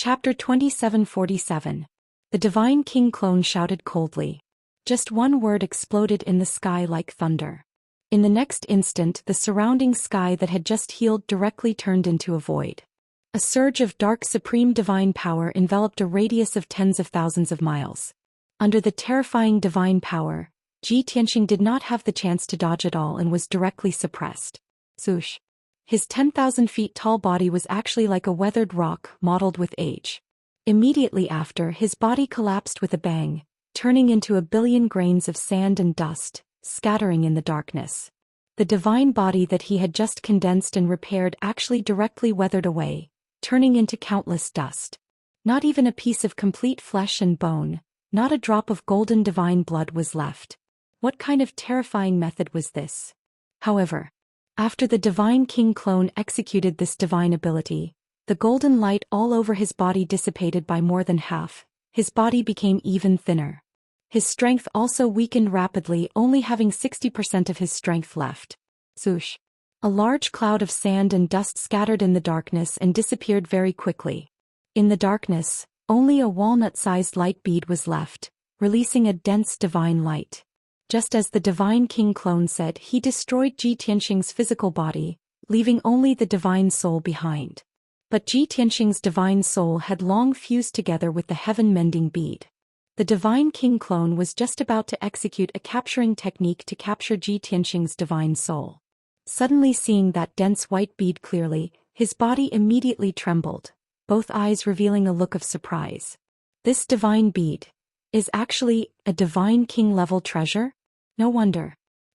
Chapter 2747. The Divine King clone shouted coldly. Just one word exploded in the sky like thunder. In the next instant, the surrounding sky that had just healed directly turned into a void. A surge of dark supreme divine power enveloped a radius of tens of thousands of miles. Under the terrifying divine power, Ji Tianxing did not have the chance to dodge at all and was directly suppressed. Swoosh. His 10,000 feet tall body was actually like a weathered rock, mottled with age. Immediately after, his body collapsed with a bang, turning into a billion grains of sand and dust, scattering in the darkness. The divine body that he had just condensed and repaired actually directly weathered away, turning into countless dust. Not even a piece of complete flesh and bone, not a drop of golden divine blood was left. What kind of terrifying method was this? However, after the Divine King clone executed this divine ability, the golden light all over his body dissipated by more than half. His body became even thinner. His strength also weakened rapidly, only having 60% of his strength left. Swoosh. A large cloud of sand and dust scattered in the darkness and disappeared very quickly. In the darkness, only a walnut-sized light bead was left, releasing a dense divine light. Just as the Divine King clone said, he destroyed Ji Tianxing's physical body, leaving only the divine soul behind. But Ji Tianxing's divine soul had long fused together with the heaven-mending bead. The Divine King clone was just about to execute a capturing technique to capture Ji Tianxing's divine soul. Suddenly seeing that dense white bead clearly, his body immediately trembled, both eyes revealing a look of surprise. This divine bead is actually a Divine King-level treasure? No wonder.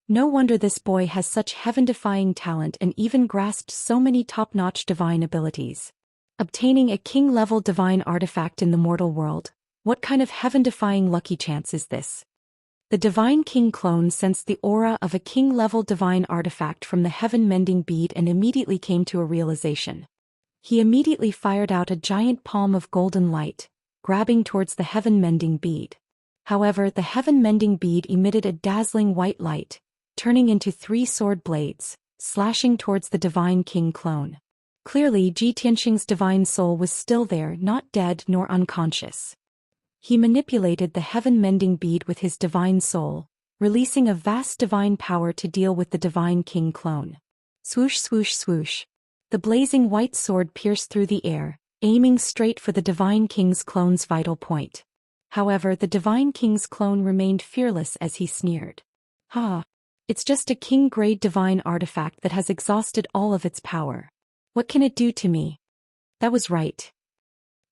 No wonder this boy has such heaven-defying talent and even grasped so many top-notch divine abilities. Obtaining a king-level divine artifact in the mortal world, what kind of heaven-defying lucky chance is this? The Divine King clone sensed the aura of a king-level divine artifact from the heaven-mending bead and immediately came to a realization. He immediately fired out a giant palm of golden light, grabbing towards the heaven-mending bead. However, the heaven-mending bead emitted a dazzling white light, turning into 3 sword blades, slashing towards the Divine King clone. Clearly, Ji Tianxing's divine soul was still there, not dead nor unconscious. He manipulated the heaven-mending bead with his divine soul, releasing a vast divine power to deal with the Divine King clone. Swoosh swoosh swoosh. The blazing white sword pierced through the air, aiming straight for the Divine King's clone's vital point. However, the Divine King's clone remained fearless as he sneered. "Ha! It's just a king-grade divine artifact that has exhausted all of its power. What can it do to me?" That was right.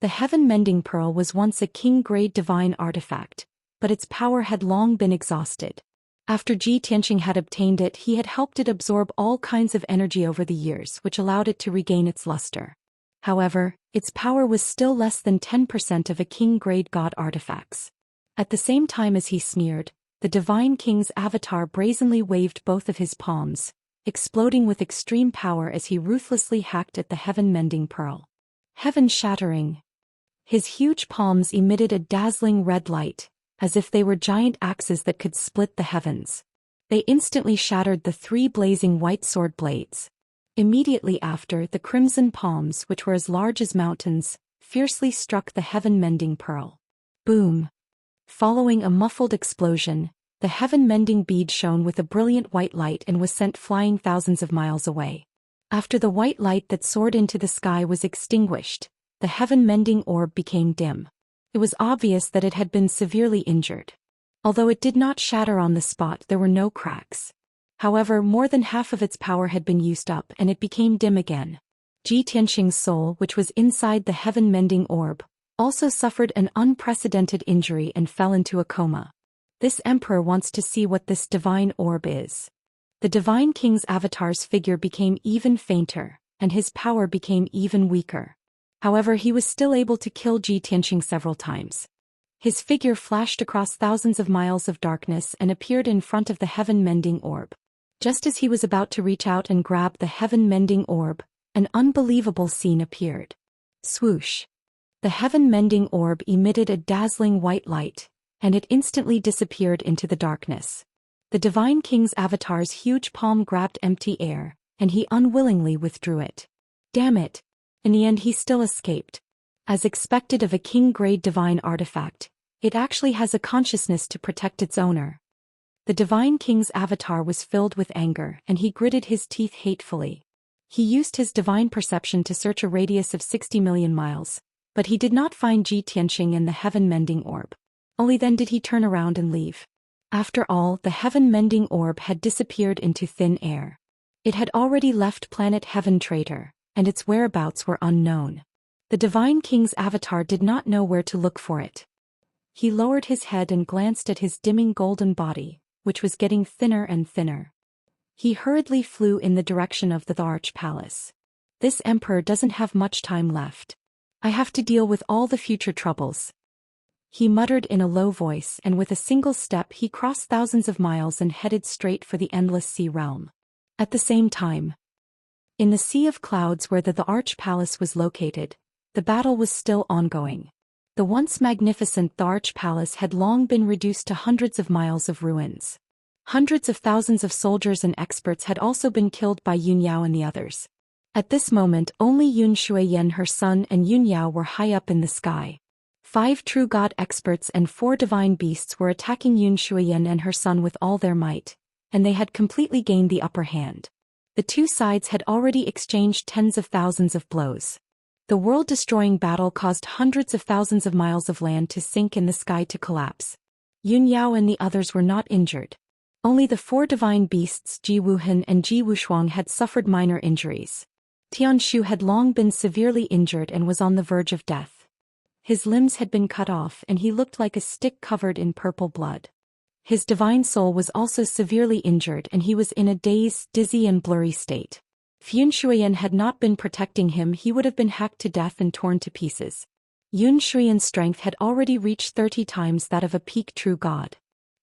The heaven-mending pearl was once a king-grade divine artifact, but its power had long been exhausted. After Ji Tianxing had obtained it, he had helped it absorb all kinds of energy over the years, which allowed it to regain its luster. However, its power was still less than 10% of a king-grade god artifacts. At the same time as he sneered, the Divine King's avatar brazenly waved both of his palms, exploding with extreme power as he ruthlessly hacked at the heaven-mending pearl. Heaven-shattering. His huge palms emitted a dazzling red light, as if they were giant axes that could split the heavens. They instantly shattered the 3 blazing white sword blades. Immediately after, the crimson palms, which were as large as mountains, fiercely struck the heaven-mending pearl. Boom! Following a muffled explosion, the heaven-mending bead shone with a brilliant white light and was sent flying thousands of miles away. After the white light that soared into the sky was extinguished, the heaven-mending orb became dim. It was obvious that it had been severely injured. Although it did not shatter on the spot, there were no cracks. However, more than half of its power had been used up and it became dim again. Ji Tianxing's soul, which was inside the heaven-mending orb, also suffered an unprecedented injury and fell into a coma. This emperor wants to see what this divine orb is. The Divine King's avatar's figure became even fainter, and his power became even weaker. However, he was still able to kill Ji Tianxing several times. His figure flashed across thousands of miles of darkness and appeared in front of the heaven-mending orb. Just as he was about to reach out and grab the heaven-mending orb, an unbelievable scene appeared. Swoosh! The heaven-mending orb emitted a dazzling white light, and it instantly disappeared into the darkness. The Divine King's avatar's huge palm grabbed empty air, and he unwillingly withdrew it. Damn it! In the end he still escaped. As expected of a king-grade divine artifact, it actually has a consciousness to protect its owner. The divine king's avatar was filled with anger, and he gritted his teeth hatefully. He used his divine perception to search a radius of 60 million miles, but he did not find Ji Tianxing and the heaven-mending orb. Only then did he turn around and leave. After all, the heaven-mending orb had disappeared into thin air. It had already left planet Heaven Traitor, and its whereabouts were unknown. The divine king's avatar did not know where to look for it. He lowered his head and glanced at his dimming golden body, which was getting thinner and thinner. He hurriedly flew in the direction of the Arch Palace. This emperor doesn't have much time left. I have to deal with all the future troubles. He muttered in a low voice, and with a single step he crossed thousands of miles and headed straight for the endless sea realm. At the same time, in the Sea of Clouds where the Arch Palace was located, the battle was still ongoing. The once magnificent Arch Palace had long been reduced to hundreds of miles of ruins. Hundreds of thousands of soldiers and experts had also been killed by Yun Yao and the others. At this moment only Yun Shuiyan, her son, and Yun Yao were high up in the sky. 5 true god experts and 4 divine beasts were attacking Yun Shuiyan and her son with all their might, and they had completely gained the upper hand. The two sides had already exchanged tens of thousands of blows. The world-destroying battle caused hundreds of thousands of miles of land to sink and the sky to collapse. Yun Yao and the others were not injured. Only the 4 divine beasts Ji Wuhan and Ji Wushuang had suffered minor injuries. Tianshu had long been severely injured and was on the verge of death. His limbs had been cut off and he looked like a stick covered in purple blood. His divine soul was also severely injured and he was in a dazed, dizzy and blurry state. If Yun Shuiyan had not been protecting him, he would have been hacked to death and torn to pieces. Yun Shuiyan's strength had already reached 30 times that of a peak true god.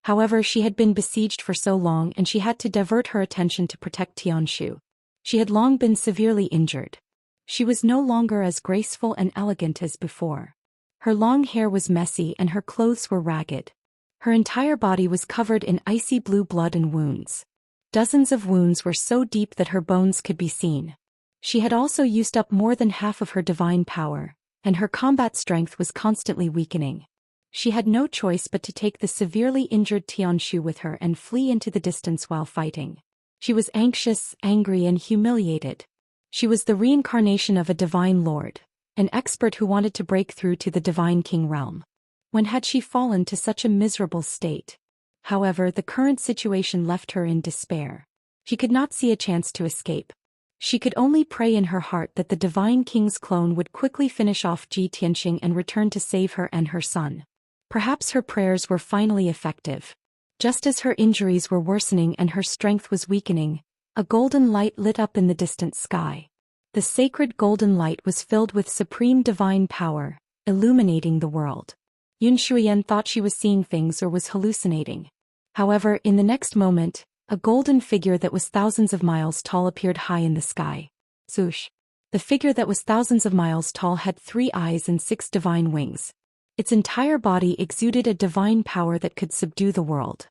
However, she had been besieged for so long and she had to divert her attention to protect Tianshu. She had long been severely injured. She was no longer as graceful and elegant as before. Her long hair was messy and her clothes were ragged. Her entire body was covered in icy blue blood and wounds. Dozens of wounds were so deep that her bones could be seen. She had also used up more than half of her divine power, and her combat strength was constantly weakening. She had no choice but to take the severely injured Tianshu with her and flee into the distance while fighting. She was anxious, angry, and humiliated. She was the reincarnation of a divine lord, an expert who wanted to break through to the divine king realm. When had she fallen to such a miserable state? However, the current situation left her in despair. She could not see a chance to escape. She could only pray in her heart that the divine king's clone would quickly finish off Ji Tianxing and return to save her and her son. Perhaps her prayers were finally effective. Just as her injuries were worsening and her strength was weakening, a golden light lit up in the distant sky. The sacred golden light was filled with supreme divine power, illuminating the world. Yun Shuiyan thought she was seeing things or was hallucinating. However, in the next moment, a golden figure that was thousands of miles tall appeared high in the sky. Swoosh! The figure that was thousands of miles tall had 3 eyes and 6 divine wings. Its entire body exuded a divine power that could subdue the world.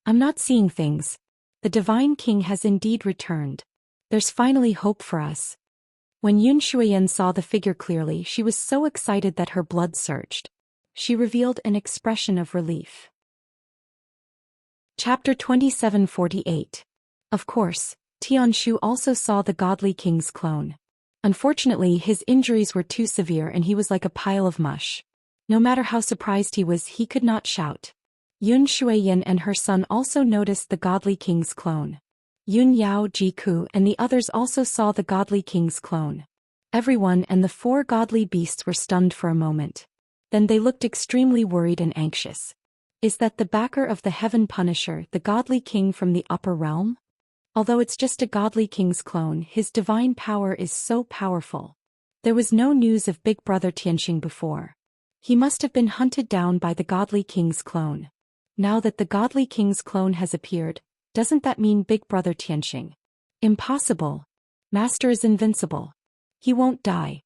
I'm not seeing things. The divine king has indeed returned. There's finally hope for us. When Yun Shuiyan saw the figure clearly, she was so excited that her blood surged. She revealed an expression of relief. Chapter 2748. Of course, Tianshu also saw the godly king's clone. Unfortunately, his injuries were too severe and he was like a pile of mush. No matter how surprised he was, he could not shout. Yun Shuiyan and her son also noticed the godly king's clone. Yun Yao, Jiku, and the others also saw the godly king's clone. Everyone and the 4 godly beasts were stunned for a moment. Then they looked extremely worried and anxious. Is that the backer of the Heaven Punisher, the godly king from the upper realm? Although it's just a godly king's clone, his divine power is so powerful. There was no news of Big Brother Tianxing before. He must have been hunted down by the godly king's clone. Now that the godly king's clone has appeared, doesn't that mean Big Brother Tianxing? Impossible. Master is invincible. He won't die.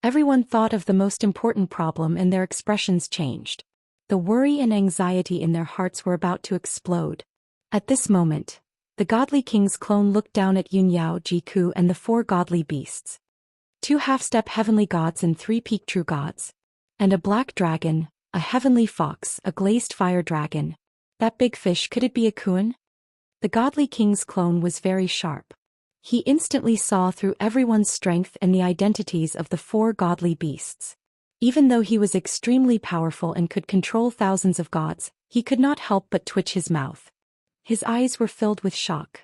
Everyone thought of the most important problem and their expressions changed. The worry and anxiety in their hearts were about to explode. At this moment, the godly king's clone looked down at Yun Yao, Jiku, and the 4 godly beasts. 2 half-step heavenly gods and 3 peak true gods. And a black dragon, a heavenly fox, a glazed fire dragon. That big fish, could it be a Kuan? The godly king's clone was very sharp. He instantly saw through everyone's strength and the identities of the 4 godly beasts. Even though he was extremely powerful and could control thousands of gods, he could not help but twitch his mouth. His eyes were filled with shock.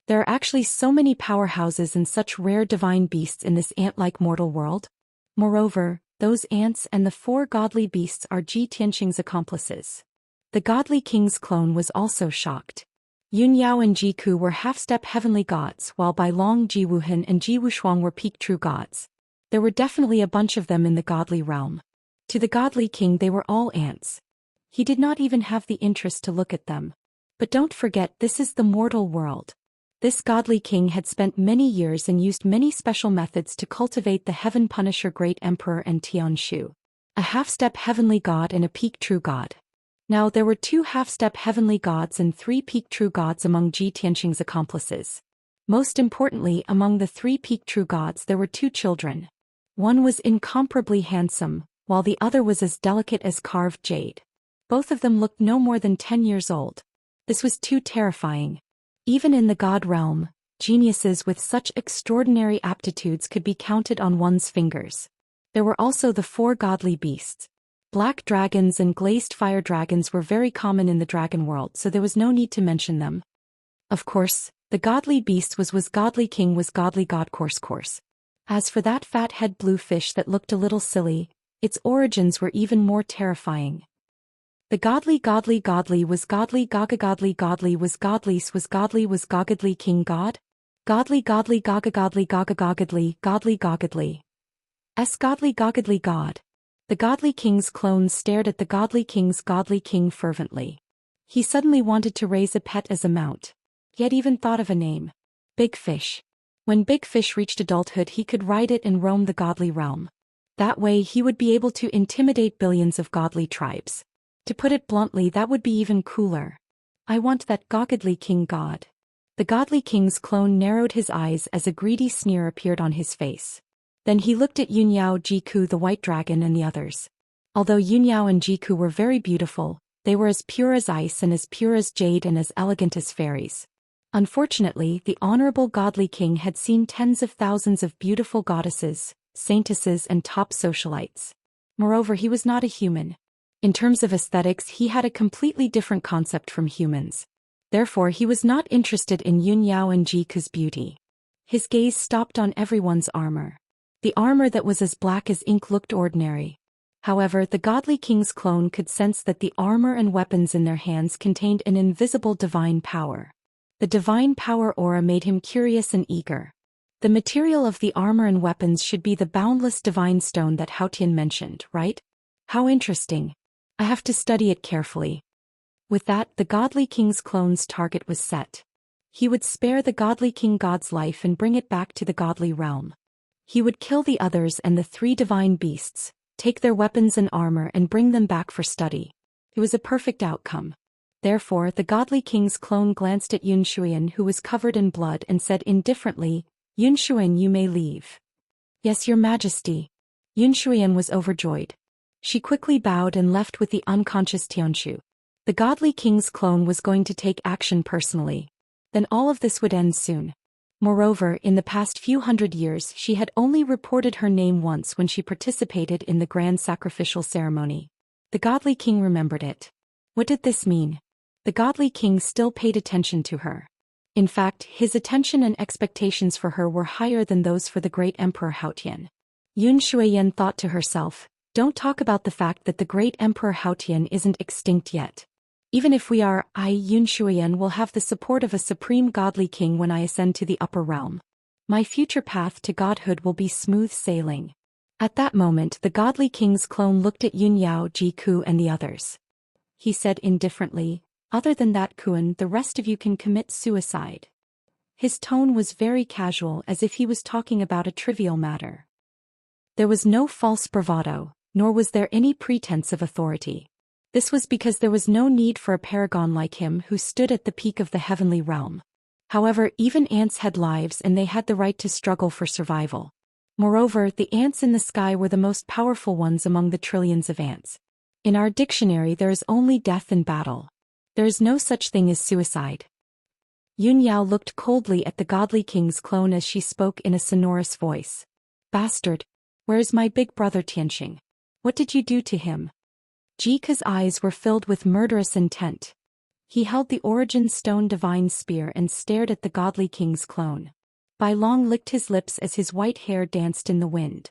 There are actually so many powerhouses and such rare divine beasts in this ant-like mortal world. Moreover, those ants and the 4 godly beasts are Ji Tianxing's accomplices. The godly king's clone was also shocked. Yun Yao and Ji Ku were half-step heavenly gods, while Bai Long, Ji Wuhan and Ji Wushuang were peak true gods. There were definitely a bunch of them in the godly realm. To the godly king they were all ants. He did not even have the interest to look at them. But don't forget, this is the mortal world. This godly king had spent many years and used many special methods to cultivate the Heaven Punisher Great Emperor and Tianshu, a half-step heavenly god and a peak true god. Now there were 2 half-step heavenly gods and 3 peak true gods among Ji Tianxing's accomplices. Most importantly, among the 3 peak true gods there were 2 children. One was incomparably handsome, while the other was as delicate as carved jade. Both of them looked no more than 10 years old. This was too terrifying. Even in the god realm, geniuses with such extraordinary aptitudes could be counted on one's fingers. There were also the 4 godly beasts. Black dragons and glazed fire dragons were very common in the dragon world, so there was no need to mention them. Of course, the godly beast was godly king was godly god course. As for that fat head blue fish that looked a little silly, its origins were even more terrifying. The godly was godly gaga godly was godlies was godly king god? Godly gaga godly S godly god. The godly king's clone stared at the godly king's godly king fervently. He suddenly wanted to raise a pet as a mount. He had even thought of a name. Big Fish. When Big Fish reached adulthood he could ride it and roam the godly realm. That way he would be able to intimidate billions of godly tribes. To put it bluntly, that would be even cooler. I want that godly king god. The godly king's clone narrowed his eyes as a greedy sneer appeared on his face. Then he looked at Yun Yao, Ji Ku the white dragon and the others. Although Yun Yao and Ji Ku were very beautiful, they were as pure as ice and as pure as jade and as elegant as fairies. Unfortunately, the honorable godly king had seen tens of thousands of beautiful goddesses, saintesses and top socialites. Moreover, he was not a human. In terms of aesthetics, he had a completely different concept from humans. Therefore, he was not interested in Yun Yao and Ji Ku's beauty. His gaze stopped on everyone's armor. The armor that was as black as ink looked ordinary. However, the godly king's clone could sense that the armor and weapons in their hands contained an invisible divine power. The divine power aura made him curious and eager. The material of the armor and weapons should be the boundless divine stone that Hao Tian mentioned, right? How interesting. I have to study it carefully. With that, the godly king's clone's target was set. He would spare the godly king god's life and bring it back to the godly realm. He would kill the others and the 3 divine beasts, take their weapons and armor and bring them back for study. It was a perfect outcome. Therefore, the godly king's clone glanced at Yun Shuyan, who was covered in blood, and said indifferently, "Yun Shuyan, you may leave." "Yes, your majesty." Yun Shuyan was overjoyed. She quickly bowed and left with the unconscious Tianshu. The godly king's clone was going to take action personally. Then all of this would end soon. Moreover, in the past few hundred years she had only reported her name once when she participated in the grand sacrificial ceremony. The godly king remembered it. What did this mean? The godly king still paid attention to her. In fact, his attention and expectations for her were higher than those for the great emperor Hao Tian. Yun Shuiyan thought to herself, "Don't talk about the fact that the great emperor Hao Tian isn't extinct yet. Even if we are, I, Yun Shuiyan, will have the support of a supreme godly king when I ascend to the upper realm. My future path to godhood will be smooth sailing." At that moment the godly king's clone looked at Yun Yao, Ji Ku and the others. He said indifferently, "Other than that, Kuan, the rest of you can commit suicide." His tone was very casual, as if he was talking about a trivial matter. There was no false bravado, nor was there any pretense of authority. This was because there was no need for a paragon like him who stood at the peak of the heavenly realm. However, even ants had lives and they had the right to struggle for survival. Moreover, the ants in the sky were the most powerful ones among the trillions of ants. In our dictionary there is only death in battle. There is no such thing as suicide. Yun Yao looked coldly at the godly king's clone as she spoke in a sonorous voice. Bastard! Where is my big brother Tianxing? What did you do to him? Jike's eyes were filled with murderous intent. He held the origin stone divine spear and stared at the godly king's clone. Bai Long licked his lips as his white hair danced in the wind.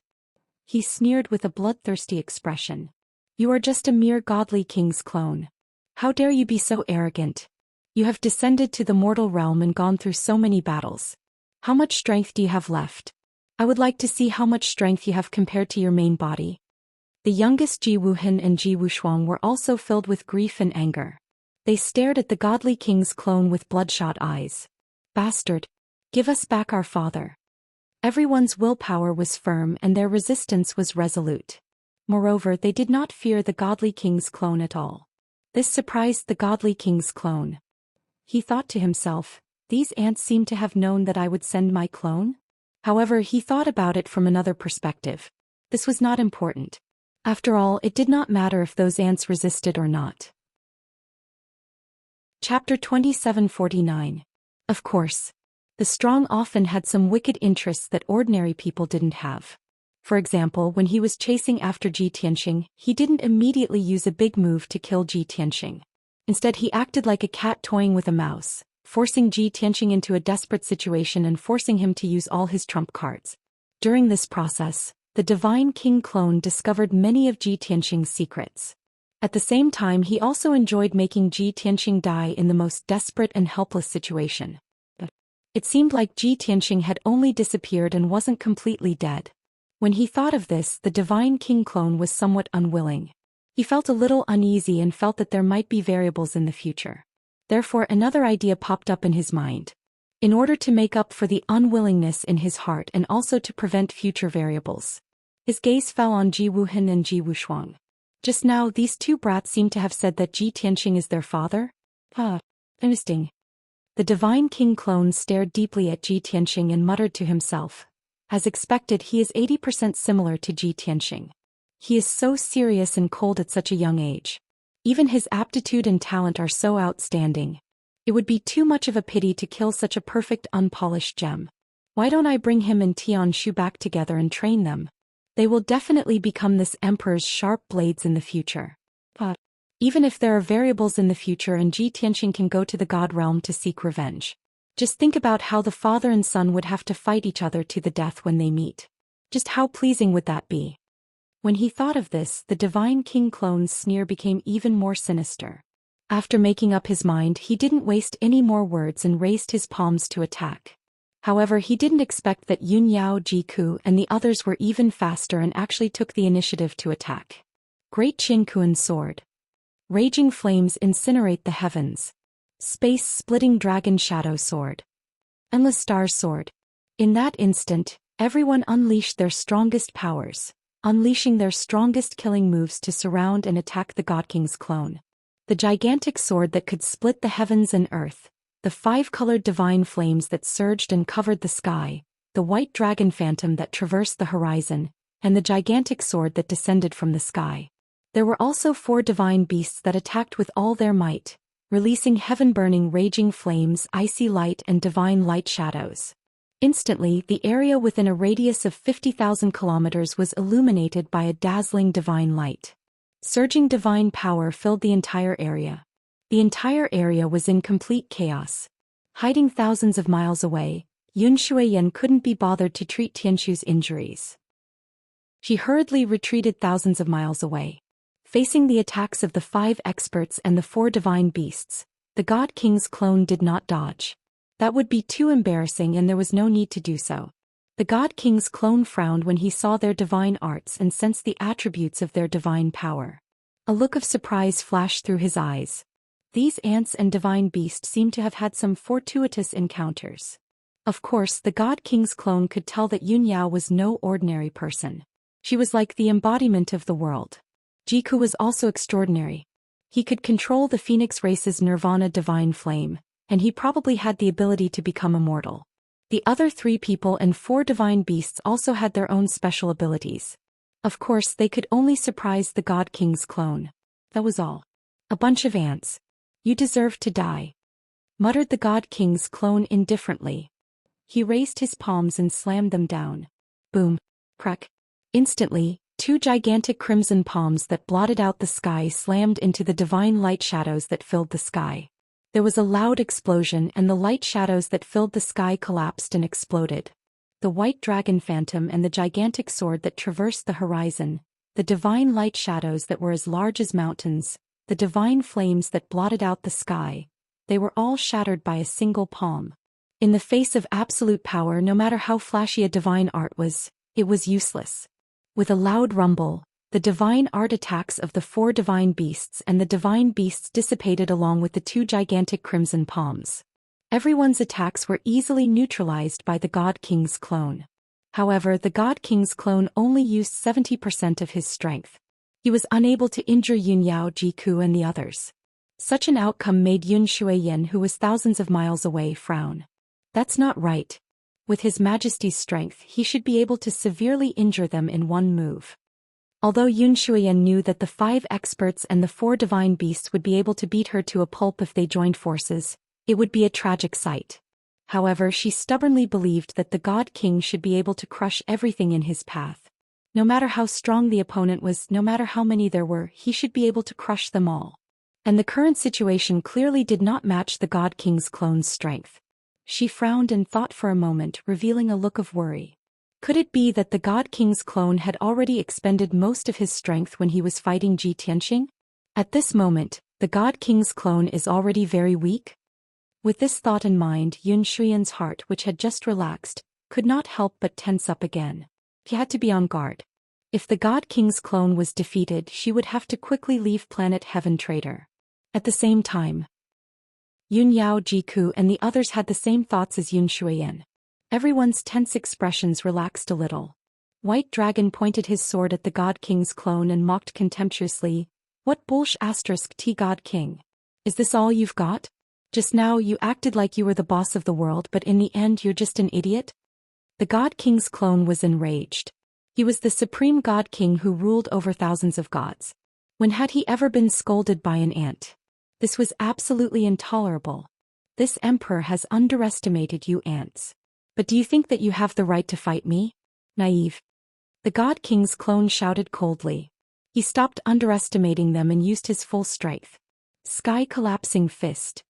He sneered with a bloodthirsty expression. You are just a mere godly king's clone. How dare you be so arrogant? You have descended to the mortal realm and gone through so many battles. How much strength do you have left? I would like to see how much strength you have compared to your main body. The youngest Ji Wuhan and Ji Wushuang were also filled with grief and anger. They stared at the godly king's clone with bloodshot eyes. Bastard! Give us back our father. Everyone's willpower was firm and their resistance was resolute. Moreover, they did not fear the godly king's clone at all. This surprised the godly king's clone. He thought to himself, these ants seem to have known that I would send my clone? However, he thought about it from another perspective. This was not important. After all, it did not matter if those ants resisted or not. Chapter 2749. Of course. The strong often had some wicked interests that ordinary people didn't have. For example, when he was chasing after Ji Tianxing, he didn't immediately use a big move to kill Ji Tianxing. Instead, he acted like a cat toying with a mouse, forcing Ji Tianxing into a desperate situation and forcing him to use all his trump cards. During this process, the divine king clone discovered many of Ji Tianxing's secrets. At the same time, he also enjoyed making Ji Tianxing die in the most desperate and helpless situation. It seemed like Ji Tianxing had only disappeared and wasn't completely dead. When he thought of this, the divine king clone was somewhat unwilling. He felt a little uneasy and felt that there might be variables in the future. Therefore, another idea popped up in his mind. In order to make up for the unwillingness in his heart and also to prevent future variables, his gaze fell on Ji Wuhan and Ji Wushuang. Just now, these two brats seem to have said that Ji Tianxing is their father? Interesting. The divine king clone stared deeply at Ji Tianxing and muttered to himself. As expected, he is 80% similar to Ji Tianxing. He is so serious and cold at such a young age. Even his aptitude and talent are so outstanding. It would be too much of a pity to kill such a perfect unpolished gem. Why don't I bring him and Tianshu back together and train them? They will definitely become this emperor's sharp blades in the future. Even if there are variables in the future and Ji Tianxing can go to the god realm to seek revenge. Just think about how the father and son would have to fight each other to the death when they meet. Just how pleasing would that be? When he thought of this, the divine king clone's sneer became even more sinister. After making up his mind, he didn't waste any more words and raised his palms to attack. However, he didn't expect that Yun Yao, Jiku, and the others were even faster and actually took the initiative to attack. Great Qingkuan sword. Raging flames incinerate the heavens. Space-splitting dragon shadow sword. Endless star sword. In that instant, everyone unleashed their strongest powers, unleashing their strongest killing moves to surround and attack the God King's clone. The gigantic sword that could split the heavens and earth, the five-colored divine flames that surged and covered the sky, the white dragon phantom that traversed the horizon, and the gigantic sword that descended from the sky. There were also four divine beasts that attacked with all their might, releasing heaven-burning raging flames, icy light and divine light shadows. Instantly, the area within a radius of 50,000 kilometers was illuminated by a dazzling divine light. Surging divine power filled the entire area. The entire area was in complete chaos. Hiding thousands of miles away, Yun Shuiyan couldn't be bothered to treat Tianshu's injuries. She hurriedly retreated thousands of miles away. Facing the attacks of the five experts and the four divine beasts, the God King's clone did not dodge. That would be too embarrassing and there was no need to do so. The God King's clone frowned when he saw their divine arts and sensed the attributes of their divine power. A look of surprise flashed through his eyes. These ants and divine beast seemed to have had some fortuitous encounters. Of course, the God King's clone could tell that Yun Yao was no ordinary person. She was like the embodiment of the world. Jiku was also extraordinary. He could control the phoenix race's nirvana divine flame, and he probably had the ability to become immortal. The other 3 people and 4 divine beasts also had their own special abilities. Of course, they could only surprise the God King's clone. That was all. A bunch of ants. You deserve to die, muttered the God King's clone indifferently. He raised his palms and slammed them down. Boom. Crack. Instantly, 2 gigantic crimson palms that blotted out the sky slammed into the divine light shadows that filled the sky. There was a loud explosion and the light shadows that filled the sky collapsed and exploded. The white dragon phantom and the gigantic sword that traversed the horizon, the divine light shadows that were as large as mountains, the divine flames that blotted out the sky, they were all shattered by a single palm. In the face of absolute power, no matter how flashy a divine art was, it was useless. With a loud rumble, the divine art attacks of the 4 divine beasts and the divine beasts dissipated along with the 2 gigantic crimson palms. Everyone's attacks were easily neutralized by the God King's clone. However, the God King's clone only used 70% of his strength. He was unable to injure Yunyao Jiku and the others. Such an outcome made Yun Shuiyan, who was thousands of miles away, frown. That's not right. With His Majesty's strength, he should be able to severely injure them in one move. Although Yun Shuiyan knew that the 5 experts and the 4 divine beasts would be able to beat her to a pulp if they joined forces, it would be a tragic sight. However, she stubbornly believed that the God King should be able to crush everything in his path. No matter how strong the opponent was, no matter how many there were, he should be able to crush them all. And the current situation clearly did not match the God King's clone's strength. She frowned and thought for a moment, revealing a look of worry. Could it be that the God King's clone had already expended most of his strength when he was fighting Ji Tianxing? At this moment, the God King's clone is already very weak? With this thought in mind, Yun Shuiyan's heart, which had just relaxed, could not help but tense up again. He had to be on guard. If the God King's clone was defeated, she would have to quickly leave planet Heaven Trader. At the same time, Yunyao Jiku and the others had the same thoughts as Yun Shuiyan. Everyone's tense expressions relaxed a little. White Dragon pointed his sword at the God King's clone and mocked contemptuously, "What bullsh*** T God King? Is this all you've got? Just now you acted like you were the boss of the world, but in the end you're just an idiot?" The God King's clone was enraged. He was the supreme God King who ruled over thousands of gods. When had he ever been scolded by an ant? This was absolutely intolerable. This emperor has underestimated you ants. But do you think that you have the right to fight me? Naive. The God King's clone shouted coldly. He stopped underestimating them and used his full strength. Sky collapsing fist.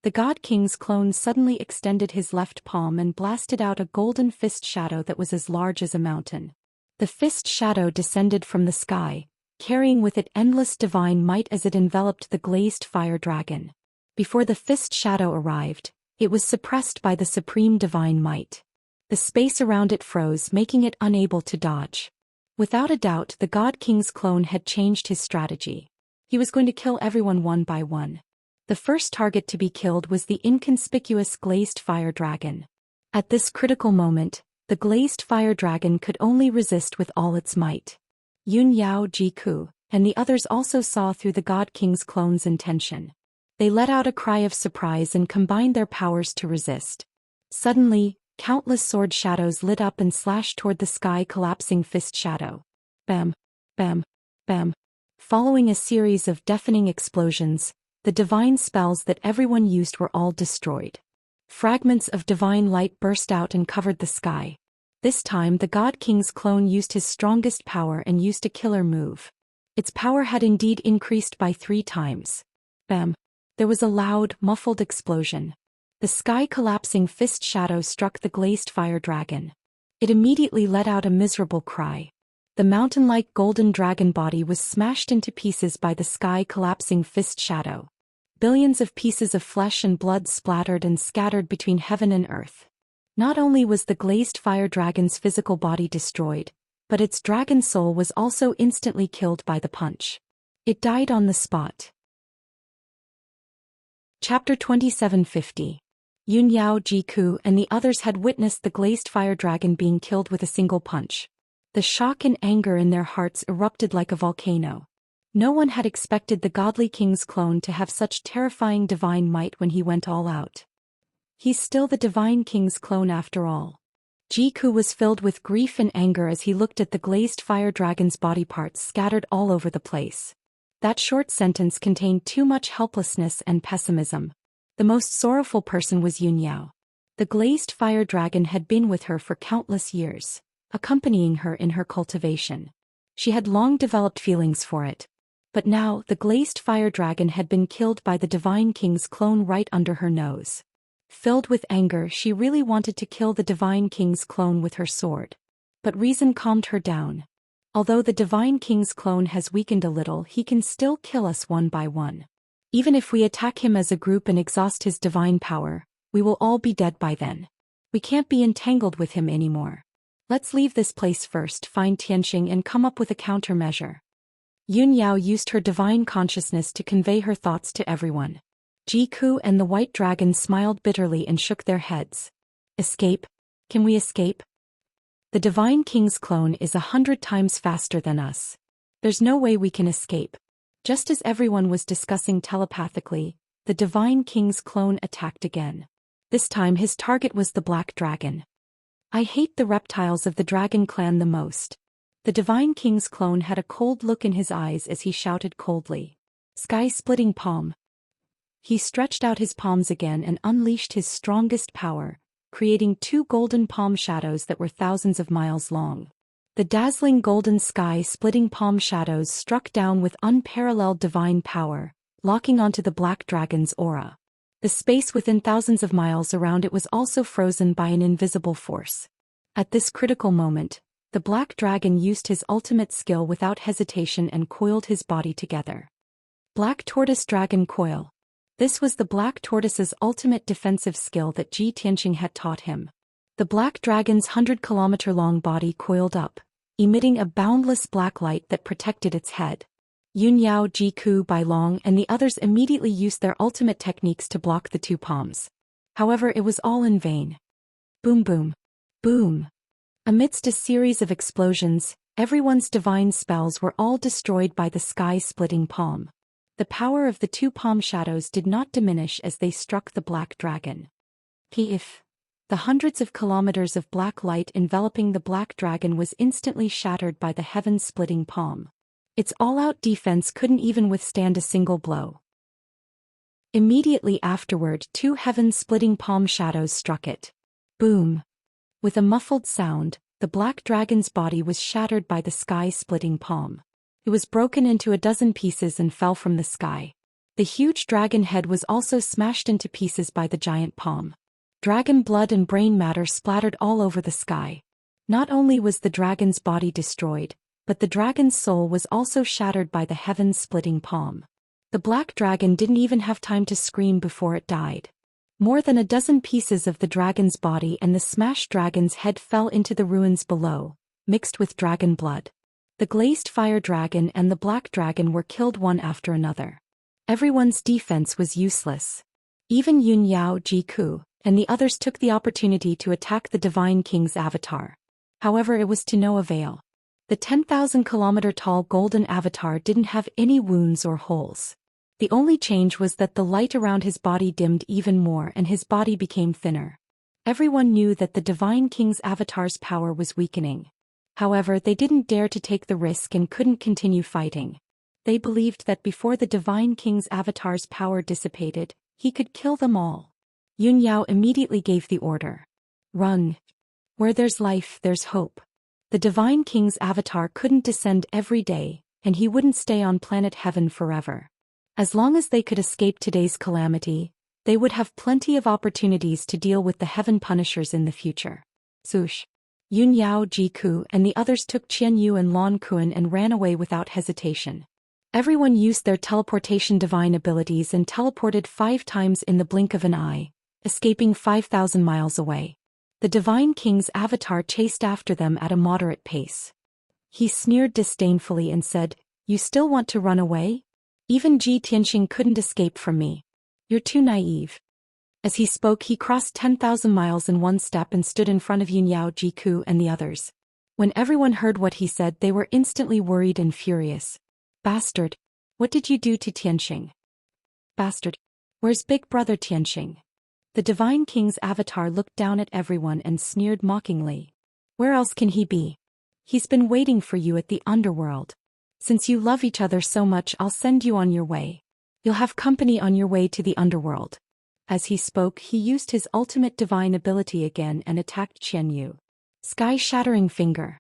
The God King's clone suddenly extended his left palm and blasted out a golden fist shadow that was as large as a mountain. The fist shadow descended from the sky, carrying with it endless divine might as it enveloped the glazed fire dragon. Before the fist shadow arrived, it was suppressed by the supreme divine might. The space around it froze, making it unable to dodge. Without a doubt, the God King's clone had changed his strategy. He was going to kill everyone one by one. The first target to be killed was the inconspicuous glazed fire dragon. At this critical moment, the glazed fire dragon could only resist with all its might. Yunyao Jiku and the others also saw through the God King's clone's intention. They let out a cry of surprise and combined their powers to resist. Suddenly, countless sword shadows lit up and slashed toward the sky collapsing fist shadow. Bam, bam, bam. Following a series of deafening explosions, the divine spells that everyone used were all destroyed. Fragments of divine light burst out and covered the sky. This time the God King's clone used his strongest power and used a killer move. Its power had indeed increased by 3 times. Bam! There was a loud, muffled explosion. The sky-collapsing fist shadow struck the glazed fire dragon. It immediately let out a miserable cry. The mountain-like golden dragon body was smashed into pieces by the sky-collapsing fist shadow. Billions of pieces of flesh and blood splattered and scattered between heaven and earth. Not only was the glazed fire dragon's physical body destroyed, but its dragon soul was also instantly killed by the punch. It died on the spot. Chapter 2750. Yunyao Jiku and the others had witnessed the glazed fire dragon being killed with a single punch. The shock and anger in their hearts erupted like a volcano. No one had expected the godly king's clone to have such terrifying divine might when he went all out. He's still the Divine King's clone after all. Jiku was filled with grief and anger as he looked at the glazed fire dragon's body parts scattered all over the place. That short sentence contained too much helplessness and pessimism. The most sorrowful person was Yunyao. The glazed fire dragon had been with her for countless years, accompanying her in her cultivation. She had long developed feelings for it. But now, the glazed fire dragon had been killed by the Divine King's clone right under her nose. Filled with anger, she really wanted to kill the Divine King's clone with her sword. But reason calmed her down. Although the Divine King's clone has weakened a little, he can still kill us one by one. Even if we attack him as a group and exhaust his divine power, we will all be dead by then. We can't be entangled with him anymore. Let's leave this place first, find Xianxia and come up with a countermeasure. Yunyao used her divine consciousness to convey her thoughts to everyone. Jiku and the white dragon smiled bitterly and shook their heads. Escape? Can we escape? The Divine King's clone is 100 times faster than us. There's no way we can escape. Just as everyone was discussing telepathically, the Divine King's clone attacked again. This time his target was the black dragon. I hate the reptiles of the dragon clan the most. The Divine King's clone had a cold look in his eyes as he shouted coldly. Sky-splitting palm. He stretched out his palms again and unleashed his strongest power, creating 2 golden palm shadows that were thousands of miles long. The dazzling golden sky-splitting palm shadows struck down with unparalleled divine power, locking onto the black dragon's aura. The space within thousands of miles around it was also frozen by an invisible force. At this critical moment, the black dragon used his ultimate skill without hesitation and coiled his body together. Black Tortoise Dragon Coil. This was the black tortoise's ultimate defensive skill that Ji Tianxing had taught him. The black dragon's 100-kilometer-long body coiled up, emitting a boundless black light that protected its head. Yunyao, Jiku, Bailong, and the others immediately used their ultimate techniques to block the 2 palms. However, it was all in vain. Boom boom. Boom. Amidst a series of explosions, everyone's divine spells were all destroyed by the sky-splitting palm. The power of the 2 palm shadows did not diminish as they struck the black dragon. If the hundreds of kilometers of black light enveloping the black dragon was instantly shattered by the heaven-splitting palm. Its all-out defense couldn't even withstand a single blow. Immediately afterward, 2 heaven-splitting palm shadows struck it. Boom! With a muffled sound, the black dragon's body was shattered by the sky-splitting palm. It was broken into a dozen pieces and fell from the sky. The huge dragon head was also smashed into pieces by the giant palm. Dragon blood and brain matter splattered all over the sky. Not only was the dragon's body destroyed, but the dragon's soul was also shattered by the heaven-splitting palm. The black dragon didn't even have time to scream before it died. More than a dozen pieces of the dragon's body and the smashed dragon's head fell into the ruins below, mixed with dragon blood. The glazed fire dragon and the black dragon were killed one after another. Everyone's defense was useless. Even Yunyao, Jiku, and the others took the opportunity to attack the Divine King's avatar. However, it was to no avail. The 10,000-kilometer-tall golden avatar didn't have any wounds or holes. The only change was that the light around his body dimmed even more and his body became thinner. Everyone knew that the Divine King's avatar's power was weakening. However, they didn't dare to take the risk and couldn't continue fighting. They believed that before the Divine King's avatar's power dissipated, he could kill them all. Yunyao immediately gave the order. Run. Where there's life, there's hope. The Divine King's avatar couldn't descend every day, and he wouldn't stay on planet Heaven forever. As long as they could escape today's calamity, they would have plenty of opportunities to deal with the Heaven Punishers in the future. Sush. Yunyao, Jiku, and the others took Qianyu and Lan Kuan and ran away without hesitation. Everyone used their teleportation divine abilities and teleported 5 times in the blink of an eye, escaping 5,000 miles away. The Divine King's avatar chased after them at a moderate pace. He sneered disdainfully and said, "You still want to run away? Even Ji Tianxing couldn't escape from me. You're too naive." As he spoke, he crossed 10,000 miles in one step and stood in front of Yunyao, Jiku, and the others. When everyone heard what he said, they were instantly worried and furious. "Bastard! What did you do to Tianxing? Bastard! Where's big brother Tianxing?" The Divine King's avatar looked down at everyone and sneered mockingly. Where else can he be? He's been waiting for you at the underworld. Since you love each other so much, I'll send you on your way. You'll have company on your way to the underworld. As he spoke, he used his ultimate divine ability again and attacked Xianyu. Sky-shattering finger.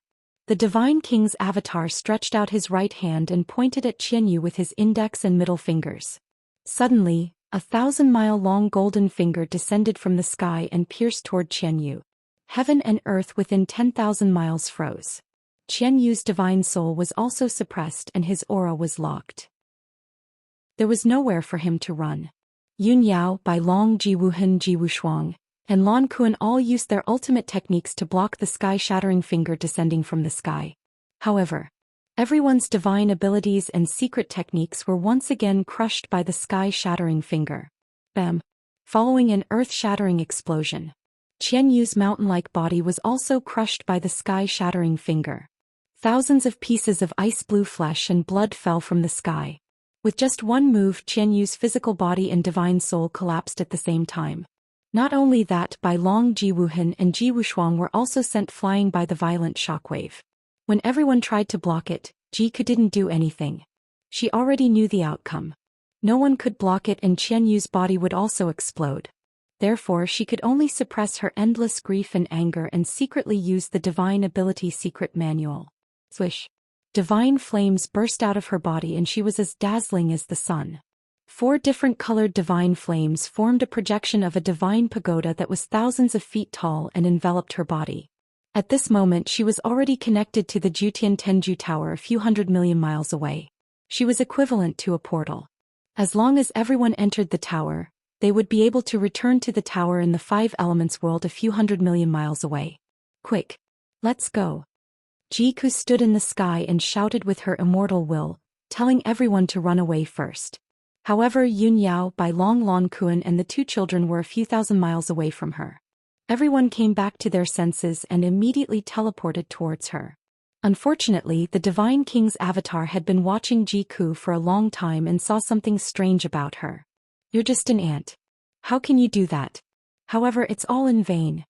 The Divine King's avatar stretched out his right hand and pointed at Xianyu with his index and middle fingers. Suddenly, a 1,000-mile-long golden finger descended from the sky and pierced toward Xianyu. Heaven and earth within 10,000 miles froze. Xianyu's divine soul was also suppressed and his aura was locked. There was nowhere for him to run. Yun Yao, Bai Long, Ji Wuhan, Ji Wushuang, and Lan Kuan all used their ultimate techniques to block the sky-shattering finger descending from the sky. However, everyone's divine abilities and secret techniques were once again crushed by the sky-shattering finger. Bam! Following an earth-shattering explosion. Qianyu's mountain-like body was also crushed by the sky-shattering finger. Thousands of pieces of ice-blue flesh and blood fell from the sky. With just one move, Qianyu's physical body and divine soul collapsed at the same time. Not only that, Bai Long, Ji Wuhan, and Ji Wushuang were also sent flying by the violent shockwave. When everyone tried to block it, Jiku didn't do anything. She already knew the outcome. No one could block it and Qianyu's body would also explode. Therefore, she could only suppress her endless grief and anger and secretly use the divine ability secret manual. Swish! Divine flames burst out of her body and she was as dazzling as the sun. 4 different colored divine flames formed a projection of a divine pagoda that was thousands of feet tall and enveloped her body. At this moment she was already connected to the Jutian Tenju Tower a few 100 million miles away. She was equivalent to a portal. As long as everyone entered the tower, they would be able to return to the tower in the 5 elements world a few 100 million miles away. Quick! Let's go! Jiku stood in the sky and shouted with her immortal will, telling everyone to run away first. However, Yun Yao, Bai Long, Lan Kuan and the 2 children were a few thousand miles away from her. Everyone came back to their senses and immediately teleported towards her. Unfortunately, the Divine King's avatar had been watching Jiku for a long time and saw something strange about her. You're just an ant. How can you do that? However, it's all in vain.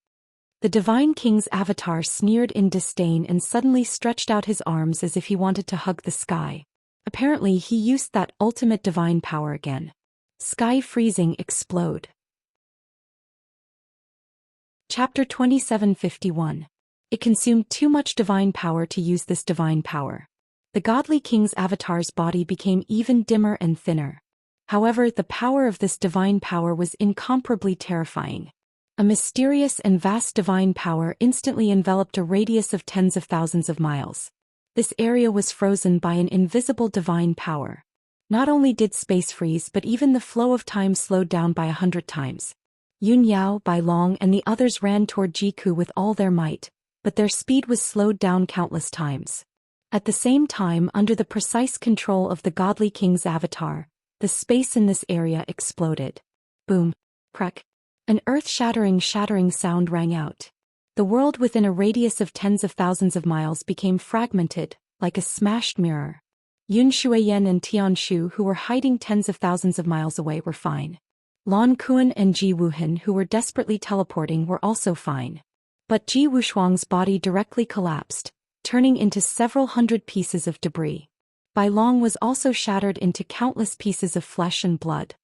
The Divine King's avatar sneered in disdain and suddenly stretched out his arms as if he wanted to hug the sky. Apparently, he used that ultimate divine power again. Sky freezing explode. Chapter 2751. It consumed too much divine power to use this divine power. The godly king's avatar's body became even dimmer and thinner. However, the power of this divine power was incomparably terrifying. A mysterious and vast divine power instantly enveloped a radius of tens of thousands of miles. This area was frozen by an invisible divine power. Not only did space freeze but even the flow of time slowed down by 100 times. Yun Yao, Bai Long and the others ran toward Jiku with all their might, but their speed was slowed down countless times. At the same time, under the precise control of the godly king's avatar, the space in this area exploded. Boom! Crack! An earth-shattering sound rang out. The world within a radius of tens of thousands of miles became fragmented, like a smashed mirror. Yun Shuiyan and Tian Shu, who were hiding tens of thousands of miles away, were fine. Lan Kuan and Ji Wuhan, who were desperately teleporting, were also fine. But Ji Wushuang's body directly collapsed, turning into several hundred pieces of debris. Bai Long was also shattered into countless pieces of flesh and blood.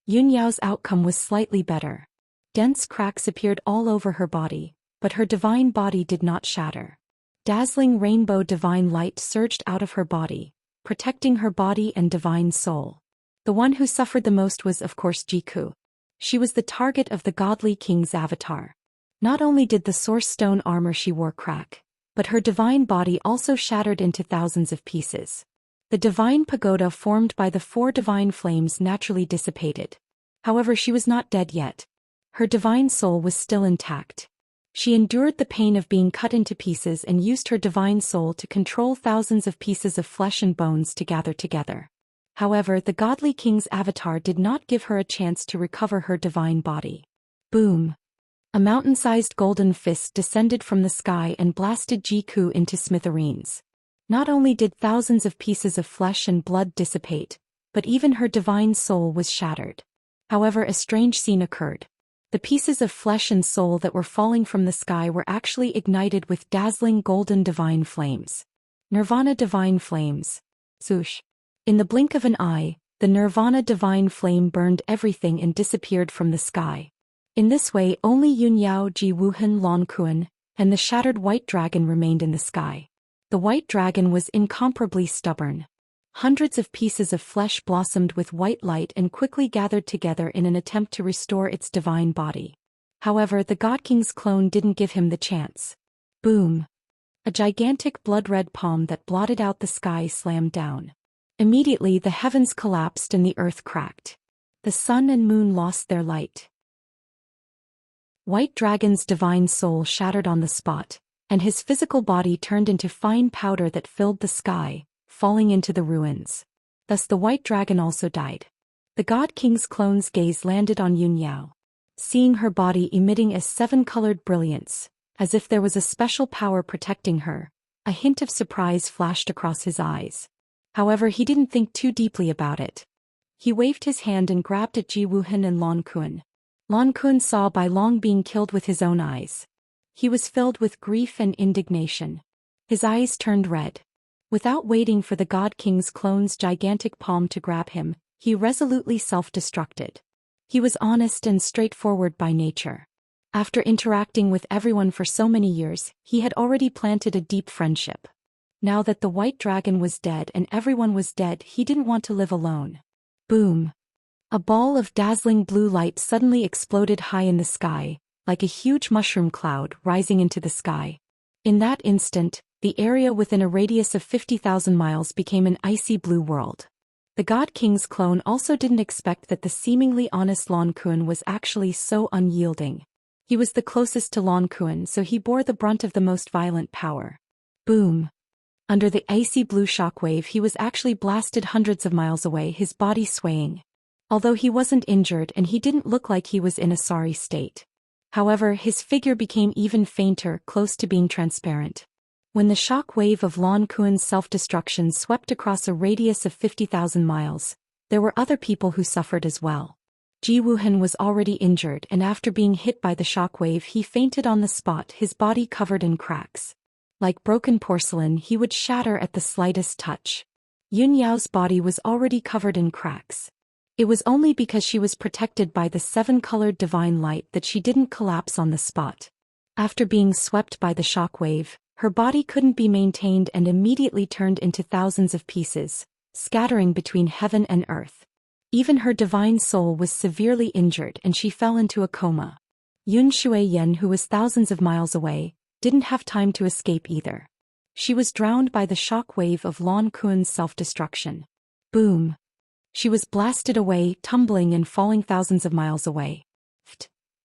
Yun Yao's outcome was slightly better. Dense cracks appeared all over her body, but her divine body did not shatter. Dazzling rainbow divine light surged out of her body, protecting her body and divine soul. The one who suffered the most was of course Jiku. She was the target of the godly king's avatar. Not only did the source stone armor she wore crack, but her divine body also shattered into thousands of pieces. The divine pagoda formed by the 4 divine flames naturally dissipated. However, she was not dead yet. Her divine soul was still intact. She endured the pain of being cut into pieces and used her divine soul to control thousands of pieces of flesh and bones to gather together. However, the godly king's avatar did not give her a chance to recover her divine body. Boom! A mountain-sized golden fist descended from the sky and blasted Jiku into smithereens. Not only did thousands of pieces of flesh and blood dissipate, but even her divine soul was shattered. However, a strange scene occurred. The pieces of flesh and soul that were falling from the sky were actually ignited with dazzling golden divine flames. Nirvana divine flames. Swoosh. In the blink of an eye, the Nirvana divine flame burned everything and disappeared from the sky. In this way only Yunyao Ji Wuhan Lan Kuan and the shattered white dragon remained in the sky. The white dragon was incomparably stubborn. Hundreds of pieces of flesh blossomed with white light and quickly gathered together in an attempt to restore its divine body. However, the God King's clone didn't give him the chance. Boom! A gigantic blood-red palm that blotted out the sky slammed down. Immediately the heavens collapsed and the earth cracked. The sun and moon lost their light. White Dragon's divine soul shattered on the spot, and his physical body turned into fine powder that filled the sky, falling into the ruins. Thus the White Dragon also died. The God King's clone's gaze landed on Yunyao. Seeing her body emitting a seven-colored brilliance, as if there was a special power protecting her, a hint of surprise flashed across his eyes. However, he didn't think too deeply about it. He waved his hand and grabbed at Ji Wuhan and Lan Kuan. Lan Kuan saw Bai Long being killed with his own eyes. He was filled with grief and indignation. His eyes turned red. Without waiting for the God King's clone's gigantic palm to grab him, he resolutely self-destructed. He was honest and straightforward by nature. After interacting with everyone for so many years, he had already planted a deep friendship. Now that the White Dragon was dead and everyone was dead, he didn't want to live alone. Boom! A ball of dazzling blue light suddenly exploded high in the sky, like a huge mushroom cloud rising into the sky. In that instant, the area within a radius of 50,000 miles became an icy blue world. The God King's clone also didn't expect that the seemingly honest Lan Kuan was actually so unyielding. He was the closest to Lan Kuan, so he bore the brunt of the most violent power. Boom! Under the icy blue shockwave, he was actually blasted hundreds of miles away, his body swaying. Although he wasn't injured and he didn't look like he was in a sorry state. However, his figure became even fainter, close to being transparent. When the shock wave of Lan Kuan's self-destruction swept across a radius of 50,000 miles, there were other people who suffered as well. Ji Wuhan was already injured, and after being hit by the shock wave, he fainted on the spot, his body covered in cracks. Like broken porcelain, he would shatter at the slightest touch. Yunyao's body was already covered in cracks. It was only because she was protected by the seven-colored divine light that she didn't collapse on the spot. After being swept by the shock wave, her body couldn't be maintained and immediately turned into thousands of pieces, scattering between heaven and earth. Even her divine soul was severely injured and she fell into a coma. Yun Shuiyan, who was thousands of miles away, didn't have time to escape either. She was drowned by the shock wave of Lan Kuan's self-destruction. Boom! She was blasted away, tumbling and falling thousands of miles away.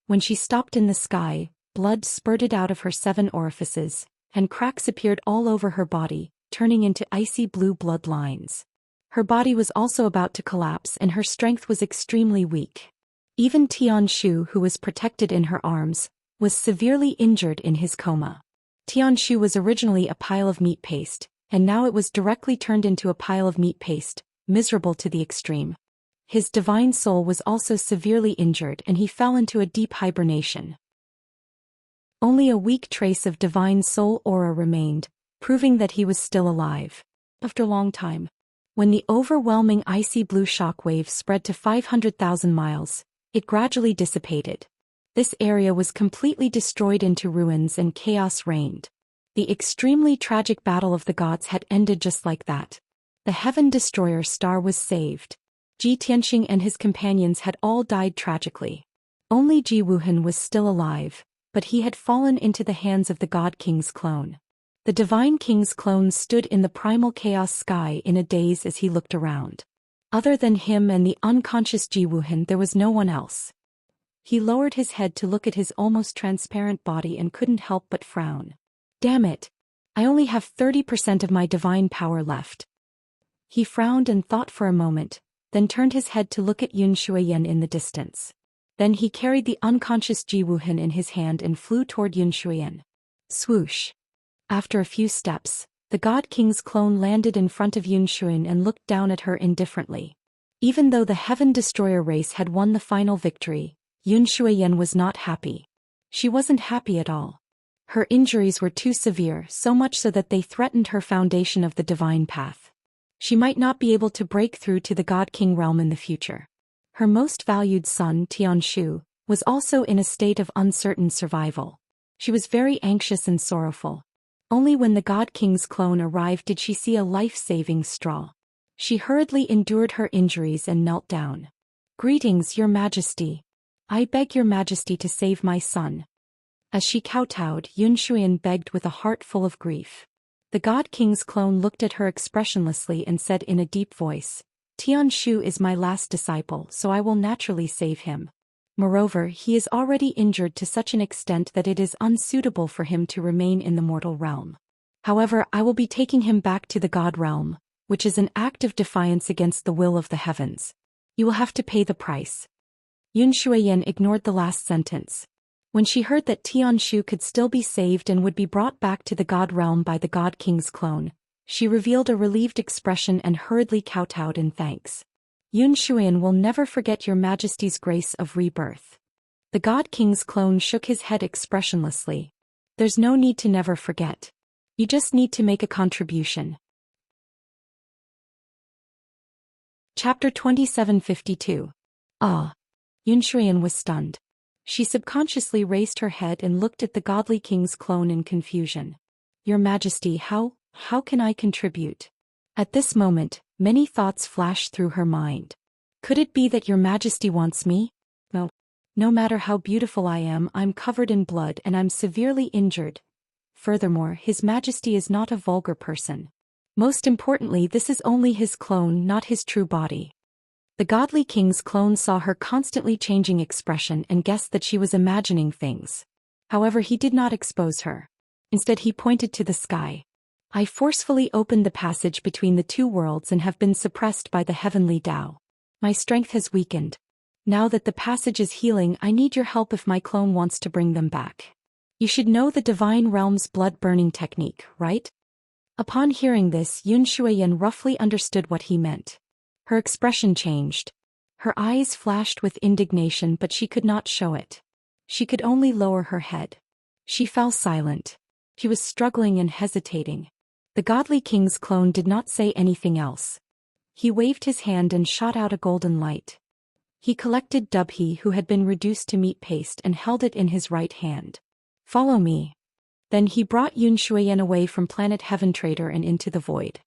When she stopped in the sky, blood spurted out of her 7 orifices, and cracks appeared all over her body, turning into icy blue blood lines. Her body was also about to collapse and her strength was extremely weak. Even Tian Shu, who was protected in her arms, was severely injured in his coma. Tian Shu was originally a pile of meat paste, and now it was directly turned into a pile of meat paste, miserable to the extreme. His divine soul was also severely injured and he fell into a deep hibernation. Only a weak trace of divine soul aura remained, proving that he was still alive. After a long time, when the overwhelming icy blue shock wave spread to 500,000 miles, it gradually dissipated. This area was completely destroyed into ruins and chaos reigned. The extremely tragic battle of the gods had ended just like that. The Heaven Destroyer star was saved. Ji Tianxing and his companions had all died tragically. Only Ji Wuhan was still alive, but he had fallen into the hands of the God King's clone. The Divine King's clone stood in the primal chaos sky in a daze as he looked around. Other than him and the unconscious Ji Wuhan, there was no one else. He lowered his head to look at his almost transparent body and couldn't help but frown. Damn it! I only have 30% of my divine power left. He frowned and thought for a moment, then turned his head to look at Yun Shuiyan in the distance. Then he carried the unconscious Ji Wuhan in his hand and flew toward Yun Shuiyan. Swoosh! After a few steps, the God King's clone landed in front of Yun Shuiyan and looked down at her indifferently. Even though the Heaven Destroyer race had won the final victory, Yun Shuiyan was not happy. She wasn't happy at all. Her injuries were too severe, so much so that they threatened her foundation of the divine path. She might not be able to break through to the God King realm in the future. Her most valued son, Tianshu, was also in a state of uncertain survival. She was very anxious and sorrowful. Only when the God King's clone arrived did she see a life-saving straw. She hurriedly endured her injuries and knelt down. "Greetings, Your Majesty. I beg Your Majesty to save my son." As she kowtowed, Yun Shuiyan begged with a heart full of grief. The God King's clone looked at her expressionlessly and said in a deep voice, "Tianshu is my last disciple, so I will naturally save him. Moreover, he is already injured to such an extent that it is unsuitable for him to remain in the mortal realm. However, I will be taking him back to the God realm, which is an act of defiance against the will of the heavens. You will have to pay the price." Yun Shuiyan ignored the last sentence. When she heard that Tianshu could still be saved and would be brought back to the God realm by the God King's clone, she revealed a relieved expression and hurriedly kowtowed in thanks. "Yun Shuiyan will never forget Your Majesty's grace of rebirth." The God King's clone shook his head expressionlessly. "There's no need to never forget. You just need to make a contribution." Chapter 2752. Ah! Yun Shuiyan was stunned. She subconsciously raised her head and looked at the godly king's clone in confusion. "Your Majesty, how can I contribute?" At this moment, many thoughts flashed through her mind. Could it be that Your Majesty wants me? No matter how beautiful I am, I'm covered in blood and I'm severely injured. Furthermore, His Majesty is not a vulgar person. Most importantly, this is only his clone, not his true body. The godly king's clone saw her constantly changing expression and guessed that she was imagining things. However, he did not expose her. Instead, he pointed to the sky. "I forcefully opened the passage between the two worlds and have been suppressed by the heavenly Tao. My strength has weakened. Now that the passage is healing, I need your help if my clone wants to bring them back. You should know the divine realm's blood-burning technique, right?" Upon hearing this, Yun Shuiyan roughly understood what he meant. Her expression changed. Her eyes flashed with indignation, but she could not show it. She could only lower her head. She fell silent. She was struggling and hesitating. The godly king's clone did not say anything else. He waved his hand and shot out a golden light. He collected Dubhe, who had been reduced to meat paste, and held it in his right hand. "Follow me." Then he brought Yun Shuiyan away from planet Heaven Trader and into the void.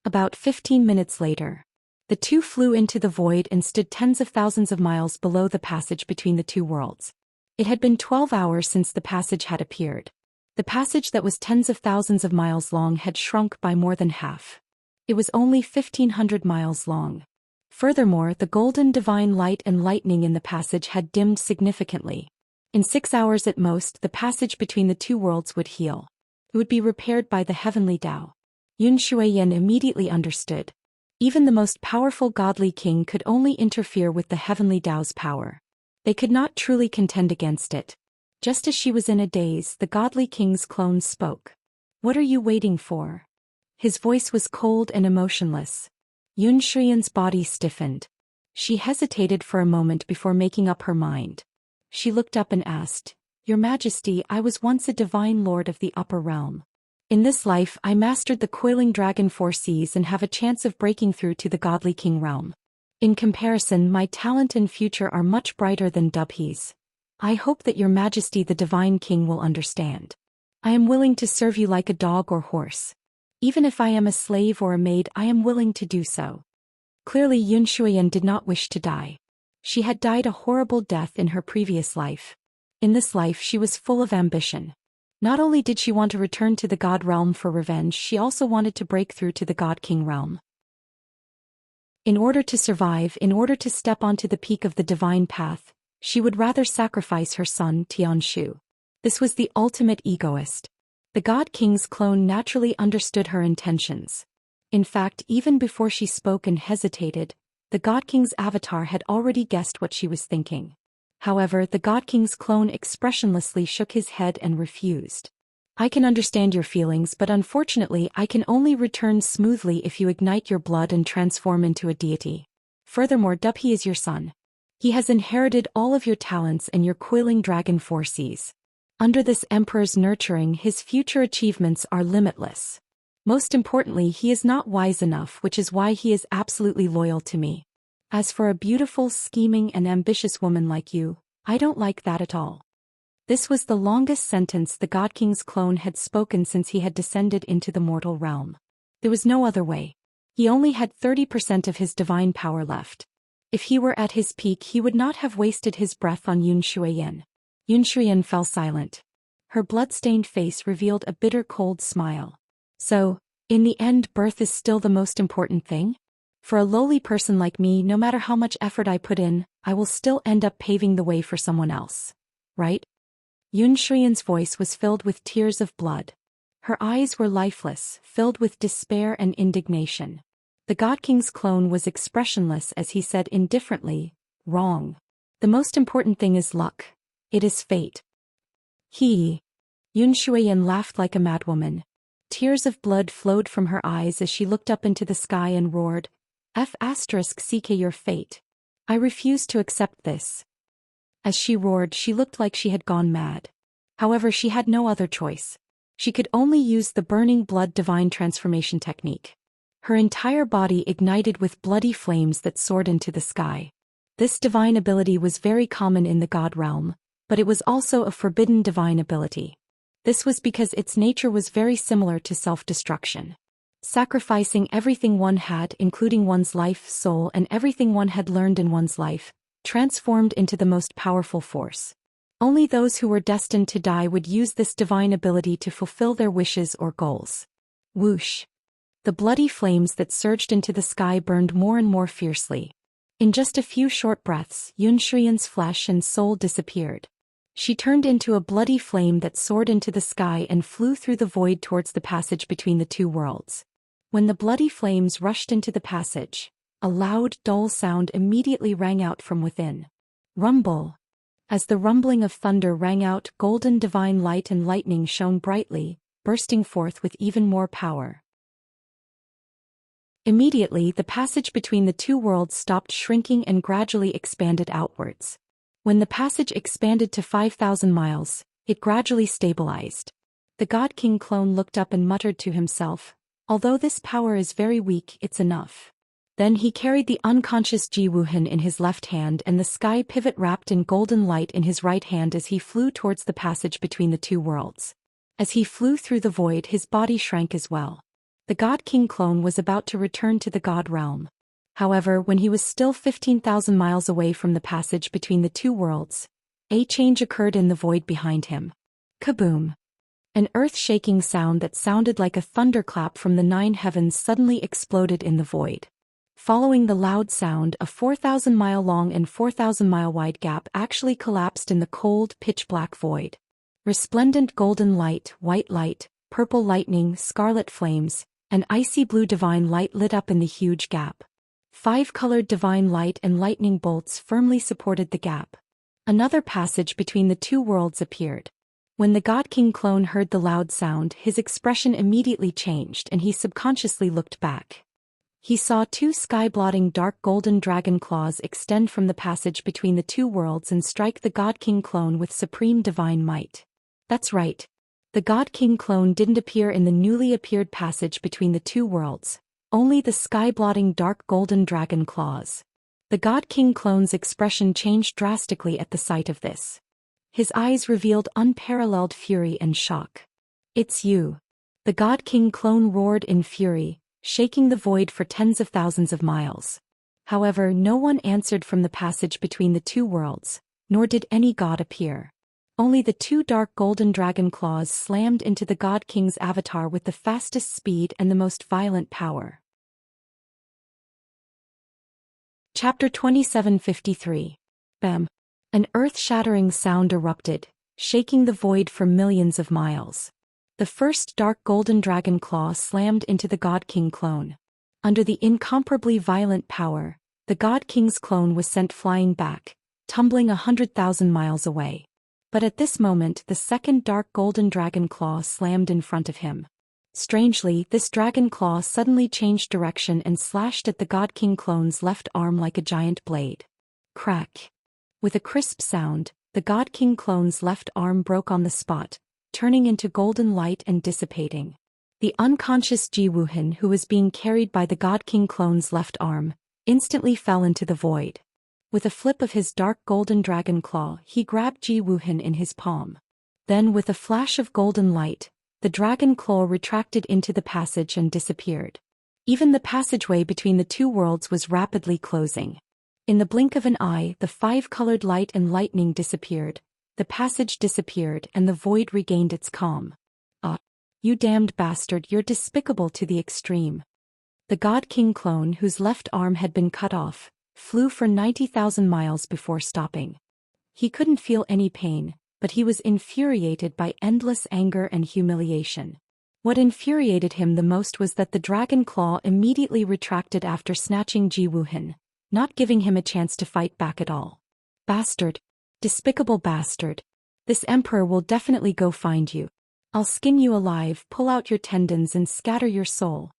About 15 minutes later, the two flew into the void and stood tens of thousands of miles below the passage between the two worlds. It had been 12 hours since the passage had appeared. The passage that was tens of thousands of miles long had shrunk by more than half. It was only 1,500 miles long. Furthermore, the golden divine light and lightning in the passage had dimmed significantly. In 6 hours at most, the passage between the two worlds would heal. It would be repaired by the heavenly Tao. Yun Shuiyan immediately understood. Even the most powerful godly king could only interfere with the heavenly Tao's power. They could not truly contend against it. Just as she was in a daze, the godly king's clone spoke. "What are you waiting for?" His voice was cold and emotionless. Yun Shuiyan's body stiffened. She hesitated for a moment before making up her mind. She looked up and asked, "Your Majesty, I was once a divine lord of the upper realm. In this life, I mastered the coiling dragon 4 seas and have a chance of breaking through to the godly king realm. In comparison, my talent and future are much brighter than Dubhe's. I hope that Your Majesty the divine king will understand. I am willing to serve you like a dog or horse. Even if I am a slave or a maid, I am willing to do so." Clearly, Yun Shuiyan did not wish to die. She had died a horrible death in her previous life. In this life, she was full of ambition. Not only did she want to return to the God realm for revenge, she also wanted to break through to the God King realm. In order to survive, in order to step onto the peak of the divine path, she would rather sacrifice her son, Tianshu. This was the ultimate egoist. The God King's clone naturally understood her intentions. In fact, even before she spoke and hesitated, the God King's avatar had already guessed what she was thinking. However, the God King's clone expressionlessly shook his head and refused. "I can understand your feelings, but unfortunately I can only return smoothly if you ignite your blood and transform into a deity. Furthermore, Dubhe is your son. He has inherited all of your talents and your coiling dragon forces. Under this emperor's nurturing, his future achievements are limitless. Most importantly, he is not wise enough, which is why he is absolutely loyal to me. As for a beautiful, scheming and ambitious woman like you, I don't like that at all. This was the longest sentence the God King's clone had spoken since he had descended into the mortal realm. There was no other way. He only had 30% of his divine power left. If he were at his peak, he would not have wasted his breath on Zhou Xian. Zhou Xian fell silent. Her blood-stained face revealed a bitter cold smile. So, in the end, birth is still the most important thing? For a lowly person like me, no matter how much effort I put in, I will still end up paving the way for someone else. Right? Zhou Xian's voice was filled with tears of blood. Her eyes were lifeless, filled with despair and indignation. The God King's clone was expressionless as he said indifferently, "Wrong. The most important thing is luck. It is fate." Zhou Xian laughed like a madwoman. Tears of blood flowed from her eyes as she looked up into the sky and roared, "Seek your fate. I refuse to accept this." As she roared, she looked like she had gone mad. However, she had no other choice. She could only use the burning blood divine transformation technique. Her entire body ignited with bloody flames that soared into the sky. This divine ability was very common in the God realm, but it was also a forbidden divine ability. This was because its nature was very similar to self-destruction. Sacrificing everything one had, including one's life, soul, and everything one had learned in one's life, transformed into the most powerful force. Only those who were destined to die would use this divine ability to fulfill their wishes or goals. Whoosh! The bloody flames that surged into the sky burned more and more fiercely. In just a few short breaths, Zhou Xian's flesh and soul disappeared. She turned into a bloody flame that soared into the sky and flew through the void towards the passage between the two worlds. When the bloody flames rushed into the passage, a loud, dull sound immediately rang out from within. Rumble! As the rumbling of thunder rang out, golden divine light and lightning shone brightly, bursting forth with even more power. Immediately, the passage between the two worlds stopped shrinking and gradually expanded outwards. When the passage expanded to 5,000 miles, it gradually stabilized. The God King clone looked up and muttered to himself, "Although this power is very weak, it's enough." Then he carried the unconscious Ji Wuhan in his left hand and the sky pivot wrapped in golden light in his right hand as he flew towards the passage between the two worlds. As he flew through the void, his body shrank as well. The God King clone was about to return to the God realm. However, when he was still 15,000 miles away from the passage between the two worlds, a change occurred in the void behind him. Kaboom! An earth-shaking sound that sounded like a thunderclap from the 9 heavens suddenly exploded in the void. Following the loud sound, a 4,000-mile-long and 4,000-mile-wide gap actually collapsed in the cold, pitch-black void. Resplendent golden light, white light, purple lightning, scarlet flames, and icy blue divine light lit up in the huge gap. 5-colored divine light and lightning bolts firmly supported the gap. Another passage between the two worlds appeared. When the God King clone heard the loud sound, his expression immediately changed and he subconsciously looked back. He saw 2 sky-blotting dark golden dragon claws extend from the passage between the two worlds and strike the God King clone with supreme divine might. That's right. The God King clone didn't appear in the newly appeared passage between the two worlds, only the sky-blotting dark golden dragon claws. The God King clone's expression changed drastically at the sight of this. His eyes revealed unparalleled fury and shock. "It's you!" The God King clone roared in fury, shaking the void for tens of thousands of miles. However, no one answered from the passage between the two worlds, nor did any god appear. Only the 2 dark golden dragon claws slammed into the God King's avatar with the fastest speed and the most violent power. Chapter 2753. Bam! An earth-shattering sound erupted, shaking the void for millions of miles. The first dark golden dragon claw slammed into the God King clone. Under the incomparably violent power, the God King's clone was sent flying back, tumbling 100,000 miles away. But at this moment, the second dark golden dragon claw slammed in front of him. Strangely, this dragon claw suddenly changed direction and slashed at the God King clone's left arm like a giant blade. Crack. With a crisp sound, the God King clone's left arm broke on the spot, turning into golden light and dissipating. The unconscious Ji Wuhan, who was being carried by the God King clone's left arm, instantly fell into the void. With a flip of his dark golden dragon claw, he grabbed Ji Wuhan in his palm. Then with a flash of golden light, the dragon claw retracted into the passage and disappeared. Even the passageway between the two worlds was rapidly closing. In the blink of an eye, the five-colored light and lightning disappeared, the passage disappeared, and the void regained its calm. Ah! You damned bastard, you're despicable to the extreme. The God King clone, whose left arm had been cut off, flew for 90,000 miles before stopping. He couldn't feel any pain, but he was infuriated by endless anger and humiliation. What infuriated him the most was that the dragon claw immediately retracted after snatching Ji Wuhan, not giving him a chance to fight back at all. Bastard! Despicable bastard! This emperor will definitely go find you. I'll skin you alive, pull out your tendons and scatter your soul.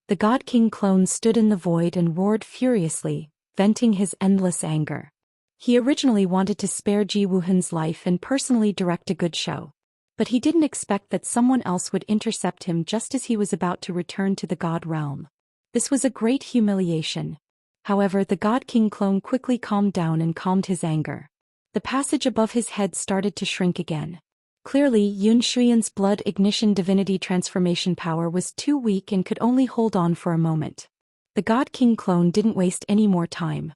The God King clone stood in the void and roared furiously, venting his endless anger. He originally wanted to spare Ji Wuhan's life and personally direct a good show. But he didn't expect that someone else would intercept him just as he was about to return to the God realm. This was a great humiliation. However, the God King clone quickly calmed down and calmed his anger. The passage above his head started to shrink again. Clearly, Zhou Xian's blood ignition divinity transformation power was too weak and could only hold on for a moment. The God King clone didn't waste any more time.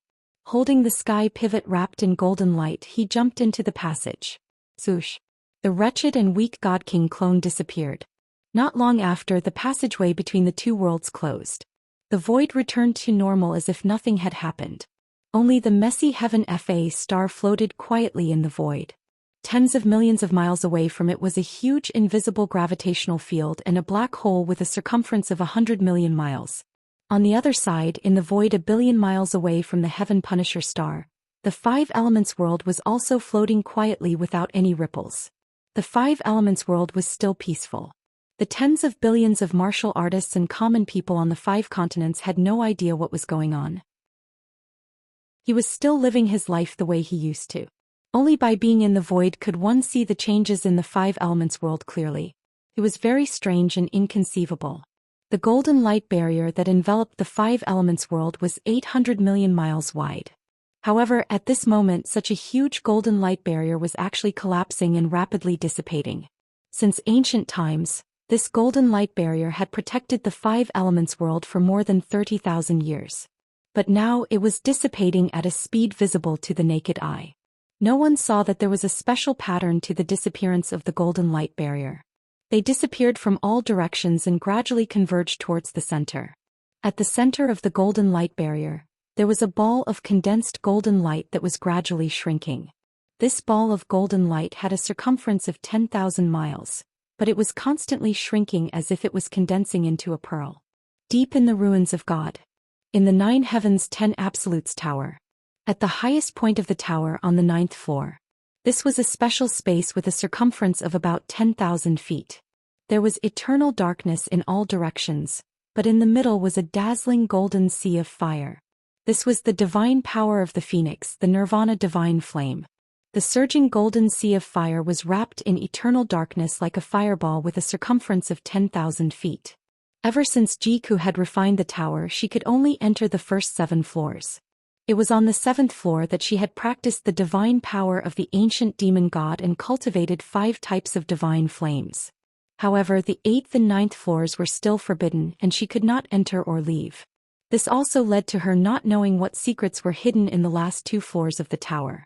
Holding the sky pivot wrapped in golden light, he jumped into the passage. Zhoosh! The wretched and weak God King clone disappeared. Not long after, the passageway between the two worlds closed. The void returned to normal as if nothing had happened. Only the messy Heaven Fa star floated quietly in the void. Tens of millions of miles away from it was a huge invisible gravitational field and a black hole with a circumference of 100 million miles. On the other side, in the void a billion miles away from the Heaven Punisher star, the Five Elements world was also floating quietly without any ripples. The Five Elements world was still peaceful. The tens of billions of martial artists and common people on the 5 continents had no idea what was going on. He was still living his life the way he used to. Only by being in the void could one see the changes in the 5 Elements world clearly. It was very strange and inconceivable. The golden light barrier that enveloped the 5 Elements world was 800 million miles wide. However, at this moment such a huge golden light barrier was actually collapsing and rapidly dissipating. Since ancient times, this golden light barrier had protected the 5 Elements world for more than 30,000 years. But now it was dissipating at a speed visible to the naked eye. No one saw that there was a special pattern to the disappearance of the golden light barrier. They disappeared from all directions and gradually converged towards the center. At the center of the golden light barrier, there was a ball of condensed golden light that was gradually shrinking. This ball of golden light had a circumference of 10,000 miles, but it was constantly shrinking as if it was condensing into a pearl. Deep in the ruins of God. In the 9 Heavens 10 Absolutes Tower. At the highest point of the tower on the 9th floor. This was a special space with a circumference of about 10,000 feet. There was eternal darkness in all directions, but in the middle was a dazzling golden sea of fire. This was the divine power of the phoenix, the nirvana divine flame. The surging golden sea of fire was wrapped in eternal darkness like a fireball with a circumference of 10,000 feet. Ever since Jiku had refined the tower, she could only enter the first 7 floors. It was on the 7th floor that she had practiced the divine power of the ancient demon god and cultivated 5 types of divine flames. However, the 8th and 9th floors were still forbidden and she could not enter or leave. This also led to her not knowing what secrets were hidden in the last 2 floors of the tower.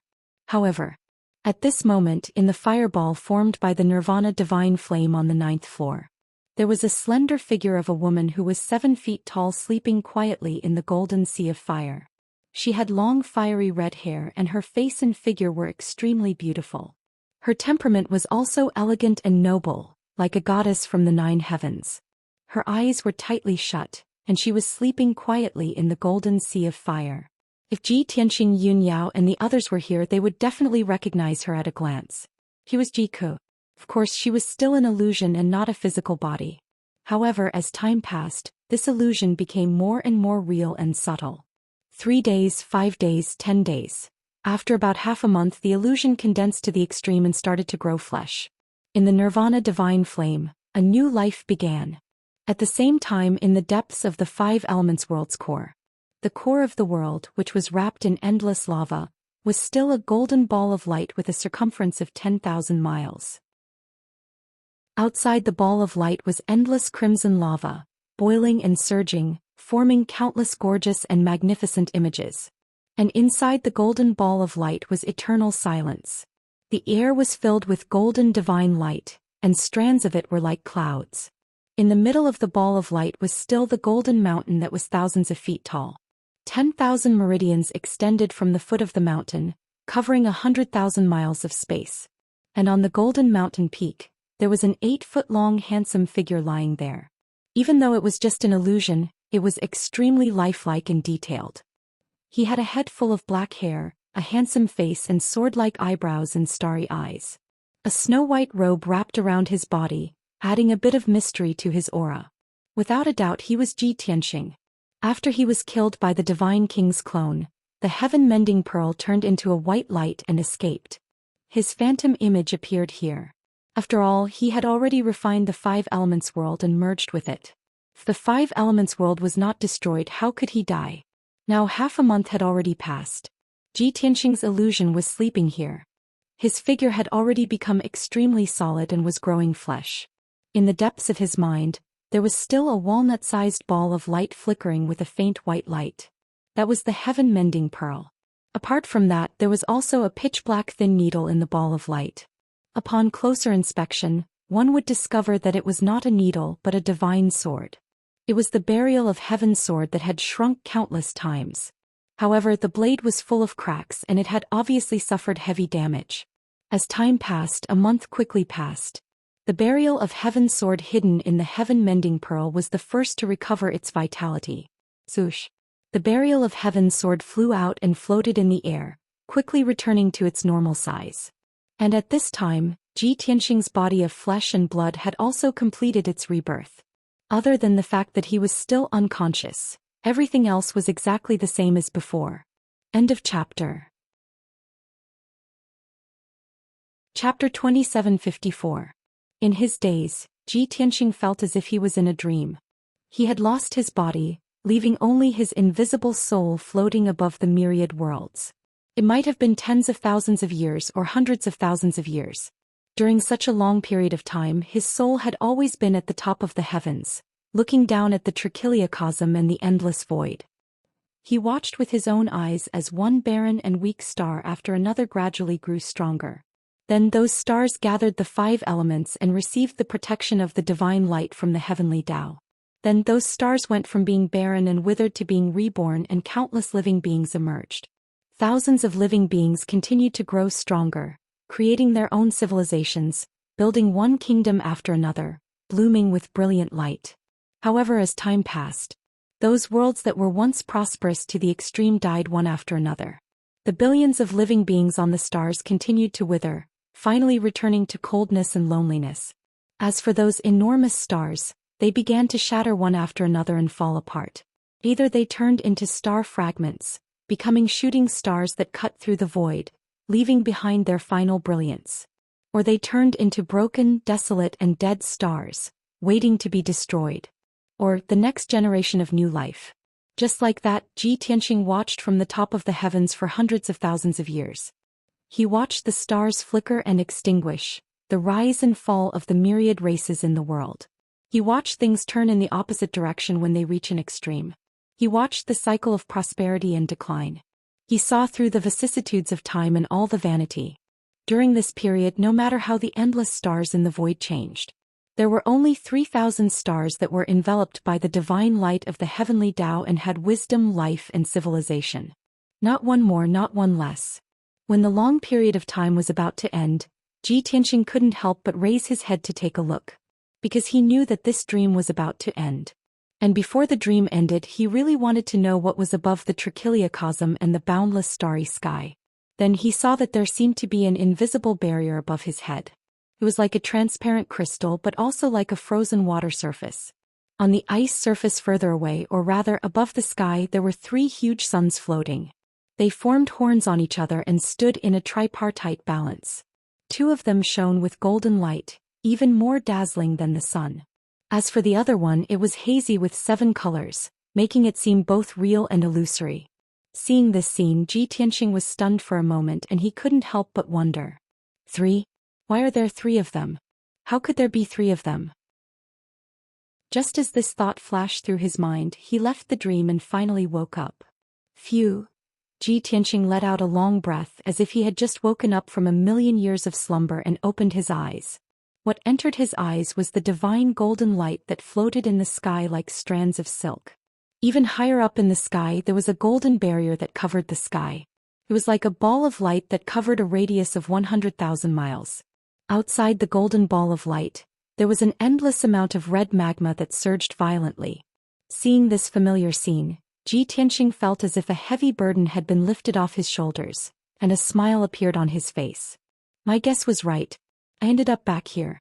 However, at this moment, in the fireball formed by the nirvana divine flame on the 9th floor, there was a slender figure of a woman who was 7 feet tall sleeping quietly in the golden sea of fire. She had long fiery red hair and her face and figure were extremely beautiful. Her temperament was also elegant and noble, like a goddess from the 9 heavens. Her eyes were tightly shut, and she was sleeping quietly in the golden sea of fire. If Ji Tianxing Yun Yao and the others were here, they would definitely recognize her at a glance. She was Jiku. Of course, she was still an illusion and not a physical body. However, as time passed, this illusion became more and more real and subtle. 3 days, 5 days, 10 days. After about half a month, the illusion condensed to the extreme and started to grow flesh. In the nirvana divine flame, a new life began. At the same time, in the depths of the five elements world's core, the core of the world, which was wrapped in endless lava, was still a golden ball of light with a circumference of 10,000 miles. Outside the ball of light was endless crimson lava, boiling and surging, forming countless gorgeous and magnificent images. And inside the golden ball of light was eternal silence. The air was filled with golden divine light, and strands of it were like clouds. In the middle of the ball of light was still the golden mountain that was thousands of feet tall. 10,000 meridians extended from the foot of the mountain, covering 100,000 miles of space. And on the golden mountain peak, there was an 8-foot-long handsome figure lying there. Even though it was just an illusion, it was extremely lifelike and detailed. He had a head full of black hair, a handsome face and sword-like eyebrows and starry eyes. A snow-white robe wrapped around his body, adding a bit of mystery to his aura. Without a doubt he was Zhou Xian. After he was killed by the Divine King's clone, the heaven-mending pearl turned into a white light and escaped. His phantom image appeared here. After all, he had already refined the five elements world and merged with it. If the five elements world was not destroyed, how could he die? Now half a month had already passed. Zhou Xian's illusion was sleeping here. His figure had already become extremely solid and was growing flesh. In the depths of his mind, there was still a walnut-sized ball of light flickering with a faint white light. That was the heaven-mending pearl. Apart from that, there was also a pitch-black thin needle in the ball of light. Upon closer inspection, one would discover that it was not a needle but a divine sword. It was the burial of heaven's sword that had shrunk countless times. However, the blade was full of cracks and it had obviously suffered heavy damage. As time passed, a month quickly passed. The burial of heaven's sword hidden in the heaven-mending pearl was the first to recover its vitality. Swoosh! The burial of heaven's sword flew out and floated in the air, quickly returning to its normal size. And at this time, Zhou Xian's body of flesh and blood had also completed its rebirth. Other than the fact that he was still unconscious, everything else was exactly the same as before. End of chapter. Chapter 2754. In his days, Zhou Xian felt as if he was in a dream. He had lost his body, leaving only his invisible soul floating above the myriad worlds. It might have been tens of thousands of years or hundreds of thousands of years. During such a long period of time, his soul had always been at the top of the heavens, looking down at the trichiliocosm and the endless void. He watched with his own eyes as one barren and weak star after another gradually grew stronger. Then those stars gathered the five elements and received the protection of the divine light from the heavenly Tao. Then those stars went from being barren and withered to being reborn, and countless living beings emerged. Thousands of living beings continued to grow stronger, creating their own civilizations, building one kingdom after another, blooming with brilliant light. However, as time passed, those worlds that were once prosperous to the extreme died one after another. The billions of living beings on the stars continued to wither, finally returning to coldness and loneliness. As for those enormous stars, they began to shatter one after another and fall apart. Either they turned into star fragments, becoming shooting stars that cut through the void, leaving behind their final brilliance. Or they turned into broken, desolate and dead stars, waiting to be destroyed. Or the next generation of new life. Just like that, Zhou Xian watched from the top of the heavens for hundreds of thousands of years. He watched the stars flicker and extinguish, the rise and fall of the myriad races in the world. He watched things turn in the opposite direction when they reach an extreme. He watched the cycle of prosperity and decline. He saw through the vicissitudes of time and all the vanity. During this period, no matter how the endless stars in the void changed, there were only 3,000 stars that were enveloped by the divine light of the heavenly Tao and had wisdom, life and civilization. Not one more, not one less. When the long period of time was about to end, Zhou Xian couldn't help but raise his head to take a look. Because he knew that this dream was about to end. And before the dream ended, he really wanted to know what was above the trichiliocosm and the boundless starry sky. Then he saw that there seemed to be an invisible barrier above his head. It was like a transparent crystal but also like a frozen water surface. On the ice surface further away, or rather above the sky, there were 3 huge suns floating. They formed horns on each other and stood in a tripartite balance. Two of them shone with golden light, even more dazzling than the sun. As for the other one, it was hazy with 7 colors, making it seem both real and illusory. Seeing this scene, Ji Tianxing was stunned for a moment and he couldn't help but wonder. 3? Why are there 3 of them? How could there be 3 of them? Just as this thought flashed through his mind, he left the dream and finally woke up. Phew! Ji Tianxing let out a long breath as if he had just woken up from a million years of slumber and opened his eyes. What entered his eyes was the divine golden light that floated in the sky like strands of silk. Even higher up in the sky there was a golden barrier that covered the sky. It was like a ball of light that covered a radius of 100,000 miles. Outside the golden ball of light, there was an endless amount of red magma that surged violently. Seeing this familiar scene, Ji Tianxing felt as if a heavy burden had been lifted off his shoulders, and a smile appeared on his face. My guess was right. I ended up back here.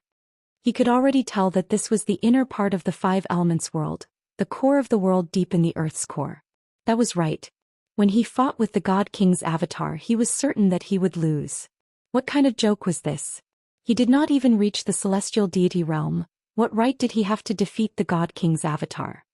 He could already tell that this was the inner part of the 5 elements world, the core of the world deep in the Earth's core. That was right. When he fought with the God King's avatar, he was certain that he would lose. What kind of joke was this? He did not even reach the celestial deity realm. What right did he have to defeat the God King's avatar?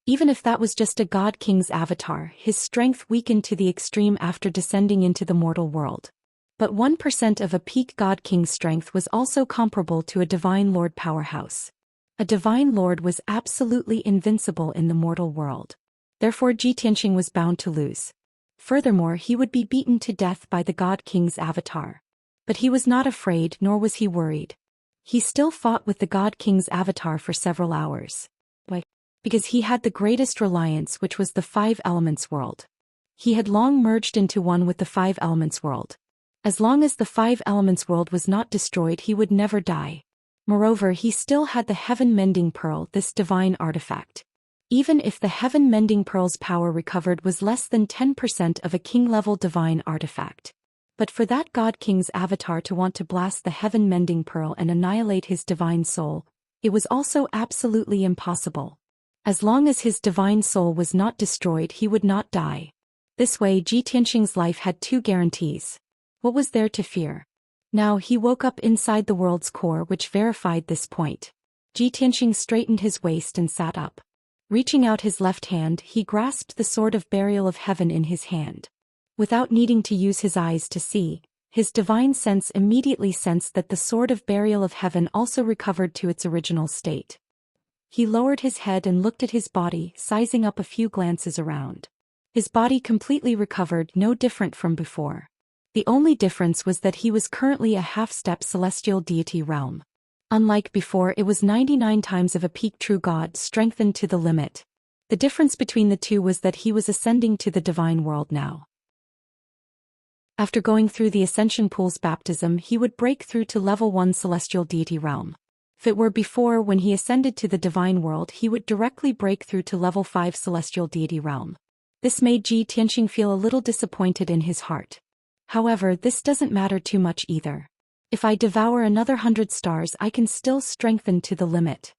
Even if that was just a God King's avatar, his strength weakened to the extreme after descending into the mortal world. But 1% of a peak God King's strength was also comparable to a Divine Lord powerhouse. A Divine Lord was absolutely invincible in the mortal world. Therefore Ji Tianxing was bound to lose. Furthermore, he would be beaten to death by the God King's avatar. But he was not afraid, nor was he worried. He still fought with the God King's avatar for several hours. Why? Because he had the greatest reliance, which was the 5 elements world. He had long merged into one with the 5 elements world. As long as the 5 elements world was not destroyed, he would never die. Moreover, he still had the Heaven Mending Pearl, this divine artifact. Even if the Heaven Mending Pearl's power recovered was less than 10% of a king-level divine artifact. But for that God King's avatar to want to blast the Heaven Mending Pearl and annihilate his divine soul, it was also absolutely impossible. As long as his divine soul was not destroyed, he would not die. This way, Ji Tianxing's life had 2 guarantees. What was there to fear? Now he woke up inside the world's core, which verified this point. Ji Tianxing straightened his waist and sat up. Reaching out his left hand, he grasped the sword of burial of heaven in his hand. Without needing to use his eyes to see, his divine sense immediately sensed that the sword of burial of heaven also recovered to its original state. He lowered his head and looked at his body, sizing up a few glances around. His body completely recovered, no different from before. The only difference was that he was currently a half-step celestial deity realm. Unlike before, it was 99 times of a peak true god, strengthened to the limit. The difference between the two was that he was ascending to the divine world now. After going through the Ascension Pool's baptism, he would break through to level 1 celestial deity realm. If it were before, when he ascended to the divine world, he would directly break through to level 5 celestial deity realm. This made Ji Tianxing feel a little disappointed in his heart. However, this doesn't matter too much either. If I devour another 100 stars, I can still strengthen to the limit.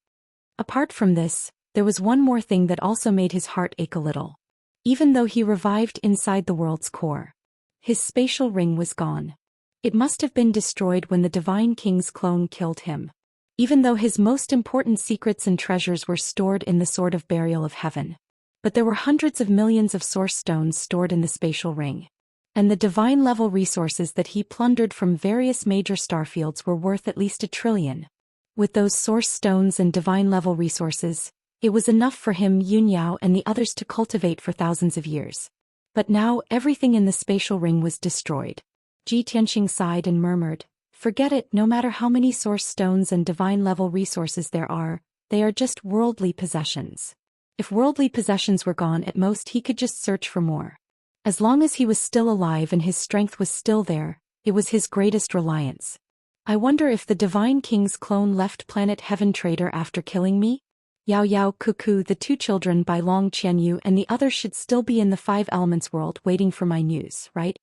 Apart from this, there was one more thing that also made his heart ache a little. Even though he revived inside the world's core, his spatial ring was gone. It must have been destroyed when the Divine King's clone killed him. Even though his most important secrets and treasures were stored in the Sword of Burial of Heaven. But there were hundreds of millions of source stones stored in the spatial ring. And the divine-level resources that he plundered from various major starfields were worth at least 1 trillion. With those source stones and divine-level resources, it was enough for him, Yun Yao, and the others to cultivate for thousands of years. But now everything in the spatial ring was destroyed. Ji Tianxing sighed and murmured, "Forget it, no matter how many source stones and divine-level resources there are, they are just worldly possessions. If worldly possessions were gone, at most he could just search for more. As long as he was still alive and his strength was still there, it was his greatest reliance. I wonder if the Divine King's clone left planet Heaven Trader after killing me? Yao Yao, Cuckoo, the 2 children by Long Qianyu and the others should still be in the 5 elements world waiting for my news, right?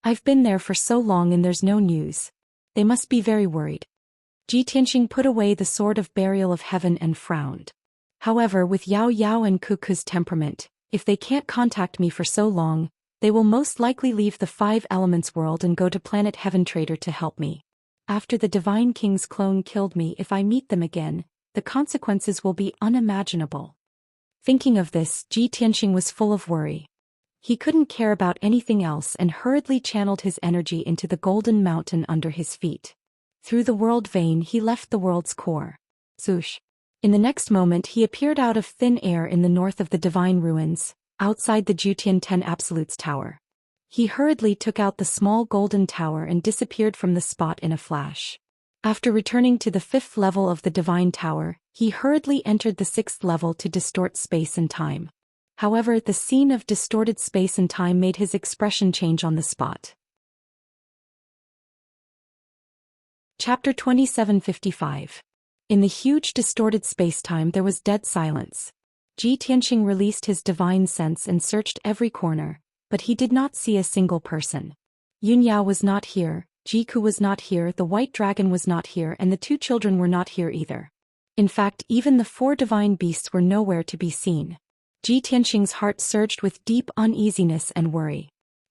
I've been there for so long and there's no news. They must be very worried." Ji Tianxing put away the Sword of Burial of Heaven and frowned. However, with Yao Yao and Cuckoo's temperament, if they can't contact me for so long, They will most likely leave the Five Elements world and go to planet Heaven Trader to help me. After the Divine King's clone killed me, if I meet them again, the consequences will be unimaginable. Thinking of this, Ji Tianxing was full of worry. He couldn't care about anything else and hurriedly channeled his energy into the golden mountain under his feet. Through the world vein he left the world's core. Swoosh. In the next moment he appeared out of thin air in the north of the divine ruins, outside the Jutian 10 Absolutes Tower. He hurriedly took out the small golden tower and disappeared from the spot in a flash. After returning to the 5th level of the divine tower, he hurriedly entered the 6th level to distort space and time. However, the scene of distorted space and time made his expression change on the spot. Chapter 2755. In the huge distorted space-time there was dead silence. Ji Tianxing released his divine sense and searched every corner, but he did not see a single person. Yun Yao was not here, Jiku was not here, the white dragon was not here, and the 2 children were not here either. In fact, even the 4 divine beasts were nowhere to be seen. Ji Tianxing's heart surged with deep uneasiness and worry.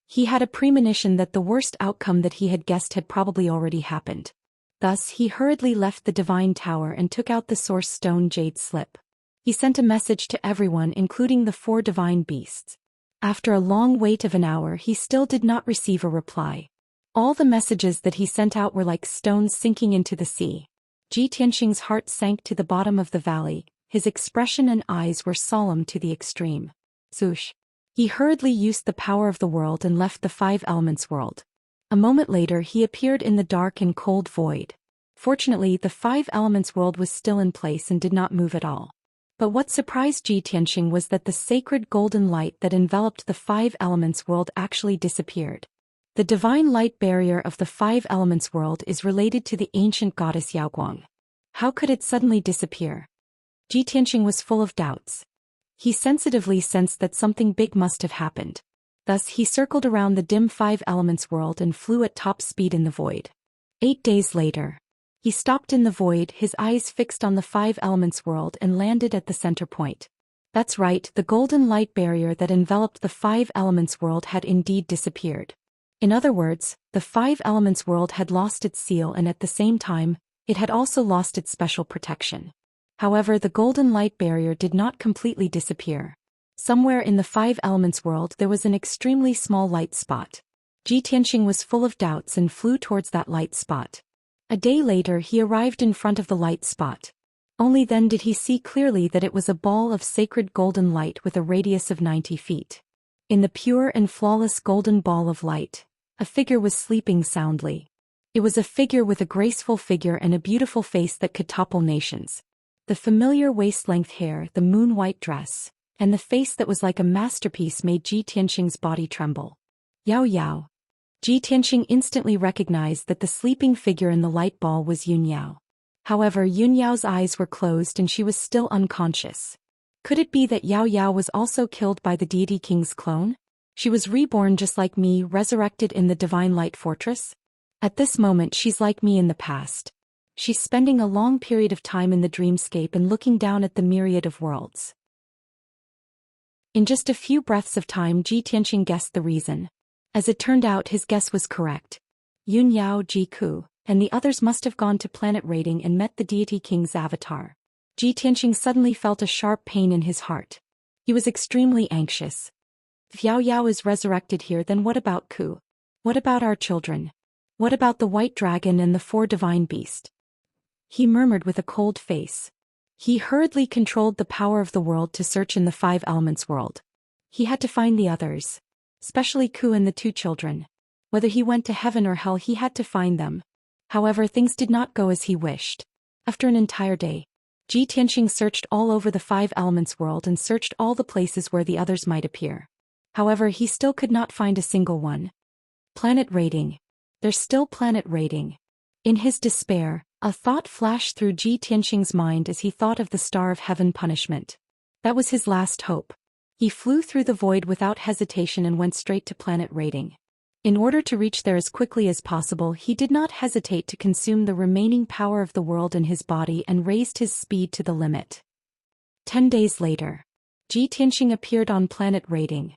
He had a premonition that the worst outcome that he had guessed had probably already happened. Thus he hurriedly left the divine tower and took out the source stone jade slip. He sent a message to everyone, including the 4 divine beasts. After a long wait of an hour he still did not receive a reply. All the messages that he sent out were like stones sinking into the sea. Ji Tianxing's heart sank to the bottom of the valley, his expression and eyes were solemn to the extreme. Swoosh. He hurriedly used the power of the world and left the 5 Elements world. A moment later he appeared in the dark and cold void. Fortunately, the 5 Elements world was still in place and did not move at all. But what surprised Ji Tianxing was that the sacred golden light that enveloped the 5 Elements world actually disappeared. The divine light barrier of the 5 Elements world is related to the ancient goddess Yaoguang. How could it suddenly disappear? Ji Tianxing was full of doubts. He sensitively sensed that something big must have happened. Thus he circled around the dim 5 Elements world and flew at top speed in the void. 8 days later. He stopped in the void, his eyes fixed on the 5 Elements world, and landed at the center point. That's right, the golden light barrier that enveloped the 5 Elements world had indeed disappeared. In other words, the 5 Elements world had lost its seal, and at the same time, it had also lost its special protection. However, the golden light barrier did not completely disappear. Somewhere in the 5 Elements world there was an extremely small light spot. Ji Tianxing was full of doubts and flew towards that light spot. A day later he arrived in front of the light spot. Only then did he see clearly that it was a ball of sacred golden light with a radius of 90 feet. In the pure and flawless golden ball of light, a figure was sleeping soundly. It was a figure with a graceful figure and a beautiful face that could topple nations. The familiar waist-length hair, the moon-white dress, and the face that was like a masterpiece made Ji Tianxing's body tremble. Yao Yao. Ji Tianxing instantly recognized that the sleeping figure in the light ball was Yun Yao. However, Yun Yao's eyes were closed and she was still unconscious. Could it be that Yao Yao was also killed by the deity king's clone? She was reborn just like me, resurrected in the divine light fortress? At this moment she's like me in the past. She's spending a long period of time in the dreamscape and looking down at the myriad of worlds. In just a few breaths of time Ji Tianxing guessed the reason. As it turned out, his guess was correct. Yun Yao, Jiku, and the others must have gone to planet raiding and met the deity king's avatar. Ji Tianxing suddenly felt a sharp pain in his heart. He was extremely anxious. If Yao Yao is resurrected here, then what about Ku? What about our children? What about the white dragon and the 4 divine beasts? He murmured with a cold face. He hurriedly controlled the power of the world to search in the 5 Elements world. He had to find the others, especially Ku and the 2 children. Whether he went to heaven or hell, he had to find them. However, things did not go as he wished. After an entire day, Ji Tianxing searched all over the 5 Elements world and searched all the places where the others might appear. However, he still could not find a single one. Planet raiding. There's still planet raiding. In his despair, a thought flashed through Ji Tianxing's mind as he thought of the Star of Heaven punishment. That was his last hope. He flew through the void without hesitation and went straight to planet raiding. In order to reach there as quickly as possible, he did not hesitate to consume the remaining power of the world in his body and raised his speed to the limit. 10 days later, Ji Tianxing appeared on planet raiding.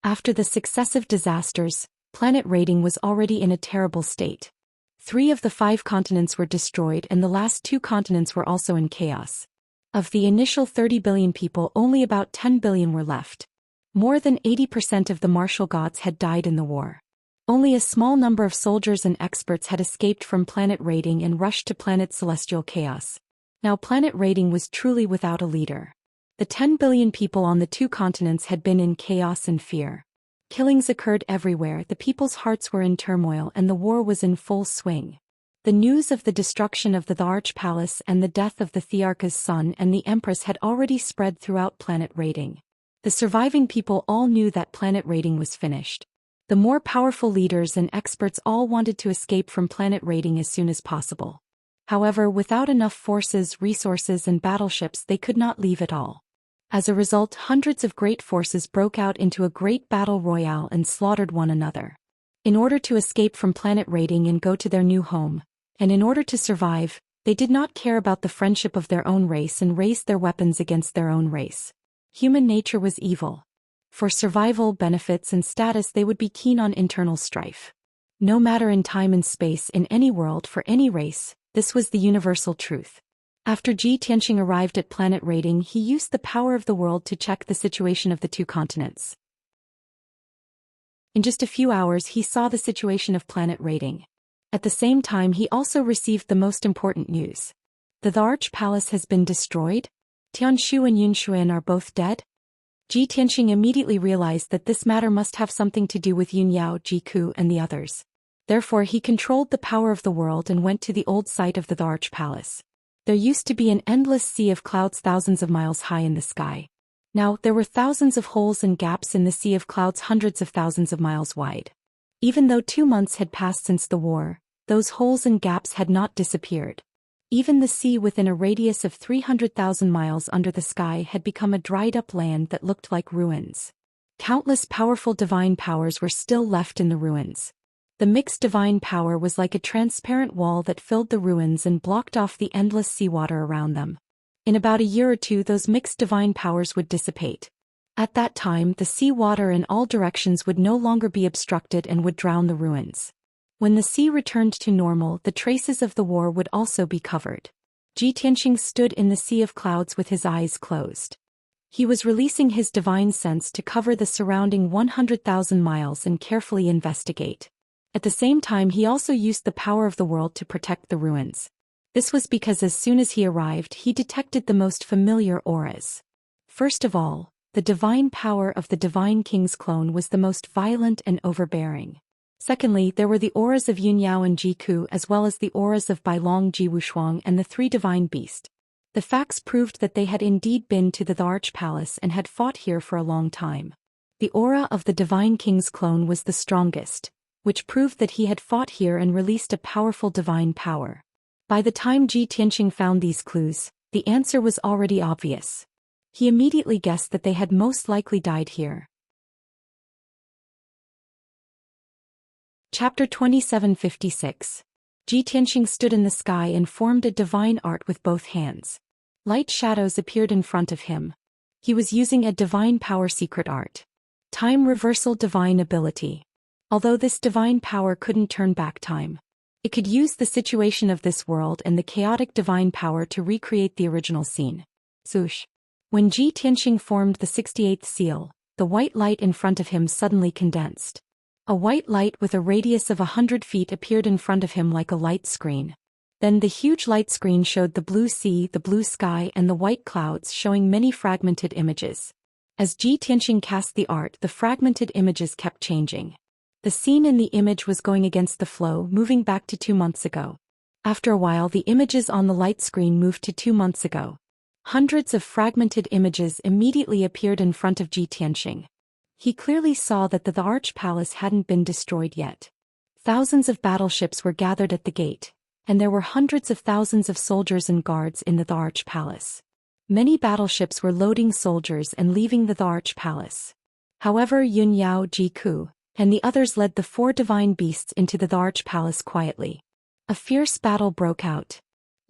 After the successive disasters, planet raiding was already in a terrible state. 3 of the 5 continents were destroyed and the last 2 continents were also in chaos. Of the initial 30 billion people, only about 10 billion were left. More than 80% of the martial gods had died in the war. Only a small number of soldiers and experts had escaped from planet raiding and rushed to planet celestial chaos. Now planet raiding was truly without a leader. The 10 billion people on the 2 continents had been in chaos and fear. Killings occurred everywhere, the people's hearts were in turmoil and the war was in full swing. The news of the destruction of the Arch Palace and the death of the Thearcha's son and the Empress had already spread throughout planet raiding. The surviving people all knew that planet raiding was finished. The more powerful leaders and experts all wanted to escape from planet raiding as soon as possible. However, without enough forces, resources and battleships they could not leave at all. As a result, hundreds of great forces broke out into a great battle royale and slaughtered one another. In order to escape from planet raiding and go to their new home, and in order to survive, they did not care about the friendship of their own race and raised their weapons against their own race. Human nature was evil. For survival, benefits and status they would be keen on internal strife. No matter in time and space in any world for any race, this was the universal truth. After Zhou Xian arrived at planet raiding, he used the power of the world to check the situation of the 2 continents. In just a few hours he saw the situation of planet raiding. At the same time he also received the most important news. The Arch Palace has been destroyed? Tianshu and Yunshuan are both dead? Zhou Xian immediately realized that this matter must have something to do with Yunyao, Jiku and the others. Therefore he controlled the power of the world and went to the old site of the Arch Palace. There used to be an endless sea of clouds thousands of miles high in the sky. Now, there were thousands of holes and gaps in the sea of clouds hundreds of thousands of miles wide. Even though 2 months had passed since the war, those holes and gaps had not disappeared. Even the sea within a radius of 300,000 miles under the sky had become a dried-up land that looked like ruins. Countless powerful divine powers were still left in the ruins. The mixed divine power was like a transparent wall that filled the ruins and blocked off the endless seawater around them. In about a year or 2 those mixed divine powers would dissipate. At that time the seawater in all directions would no longer be obstructed and would drown the ruins. When the sea returned to normal, the traces of the war would also be covered. Zhou Xian stood in the sea of clouds with his eyes closed. He was releasing his divine sense to cover the surrounding 100,000 miles and carefully investigate. At the same time he also used the power of the world to protect the ruins. This was because as soon as he arrived he detected the most familiar auras. First of all, the divine power of the Divine King's clone was the most violent and overbearing. Secondly, there were the auras of Yunyao and Jiku as well as the auras of Bailong Jiwushuang and the 3 divine beasts. The facts proved that they had indeed been to the Arch Palace and had fought here for a long time. The aura of the Divine King's clone was the strongest, which proved that he had fought here and released a powerful divine power. By the time Zhou Xian found these clues, the answer was already obvious. He immediately guessed that they had most likely died here. Chapter 2756. Zhou Xian stood in the sky and formed a divine art with both hands. Light shadows appeared in front of him. He was using a divine power secret art. Time reversal divine ability. Although this divine power couldn't turn back time, it could use the situation of this world and the chaotic divine power to recreate the original scene. Swoosh. When Zhou Xian formed the 68th seal, the white light in front of him suddenly condensed. A white light with a radius of 100 feet appeared in front of him like a light screen. Then the huge light screen showed the blue sea, the blue sky and the white clouds showing many fragmented images. As Zhou Xian cast the art, the fragmented images kept changing. The scene in the image was going against the flow, moving back to 2 months ago. After a while the images on the light screen moved to 2 months ago. Hundreds of fragmented images immediately appeared in front of Zhou Xian. He clearly saw that the Arch Palace hadn't been destroyed yet. Thousands of battleships were gathered at the gate, and there were hundreds of thousands of soldiers and guards in the Arch Palace. Many battleships were loading soldiers and leaving the Arch Palace. However, Yunyao, Jiku, and the others led the 4 divine beasts into the Arch Palace quietly. A fierce battle broke out.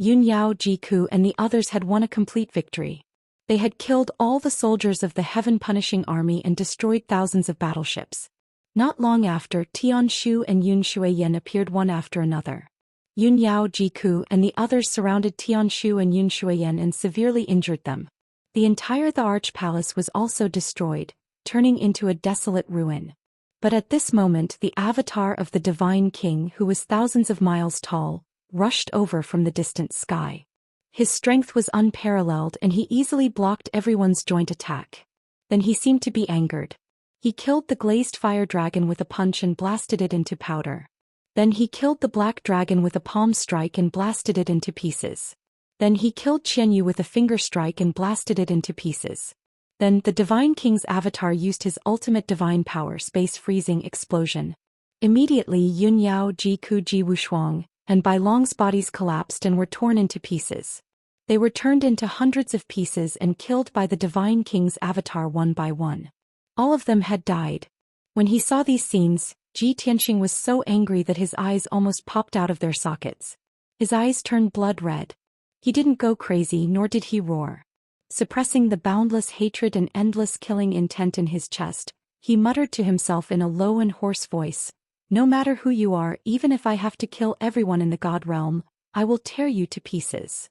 Yunyao, Jiku and the others had won a complete victory. They had killed all the soldiers of the heaven-punishing army and destroyed thousands of battleships. Not long after, Tianshu and Yun Shuiyan appeared one after another. Yun Yao Jiku and the others surrounded Tianshu and Yun Shuiyan and severely injured them. The entire The Arch Palace was also destroyed, turning into a desolate ruin. But at this moment the avatar of the Divine King, who was thousands of miles tall, rushed over from the distant sky. His strength was unparalleled and he easily blocked everyone's joint attack. Then he seemed to be angered. He killed the glazed fire dragon with a punch and blasted it into powder. Then he killed the black dragon with a palm strike and blasted it into pieces. Then he killed Qianyu with a finger strike and blasted it into pieces. Then the Divine King's avatar used his ultimate divine power, space freezing explosion. Immediately Yun Yao Jiku Ji Wushuang and Bai Long's bodies collapsed and were torn into pieces. They were turned into hundreds of pieces and killed by the Divine King's avatar one by one. All of them had died. When he saw these scenes, Ji Tianxing was so angry that his eyes almost popped out of their sockets. His eyes turned blood red. He didn't go crazy nor did he roar. Suppressing the boundless hatred and endless killing intent in his chest, he muttered to himself in a low and hoarse voice, "No matter who you are, even if I have to kill everyone in the God realm, I will tear you to pieces."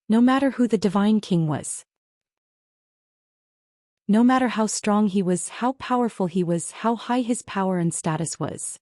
No matter who the Divine King was. No matter how strong he was, how powerful he was, how high his power and status was.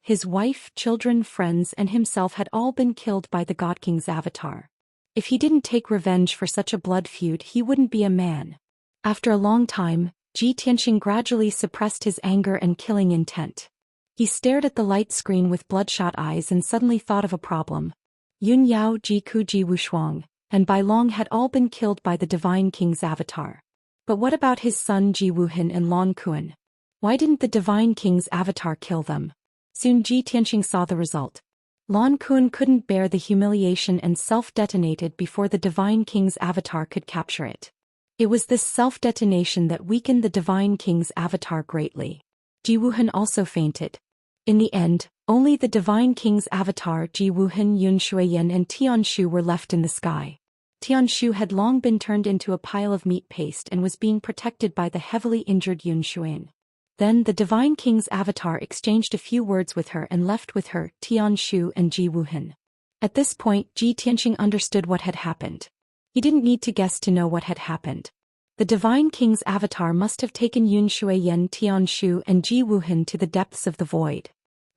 His wife, children, friends, and himself had all been killed by the God King's avatar. If he didn't take revenge for such a blood feud, he wouldn't be a man. After a long time, Ji Tianxing gradually suppressed his anger and killing intent. He stared at the light screen with bloodshot eyes and suddenly thought of a problem. Yun Yao Jiku Ji Wushuang and Bai Long had all been killed by the Divine King's avatar. But what about his son Ji Wuhan and Lan Kuan? Why didn't the Divine King's avatar kill them? Soon Ji Tianxing saw the result. Lan Kuan couldn't bear the humiliation and self-detonated before the Divine King's avatar could capture it. It was this self-detonation that weakened the Divine King's avatar greatly. Ji Wuhan also fainted. In the end, only the Divine King's avatar Ji Wuhan, Yun Shuiyan and Tianshu were left in the sky. Tianshu had long been turned into a pile of meat paste and was being protected by the heavily injured Yun Shuiyan. Then the Divine King's avatar exchanged a few words with her and left with her Tianshu and Ji Wuhan. At this point, Ji Tianxing understood what had happened. He didn't need to guess to know what had happened. The Divine King's avatar must have taken Yun Shuiyan, Tianshu and Ji Wuhan to the depths of the void.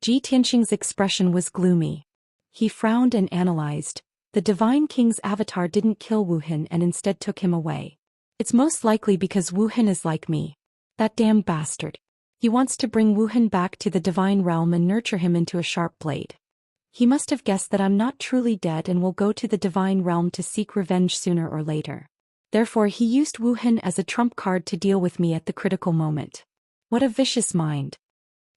Ji Tianxing's expression was gloomy. He frowned and analyzed. The Divine King's avatar didn't kill Wuhan and instead took him away. It's most likely because Wuhan is like me. That damn bastard. He wants to bring Wuhan back to the divine realm and nurture him into a sharp blade. He must have guessed that I'm not truly dead and will go to the divine realm to seek revenge sooner or later. Therefore he used Wuhan as a trump card to deal with me at the critical moment. What a vicious mind.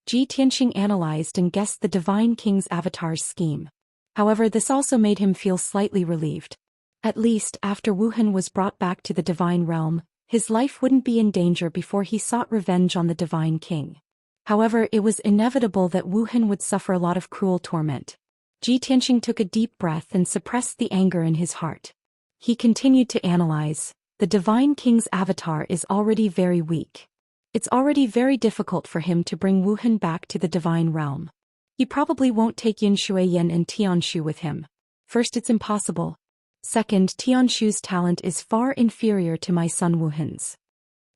Ji Tianxing analyzed and guessed the Divine King's avatar's scheme. However, this also made him feel slightly relieved. At least, after Wuhan was brought back to the divine realm, his life wouldn't be in danger before he sought revenge on the Divine King. However, it was inevitable that Wuhan would suffer a lot of cruel torment. Ji Tianxing took a deep breath and suppressed the anger in his heart. He continued to analyze. The Divine King's avatar is already very weak. It's already very difficult for him to bring Wuhan back to the divine realm. He probably won't take Yun Shuiyan and Tianshu with him. First, it's impossible. Second, Tianshu's talent is far inferior to my son Wuhan's.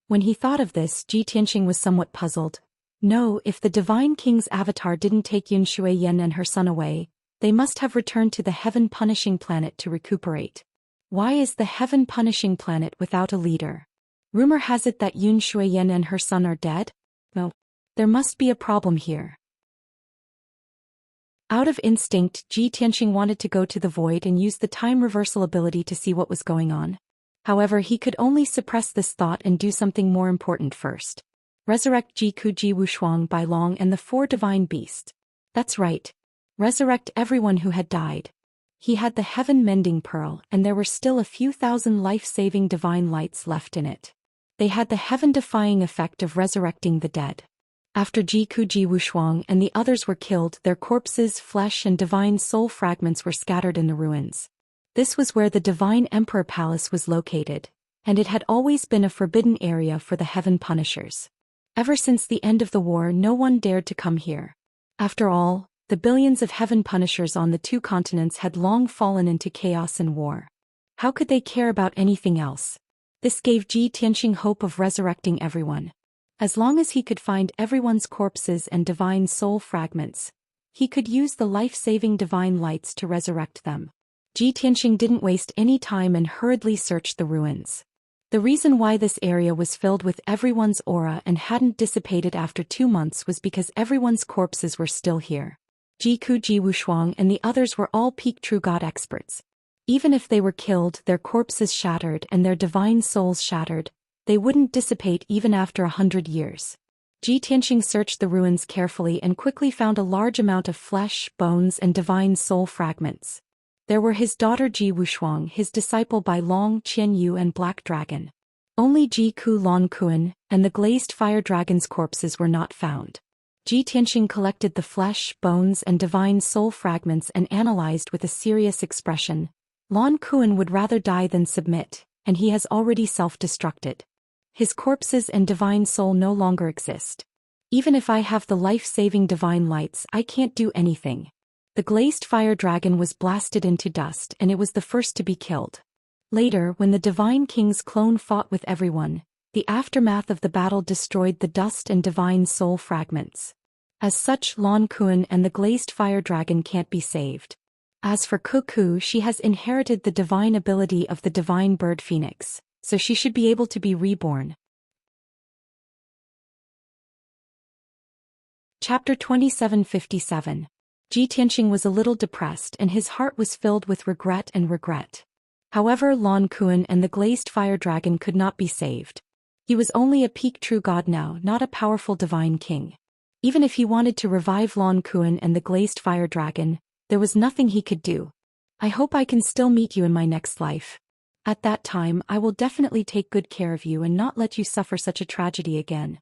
When he thought of this, Ji Tianxing was somewhat puzzled. No, if the Divine King's avatar didn't take Yun Shuiyan and her son away, they must have returned to the heaven-punishing planet to recuperate. Why is the heaven-punishing planet without a leader? Rumor has it that Yun Shuiyan and her son are dead? No. There must be a problem here. Out of instinct, Ji Tianxing wanted to go to the void and use the time reversal ability to see what was going on. However, he could only suppress this thought and do something more important first. Resurrect Jiku Ji Wushuang, Bai Long and the 4 divine beasts. That's right. Resurrect everyone who had died. He had the heaven-mending pearl, and there were still a few thousand life-saving divine lights left in it. They had the heaven-defying effect of resurrecting the dead. After Jiku Ji Wushuang and the others were killed, their corpses, flesh and divine soul fragments were scattered in the ruins. This was where the Divine Emperor Palace was located, and it had always been a forbidden area for the Heaven Punishers. Ever since the end of the war, no one dared to come here. After all, the billions of Heaven Punishers on the 2 continents had long fallen into chaos and war. How could they care about anything else? This gave Ji Tianxing hope of resurrecting everyone. As long as he could find everyone's corpses and divine soul fragments, he could use the life-saving divine lights to resurrect them. Ji Tianxing didn't waste any time and hurriedly searched the ruins. The reason why this area was filled with everyone's aura and hadn't dissipated after 2 months was because everyone's corpses were still here. Ji Ku, Ji Wushuang and the others were all peak true god experts. Even if they were killed, their corpses shattered and their divine souls shattered, they wouldn't dissipate even after 100 years. Ji Tianxing searched the ruins carefully and quickly found a large amount of flesh, bones and divine soul fragments. There were his daughter Ji Wushuang, his disciple Bai Long, Qian Yu and Black Dragon. Only Ji Ku Lon Kuan and the glazed fire dragon's corpses were not found. Ji Tianxing collected the flesh, bones and divine soul fragments and analyzed with a serious expression. Lon Kuan would rather die than submit, and he has already self-destructed. His corpses and divine soul no longer exist. Even if I have the life-saving divine lights, I can't do anything. The glazed fire dragon was blasted into dust and it was the first to be killed. Later, when the Divine King's clone fought with everyone, the aftermath of the battle destroyed the dust and divine soul fragments. As such, Lon Kuan and the glazed fire dragon can't be saved. As for Cuckoo, she has inherited the divine ability of the divine bird phoenix, so she should be able to be reborn. Chapter 2757. Ji Tianxing was a little depressed and his heart was filled with regret. However, Lon Kuan and the glazed fire dragon could not be saved. He was only a peak true god now, not a powerful divine king. Even if he wanted to revive Lon Kuan and the glazed fire dragon, there was nothing he could do. I hope I can still meet you in my next life. At that time, I will definitely take good care of you and not let you suffer such a tragedy again.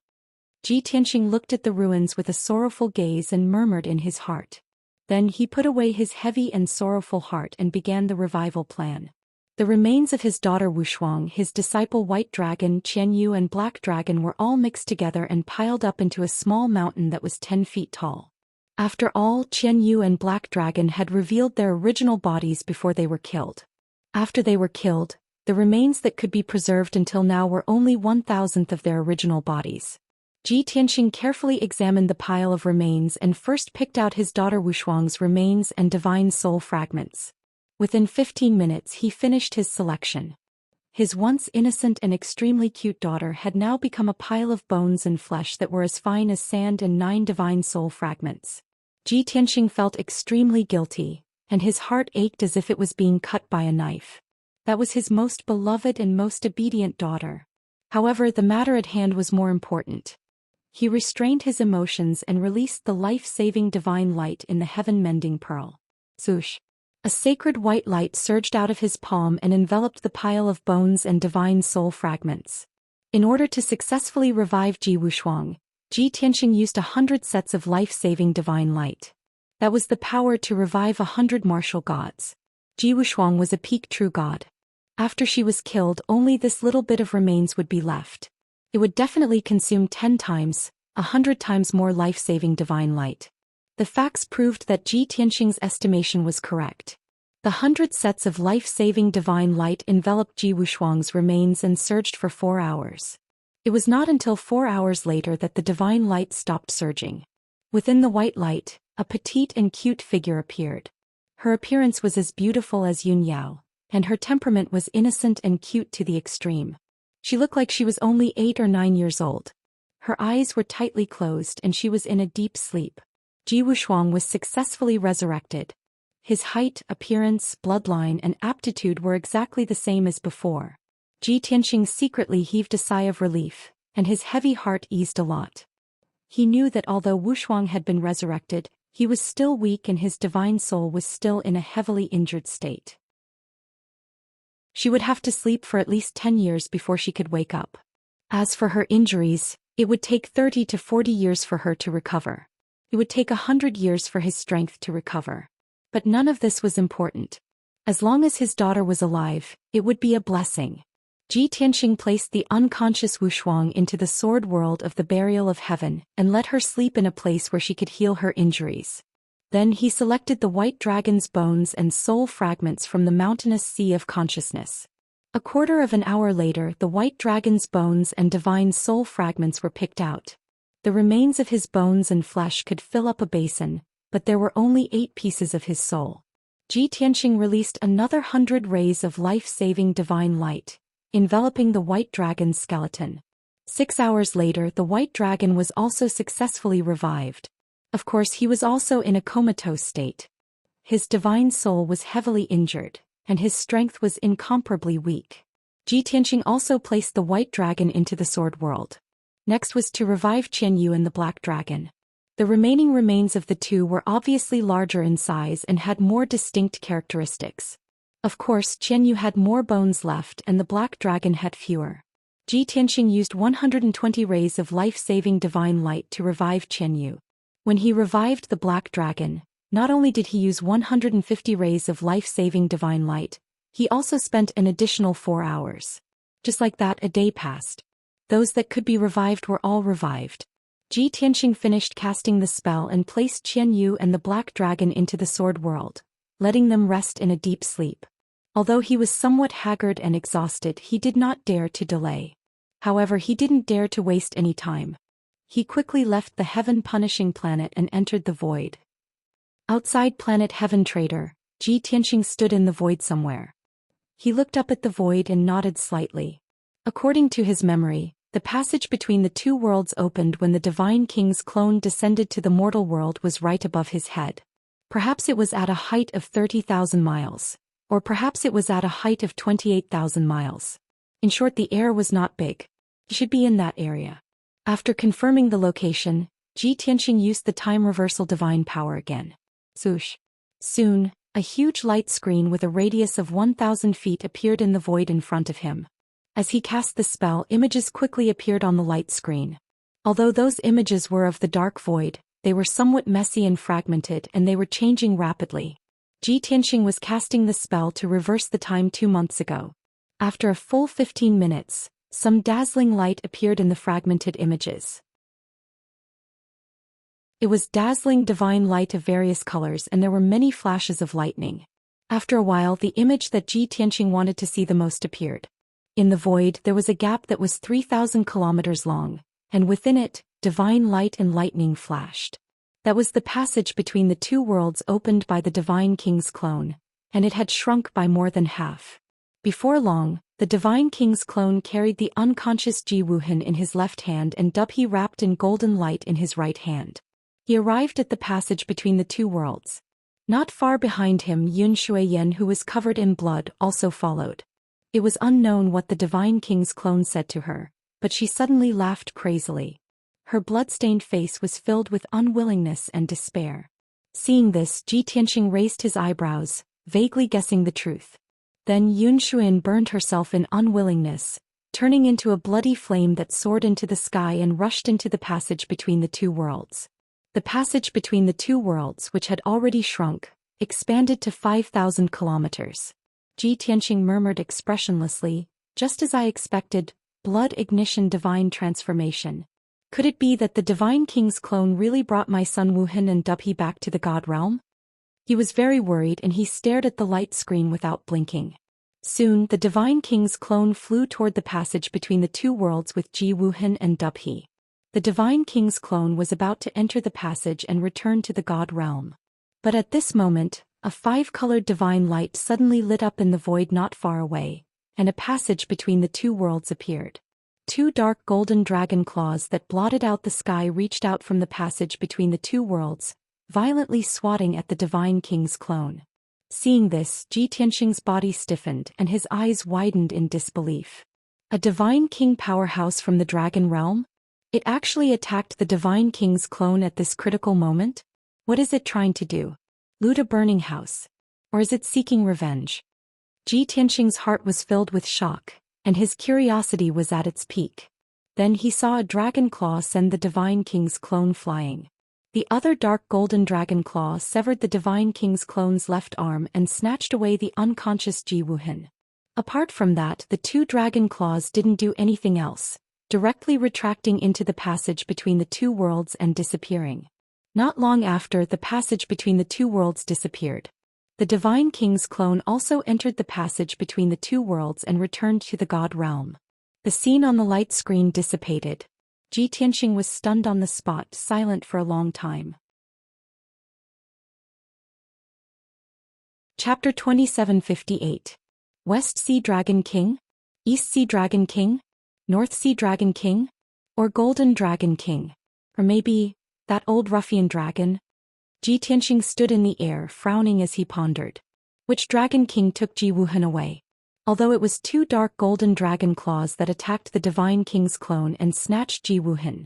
Ji Tianxing looked at the ruins with a sorrowful gaze and murmured in his heart. Then he put away his heavy and sorrowful heart and began the revival plan. The remains of his daughter Wushuang, his disciple White Dragon, Qian Yu and Black Dragon were all mixed together and piled up into a small mountain that was 10 feet tall. After all, Qian Yu and Black Dragon had revealed their original bodies before they were killed. After they were killed, the remains that could be preserved until now were only 1,000th of their original bodies. Ji Tianxing carefully examined the pile of remains and first picked out his daughter Wushuang's remains and divine soul fragments. Within 15 minutes he finished his selection. His once innocent and extremely cute daughter had now become a pile of bones and flesh that were as fine as sand and 9 divine soul fragments. Ji Tianxing felt extremely guilty, and his heart ached as if it was being cut by a knife. That was his most beloved and most obedient daughter. However, the matter at hand was more important. He restrained his emotions and released the life-saving divine light in the heaven-mending pearl. Swoosh! A sacred white light surged out of his palm and enveloped the pile of bones and divine soul fragments. In order to successfully revive Ji Wushuang, Ji Tianxing used 100 sets of life-saving divine light. That was the power to revive 100 martial gods. Ji Wushuang was a peak true god. After she was killed, only this little bit of remains would be left. It would definitely consume 10 times, 100 times more life-saving divine light. The facts proved that Ji Tianxing's estimation was correct. The 100 sets of life-saving divine light enveloped Ji Wushuang's remains and surged for 4 hours. It was not until 4 hours later that the divine light stopped surging. Within the white light, a petite and cute figure appeared. Her appearance was as beautiful as Yun Yao, and her temperament was innocent and cute to the extreme. She looked like she was only 8 or 9 years old. Her eyes were tightly closed and she was in a deep sleep. Ji Wushuang was successfully resurrected. His height, appearance, bloodline and aptitude were exactly the same as before. Ji Tianxing secretly heaved a sigh of relief, and his heavy heart eased a lot. He knew that although Wushuang had been resurrected, he was still weak and his divine soul was still in a heavily injured state. She would have to sleep for at least 10 years before she could wake up. As for her injuries, it would take 30 to 40 years for her to recover. It would take 100 years for his strength to recover. But none of this was important. As long as his daughter was alive, it would be a blessing. Ji Tianxing placed the unconscious Wuxia into the sword world of the burial of heaven and let her sleep in a place where she could heal her injuries. Then he selected the white dragon's bones and soul fragments from the mountainous sea of consciousness. A quarter of an hour later, the white dragon's bones and divine soul fragments were picked out. The remains of his bones and flesh could fill up a basin, but there were only 8 pieces of his soul. Ji Tianxing released another 100 rays of life-saving divine light, enveloping the white dragon's skeleton. 6 hours later, the white dragon was also successfully revived. Of course, he was also in a comatose state. His divine soul was heavily injured, and his strength was incomparably weak. Ji Tianxing also placed the white dragon into the sword world. Next was to revive Qianyu and the black dragon. The remaining remains of the two were obviously larger in size and had more distinct characteristics. Of course, Qianyu had more bones left and the black dragon had fewer. Ji Tianxing used 120 rays of life-saving divine light to revive Qianyu. When he revived the black dragon, not only did he use 150 rays of life-saving divine light, he also spent an additional 4 hours. Just like that, a day passed. Those that could be revived were all revived. Ji Tianxing finished casting the spell and placed Qianyu and the black dragon into the sword world, letting them rest in a deep sleep. Although he was somewhat haggard and exhausted, he did not dare to delay. However, he didn't dare to waste any time. He quickly left the heaven-punishing planet and entered the void. Outside planet Heaven Trader, Ji Tianxing stood in the void somewhere. He looked up at the void and nodded slightly. According to his memory, the passage between the two worlds opened when the Divine King's clone descended to the mortal world was right above his head. Perhaps it was at a height of 30,000 miles. Or perhaps it was at a height of 28,000 miles. In short, the air was not big. He should be in that area. After confirming the location, Ji Tianxing used the time reversal divine power again. Swoosh. Soon, a huge light screen with a radius of 1,000 feet appeared in the void in front of him. As he cast the spell, images quickly appeared on the light screen. Although those images were of the dark void, they were somewhat messy and fragmented and they were changing rapidly. Ji Tianxing was casting the spell to reverse the time 2 months ago. After a full 15 minutes, some dazzling light appeared in the fragmented images. It was dazzling divine light of various colors and there were many flashes of lightning. After a while, the image that Ji Tianxing wanted to see the most appeared. In the void, there was a gap that was 3,000 kilometers long, and within it, divine light and lightning flashed. That was the passage between the two worlds opened by the Divine King's clone, and it had shrunk by more than half. Before long, the Divine King's clone carried the unconscious Ji Wuhan in his left hand and Dubhe wrapped in golden light in his right hand. He arrived at the passage between the two worlds. Not far behind him, Yun Shuiyan, who was covered in blood, also followed. It was unknown what the Divine King's clone said to her, but she suddenly laughed crazily. Her blood-stained face was filled with unwillingness and despair. Seeing this, Ji Tianxing raised his eyebrows, vaguely guessing the truth. Then Yun Shuiyan burned herself in unwillingness, turning into a bloody flame that soared into the sky and rushed into the passage between the two worlds. The passage between the two worlds, which had already shrunk, expanded to 5,000 kilometers. Ji Tianxing murmured expressionlessly, "Just as I expected, blood ignition divine transformation. Could it be that the Divine King's clone really brought my son Wuhan and Dubhe back to the God realm?" He was very worried and he stared at the light screen without blinking. Soon, the Divine King's clone flew toward the passage between the two worlds with Ji Wuhan and Dubhe. The Divine King's clone was about to enter the passage and return to the God realm. But at this moment, a 5-colored divine light suddenly lit up in the void not far away, and a passage between the two worlds appeared. 2 dark golden dragon claws that blotted out the sky reached out from the passage between the two worlds, violently swatting at the Divine King's clone. Seeing this, Ji Tianxing's body stiffened and his eyes widened in disbelief. A Divine King powerhouse from the Dragon Realm? It actually attacked the Divine King's clone at this critical moment? What is it trying to do? Loot a burning house? Or is it seeking revenge? Ji Tianxing's heart was filled with shock, and his curiosity was at its peak. Then he saw a dragon claw send the Divine King's clone flying. The other dark golden dragon claw severed the Divine King's clone's left arm and snatched away the unconscious Ji Wuhan. Apart from that, the two dragon claws didn't do anything else, directly retracting into the passage between the two worlds and disappearing. Not long after, the passage between the two worlds disappeared. The Divine King's clone also entered the passage between the two worlds and returned to the God realm. The scene on the light screen dissipated. Ji Tianxing was stunned on the spot, silent for a long time. Chapter 2758. West Sea Dragon King? East Sea Dragon King? North Sea Dragon King? Or Golden Dragon King? Or maybe, that old ruffian dragon? Ji Tianxing stood in the air, frowning as he pondered. Which Dragon King took Ji Wuhan away? Although it was two dark golden dragon claws that attacked the Divine King's clone and snatched Ji Wuhan,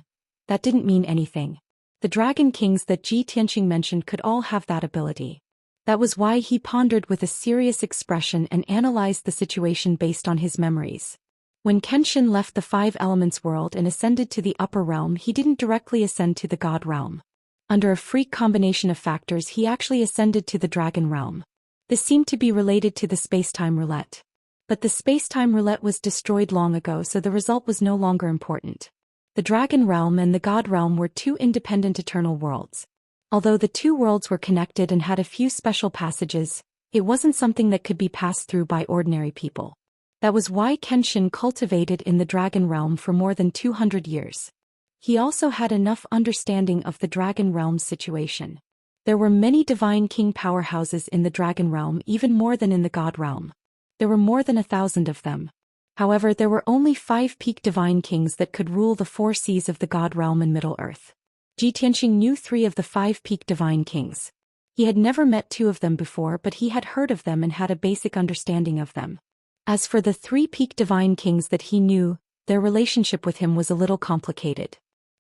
that didn't mean anything. The Dragon Kings that Ji Tianxing mentioned could all have that ability. That was why he pondered with a serious expression and analyzed the situation based on his memories. When Kenshin left the Five Elements world and ascended to the upper realm, he didn't directly ascend to the God realm. Under a freak combination of factors, he actually ascended to the Dragon realm. This seemed to be related to the space-time roulette. But the space-time roulette was destroyed long ago, so the result was no longer important. The Dragon realm and the God realm were two independent eternal worlds. Although the two worlds were connected and had a few special passages, it wasn't something that could be passed through by ordinary people. That was why Kenshin cultivated in the Dragon realm for more than 200 years. He also had enough understanding of the Dragon realm's situation. There were many Divine King powerhouses in the Dragon realm, even more than in the God realm. There were more than 1,000 of them. However, there were only 5 peak Divine Kings that could rule the 4 seas of the God realm and Middle-earth. Ji Tianxing knew 3 of the 5 peak Divine Kings. He had never met 2 of them before, but he had heard of them and had a basic understanding of them. As for the 3 peak Divine Kings that he knew, their relationship with him was a little complicated.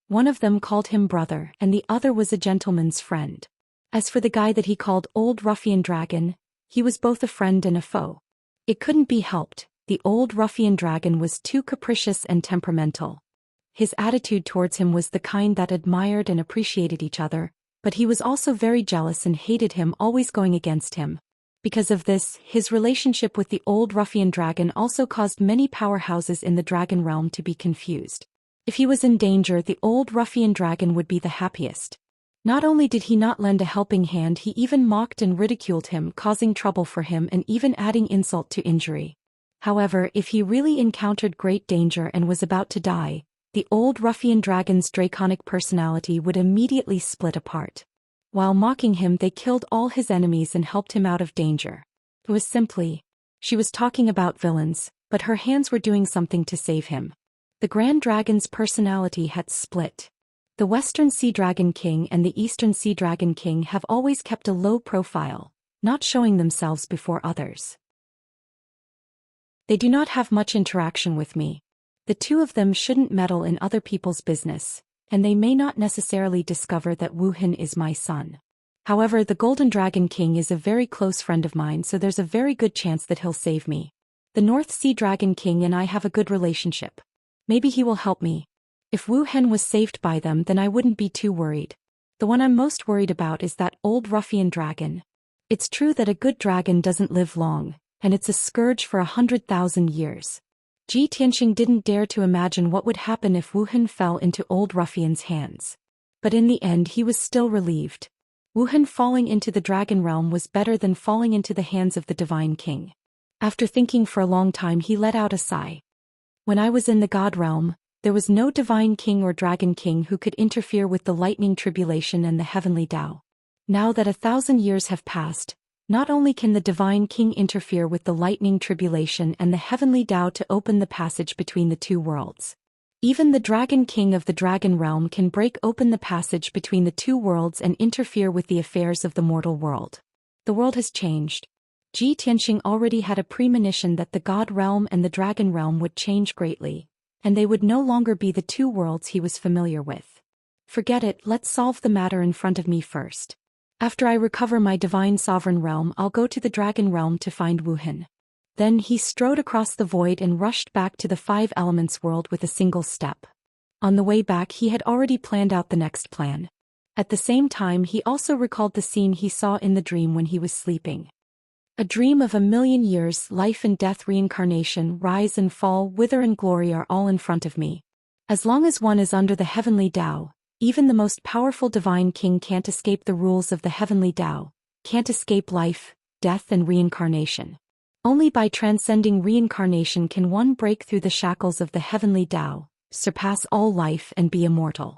One of them called him brother, and the other was a gentleman's friend. As for the guy that he called Old Ruffian Dragon, he was both a friend and a foe. It couldn't be helped, the Old Ruffian Dragon was too capricious and temperamental. His attitude towards him was the kind that admired and appreciated each other, but he was also very jealous and hated him, always going against him. Because of this, his relationship with the Old Ruffian Dragon also caused many powerhouses in the Dragon realm to be confused. If he was in danger, the Old Ruffian Dragon would be the happiest. Not only did he not lend a helping hand, he even mocked and ridiculed him, causing trouble for him and even adding insult to injury. However, if he really encountered great danger and was about to die, the Old Ruffian Dragon's draconic personality would immediately split apart. While mocking him, they killed all his enemies and helped him out of danger. It was simply, she was talking about villains, but her hands were doing something to save him. The Grand Dragon's personality had split. The Western Sea Dragon King and the Eastern Sea Dragon King have always kept a low profile, not showing themselves before others. They do not have much interaction with me. The 2 of them shouldn't meddle in other people's business, and they may not necessarily discover that Wuhan is my son. However, the Golden Dragon King is a very close friend of mine, so there's a very good chance that he'll save me. The North Sea Dragon King and I have a good relationship. Maybe he will help me. If Wuhan was saved by them, then I wouldn't be too worried. The one I'm most worried about is that Old Ruffian Dragon. It's true that a good dragon doesn't live long, and it's a scourge for 100,000 years. Ji Tianxing didn't dare to imagine what would happen if Wuhan fell into Old Ruffian's hands. But in the end he was still relieved. Wuhan falling into the Dragon realm was better than falling into the hands of the Divine King. After thinking for a long time, he let out a sigh. When I was in the God realm, there was no Divine King or Dragon King who could interfere with the lightning tribulation and the heavenly Tao. Now that 1,000 years have passed, not only can the Divine King interfere with the lightning tribulation and the heavenly Tao to open the passage between the 2 worlds. Even the Dragon King of the Dragon realm can break open the passage between the 2 worlds and interfere with the affairs of the mortal world. The world has changed. Ji Tianxing already had a premonition that the God realm and the Dragon realm would change greatly, and they would no longer be the 2 worlds he was familiar with. Forget it, let's solve the matter in front of me first. After I recover my divine sovereign realm, I'll go to the Dragon realm to find Wuhan. Then he strode across the void and rushed back to the 5 Elements world with a single step. On the way back, he had already planned out the next plan. At the same time, he also recalled the scene he saw in the dream when he was sleeping. A dream of a million years, life and death, reincarnation, rise and fall, wither and glory are all in front of me. As long as one is under the heavenly Tao, even the most powerful divine king can't escape the rules of the heavenly Tao, can't escape life, death and reincarnation. Only by transcending reincarnation can one break through the shackles of the heavenly Tao, surpass all life and be immortal.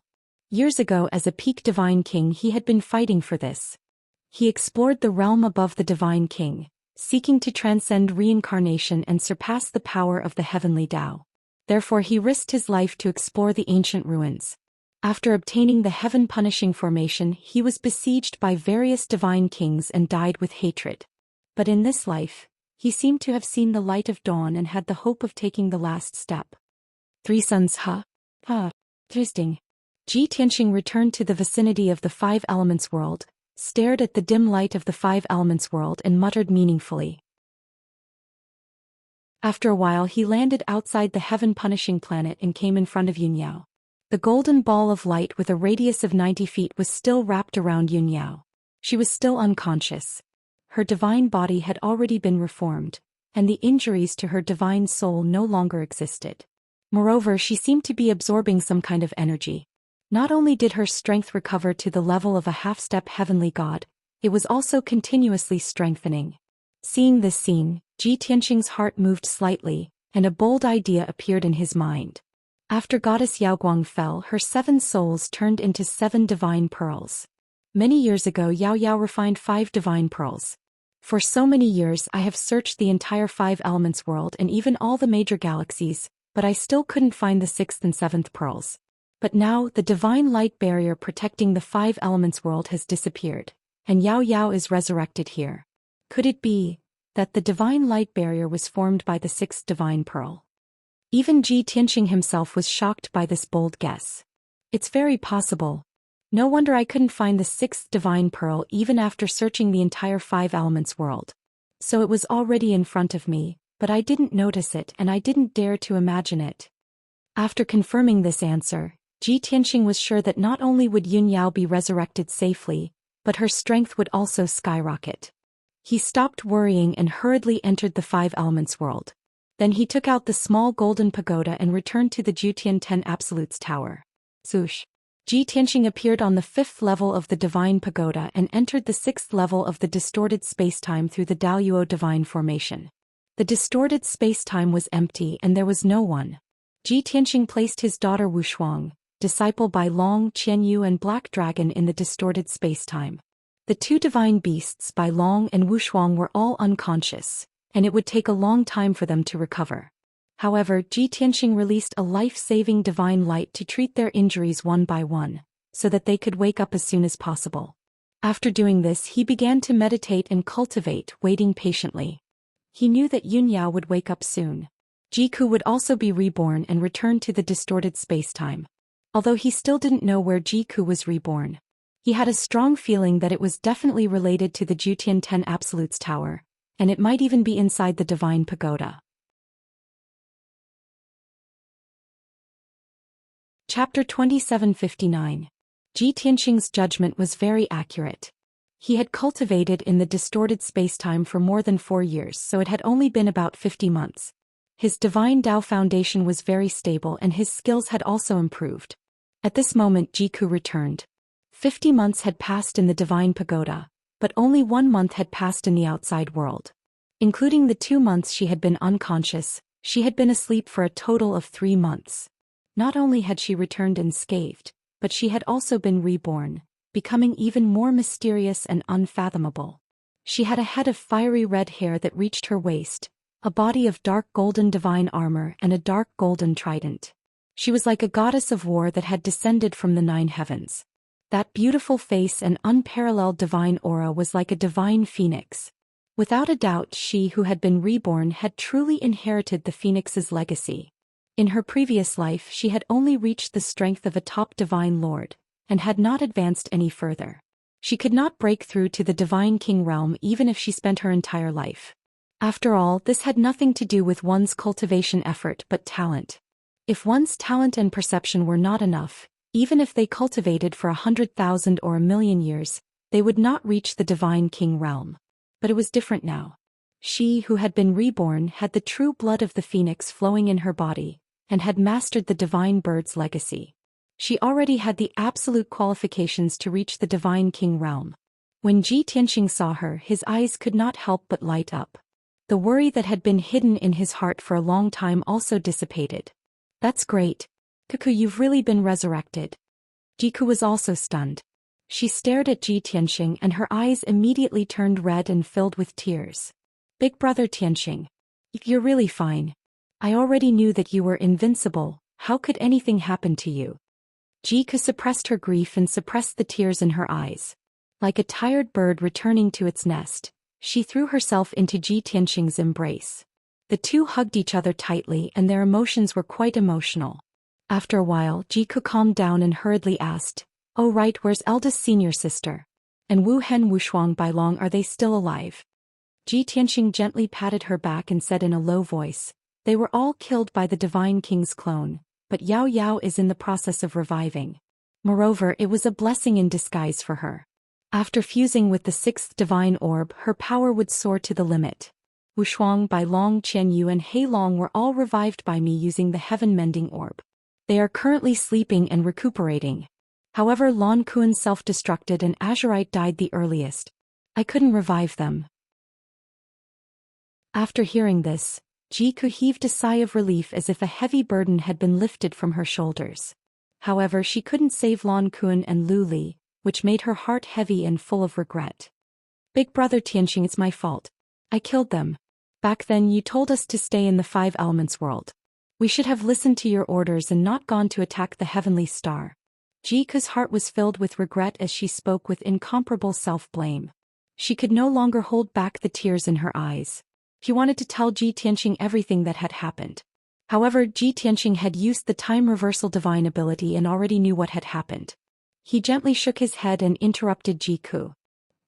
Years ago, as a peak divine king, he had been fighting for this. He explored the realm above the divine king, seeking to transcend reincarnation and surpass the power of the heavenly Tao. Therefore he risked his life to explore the ancient ruins. After obtaining the heaven-punishing formation, he was besieged by various divine kings and died with hatred. But in this life, he seemed to have seen the light of dawn and had the hope of taking the last step. 3 sons. Interesting. Ji Tianxing returned to the vicinity of the Five Elements world, stared at the dim light of the Five Elements world and muttered meaningfully. After a while he landed outside the heaven-punishing planet and came in front of Yunyao. The golden ball of light with a radius of 90 feet was still wrapped around Yunyao. She was still unconscious. Her divine body had already been reformed, and the injuries to her divine soul no longer existed. Moreover, she seemed to be absorbing some kind of energy. Not only did her strength recover to the level of a half-step heavenly god, it was also continuously strengthening. Seeing this scene, Ji Tianxing's heart moved slightly, and a bold idea appeared in his mind. After Goddess Yaoguang fell, her 7 souls turned into 7 divine pearls. Many years ago, Yao Yao refined 5 divine pearls. For so many years I have searched the entire 5 elements world and even all the major galaxies, but I still couldn't find the 6th and 7th pearls. But now the divine light barrier protecting the 5 elements world has disappeared, and Yao Yao is resurrected here. Could it be that the divine light barrier was formed by the 6th divine pearl? Even Ji Tianxing himself was shocked by this bold guess. It's very possible. No wonder I couldn't find the 6th divine pearl even after searching the entire 5 elements world. So it was already in front of me, but I didn't notice it and I didn't dare to imagine it. After confirming this answer, Ji Tianxing was sure that not only would Yunyao be resurrected safely, but her strength would also skyrocket. He stopped worrying and hurriedly entered the 5 elements world. Then he took out the small golden pagoda and returned to the Jutian 10 Absolutes Tower. Swoosh! Ji Tianxing appeared on the 5th level of the divine pagoda and entered the 6th level of the distorted spacetime through the Daoyuo divine formation. The distorted spacetime was empty and there was no one. Ji Tianxing placed his daughter Wushuang, disciple by Long, Qianyu and Black Dragon, in the distorted spacetime. The 2 divine beasts by Long and Wushuang were all unconscious, and it would take a long time for them to recover. However, Ji Tianxing released a life-saving divine light to treat their injuries one by one, so that they could wake up as soon as possible. After doing this, he began to meditate and cultivate, waiting patiently. He knew that Yunyao would wake up soon. Jiku would also be reborn and return to the distorted spacetime. Although he still didn't know where Jiku was reborn, he had a strong feeling that it was definitely related to the Jutian 10 Absolutes Tower, and it might even be inside the divine pagoda. Chapter 2759. Ji Tianxing's judgment was very accurate. He had cultivated in the distorted spacetime for more than 4 years, so it had only been about 50 months. His divine Tao foundation was very stable and his skills had also improved. At this moment Jiku returned. 50 months had passed in the divine pagoda, but only 1 month had passed in the outside world. Including the 2 months she had been unconscious, she had been asleep for a total of 3 months. Not only had she returned unscathed, but she had also been reborn, becoming even more mysterious and unfathomable. She had a head of fiery red hair that reached her waist, a body of dark golden divine armor and a dark golden trident. She was like a goddess of war that had descended from the 9 heavens. That beautiful face and unparalleled divine aura was like a divine phoenix. Without a doubt, she who had been reborn had truly inherited the phoenix's legacy. In her previous life she had only reached the strength of a top divine lord, and had not advanced any further. She could not break through to the divine king realm even if she spent her entire life. After all, this had nothing to do with one's cultivation effort but talent. If one's talent and perception were not enough, even if they cultivated for 100,000 or 1,000,000 years, they would not reach the divine king realm. But it was different now. She who had been reborn had the true blood of the phoenix flowing in her body, and had mastered the divine bird's legacy. She already had the absolute qualifications to reach the divine king realm. When Ji Tianxing saw her, his eyes could not help but light up. The worry that had been hidden in his heart for a long time also dissipated. That's great. Cuckoo, you've really been resurrected. Jiku was also stunned. She stared at Ji Tianxing and her eyes immediately turned red and filled with tears. Big brother Tianxing. You're really fine. I already knew that you were invincible, how could anything happen to you? Jiku suppressed her grief and suppressed the tears in her eyes. Like a tired bird returning to its nest, she threw herself into Ji Tianxing's embrace. The two hugged each other tightly and their emotions were quite emotional. After a while, Jiku calmed down and hurriedly asked, "Oh right, where's eldest senior sister? And Wu Hen Wushuang Bailong, are they still alive?" Ji Tianxing gently patted her back and said in a low voice, "They were all killed by the divine king's clone, but Yao Yao is in the process of reviving. Moreover, it was a blessing in disguise for her. After fusing with the sixth divine orb, her power would soar to the limit. Wushuang Bailong, Qian Yu and Hei Long were all revived by me using the heaven-mending orb. They are currently sleeping and recuperating. However, Lon Kuan self-destructed and Azurite died the earliest. I couldn't revive them." After hearing this, Jiku heaved a sigh of relief as if a heavy burden had been lifted from her shoulders. However, she couldn't save Lon Kuan and Lu Li, which made her heart heavy and full of regret. "Big brother Tianxing, it's my fault. I killed them. Back then you told us to stay in the Five Elements world. We should have listened to your orders and not gone to attack the heavenly star." Jiku's heart was filled with regret as she spoke with incomparable self-blame. She could no longer hold back the tears in her eyes. She wanted to tell Ji Tianxing everything that had happened. However, Ji Tianxing had used the time reversal divine ability and already knew what had happened. He gently shook his head and interrupted Jiku.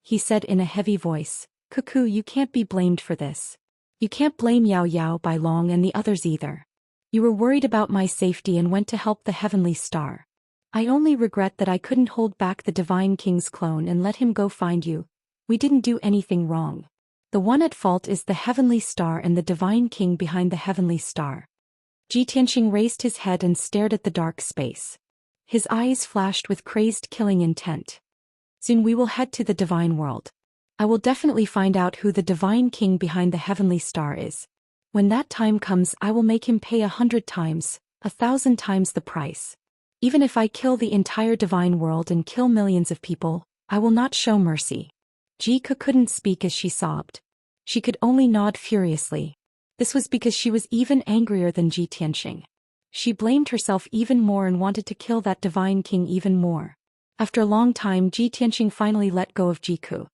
He said in a heavy voice, "Cuckoo, you can't be blamed for this. You can't blame Yao Yao, Bailong and the others either. You were worried about my safety and went to help the heavenly star. I only regret that I couldn't hold back the divine king's clone and let him go find you. We didn't do anything wrong. The one at fault is the heavenly star and the divine king behind the heavenly star." Ji Tianxing raised his head and stared at the dark space. His eyes flashed with crazed killing intent. "Soon we will head to the divine world. I will definitely find out who the divine king behind the heavenly star is. When that time comes, I will make him pay 100 times, 1,000 times the price. Even if I kill the entire divine world and kill millions of people, I will not show mercy." Jiku couldn't speak as she sobbed. She could only nod furiously. This was because she was even angrier than Ji Tianxing. She blamed herself even more and wanted to kill that divine king even more. After a long time, Ji Tianxing finally let go of Jiku.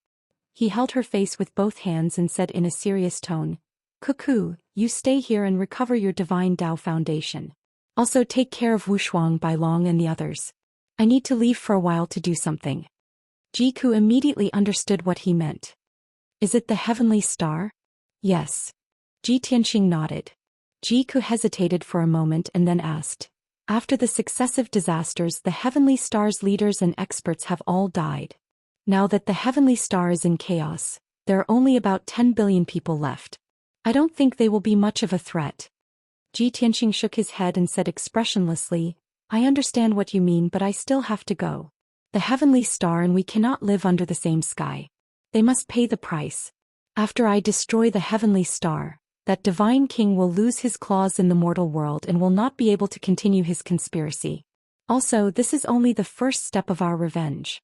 He held her face with both hands and said in a serious tone, "Cuckoo, you stay here and recover your divine Tao foundation. Also take care of Wushuang Bailong and the others. I need to leave for a while to do something." Jiku immediately understood what he meant. "Is it the heavenly star?" "Yes." Ji Tianxing nodded. Jiku hesitated for a moment and then asked, "After the successive disasters, the heavenly star's leaders and experts have all died. Now that the heavenly star is in chaos, there are only about 10 billion people left. I don't think they will be much of a threat." Ji Tianxing shook his head and said expressionlessly, "I understand what you mean, but I still have to go. The heavenly star and we cannot live under the same sky. They must pay the price. After I destroy the heavenly star, that divine king will lose his claws in the mortal world and will not be able to continue his conspiracy. Also, this is only the first step of our revenge."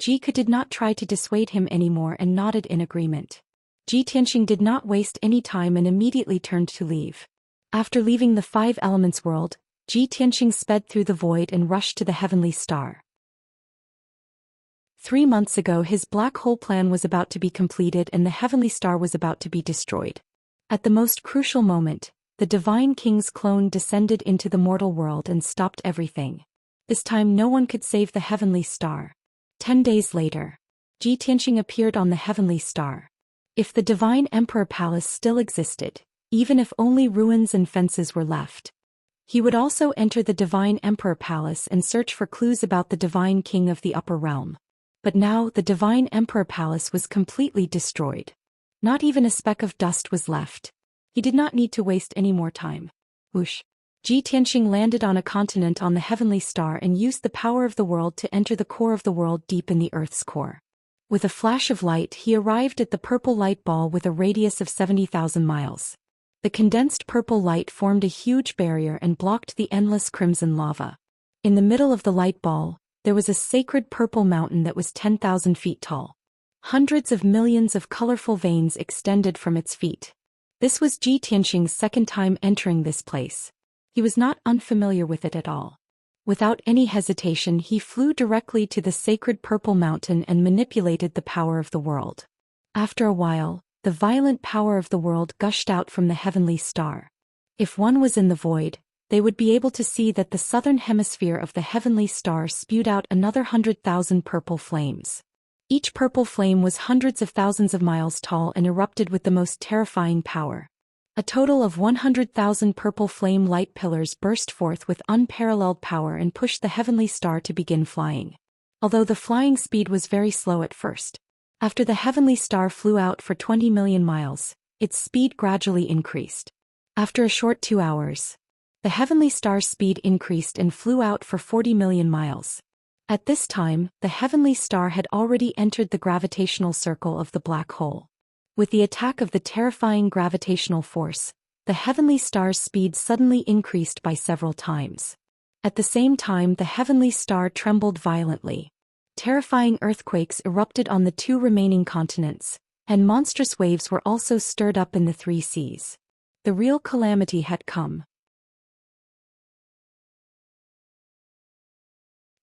Jiku did not try to dissuade him anymore and nodded in agreement. Ji Tianxing did not waste any time and immediately turned to leave. After leaving the Five Elements world, Ji Tianxing sped through the void and rushed to the heavenly star. 3 months ago, his black hole plan was about to be completed and the heavenly star was about to be destroyed. At the most crucial moment, the divine king's clone descended into the mortal world and stopped everything. This time no one could save the heavenly star. 10 days later, Ji Tianxing appeared on the heavenly star. If the divine emperor palace still existed, even if only ruins and fences were left, he would also enter the divine emperor palace and search for clues about the divine king of the upper realm. But now the divine emperor palace was completely destroyed. Not even a speck of dust was left. He did not need to waste any more time. Whoosh! Xianxia landed on a continent on the heavenly star and used the power of the world to enter the core of the world deep in the Earth's core. With a flash of light, he arrived at the purple light ball with a radius of 70,000 miles. The condensed purple light formed a huge barrier and blocked the endless crimson lava. In the middle of the light ball, there was a sacred purple mountain that was 10,000 feet tall. Hundreds of millions of colorful veins extended from its feet. This was Xianxia's second time entering this place. He was not unfamiliar with it at all. Without any hesitation, he flew directly to the sacred purple mountain and manipulated the power of the world. After a while, the violent power of the world gushed out from the heavenly star. If one was in the void, they would be able to see that the southern hemisphere of the heavenly star spewed out another 100,000 purple flames. Each purple flame was hundreds of thousands of miles tall and erupted with the most terrifying power. A total of 100,000 purple flame light pillars burst forth with unparalleled power and pushed the heavenly star to begin flying. Although the flying speed was very slow at first. After the heavenly star flew out for 20 million miles, its speed gradually increased. After a short 2 hours, the heavenly star's speed increased and flew out for 40 million miles. At this time, the heavenly star had already entered the gravitational circle of the black hole. With the attack of the terrifying gravitational force, the heavenly star's speed suddenly increased by several times. At the same time, the heavenly star trembled violently. Terrifying earthquakes erupted on the 2 remaining continents, and monstrous waves were also stirred up in the 3 seas. The real calamity had come.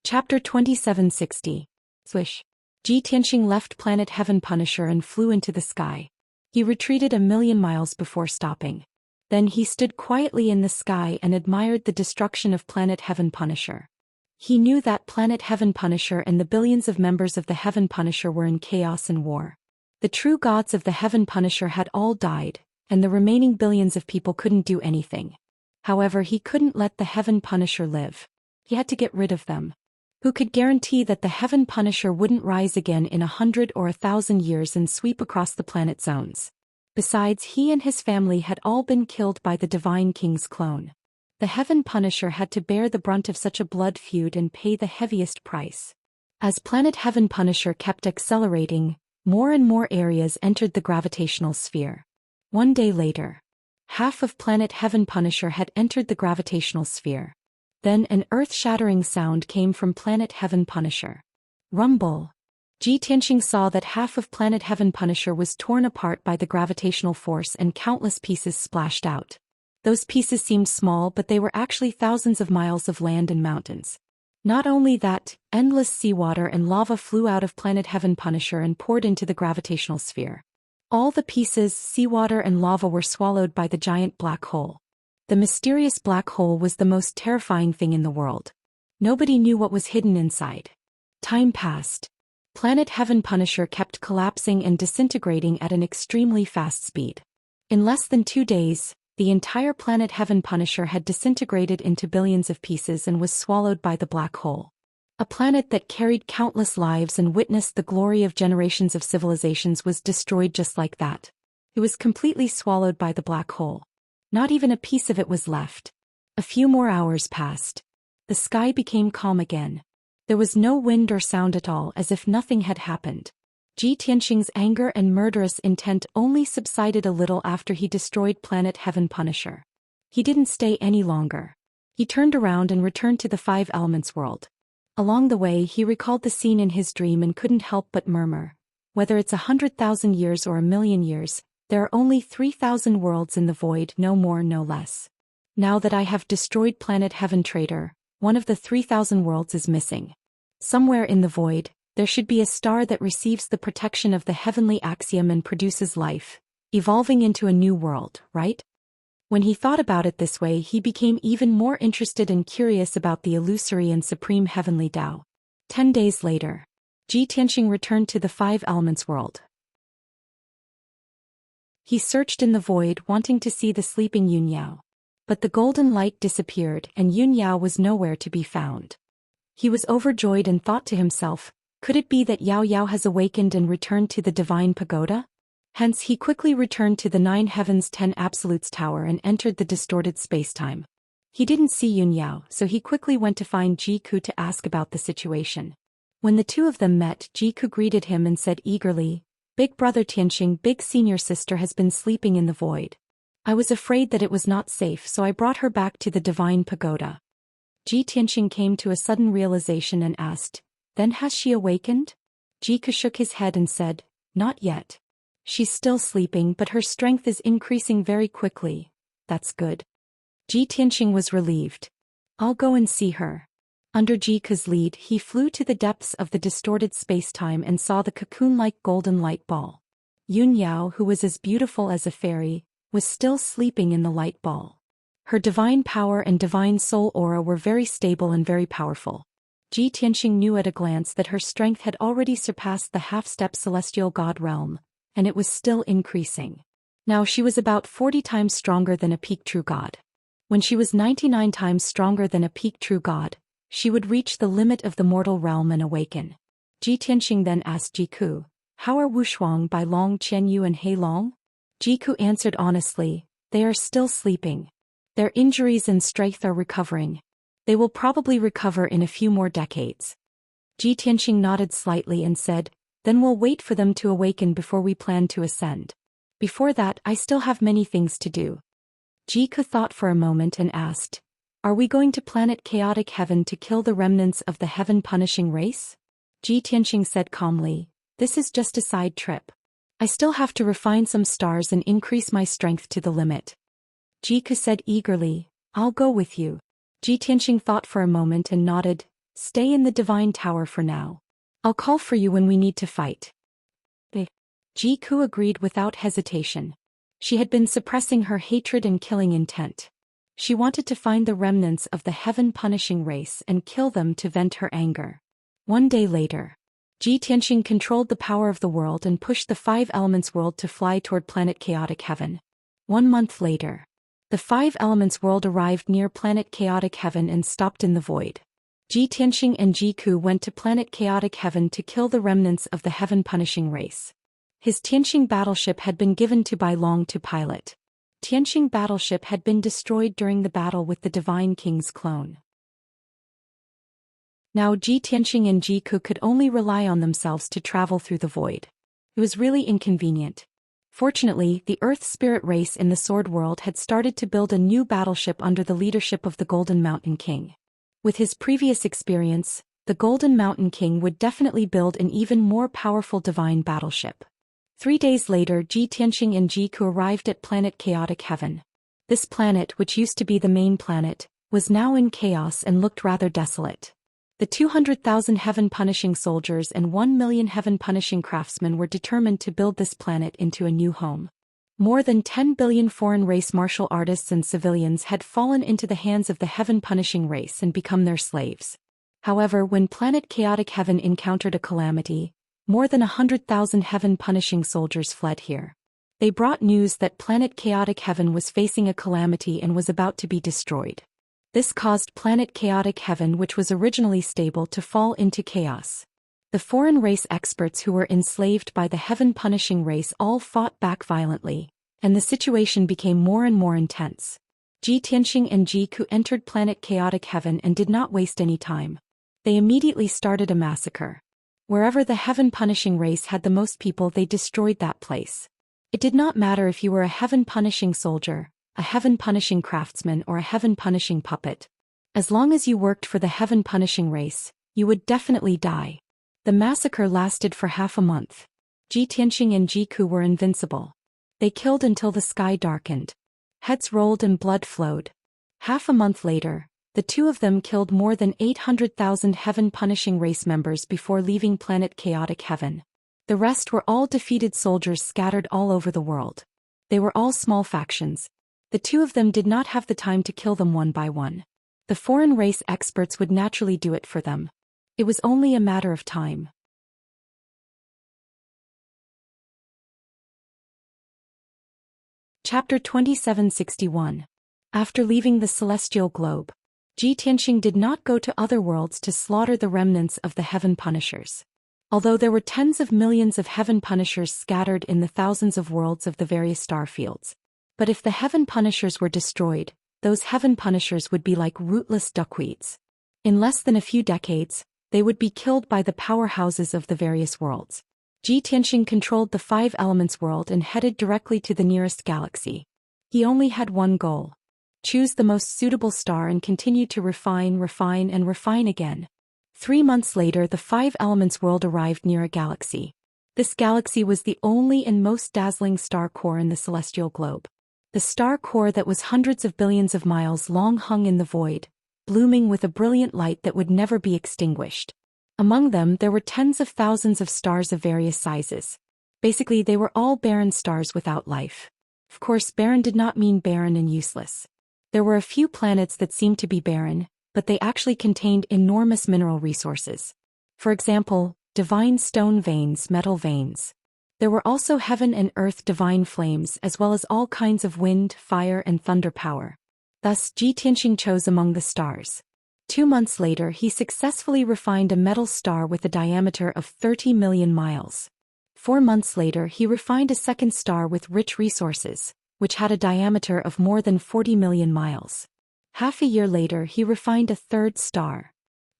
Chapter 2760. Swish. Xianxia left planet Heaven Punisher and flew into the sky. He retreated 1,000,000 miles before stopping. Then he stood quietly in the sky and admired the destruction of planet Heaven Punisher. He knew that planet Heaven Punisher and the billions of members of the Heaven Punisher were in chaos and war. The true gods of the Heaven Punisher had all died, and the remaining billions of people couldn't do anything. However, he couldn't let the Heaven Punisher live. He had to get rid of them. Who could guarantee that the Heaven Punisher wouldn't rise again in 100 or 1,000 years and sweep across the planet zones? Besides, he and his family had all been killed by the Divine King's clone. The Heaven Punisher had to bear the brunt of such a blood feud and pay the heaviest price. As planet Heaven Punisher kept accelerating, more and more areas entered the gravitational sphere. One day later, half of planet Heaven Punisher had entered the gravitational sphere. Then an earth-shattering sound came from planet Heaven Punisher. Rumble. Xianxia saw that half of planet Heaven Punisher was torn apart by the gravitational force and countless pieces splashed out. Those pieces seemed small, but they were actually thousands of miles of land and mountains. Not only that, endless seawater and lava flew out of planet Heaven Punisher and poured into the gravitational sphere. All the pieces, seawater and lava were swallowed by the giant black hole. The mysterious black hole was the most terrifying thing in the world. Nobody knew what was hidden inside. Time passed. Planet Heaven Punisher kept collapsing and disintegrating at an extremely fast speed. In less than 2 days, the entire planet Heaven Punisher had disintegrated into billions of pieces and was swallowed by the black hole. A planet that carried countless lives and witnessed the glory of generations of civilizations was destroyed just like that. It was completely swallowed by the black hole. Not even a piece of it was left. A few more hours passed. The sky became calm again. There was no wind or sound at all, as if nothing had happened. Xianxia's anger and murderous intent only subsided a little after he destroyed planet Heaven Punisher. He didn't stay any longer. He turned around and returned to the 5 Elements world. Along the way, he recalled the scene in his dream and couldn't help but murmur. Whether it's 100,000 years or 1,000,000 years, there are only 3,000 worlds in the void, no more, no less. Now that I have destroyed planet Heaven Traitor, one of the 3,000 worlds is missing. Somewhere in the void, there should be a star that receives the protection of the heavenly axiom and produces life, evolving into a new world, right? When he thought about it this way, he became even more interested and curious about the illusory and supreme heavenly Tao. 10 days later, Xianxia returned to the 5 Elements world. He searched in the void, wanting to see the sleeping Yunyao. But the golden light disappeared and Yunyao was nowhere to be found. He was overjoyed and thought to himself, could it be that Yao Yao has awakened and returned to the divine pagoda? Hence he quickly returned to the 9 Heavens 10 Absolutes Tower and entered the distorted spacetime. He didn't see Yun Yao, so he quickly went to find Jiku to ask about the situation. When the two of them met, Jiku greeted him and said eagerly, "Big brother Tianxing, big senior sister has been sleeping in the void. I was afraid that it was not safe, so I brought her back to the divine pagoda." Ji Tianxing came to a sudden realization and asked, "Then has she awakened?" Jiku shook his head and said, "Not yet. She's still sleeping, but her strength is increasing very quickly." "That's good." Ji Tianxing was relieved. "I'll go and see her." Under Jiku's lead, he flew to the depths of the distorted spacetime and saw the cocoon-like golden light ball. Yun Yao, who was as beautiful as a fairy, was still sleeping in the light ball. Her divine power and divine soul aura were very stable and very powerful. Ji Tianxing knew at a glance that her strength had already surpassed the half-step celestial god realm, and it was still increasing. Now she was about 40 times stronger than a peak true god. When she was 99 times stronger than a peak true god, she would reach the limit of the mortal realm and awaken. Ji Tianxing then asked Jiku, "How are Wushuang, Bai Long, Qianyu and Hei Long?" Jiku answered honestly, "They are still sleeping. Their injuries and strength are recovering. They will probably recover in a few more decades." Ji Tianxing nodded slightly and said, "Then we'll wait for them to awaken before we plan to ascend. Before that, I still have many things to do." Jiku thought for a moment and asked, "Are we going to planet Chaotic Heaven to kill the remnants of the heaven-punishing race?" Ji Tianxing said calmly, "This is just a side trip. I still have to refine some stars and increase my strength to the limit." Jiku said eagerly, "I'll go with you." Ji Tianxing thought for a moment and nodded, "Stay in the divine tower for now. I'll call for you when we need to fight." Jiku agreed without hesitation. She had been suppressing her hatred and killing intent. She wanted to find the remnants of the heaven-punishing race and kill them to vent her anger. One day later, Ji Tianxing controlled the power of the world and pushed the 5 Elements world to fly toward planet Chaotic Heaven. 1 month later, the 5 Elements world arrived near planet Chaotic Heaven and stopped in the void. Ji Tianxing and Jiku went to planet Chaotic Heaven to kill the remnants of the heaven-punishing race. His Tianxing battleship had been given to Bai Long to pilot. Tianxing battleship had been destroyed during the battle with the Divine King's clone. Now Ji Tianxing and Jiku could only rely on themselves to travel through the void. It was really inconvenient. Fortunately, the Earth spirit race in the Sword World had started to build a new battleship under the leadership of the Golden Mountain King. With his previous experience, the Golden Mountain King would definitely build an even more powerful divine battleship. 3 days later, Ji Tianxing and Jiku arrived at planet Chaotic Heaven. This planet, which used to be the main planet, was now in chaos and looked rather desolate. The 200,000 heaven-punishing soldiers and 1 million heaven-punishing craftsmen were determined to build this planet into a new home. More than 10 billion foreign race martial artists and civilians had fallen into the hands of the heaven-punishing race and become their slaves. However, when planet Chaotic Heaven encountered a calamity, more than 100,000 heaven-punishing soldiers fled here. They brought news that planet Chaotic Heaven was facing a calamity and was about to be destroyed. This caused planet Chaotic Heaven, which was originally stable, to fall into chaos. The foreign race experts who were enslaved by the heaven-punishing race all fought back violently, and the situation became more and more intense. Ji Tianxing and Jiku entered planet Chaotic Heaven and did not waste any time. They immediately started a massacre. Wherever the heaven-punishing race had the most people, they destroyed that place. It did not matter if you were a heaven-punishing soldier, a heaven-punishing craftsman or a heaven-punishing puppet. As long as you worked for the heaven-punishing race, you would definitely die. The massacre lasted for half a month. Ji Tianxing and Jiku were invincible. They killed until the sky darkened. Heads rolled and blood flowed. Half a month later, the two of them killed more than 800,000 heaven-punishing race members before leaving planet Chaotic Heaven. The rest were all defeated soldiers scattered all over the world. They were all small factions. The two of them did not have the time to kill them one by one. The foreign race experts would naturally do it for them. It was only a matter of time. Chapter 2761. After leaving the celestial globe, Ji Tianxing did not go to other worlds to slaughter the remnants of the heaven punishers. although there were tens of millions of heaven punishers scattered in the thousands of worlds of the various star fields. But if the heaven punishers were destroyed, those heaven punishers would be like rootless duckweeds. In less than a few decades, they would be killed by the powerhouses of the various worlds. Ji Tianxing controlled the 5 elements world and headed directly to the nearest galaxy. He only had one goal: choose the most suitable star and continue to refine again. 3 months later, the 5 elements world arrived near a galaxy. This galaxy was the only and most dazzling star core in the celestial globe. The star core that was hundreds of billions of miles long hung in the void, blooming with a brilliant light that would never be extinguished. Among them there were tens of thousands of stars of various sizes. Basically, they were all barren stars without life. Of course, barren did not mean barren and useless. There were a few planets that seemed to be barren, but they actually contained enormous mineral resources. For example, divine stone veins, metal veins. There were also heaven and earth divine flames, as well as all kinds of wind, fire and thunder power. Thus, Ji Tianxing chose among the stars. 2 months later, he successfully refined a metal star with a diameter of 30 million miles. 4 months later, he refined a second star with rich resources, which had a diameter of more than 40 million miles. Half a year later, he refined a third star.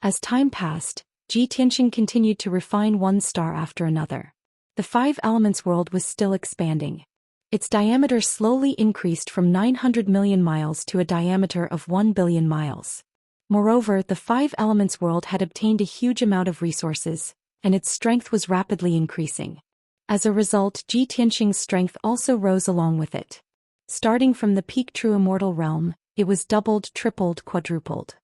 As time passed, Ji Tianxing continued to refine one star after another. The 5 elements world was still expanding. Its diameter slowly increased from 900 million miles to a diameter of 1 billion miles. Moreover, the 5 elements world had obtained a huge amount of resources, and its strength was rapidly increasing. As a result, Ji Tianxing's strength also rose along with it. Starting from the peak true immortal realm, it was doubled, tripled, quadrupled.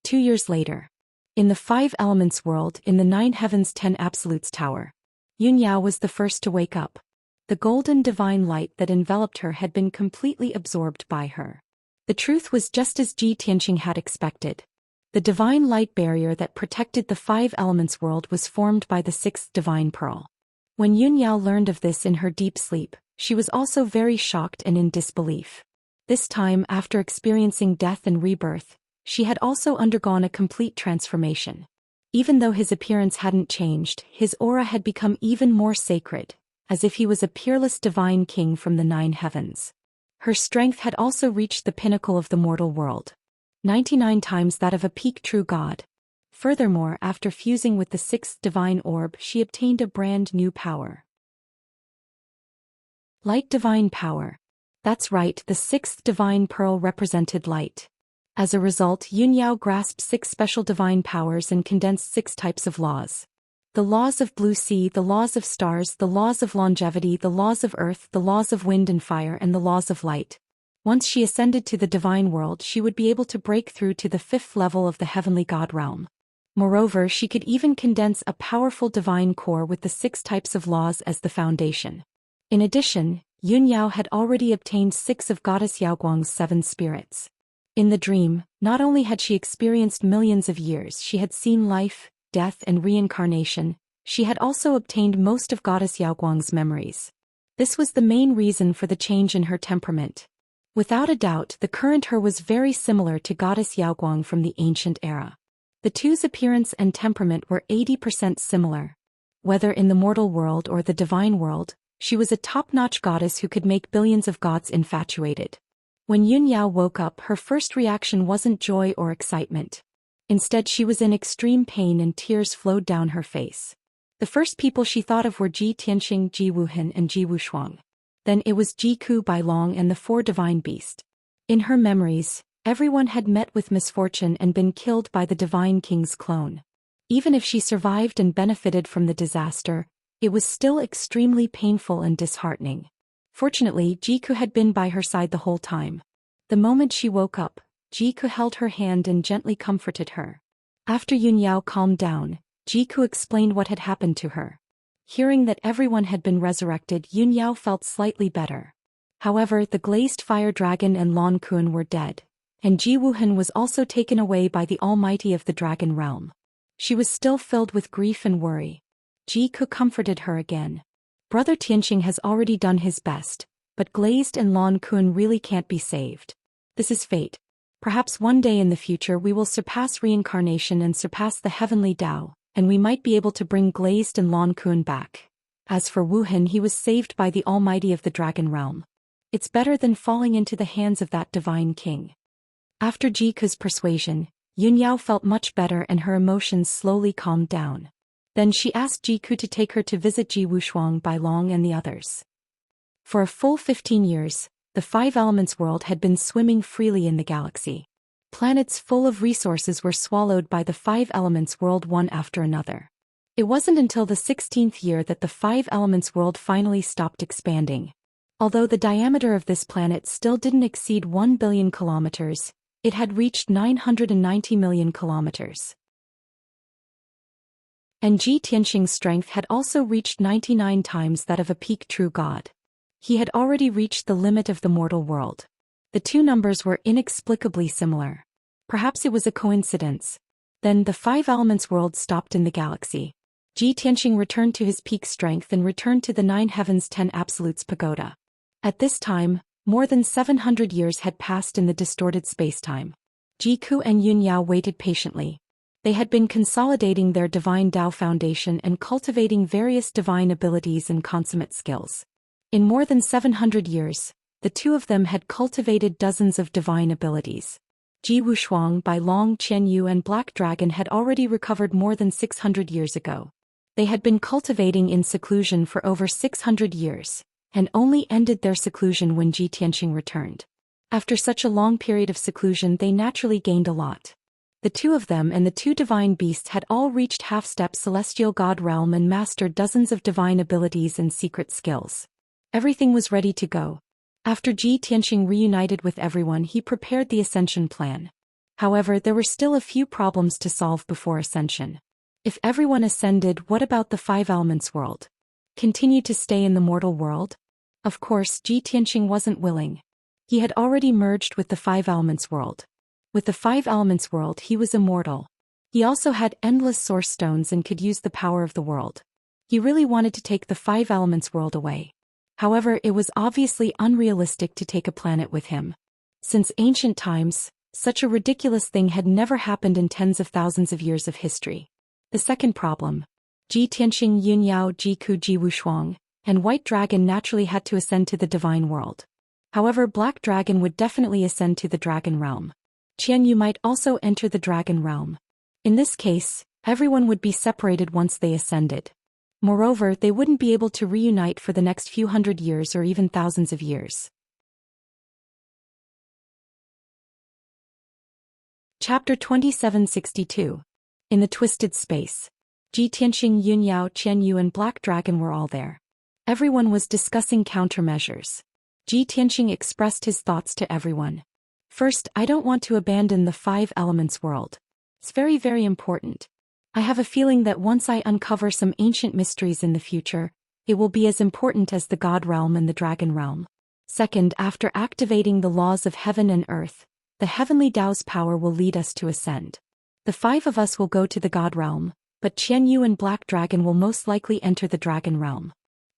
2 years later, in the 5 elements world, in the 9 heavens 10 absolutes tower, Yunyao was the first to wake up. The golden divine light that enveloped her had been completely absorbed by her. The truth was just as Ji Tianxing had expected. The divine light barrier that protected the 5 elements world was formed by the 6th divine pearl. When Yunyao learned of this in her deep sleep, she was also very shocked and in disbelief. This time, after experiencing death and rebirth, she had also undergone a complete transformation. Even though his appearance hadn't changed, his aura had become even more sacred, as if he was a peerless divine king from the 9 heavens. Her strength had also reached the pinnacle of the mortal world, 99 times that of a peak true god. Furthermore, after fusing with the 6th divine orb, she obtained a brand new power. Light divine power. That's right, the 6th divine pearl represented light. As a result, Yunyao grasped 6 special divine powers and condensed 6 types of laws. The laws of blue sea, the laws of stars, the laws of longevity, the laws of earth, the laws of wind and fire, and the laws of light. Once she ascended to the divine world, she would be able to break through to the 5th level of the heavenly god realm. Moreover, she could even condense a powerful divine core with the 6 types of laws as the foundation. In addition, Yunyao had already obtained 6 of goddess Yaoguang's 7 spirits. In the dream, not only had she experienced millions of years, she had seen life, death and reincarnation, she had also obtained most of goddess Yaoguang's memories. This was the main reason for the change in her temperament. Without a doubt, the current her was very similar to goddess Yaoguang from the ancient era. The two's appearance and temperament were 80% similar. Whether in the mortal world or the divine world, she was a top-notch goddess who could make billions of gods infatuated. When Yunyao woke up, her first reaction wasn't joy or excitement. Instead, she was in extreme pain and tears flowed down her face. The first people she thought of were Ji Tianxing, Ji Wuhan and Ji Wushuang. Then it was Ji Ku Bailong and the 4 divine beasts. In her memories, everyone had met with misfortune and been killed by the divine king's clone. Even if she survived and benefited from the disaster, it was still extremely painful and disheartening. Fortunately, Ji Ku had been by her side the whole time. The moment she woke up, Ji Ku held her hand and gently comforted her. After Yunyao calmed down, Ji Ku explained what had happened to her. Hearing that everyone had been resurrected, Yunyao felt slightly better. However, the glazed fire dragon and Lan Kun were dead, and Ji Wuhan was also taken away by the Almighty of the Dragon Realm. She was still filled with grief and worry. Ji Ku comforted her again. Brother Tianxing has already done his best, but Glazed and Lan Kun really can't be saved. This is fate. Perhaps one day in the future we will surpass reincarnation and surpass the heavenly Tao, and we might be able to bring Glazed and Lan Kun back. As for Wu Hin, he was saved by the Almighty of the Dragon Realm. It's better than falling into the hands of that divine king. After Jiku's persuasion, Yun Yao felt much better and her emotions slowly calmed down. Then she asked Jiku to take her to visit Ji Wushuang, Bai Long and the others. For a full 15 years, the Five Elements world had been swimming freely in the galaxy. Planets full of resources were swallowed by the Five Elements world one after another. It wasn't until the 16th year that the Five Elements world finally stopped expanding. Although the diameter of this planet still didn't exceed 1 billion kilometers, it had reached 990 million kilometers. And Ji Tianxing's strength had also reached 99 times that of a peak true god. He had already reached the limit of the mortal world. The two numbers were inexplicably similar. Perhaps it was a coincidence. Then the Five Elements world stopped in the galaxy. Ji Tianxing returned to his peak strength and returned to the Nine Heavens 10 Absolutes Pagoda. At this time, more than 700 years had passed in the distorted spacetime. Jiku and Yun Yao waited patiently. They had been consolidating their divine Dao foundation and cultivating various divine abilities and consummate skills. In more than 700 years, the two of them had cultivated dozens of divine abilities. Ji Wushuang, Bai Long, Qian Yu and Black Dragon had already recovered more than 600 years ago. They had been cultivating in seclusion for over 600 years, and only ended their seclusion when Ji Tianxing returned. After such a long period of seclusion, they naturally gained a lot. The two of them and the two divine beasts had all reached half-step celestial god realm and mastered dozens of divine abilities and secret skills. Everything was ready to go. After Ji Tianxing reunited with everyone, he prepared the ascension plan. However, there were still a few problems to solve before ascension. If everyone ascended, what about the Five Elements world? Continue to stay in the mortal world? Of course, Ji Tianxing wasn't willing. He had already merged with the Five Elements world. With the Five Elements world, he was immortal. He also had endless source stones and could use the power of the world. He really wanted to take the Five Elements world away. However, it was obviously unrealistic to take a planet with him. Since ancient times, such a ridiculous thing had never happened in tens of thousands of years of history. The second problem. Ji Tianxing, Yun Yao, Jiku, Ji Wushuang, and White Dragon naturally had to ascend to the divine world. However, Black Dragon would definitely ascend to the dragon realm. Qian Yu might also enter the dragon realm. In this case, everyone would be separated once they ascended. Moreover, they wouldn't be able to reunite for the next few hundred years or even thousands of years. Chapter 2762. In the Twisted Space. Ji Tianxing, Yun Yao, Qian Yu and Black Dragon were all there. Everyone was discussing countermeasures. Ji Tianxing expressed his thoughts to everyone. First, I don't want to abandon the Five Elements world. It's very, very important. I have a feeling that once I uncover some ancient mysteries in the future, it will be as important as the God realm and the Dragon realm. Second, after activating the laws of heaven and earth, the heavenly Tao's power will lead us to ascend. The five of us will go to the God realm, but Qian Yu and Black Dragon will most likely enter the Dragon realm.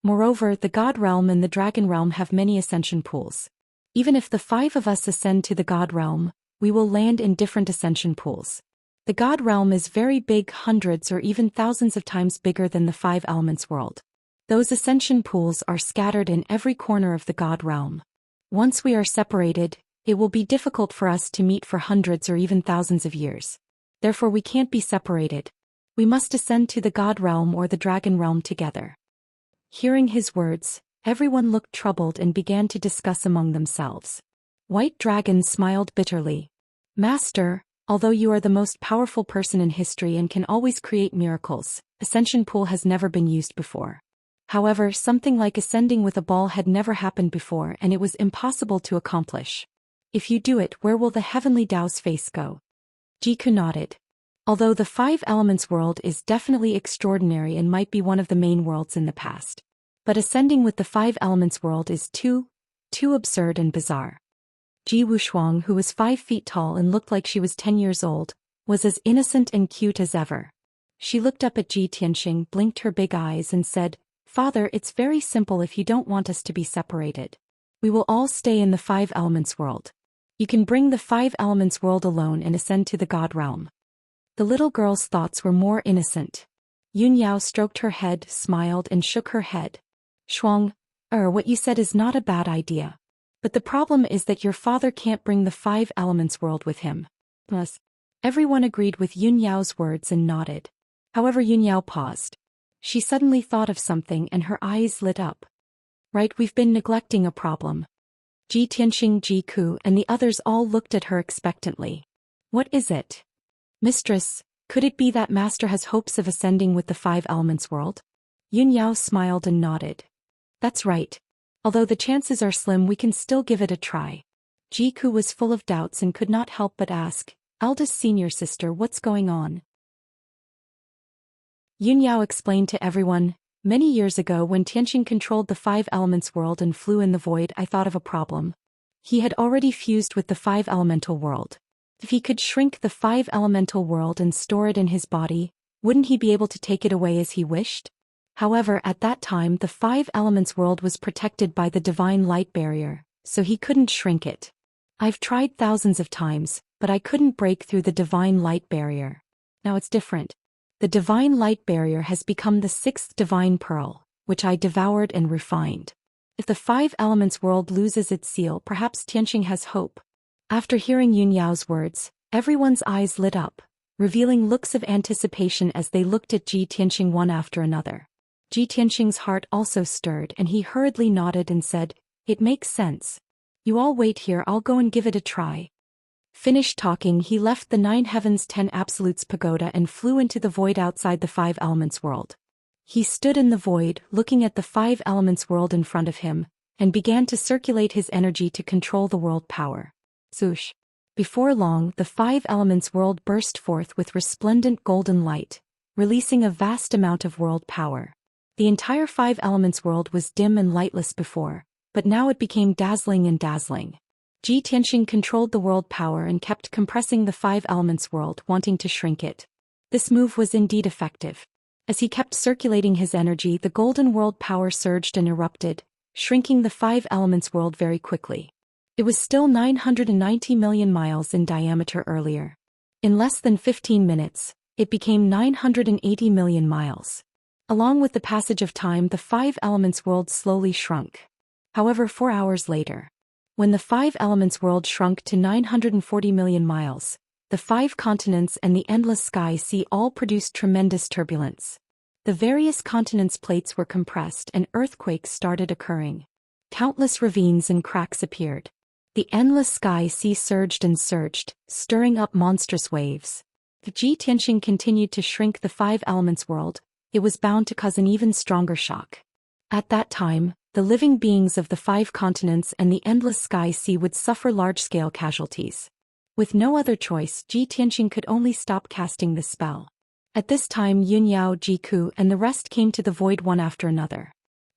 Moreover, the God realm and the Dragon realm have many ascension pools. Even if the five of us ascend to the God realm, we will land in different ascension pools. The God realm is very big, hundreds or even thousands of times bigger than the Five Elements world. Those ascension pools are scattered in every corner of the God realm. Once we are separated, it will be difficult for us to meet for hundreds or even thousands of years. Therefore we can't be separated. We must ascend to the God realm or the Dragon realm together. Hearing his words, everyone looked troubled and began to discuss among themselves. White Dragon smiled bitterly. Master, although you are the most powerful person in history and can always create miracles, Ascension Pool has never been used before. However, something like ascending with a ball had never happened before and it was impossible to accomplish. If you do it, where will the heavenly Tao's face go? Jiku nodded. Although the Five Elements world is definitely extraordinary and might be one of the main worlds in the past. But ascending with the Five Elements world is too absurd and bizarre. Ji Wushuang, who was 5 feet tall and looked like she was 10 years old, was as innocent and cute as ever. She looked up at Ji Tianxing, blinked her big eyes and said, "Father, it's very simple if you don't want us to be separated. We will all stay in the Five Elements world. You can bring the Five Elements world alone and ascend to the God realm." The little girl's thoughts were more innocent. Yun Yao stroked her head, smiled and shook her head. Shuang, what you said is not a bad idea. But the problem is that your father can't bring the 5 elements world with him. Plus, everyone agreed with Yun Yao's words and nodded. However, Yun Yao paused. She suddenly thought of something and her eyes lit up. Right, we've been neglecting a problem. Ji Tianxing, Ji Ku and the others all looked at her expectantly. What is it? Mistress, could it be that Master has hopes of ascending with the 5 elements world? Yun Yao smiled and nodded. That's right. Although the chances are slim, we can still give it a try. Ji Ku was full of doubts and could not help but ask, eldest senior sister, what's going on? Yun Yao explained to everyone, many years ago when Tianxing controlled the 5 elements world and flew in the void, I thought of a problem. He had already fused with the 5 elemental world. If he could shrink the 5 elemental world and store it in his body, wouldn't he be able to take it away as he wished? However, at that time the 5 elements world was protected by the divine light barrier, so he couldn't shrink it. I've tried thousands of times, but I couldn't break through the divine light barrier. Now it's different. The divine light barrier has become the 6th divine pearl, which I devoured and refined. If the 5 elements world loses its seal, perhaps Tianxing has hope. After hearing Yun Yao's words, everyone's eyes lit up, revealing looks of anticipation as they looked at Ji Tianxing one after another. Ji Tianxing's heart also stirred and he hurriedly nodded and said, it makes sense. You all wait here, I'll go and give it a try. Finished talking, he left the 9 heavens 10 absolutes pagoda and flew into the void outside the 5 elements world. He stood in the void, looking at the 5 elements world in front of him, and began to circulate his energy to control the world power. Swoosh. Before long, the 5 elements world burst forth with resplendent golden light, releasing a vast amount of world power. The entire 5 elements world was dim and lightless before, but now it became dazzling and dazzling. Ji Tianxing controlled the world power and kept compressing the 5 elements world, wanting to shrink it. This move was indeed effective. As he kept circulating his energy, the golden world power surged and erupted, shrinking the 5 elements world very quickly. It was still 990 million miles in diameter earlier. In less than 15 minutes, it became 980 million miles. Along with the passage of time, the 5 elements world slowly shrunk. However, 4 hours later, when the 5 elements world shrunk to 940 million miles, the 5 continents and the endless sky sea all produced tremendous turbulence. The various continents' plates were compressed and earthquakes started occurring. Countless ravines and cracks appeared. The endless sky sea surged and surged, stirring up monstrous waves. If Ji Tianxing continued to shrink the 5 elements world, it was bound to cause an even stronger shock. At that time, the living beings of the 5 continents and the endless sky sea would suffer large-scale casualties. With no other choice, Ji Tianxing could only stop casting the spell. At this time, Yun Yao, Ji Ku and the rest came to the void one after another.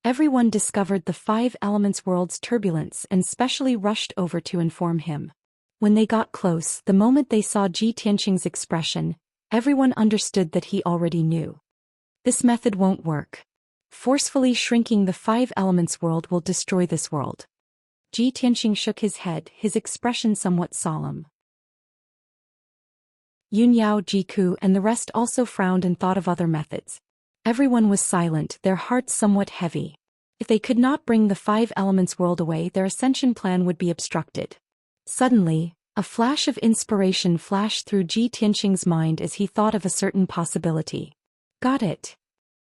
Everyone discovered the 5 elements world's turbulence and specially rushed over to inform him. When they got close, the moment they saw Ji Tianxing's expression, everyone understood that he already knew. This method won't work. Forcefully shrinking the 5 elements world will destroy this world. Ji Tianxing shook his head, his expression somewhat solemn. Yun Yao, Ji Ku and the rest also frowned and thought of other methods. Everyone was silent, their hearts somewhat heavy. If they could not bring the 5 elements world away, their ascension plan would be obstructed. Suddenly, a flash of inspiration flashed through Ji Tianxing's mind as he thought of a certain possibility. Got it.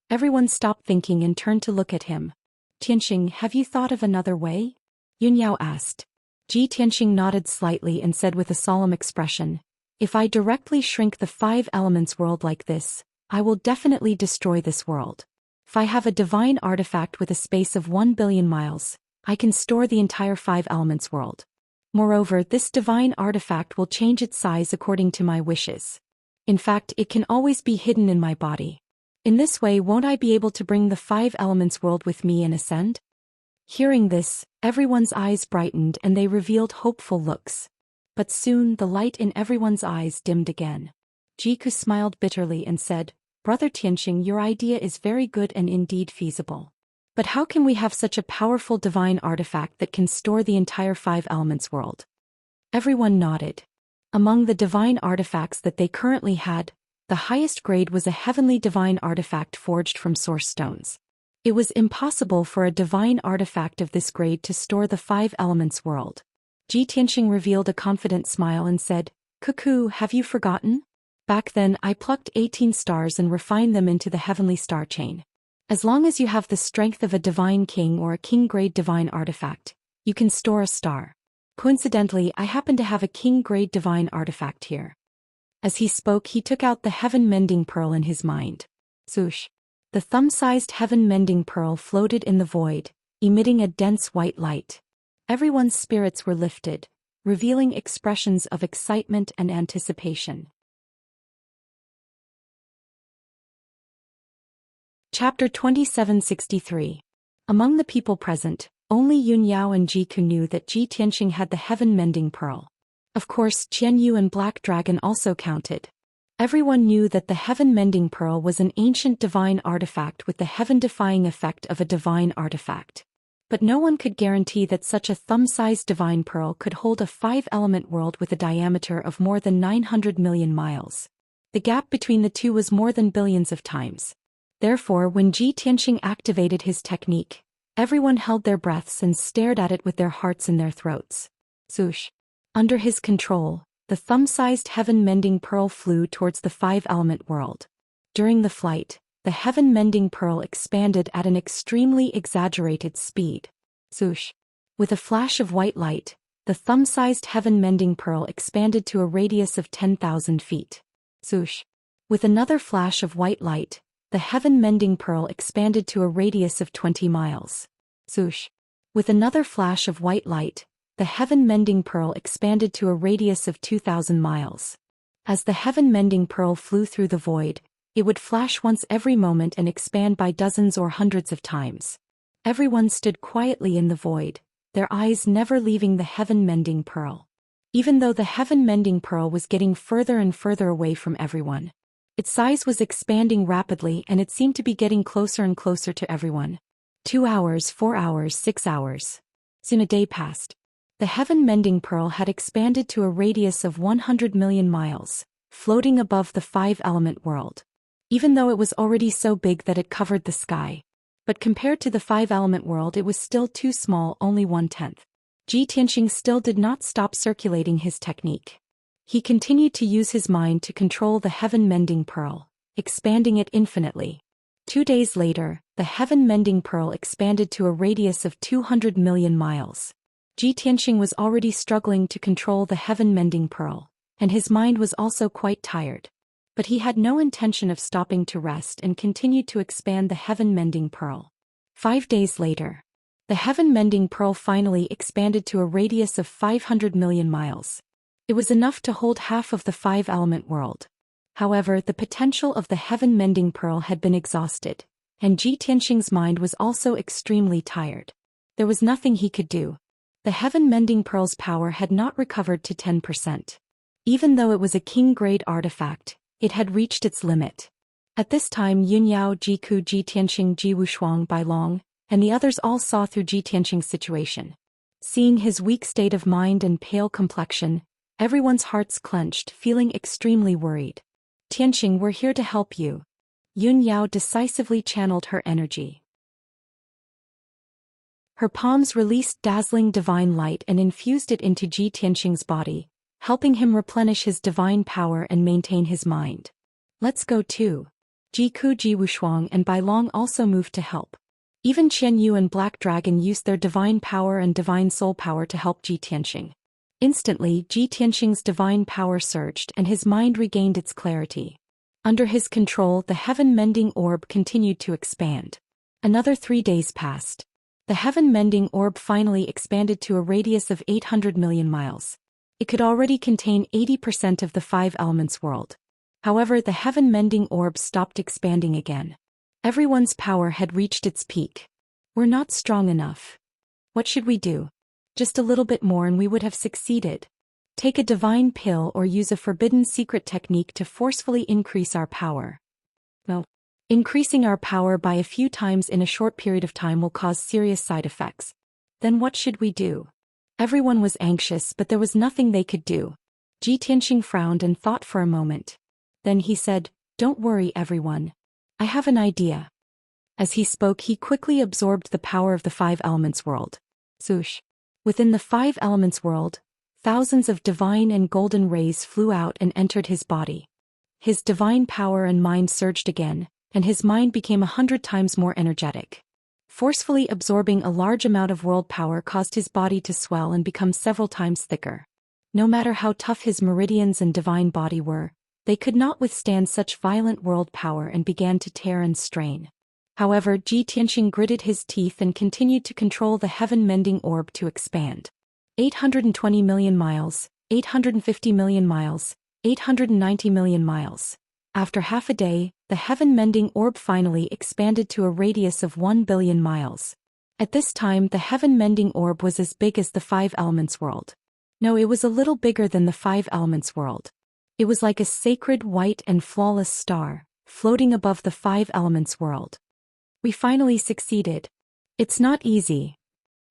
Everyone stopped thinking and turned to look at him. Tianxing, have you thought of another way? Yun Yao asked. Ji Tianxing nodded slightly and said with a solemn expression, if I directly shrink the 5 elements world like this, I will definitely destroy this world. If I have a divine artifact with a space of 1 billion miles, I can store the entire 5 elements world. Moreover, this divine artifact will change its size according to my wishes. In fact, it can always be hidden in my body. In this way, won't I be able to bring the 5 elements world with me and ascend? Hearing this, everyone's eyes brightened and they revealed hopeful looks. But soon the light in everyone's eyes dimmed again. Ji Ku smiled bitterly and said, Brother Tianxing, your idea is very good and indeed feasible. But how can we have such a powerful divine artifact that can store the entire 5 elements world? Everyone nodded. Among the divine artifacts that they currently had, The highest grade was a heavenly divine artifact forged from source stones. It was impossible for a divine artifact of this grade to store the 5 elements world. Tianxing revealed a confident smile and said, "Cuckoo, have you forgotten? Back then I plucked 18 stars and refined them into the heavenly star chain. As long as you have the strength of a divine king or a king-grade divine artifact, you can store a star. Coincidentally, I happen to have a king-grade divine artifact here." As he spoke, he took out the heaven-mending pearl in his mind. Swoosh! The thumb-sized heaven-mending pearl floated in the void, emitting a dense white light. Everyone's spirits were lifted, revealing expressions of excitement and anticipation. Chapter 2763. Among the people present, only Yun Yao and Jiku knew that Tianxing had the heaven-mending pearl. Of course, Qian Yu and Black Dragon also counted. Everyone knew that the heaven-mending pearl was an ancient divine artifact with the heaven-defying effect of a divine artifact. But no one could guarantee that such a thumb-sized divine pearl could hold a 5-element world with a diameter of more than 900 million miles. The gap between the two was more than billions of times. Therefore, when Tianxing activated his technique, everyone held their breaths and stared at it with their hearts in their throats. Swoosh! Under his control, the thumb-sized heaven-mending pearl flew towards the 5-element world. During the flight, the heaven-mending pearl expanded at an extremely exaggerated speed. Swoosh! With a flash of white light, the thumb-sized heaven-mending pearl expanded to a radius of 10,000 feet. Swoosh! With another flash of white light, the heaven-mending pearl expanded to a radius of 20 miles. Swoosh! With another flash of white light, the heaven-mending pearl expanded to a radius of 2,000 miles. As the heaven-mending pearl flew through the void, it would flash once every moment and expand by dozens or hundreds of times. Everyone stood quietly in the void, their eyes never leaving the heaven-mending pearl. Even though the heaven-mending pearl was getting further and further away from everyone, its size was expanding rapidly and it seemed to be getting closer and closer to everyone. 2 hours, 4 hours, 6 hours. Soon a day passed. The heaven-mending pearl had expanded to a radius of 100 million miles, floating above the 5-element world. Even though it was already so big that it covered the sky. But compared to the 5-element world, it was still too small, only 1/10. Tianxing still did not stop circulating his technique. He continued to use his mind to control the heaven-mending pearl, expanding it infinitely. 2 days later, the heaven-mending pearl expanded to a radius of 200 million miles. Tianxing was already struggling to control the heaven-mending pearl, and his mind was also quite tired. But he had no intention of stopping to rest and continued to expand the heaven-mending pearl. 5 days later, the heaven-mending pearl finally expanded to a radius of 500 million miles. It was enough to hold half of the 5-element world. However, the potential of the heaven-mending pearl had been exhausted, and Tianxing's mind was also extremely tired. There was nothing he could do. The heaven-mending pearl's power had not recovered to 10%. Even though it was a king-grade artifact, it had reached its limit. At this time, Yun Yao, Jiku, Tianxing, Ji Wushuang, Bailong, and the others all saw through Tianxing's situation. Seeing his weak state of mind and pale complexion, everyone's hearts clenched, feeling extremely worried. "Tianxing, we're here to help you." Yun Yao decisively channeled her energy. Her palms released dazzling divine light and infused it into Tianxing's body, helping him replenish his divine power and maintain his mind. "Let's go too." Jiku, Ji Wushuang, and Bailong also moved to help. Even Qian Yu and Black Dragon used their divine power and divine soul power to help Tianxing. Instantly, Tianxing's divine power surged and his mind regained its clarity. Under his control, the heaven-mending orb continued to expand. Another 3 days passed. The heaven-mending orb finally expanded to a radius of 800 million miles. It could already contain 80% of the 5 elements world. However, the heaven-mending orb stopped expanding again. Everyone's power had reached its peak. "We're not strong enough. What should we do? Just a little bit more and we would have succeeded. Take a divine pill or use a forbidden secret technique to forcefully increase our power." "No. Increasing our power by a few times in a short period of time will cause serious side effects." "Then what should we do?" Everyone was anxious, but there was nothing they could do. Tianxing frowned and thought for a moment. Then he said, Don't worry, everyone. I have an idea. As he spoke, he quickly absorbed the power of the five elements world. Swoosh. Within the five elements world, thousands of divine and golden rays flew out and entered his body. His divine power and mind surged again, and his mind became 100 times more energetic. Forcefully absorbing a large amount of world power caused his body to swell and become several times thicker. No matter how tough his meridians and divine body were, they could not withstand such violent world power and began to tear and strain. However, Xianxia gritted his teeth and continued to control the heaven-mending orb to expand. 820 million miles, 850 million miles, 890 million miles. After half a day, the heaven-mending orb finally expanded to a radius of 1 billion miles. At this time, the heaven-mending orb was as big as the five elements world. No, it was a little bigger than the five elements world. It was like a sacred white and flawless star, floating above the five elements world. We finally succeeded. It's not easy.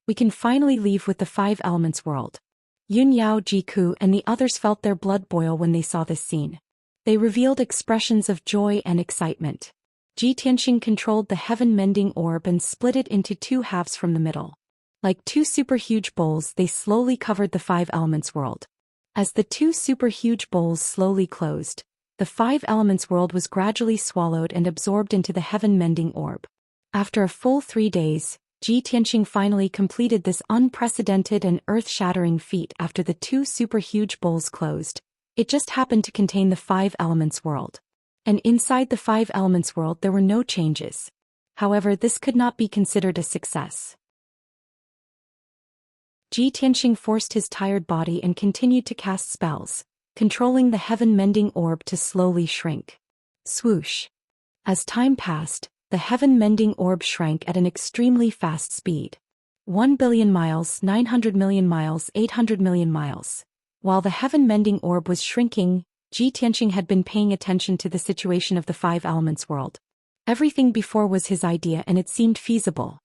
We can finally leave with the five elements world. Yun Yao, Jiku, and the others felt their blood boil when they saw this scene. They revealed expressions of joy and excitement. Xianxia controlled the heaven-mending orb and split it into two halves from the middle. Like two super huge bowls, they slowly covered the five elements world. As the two super huge bowls slowly closed, the five elements world was gradually swallowed and absorbed into the heaven-mending orb. After a full 3 days, Xianxia finally completed this unprecedented and earth-shattering feat after the two super huge bowls closed. It just happened to contain the five elements world. And inside the five elements world there were no changes. However, this could not be considered a success. Xianxia forced his tired body and continued to cast spells, controlling the heaven-mending orb to slowly shrink. Swoosh. As time passed, the heaven-mending orb shrank at an extremely fast speed. 1 billion miles, 900 million miles, 800 million miles. While the heaven-mending orb was shrinking, Xianxia had been paying attention to the situation of the five elements world. Everything before was his idea and it seemed feasible.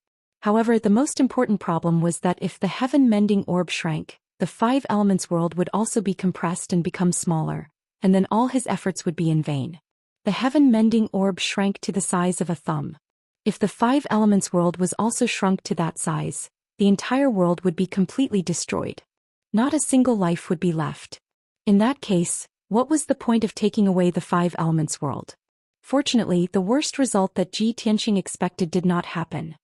However, the most important problem was that if the heaven-mending orb shrank, the five elements world would also be compressed and become smaller, and then all his efforts would be in vain. The heaven-mending orb shrank to the size of a thumb. If the five elements world was also shrunk to that size, the entire world would be completely destroyed. Not a single life would be left. In that case, what was the point of taking away the five elements world? Fortunately, the worst result that Xianxia expected did not happen.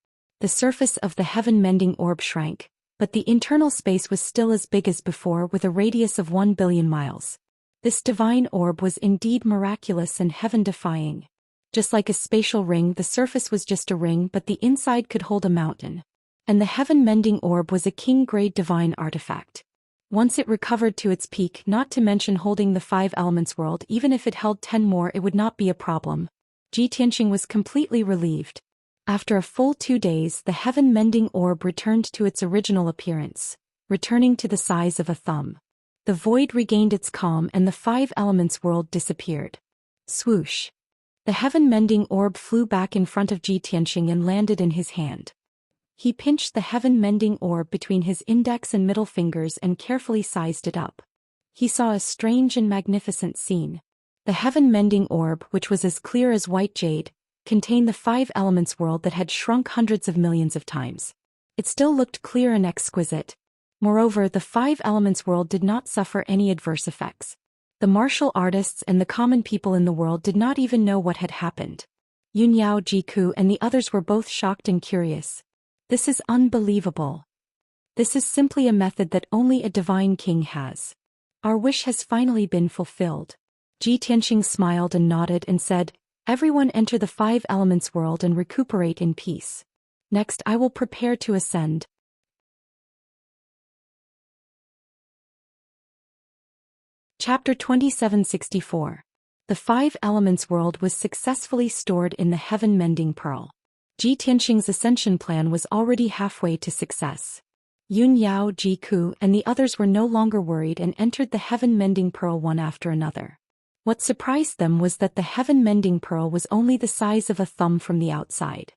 The surface of the heaven-mending orb shrank, but the internal space was still as big as before with a radius of 1 billion miles. This divine orb was indeed miraculous and heaven-defying. Just like a spatial ring, the surface was just a ring, but the inside could hold a mountain. And the heaven-mending orb was a king-grade divine artifact. Once it recovered to its peak, not to mention holding the five elements world, even if it held 10 more it would not be a problem. Xianxia was completely relieved. After a full 2 days, the heaven-mending orb returned to its original appearance, returning to the size of a thumb. The void regained its calm and the five elements world disappeared. Swoosh. The heaven-mending orb flew back in front of Xianxia and landed in his hand. He pinched the heaven-mending orb between his index and middle fingers and carefully sized it up. He saw a strange and magnificent scene. The heaven-mending orb, which was as clear as white jade, contained the five elements world that had shrunk hundreds of millions of times. It still looked clear and exquisite. Moreover, the five elements world did not suffer any adverse effects. The martial artists and the common people in the world did not even know what had happened. Yun Yao, Jiku, and the others were both shocked and curious. This is unbelievable. This is simply a method that only a divine king has. Our wish has finally been fulfilled. Xianxia smiled and nodded and said, "Everyone enter the five elements world and recuperate in peace. Next I will prepare to ascend." Chapter 2764. The five elements world was successfully stored in the heaven-mending pearl. Xianxia's ascension plan was already halfway to success. Yun Yao, Jiku, and the others were no longer worried and entered the heaven-mending pearl one after another. What surprised them was that the heaven-mending pearl was only the size of a thumb from the outside.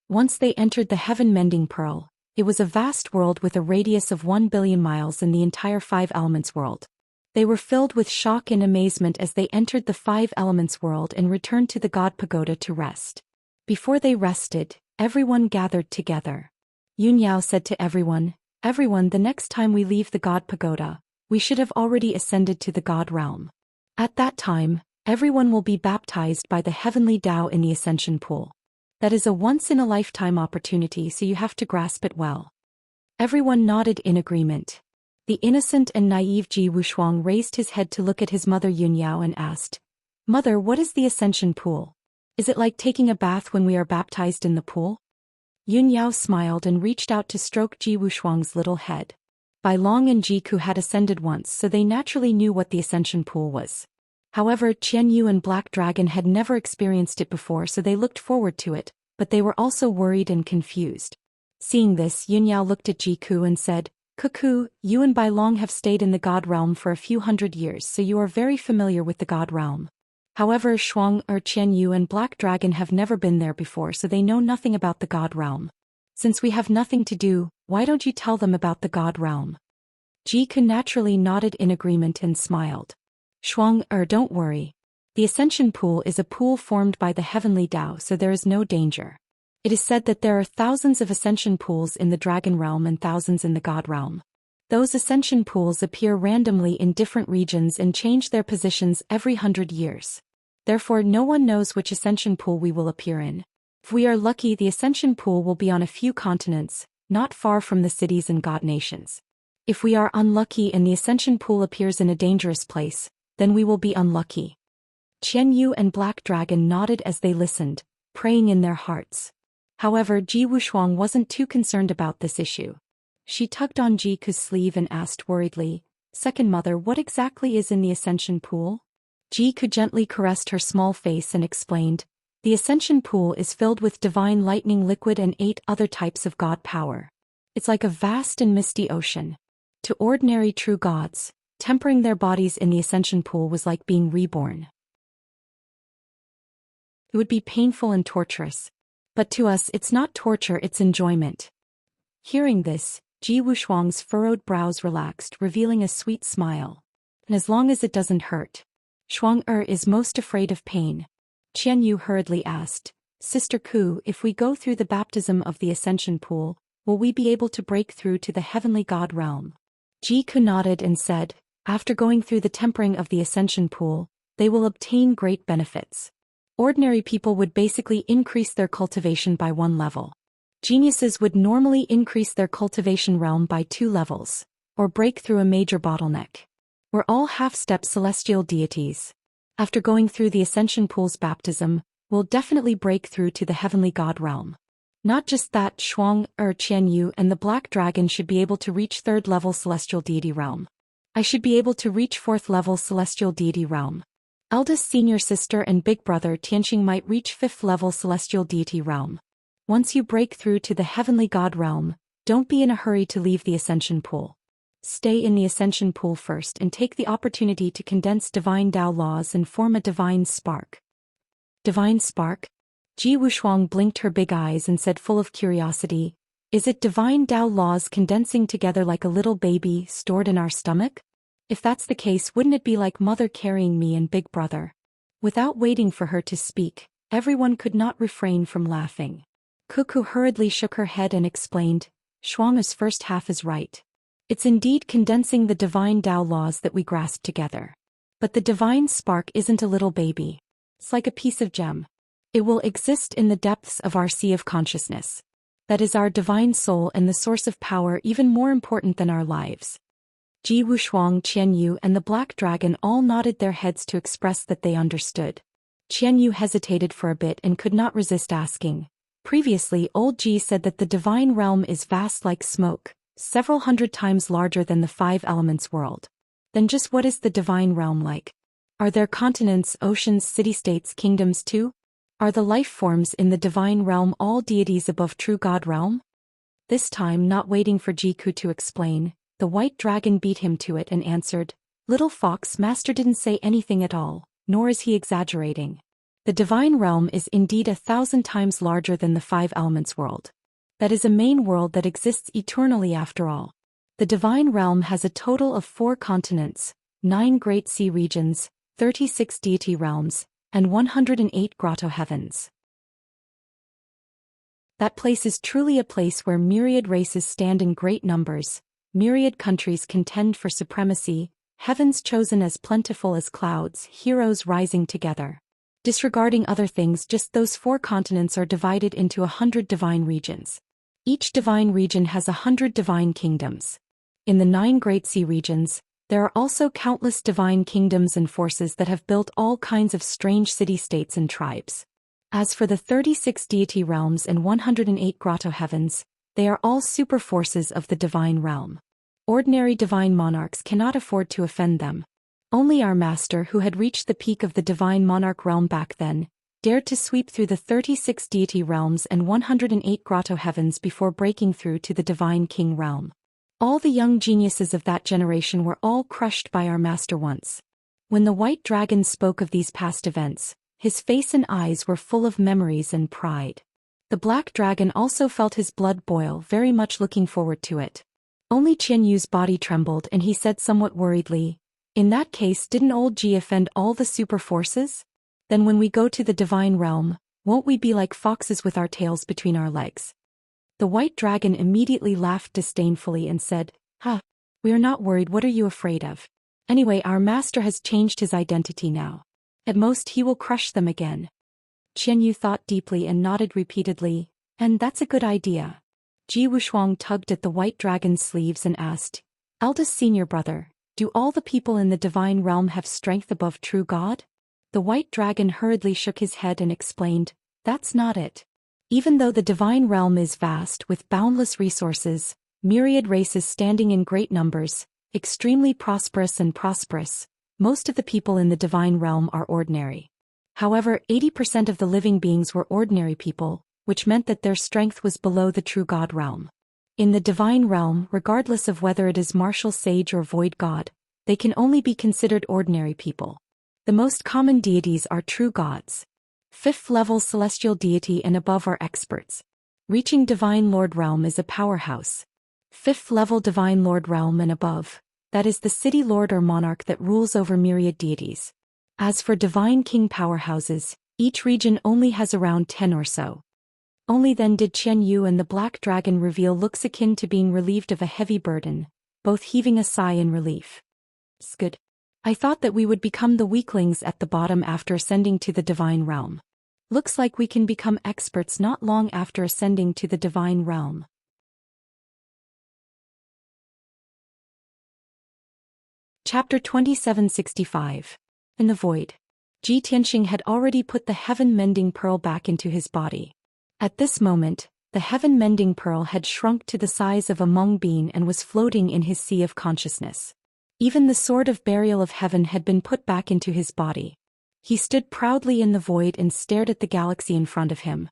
Once they entered the heaven-mending pearl, it was a vast world with a radius of 1 billion miles in the entire five elements world. They were filled with shock and amazement as they entered the five elements world and returned to the god pagoda to rest. Before they rested, everyone gathered together. Yunyao said to everyone, "Everyone, the next time we leave the god pagoda, we should have already ascended to the god realm. At that time, everyone will be baptized by the heavenly Tao in the ascension pool. That is a once-in-a-lifetime opportunity, so you have to grasp it well." Everyone nodded in agreement. The innocent and naive Ji Wushuang raised his head to look at his mother Yunyao and asked, "Mother, what is the ascension pool? Is it like taking a bath when we are baptized in the pool?" Yunyao smiled and reached out to stroke Ji Wushuang's little head. Bai Long and Ji Ku had ascended once, so they naturally knew what the ascension pool was. However, Qian Yu and Black Dragon had never experienced it before, so they looked forward to it, but they were also worried and confused. Seeing this, Yunyao looked at Ji Ku and said, "Cuckoo, you and Bai Long have stayed in the god realm for a few hundred years, so you are very familiar with the god realm. However, Qian Yu and Black Dragon have never been there before, so they know nothing about the god realm. Since we have nothing to do, why don't you tell them about the god realm?" Ji Ku naturally nodded in agreement and smiled. Don't worry. The ascension pool is a pool formed by the heavenly Tao, so there is no danger. It is said that there are thousands of ascension pools in the dragon realm and thousands in the god realm. Those ascension pools appear randomly in different regions and change their positions every 100 years. Therefore, no one knows which ascension pool we will appear in. If we are lucky, the ascension pool will be on a few continents, not far from the cities and god nations. If we are unlucky and the ascension pool appears in a dangerous place, then we will be unlucky. Qian Yu and Black Dragon nodded as they listened, praying in their hearts. However, Ji Wushuang wasn't too concerned about this issue. She tugged on Ji Ku's sleeve and asked worriedly, "Second mother, what exactly is in the ascension pool?" Ji Ku gently caressed her small face and explained, "The ascension pool is filled with divine lightning liquid and 8 other types of god power. It's like a vast and misty ocean. To ordinary true gods, tempering their bodies in the ascension pool was like being reborn. It would be painful and torturous. But to us it's not torture, it's enjoyment." Hearing this, Ji Wushuang's furrowed brows relaxed, revealing a sweet smile. "And as long as it doesn't hurt." Shuang is most afraid of pain. Qian Yu hurriedly asked, "Sister Ku, if we go through the baptism of the ascension pool, will we be able to break through to the heavenly god realm?" Ji Ku nodded and said, "After going through the tempering of the ascension pool, they will obtain great benefits. Ordinary people would basically increase their cultivation by 1 level. Geniuses would normally increase their cultivation realm by 2 levels, or break through a major bottleneck. We're all half-step celestial deities. After going through the ascension pool's baptism, we'll definitely break through to the heavenly god realm. Not just that, Qian Yu and the Black Dragon should be able to reach 3rd level celestial deity realm. I should be able to reach 4th level celestial deity realm. Eldest senior sister and big brother Tianxing might reach 5th level celestial deity realm. Once you break through to the heavenly god realm, don't be in a hurry to leave the ascension pool. Stay in the ascension pool first and take the opportunity to condense divine Tao laws and form a divine spark." Divine spark? Ji Wushuang blinked her big eyes and said, full of curiosity, "Is it divine Tao laws condensing together like a little baby stored in our stomach? If that's the case, wouldn't it be like mother carrying me and big brother?" Without waiting for her to speak, everyone could not refrain from laughing. Cuckoo hurriedly shook her head and explained, "Shuang's first half is right. It's indeed condensing the divine Tao laws that we grasp together. But the divine spark isn't a little baby. It's like a piece of gem. It will exist in the depths of our sea of consciousness. That is our divine soul and the source of power, even more important than our lives." Ji Wushuang, Qian Yu and the Black Dragon all nodded their heads to express that they understood. Qian Yu hesitated for a bit and could not resist asking. Previously, old Ji said that the divine realm is vast like smoke, several hundred times larger than the 5 elements world. Then just what is the divine realm like? Are there continents, oceans, city-states, kingdoms too? Are the life forms in the divine realm all deities above true god realm? This time, not waiting for Ji Ku to explain, the white dragon beat him to it and answered, "Little fox, master didn't say anything at all, nor is he exaggerating. The divine realm is indeed 1,000 times larger than the 5 elements world. That is a main world that exists eternally after all. The divine realm has a total of 4 continents, 9 great sea regions, 36 deity realms, and 108 grotto heavens. That place is truly a place where myriad races stand in great numbers, myriad countries contend for supremacy, heavens chosen as plentiful as clouds, heroes rising together. Disregarding other things, just those 4 continents are divided into 100 divine regions. Each divine region has 100 divine kingdoms. In the 9 great sea regions, there are also countless divine kingdoms and forces that have built all kinds of strange city-states and tribes. As for the 36 deity realms and 108 grotto heavens, they are all super forces of the divine realm. Ordinary divine monarchs cannot afford to offend them. Only our master, who had reached the peak of the divine monarch realm back then, dared to sweep through the 36 deity realms and 108 grotto heavens before breaking through to the divine king realm. All the young geniuses of that generation were all crushed by our master once. When the white dragon spoke of these past events, his face and eyes were full of memories and pride. The black dragon also felt his blood boil, very much looking forward to it. Only Qian Yu's body trembled and he said somewhat worriedly, "In that case, didn't old Ji offend all the super forces? Then when we go to the divine realm, won't we be like foxes with our tails between our legs?" The white dragon immediately laughed disdainfully and said, "We are not worried, what are you afraid of? Anyway, our master has changed his identity now. At most he will crush them again." Qian Yu thought deeply and nodded repeatedly, "And that's a good idea." Ji Wushuang tugged at the white dragon's sleeves and asked, "Eldest senior brother, do all the people in the divine realm have strength above true God?" The white dragon hurriedly shook his head and explained, "That's not it. Even though the divine realm is vast with boundless resources, myriad races standing in great numbers, extremely prosperous, most of the people in the divine realm are ordinary. However, 80% of the living beings were ordinary people, which meant that their strength was below the true God realm. In the divine realm, regardless of whether it is martial sage or void god, they can only be considered ordinary people. The most common deities are true gods. 5th level celestial deity and above are experts. Reaching divine lord realm is a powerhouse. 5th level divine lord realm and above, that is the city lord or monarch that rules over myriad deities. As for divine king powerhouses, each region only has around 10 or so. Only then did Qian Yu and the black dragon reveal looks akin to being relieved of a heavy burden, both heaving a sigh in relief. "Good. I thought that we would become the weaklings at the bottom after ascending to the divine realm. Looks like we can become experts not long after ascending to the divine realm." Chapter 2765. In the Void. Ji Tianxing had already put the heaven-mending pearl back into his body. At this moment, the heaven-mending pearl had shrunk to the size of a mung bean and was floating in his sea of consciousness. Even the sword of burial of heaven had been put back into his body. He stood proudly in the void and stared at the galaxy in front of him.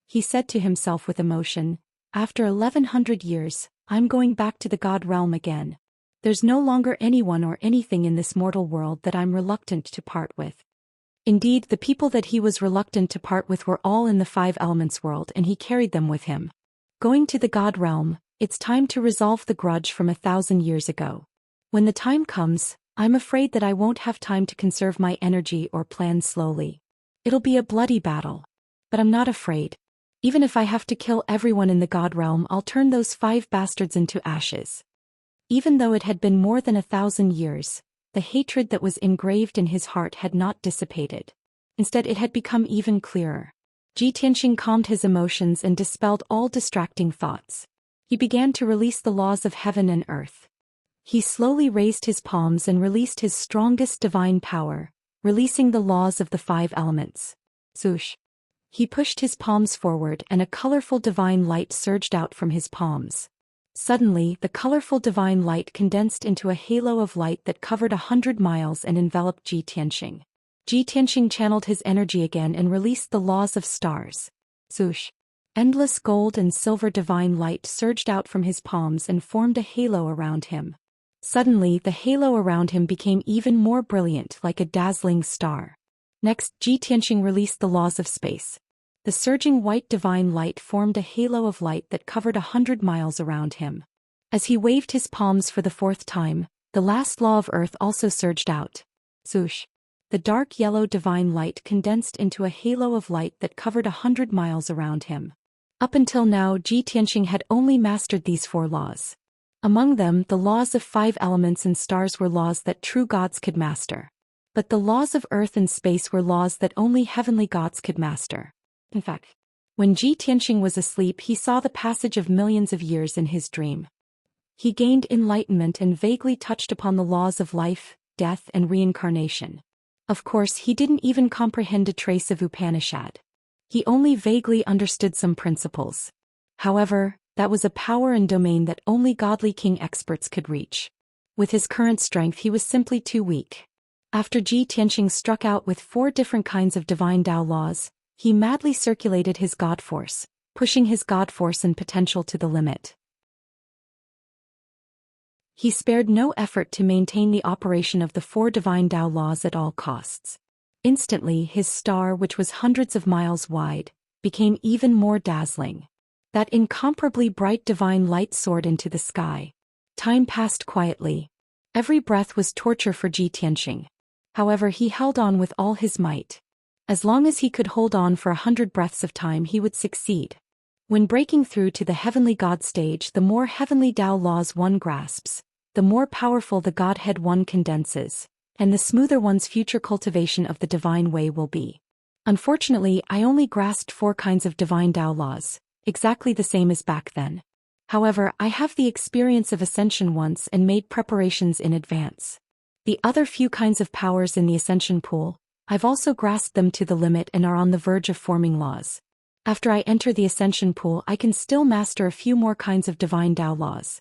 He said to himself with emotion, "After 1100 years, I'm going back to the God realm again. There's no longer anyone or anything in this mortal world that I'm reluctant to part with." Indeed, the people that he was reluctant to part with were all in the 5 elements world, and he carried them with him. Going to the God realm, it's time to resolve the grudge from 1,000 years ago. When the time comes, I'm afraid that I won't have time to conserve my energy or plan slowly. It'll be a bloody battle. But I'm not afraid. Even if I have to kill everyone in the God realm, I'll turn those 5 bastards into ashes. Even though it had been more than 1,000 years, the hatred that was engraved in his heart had not dissipated. Instead, it had become even clearer. Ji Tianxing calmed his emotions and dispelled all distracting thoughts. He began to release the laws of heaven and earth. He slowly raised his palms and released his strongest divine power, releasing the laws of the 5 elements. Swoosh. He pushed his palms forward and a colorful divine light surged out from his palms. Suddenly, the colorful divine light condensed into a halo of light that covered 100 miles and enveloped Ji Tianxing. Ji Tianxing channeled his energy again and released the laws of stars. Swoosh. Endless gold and silver divine light surged out from his palms and formed a halo around him. Suddenly, the halo around him became even more brilliant, like a dazzling star. Next, Ji Tianxing released the laws of space. The surging white divine light formed a halo of light that covered 100 miles around him. As he waved his palms for the 4th time, The last law of earth also surged out. Swoosh. The dark yellow divine light condensed into a halo of light that covered 100 miles around him. Up until now, Ji Tianxing had only mastered these 4 laws. Among them, the laws of 5 elements and stars were laws that true gods could master. But the laws of earth and space were laws that only heavenly gods could master. In fact, when Ji Tianxing was asleep, he saw the passage of millions of years in his dream. He gained enlightenment and vaguely touched upon the laws of life, death, and reincarnation. Of course, he didn't even comprehend a trace of Upanishad. He only vaguely understood some principles. However, that was a power and domain that only godly king experts could reach. With his current strength, he was simply too weak. After Ji Tianxing struck out with 4 different kinds of divine Tao laws, he madly circulated his god force, pushing his god force and potential to the limit. He spared no effort to maintain the operation of the 4 divine Tao laws at all costs. Instantly, his star, which was hundreds of miles wide, became even more dazzling. That incomparably bright divine light soared into the sky. Time passed quietly. Every breath was torture for Ji Tianxing. However, he held on with all his might. As long as he could hold on for 100 breaths of time, he would succeed. When breaking through to the heavenly god stage, the more heavenly Tao laws one grasps, the more powerful the Godhead one condenses, and the smoother one's future cultivation of the divine way will be. Unfortunately, I only grasped 4 kinds of divine Tao laws, exactly the same as back then. However, I have the experience of ascension once and made preparations in advance. The other few kinds of powers in the ascension pool, I've also grasped them to the limit and are on the verge of forming laws. After I enter the ascension pool, I can still master a few more kinds of divine Tao laws.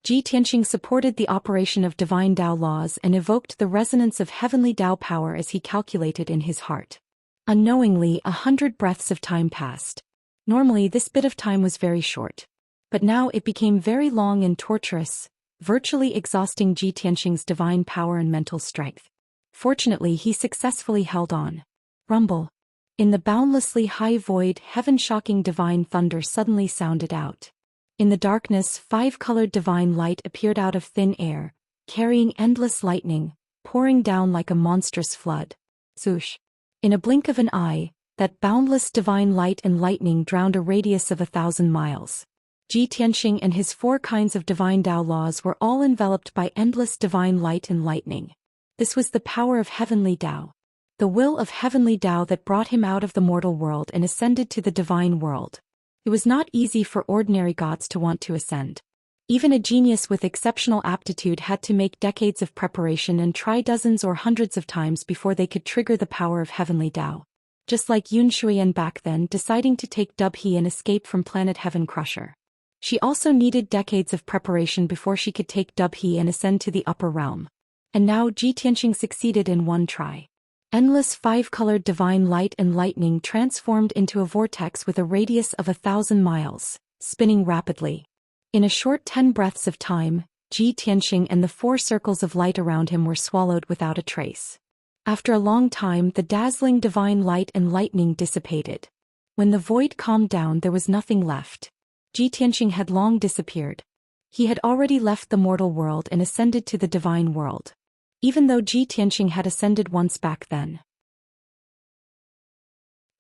Ji Tianxing supported the operation of divine Tao laws and evoked the resonance of heavenly Tao power as he calculated in his heart. Unknowingly, 100 breaths of time passed. Normally, this bit of time was very short. But now it became very long and torturous, virtually exhausting Ji Tianxing's divine power and mental strength. Fortunately, he successfully held on. Rumble. In the boundlessly high void, heaven-shocking divine thunder suddenly sounded out. In the darkness, 5-colored divine light appeared out of thin air, carrying endless lightning, pouring down like a monstrous flood. Swoosh. In a blink of an eye, that boundless divine light and lightning drowned a radius of 1,000 miles. Ji Tianxing and his 4 kinds of divine Tao laws were all enveloped by endless divine light and lightning. This was the power of heavenly Tao. The will of heavenly Tao that brought him out of the mortal world and ascended to the divine world. It was not easy for ordinary gods to want to ascend. Even a genius with exceptional aptitude had to make decades of preparation and try dozens or hundreds of times before they could trigger the power of heavenly Tao. Just like Zhou Xian back then deciding to take Dubhe and escape from planet Heaven Crusher. She also needed decades of preparation before she could take Dubhe and ascend to the upper realm. And now Ji Tianxing succeeded in one try. Endless 5-colored divine light and lightning transformed into a vortex with a radius of 1,000 miles, spinning rapidly. In a short 10 breaths of time, Ji Tianxing and the 4 circles of light around him were swallowed without a trace. After a long time, the dazzling divine light and lightning dissipated. When the void calmed down, there was nothing left. Ji Tianxing had long disappeared. He had already left the mortal world and ascended to the divine world. Even though Ji Tianxing had ascended once back then.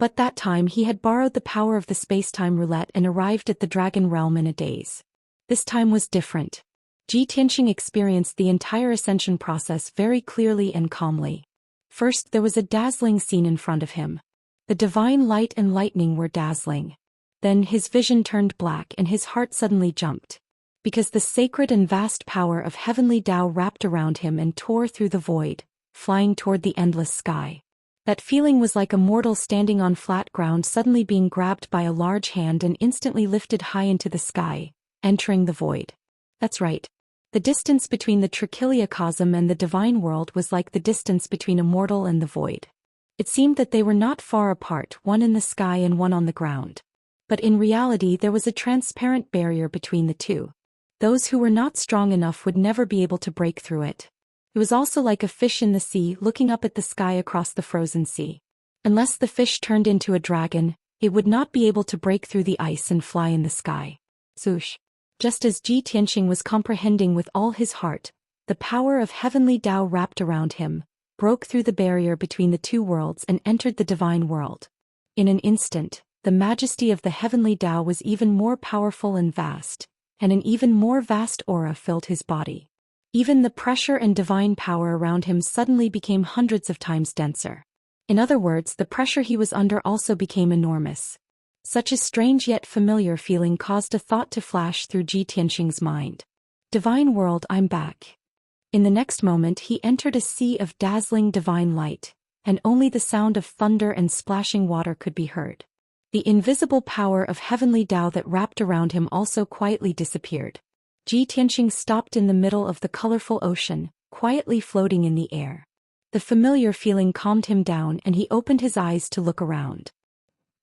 But that time he had borrowed the power of the space-time roulette and arrived at the dragon realm in a daze. This time was different. Ji Tianxing experienced the entire ascension process very clearly and calmly. First, there was a dazzling scene in front of him. The divine light and lightning were dazzling. Then his vision turned black and his heart suddenly jumped. Because the sacred and vast power of heavenly Tao wrapped around him and tore through the void, flying toward the endless sky. That feeling was like a mortal standing on flat ground suddenly being grabbed by a large hand and instantly lifted high into the sky, entering the void. That's right. The distance between the trichiliocosm and the divine world was like the distance between a mortal and the void. It seemed that they were not far apart, one in the sky and one on the ground. But in reality there was a transparent barrier between the two. Those who were not strong enough would never be able to break through it. It was also like a fish in the sea looking up at the sky across the frozen sea. Unless the fish turned into a dragon, it would not be able to break through the ice and fly in the sky. Swoosh. Just as Ji Tianxing was comprehending with all his heart, the power of heavenly Tao wrapped around him, broke through the barrier between the two worlds and entered the divine world. In an instant, the majesty of the heavenly Tao was even more powerful and vast, and an even more vast aura filled his body. Even the pressure and divine power around him suddenly became hundreds of times denser. In other words, the pressure he was under also became enormous. Such a strange yet familiar feeling caused a thought to flash through Ji Tianxing's mind. Divine world, I'm back. In the next moment he entered a sea of dazzling divine light, and only the sound of thunder and splashing water could be heard. The invisible power of heavenly Tao that wrapped around him also quietly disappeared. Ji Tianxing stopped in the middle of the colorful ocean, quietly floating in the air. The familiar feeling calmed him down and he opened his eyes to look around.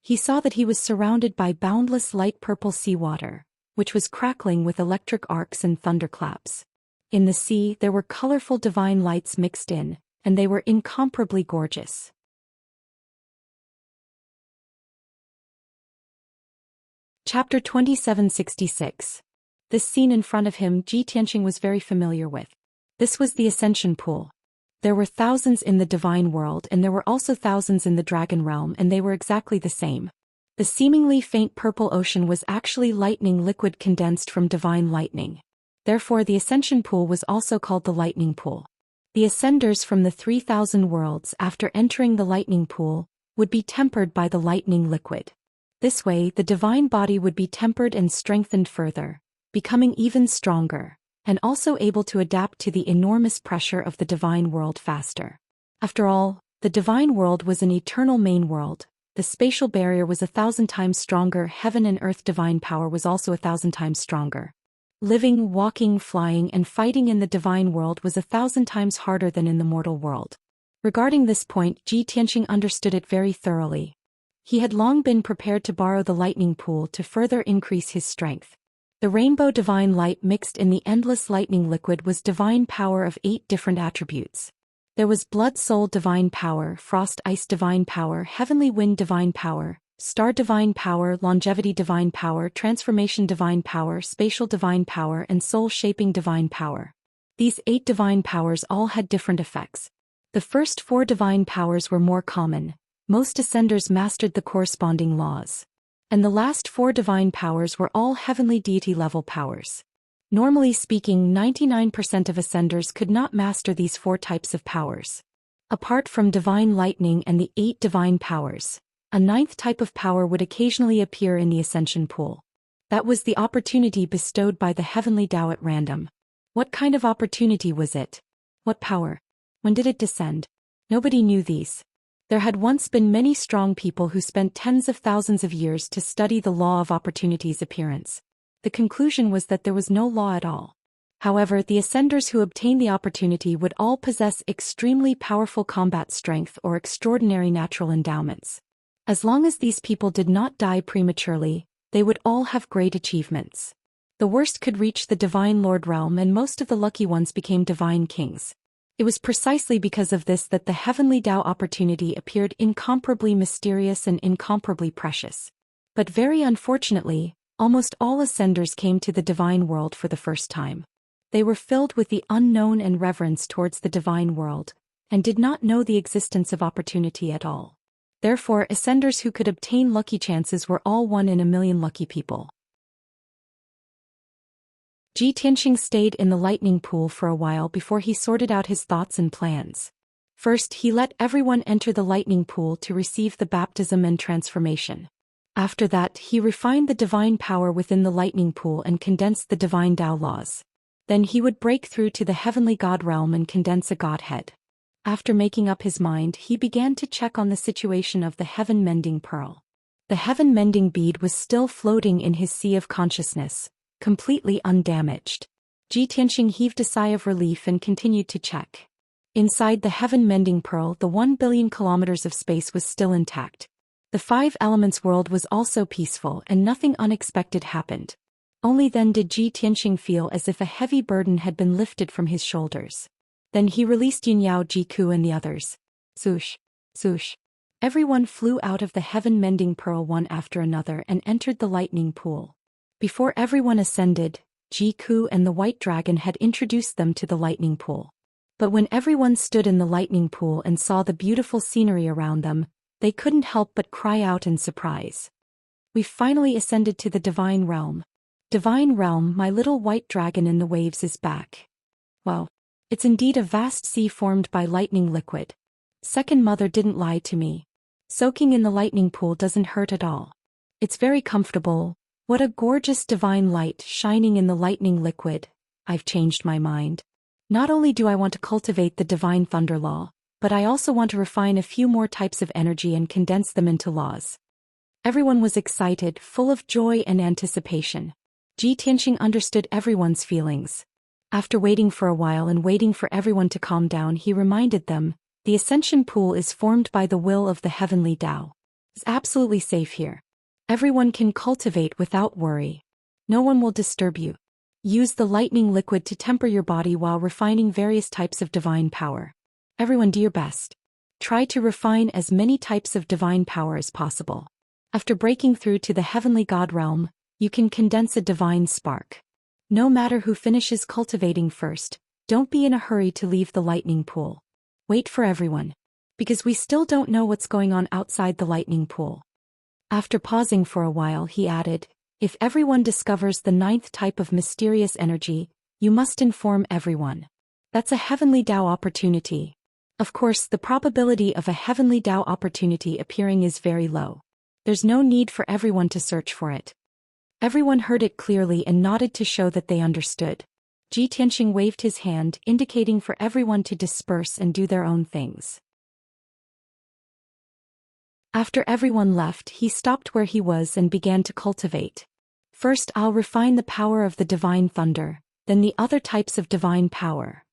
He saw that he was surrounded by boundless light purple seawater, which was crackling with electric arcs and thunderclaps. In the sea there were colorful divine lights mixed in, and they were incomparably gorgeous. Chapter 2766. This scene in front of him Ji Tianxing was very familiar with. This was the Ascension Pool. There were thousands in the divine world and there were also thousands in the dragon realm, and they were exactly the same. The seemingly faint purple ocean was actually lightning liquid condensed from divine lightning. Therefore the Ascension Pool was also called the Lightning Pool. The ascenders from the 3,000 worlds after entering the Lightning Pool would be tempered by the lightning liquid. This way the divine body would be tempered and strengthened further, becoming even stronger, and also able to adapt to the enormous pressure of the divine world faster. After all, the divine world was an eternal main world, the spatial barrier was 1,000 times stronger, heaven and earth divine power was also 1,000 times stronger. Living, walking, flying and fighting in the divine world was 1,000 times harder than in the mortal world. Regarding this point, Ji Tianxing understood it very thoroughly. He had long been prepared to borrow the lightning pool to further increase his strength. The rainbow divine light mixed in the endless lightning liquid was divine power of 8 different attributes. There was blood soul divine power, frost ice divine power, heavenly wind divine power, star divine power, longevity divine power, transformation divine power, spatial divine power and soul shaping divine power. These 8 divine powers all had different effects. The first 4 divine powers were more common. Most ascenders mastered the corresponding laws. And the last 4 divine powers were all heavenly deity-level powers. Normally speaking, 99% of ascenders could not master these 4 types of powers. Apart from divine lightning and the 8 divine powers, a 9th type of power would occasionally appear in the Ascension Pool. That was the opportunity bestowed by the heavenly Tao at random. What kind of opportunity was it? What power? When did it descend? Nobody knew these. There had once been many strong people who spent tens of thousands of years to study the law of opportunity's appearance. The conclusion was that there was no law at all. However, the ascenders who obtained the opportunity would all possess extremely powerful combat strength or extraordinary natural endowments. As long as these people did not die prematurely, they would all have great achievements. The worst could reach the Divine Lord realm and most of the lucky ones became divine kings. It was precisely because of this that the heavenly Tao opportunity appeared incomparably mysterious and incomparably precious. But very unfortunately, almost all ascenders came to the divine world for the first time. They were filled with the unknown and reverence towards the divine world, and did not know the existence of opportunity at all. Therefore, ascenders who could obtain lucky chances were all 1 in a million lucky people. Ji Tianxing stayed in the lightning pool for a while before he sorted out his thoughts and plans. First, he let everyone enter the lightning pool to receive the baptism and transformation. After that, he refined the divine power within the lightning pool and condensed the divine Tao laws. Then he would break through to the heavenly God realm and condense a Godhead. After making up his mind, he began to check on the situation of the heaven-mending pearl. The heaven-mending bead was still floating in his sea of consciousness, completely undamaged. Ji Tianxing heaved a sigh of relief and continued to check. Inside the heaven-mending pearl, the 1 billion kilometers of space was still intact. The 5 elements world was also peaceful and nothing unexpected happened. Only then did Ji Tianxing feel as if a heavy burden had been lifted from his shoulders. Then he released Yunyao Jiku and the others. Swoosh, swoosh. Everyone flew out of the heaven-mending pearl one after another and entered the lightning pool. Before everyone ascended, Jiku and the white dragon had introduced them to the lightning pool. But when everyone stood in the lightning pool and saw the beautiful scenery around them, they couldn't help but cry out in surprise. "We've finally ascended to the divine realm. Divine realm, my little white dragon in the waves is back. Wow. It's indeed a vast sea formed by lightning liquid. Second mother didn't lie to me. Soaking in the lightning pool doesn't hurt at all. It's very comfortable. What a gorgeous divine light shining in the lightning liquid. I've changed my mind. Not only do I want to cultivate the divine thunder law, but I also want to refine a few more types of energy and condense them into laws." Everyone was excited, full of joy and anticipation. Tianxing understood everyone's feelings. After waiting for a while and waiting for everyone to calm down, he reminded them, "The ascension pool is formed by the will of the heavenly Tao. It's absolutely safe here. Everyone can cultivate without worry. No one will disturb you. Use the lightning liquid to temper your body while refining various types of divine power. Everyone do your best. Try to refine as many types of divine power as possible. After breaking through to the heavenly God realm, you can condense a divine spark. No matter who finishes cultivating first, don't be in a hurry to leave the lightning pool. Wait for everyone. Because we still don't know what's going on outside the lightning pool." After pausing for a while, he added, "If everyone discovers the 9th type of mysterious energy, you must inform everyone. That's a heavenly Tao opportunity. Of course, the probability of a heavenly Tao opportunity appearing is very low. There's no need for everyone to search for it." Everyone heard it clearly and nodded to show that they understood. Tianxing waved his hand, indicating for everyone to disperse and do their own things. After everyone left, he stopped where he was and began to cultivate. "First, I'll refine the power of the divine thunder, then the other types of divine power."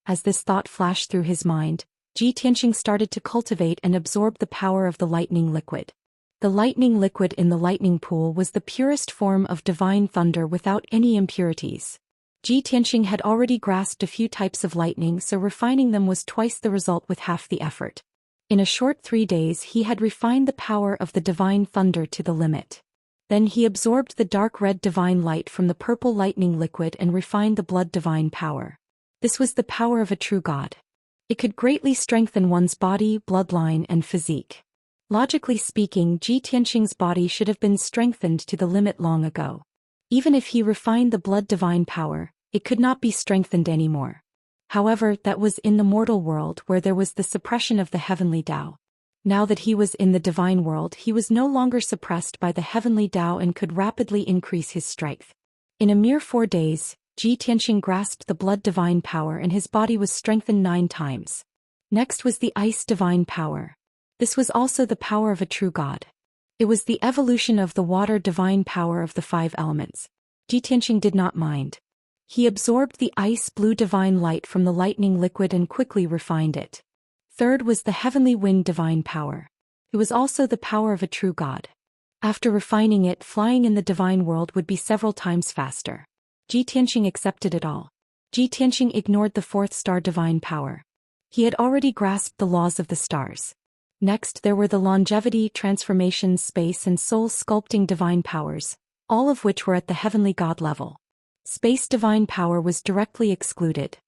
As this thought flashed through his mind, Tianxing started to cultivate and absorb the power of the lightning liquid. The lightning liquid in the lightning pool was the purest form of divine thunder without any impurities. Tianxing had already grasped a few types of lightning, so refining them was twice the result with half the effort. In a short 3 days he had refined the power of the divine thunder to the limit. Then he absorbed the dark red divine light from the purple lightning liquid and refined the blood divine power. This was the power of a true god. It could greatly strengthen one's body, bloodline, and physique. Logically speaking, Tianxing's body should have been strengthened to the limit long ago. Even if he refined the blood divine power, it could not be strengthened anymore. However, that was in the mortal world where there was the suppression of the heavenly Tao. Now that he was in the divine world, he was no longer suppressed by the heavenly Tao and could rapidly increase his strength. In a mere 4 days, Tianxing grasped the blood divine power and his body was strengthened 9 times. Next was the ice divine power. This was also the power of a true god. It was the evolution of the water divine power of the 5 elements. Tianxing did not mind. He absorbed the ice blue divine light from the lightning liquid and quickly refined it. Third was the heavenly wind divine power. It was also the power of a true god. After refining it, flying in the divine world would be several times faster. Tianxing accepted it all. Tianxing ignored the 4th star divine power. He had already grasped the laws of the stars. Next there were the longevity, transformation, space and soul sculpting divine powers, all of which were at the heavenly god level. Space divine power was directly excluded.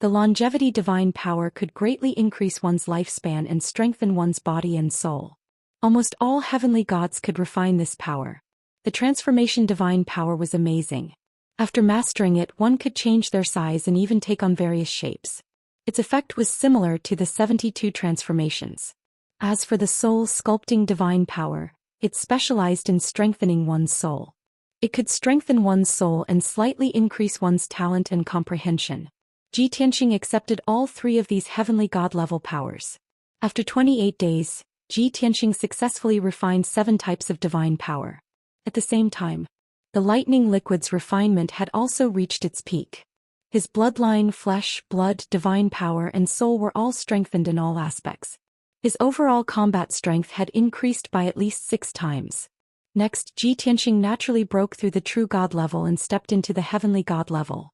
The longevity divine power could greatly increase one's lifespan and strengthen one's body and soul. Almost all heavenly gods could refine this power. The transformation divine power was amazing. After mastering it, one could change their size and even take on various shapes. Its effect was similar to the 72 transformations. As for the soul sculpting divine power, it specialized in strengthening one's soul. It could strengthen one's soul and slightly increase one's talent and comprehension. Tianxing accepted all 3 of these heavenly god-level powers. After 28 days, Tianxing successfully refined 7 types of divine power. At the same time, the lightning liquid's refinement had also reached its peak. His bloodline, flesh, blood, divine power and soul were all strengthened in all aspects. His overall combat strength had increased by at least 6 times. Next, Tianxing naturally broke through the true god level and stepped into the heavenly god level.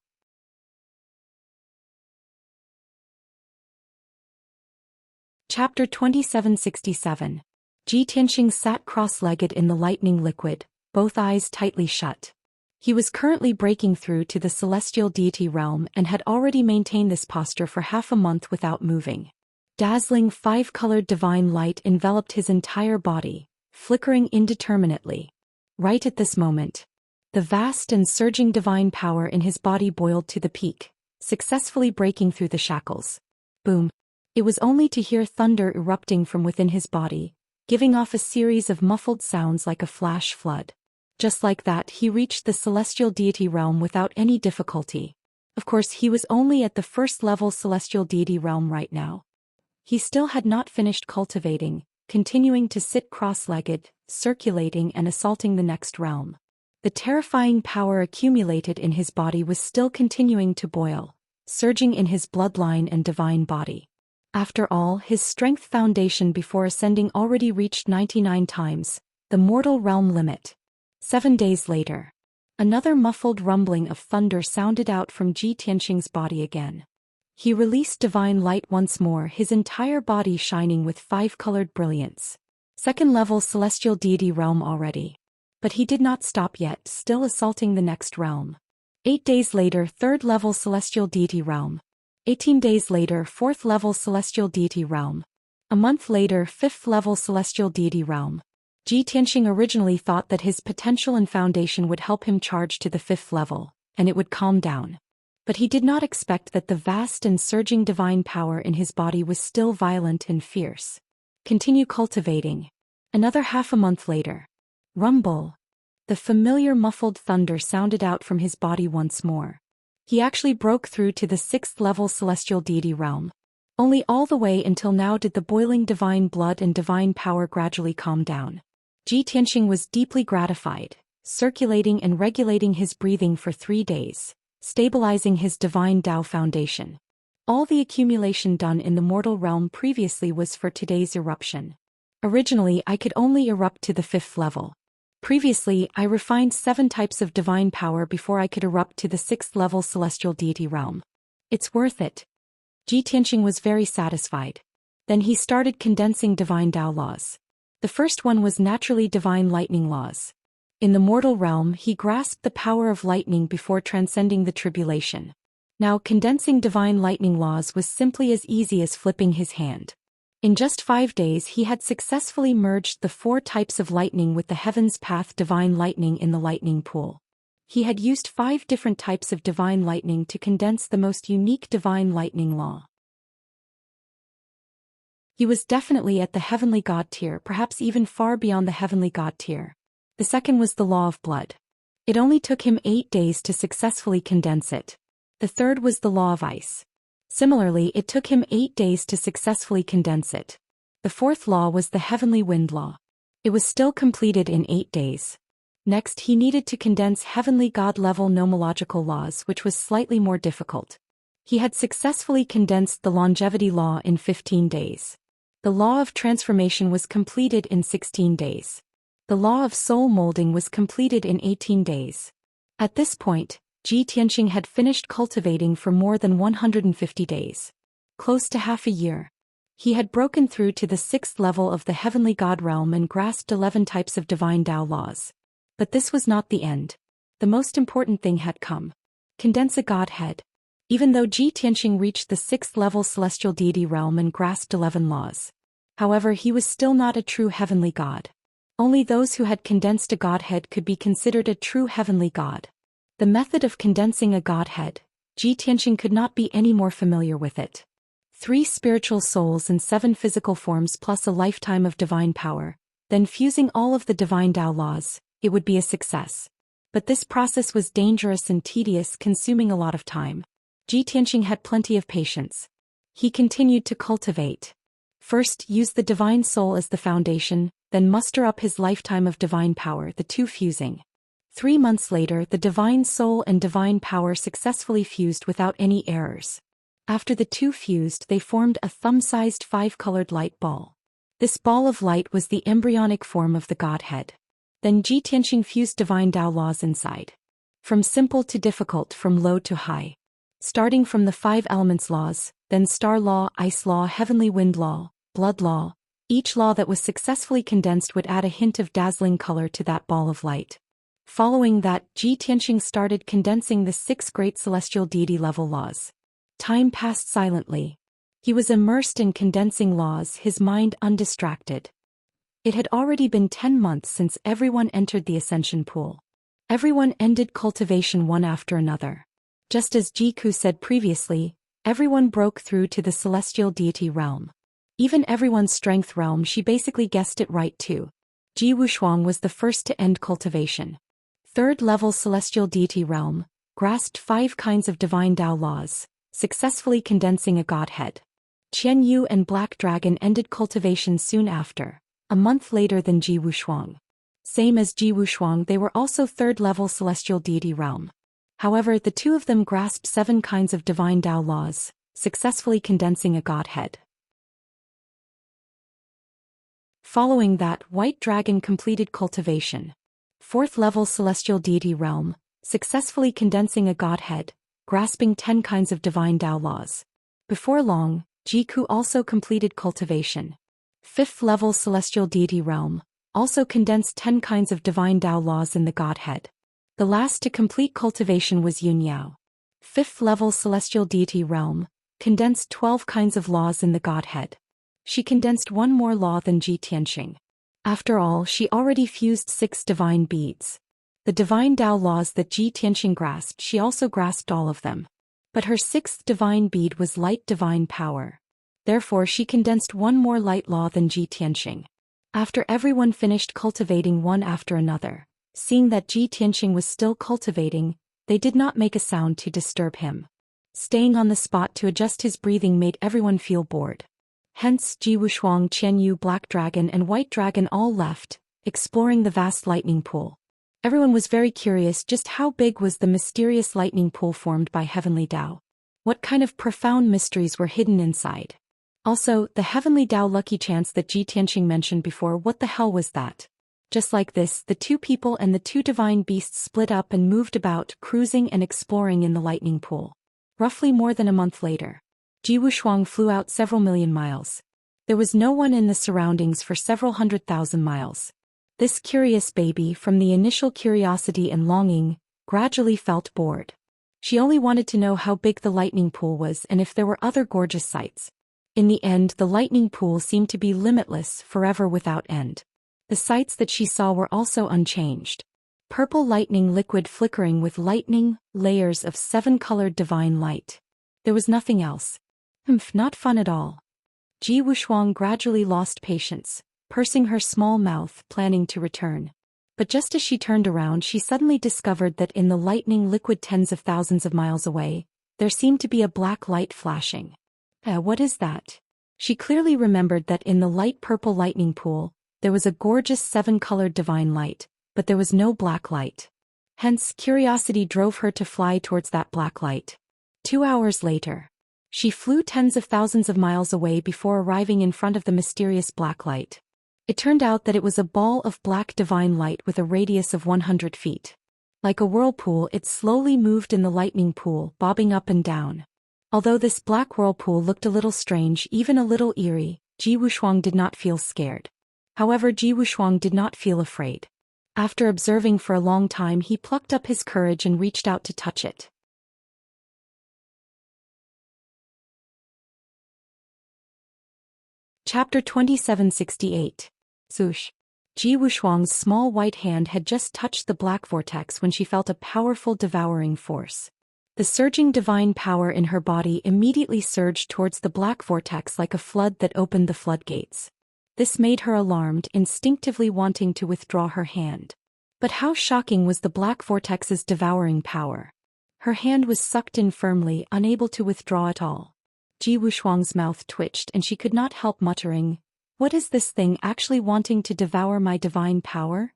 Chapter 2767. Tianxing sat cross-legged in the lightning liquid, both eyes tightly shut. He was currently breaking through to the celestial deity realm and had already maintained this posture for half a month without moving. Dazzling five-colored divine light enveloped his entire body, flickering indeterminately. Right at this moment, the vast and surging divine power in his body boiled to the peak, successfully breaking through the shackles. Boom! It was only to hear thunder erupting from within his body, giving off a series of muffled sounds like a flash flood. Just like that, he reached the celestial deity realm without any difficulty. Of course, he was only at the first-level celestial deity realm right now. He still had not finished cultivating, continuing to sit cross-legged, circulating and assaulting the next realm. The terrifying power accumulated in his body was still continuing to boil, surging in his bloodline and divine body. After all, his strength foundation before ascending already reached 99 times, the mortal realm limit. 7 days later, another muffled rumbling of thunder sounded out from Ji Tianxing's body again. He released divine light once more, his entire body shining with five-colored brilliance. Second-level celestial deity realm already. But he did not stop yet, still assaulting the next realm. 8 days later, third-level celestial deity realm. 18 days later, fourth-level celestial deity realm. A month later, fifth-level celestial deity realm. Ji Tianxing originally thought that his potential and foundation would help him charge to the fifth level, and it would calm down. But he did not expect that the vast and surging divine power in his body was still violent and fierce. Continue cultivating. Another half a month later. Rumble. The familiar muffled thunder sounded out from his body once more. He actually broke through to the sixth-level celestial deity realm. Only all the way until now did the boiling divine blood and divine power gradually calm down. Ji Tianxing was deeply gratified, circulating and regulating his breathing for 3 days, stabilizing his divine Tao foundation. All the accumulation done in the mortal realm previously was for today's eruption. Originally, I could only erupt to the 5th level. Previously, I refined 7 types of divine power before I could erupt to the 6th level celestial deity realm. It's worth it. Ji Tianxing was very satisfied. Then he started condensing divine Tao laws. The first one was naturally divine lightning laws. In the mortal realm, he grasped the power of lightning before transcending the tribulation. Now, condensing divine lightning laws was simply as easy as flipping his hand. In just 5 days, he had successfully merged the 4 types of lightning with the heaven's path divine lightning in the lightning pool. He had used 5 different types of divine lightning to condense the most unique divine lightning law. He was definitely at the heavenly god tier, perhaps even far beyond the heavenly god tier. The second was the law of blood. It only took him 8 days to successfully condense it. The third was the law of ice. Similarly, it took him 8 days to successfully condense it. The fourth law was the heavenly wind law. It was still completed in 8 days. Next, he needed to condense heavenly god-level nomological laws, which was slightly more difficult. He had successfully condensed the longevity law in 15 days. The law of transformation was completed in 16 days. The law of soul molding was completed in 18 days. At this point, Ji Tianxing had finished cultivating for more than 150 days. Close to half a year. He had broken through to the 6th level of the heavenly god realm and grasped 11 types of divine Tao laws. But this was not the end. The most important thing had come. Condense a godhead. Even though Ji Tianxing reached the 6th level celestial deity realm and grasped 11 laws. However, he was still not a true heavenly god. Only those who had condensed a godhead could be considered a true heavenly god. The method of condensing a godhead, Ji Tianxing could not be any more familiar with it. 3 spiritual souls and 7 physical forms plus a lifetime of divine power, then fusing all of the divine Tao laws, it would be a success. But this process was dangerous and tedious, consuming a lot of time. Ji Tianxing had plenty of patience. He continued to cultivate. First, use the divine soul as the foundation, then muster up his lifetime of divine power, the 2 fusing. 3 months later, the divine soul and divine power successfully fused without any errors. After the 2 fused, they formed a thumb-sized 5-colored light ball. This ball of light was the embryonic form of the godhead. Then Ji Tianxing fused divine Tao laws inside. From simple to difficult, from low to high. Starting from the 5 elements laws, then star law, ice law, heavenly wind law, blood law. Each law that was successfully condensed would add a hint of dazzling color to that ball of light. Following that, Ji Tianxing started condensing the 6 great celestial deity level laws. Time passed silently. He was immersed in condensing laws, his mind undistracted. It had already been 10 months since everyone entered the ascension pool. Everyone ended cultivation one after another. Just as Jiku said previously, everyone broke through to the celestial deity realm. Even everyone's strength realm, she basically guessed it right too. Ji Wushuang was the first to end cultivation. 3rd level celestial deity realm, grasped 5 kinds of divine Tao laws, successfully condensing a godhead. Qian Yu and Black Dragon ended cultivation soon after, a month later than Ji Wushuang. Same as Ji Wushuang, they were also 3rd level celestial deity realm. However, the 2 of them grasped 7 kinds of divine Tao laws, successfully condensing a godhead. Following that, White Dragon completed cultivation. 4th level celestial deity realm, successfully condensing a godhead, grasping 10 kinds of divine Tao laws. Before long, Jiku also completed cultivation. 5th level celestial deity realm, also condensed 10 kinds of divine Tao laws in the godhead. The last to complete cultivation was Yunyao. 5th level celestial deity realm, condensed 12 kinds of laws in the godhead. She condensed 1 more law than Ji Tianxing. After all, she already fused 6 divine beads. The divine Tao laws that Ji Tianxing grasped, she also grasped all of them. But her 6th divine bead was light divine power. Therefore she condensed 1 more light law than Ji Tianxing. After everyone finished cultivating one after another, seeing that Ji Tianxing was still cultivating, they did not make a sound to disturb him. Staying on the spot to adjust his breathing made everyone feel bored. Hence, Ji Wushuang, Qian Yu, Black Dragon and White Dragon all left, exploring the vast lightning pool. Everyone was very curious just how big was the mysterious lightning pool formed by Heavenly Tao. What kind of profound mysteries were hidden inside? Also, the Heavenly Tao lucky chance that Ji Tianxing mentioned before, what the hell was that? Just like this, the 2 people and the 2 divine beasts split up and moved about, cruising and exploring in the lightning pool. Roughly more than a month later, Ji Wushuang flew out several million miles. There was no one in the surroundings for several 100,000 miles. This curious baby, from the initial curiosity and longing, gradually felt bored. She only wanted to know how big the lightning pool was and if there were other gorgeous sights. In the end, the lightning pool seemed to be limitless, forever without end. The sights that she saw were also unchanged. Purple lightning liquid flickering with lightning, layers of 7-colored divine light. There was nothing else. Not fun at all. Ji Wushuang gradually lost patience, pursing her small mouth, planning to return. But just as she turned around, she suddenly discovered that in the lightning liquid tens of thousands of miles away, there seemed to be a black light flashing. What is that? She clearly remembered that in the light purple lightning pool, there was a gorgeous 7-colored divine light, but there was no black light. Hence, curiosity drove her to fly towards that black light. 2 hours later, she flew tens of thousands of miles away before arriving in front of the mysterious black light. It turned out that it was a ball of black divine light with a radius of 100 feet. Like a whirlpool, it slowly moved in the lightning pool, bobbing up and down. Although this black whirlpool looked a little strange, even a little eerie, Ji Wushuang did not feel scared. However, Ji Wushuang did not feel afraid. After observing for a long time, he plucked up his courage and reached out to touch it. Chapter 2768. Zhoush. Ji Wushuang's small white hand had just touched the black vortex when she felt a powerful devouring force. The surging divine power in her body immediately surged towards the black vortex like a flood that opened the floodgates. This made her alarmed, instinctively wanting to withdraw her hand. But how shocking was the black vortex's devouring power! Her hand was sucked in firmly, unable to withdraw at all. Ji Wushuang's mouth twitched and she could not help muttering, "What is this thing actually wanting to devour my divine power?"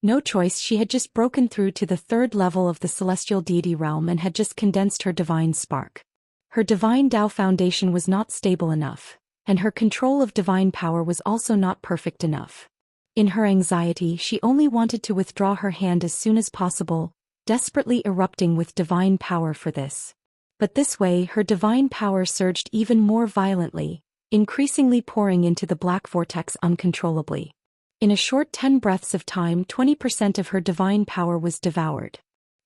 No choice, she had just broken through to the 3rd level of the celestial deity realm and had just condensed her divine spark. Her divine Tao foundation was not stable enough, and her control of divine power was also not perfect enough. In her anxiety, she only wanted to withdraw her hand as soon as possible, desperately erupting with divine power for this. But this way, her divine power surged even more violently, increasingly pouring into the black vortex uncontrollably. In a short 10 breaths of time, 20% of her divine power was devoured.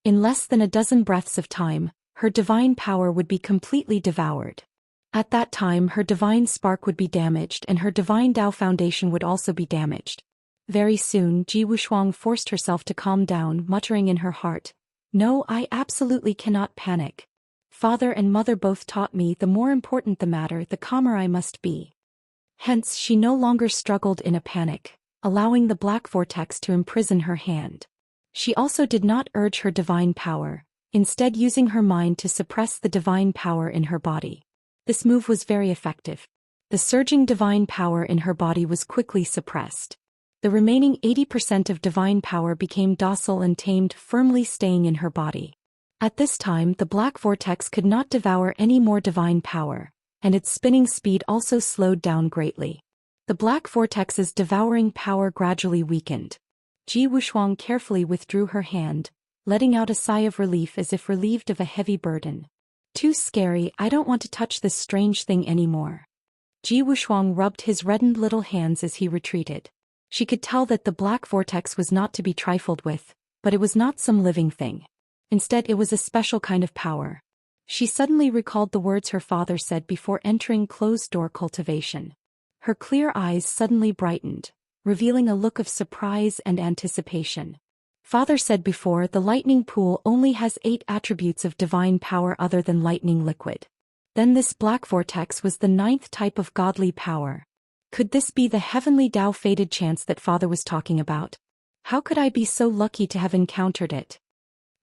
In less than a dozen breaths of time, her divine power would be completely devoured. At that time, her divine spark would be damaged and her divine Tao foundation would also be damaged. Very soon, Ji Wushuang forced herself to calm down, muttering in her heart, "No, I absolutely cannot panic. Father and mother both taught me the more important the matter, the calmer I must be." Hence, she no longer struggled in a panic, allowing the black vortex to imprison her hand. She also did not urge her divine power, instead using her mind to suppress the divine power in her body. This move was very effective. The surging divine power in her body was quickly suppressed. The remaining 80% of divine power became docile and tamed, firmly staying in her body. At this time, the black vortex could not devour any more divine power, and its spinning speed also slowed down greatly. The black vortex's devouring power gradually weakened. Ji Wushuang carefully withdrew her hand, letting out a sigh of relief as if relieved of a heavy burden. "Too scary, I don't want to touch this strange thing anymore." Ji Wushuang rubbed his reddened little hands as he retreated. She could tell that the black vortex was not to be trifled with, but it was not some living thing. Instead, it was a special kind of power. She suddenly recalled the words her father said before entering closed-door cultivation. Her clear eyes suddenly brightened, revealing a look of surprise and anticipation. Father said before, the lightning pool only has 8 attributes of divine power other than lightning liquid. Then this black vortex was the 9th type of godly power. Could this be the heavenly Tao fated chance that Father was talking about? How could I be so lucky to have encountered it?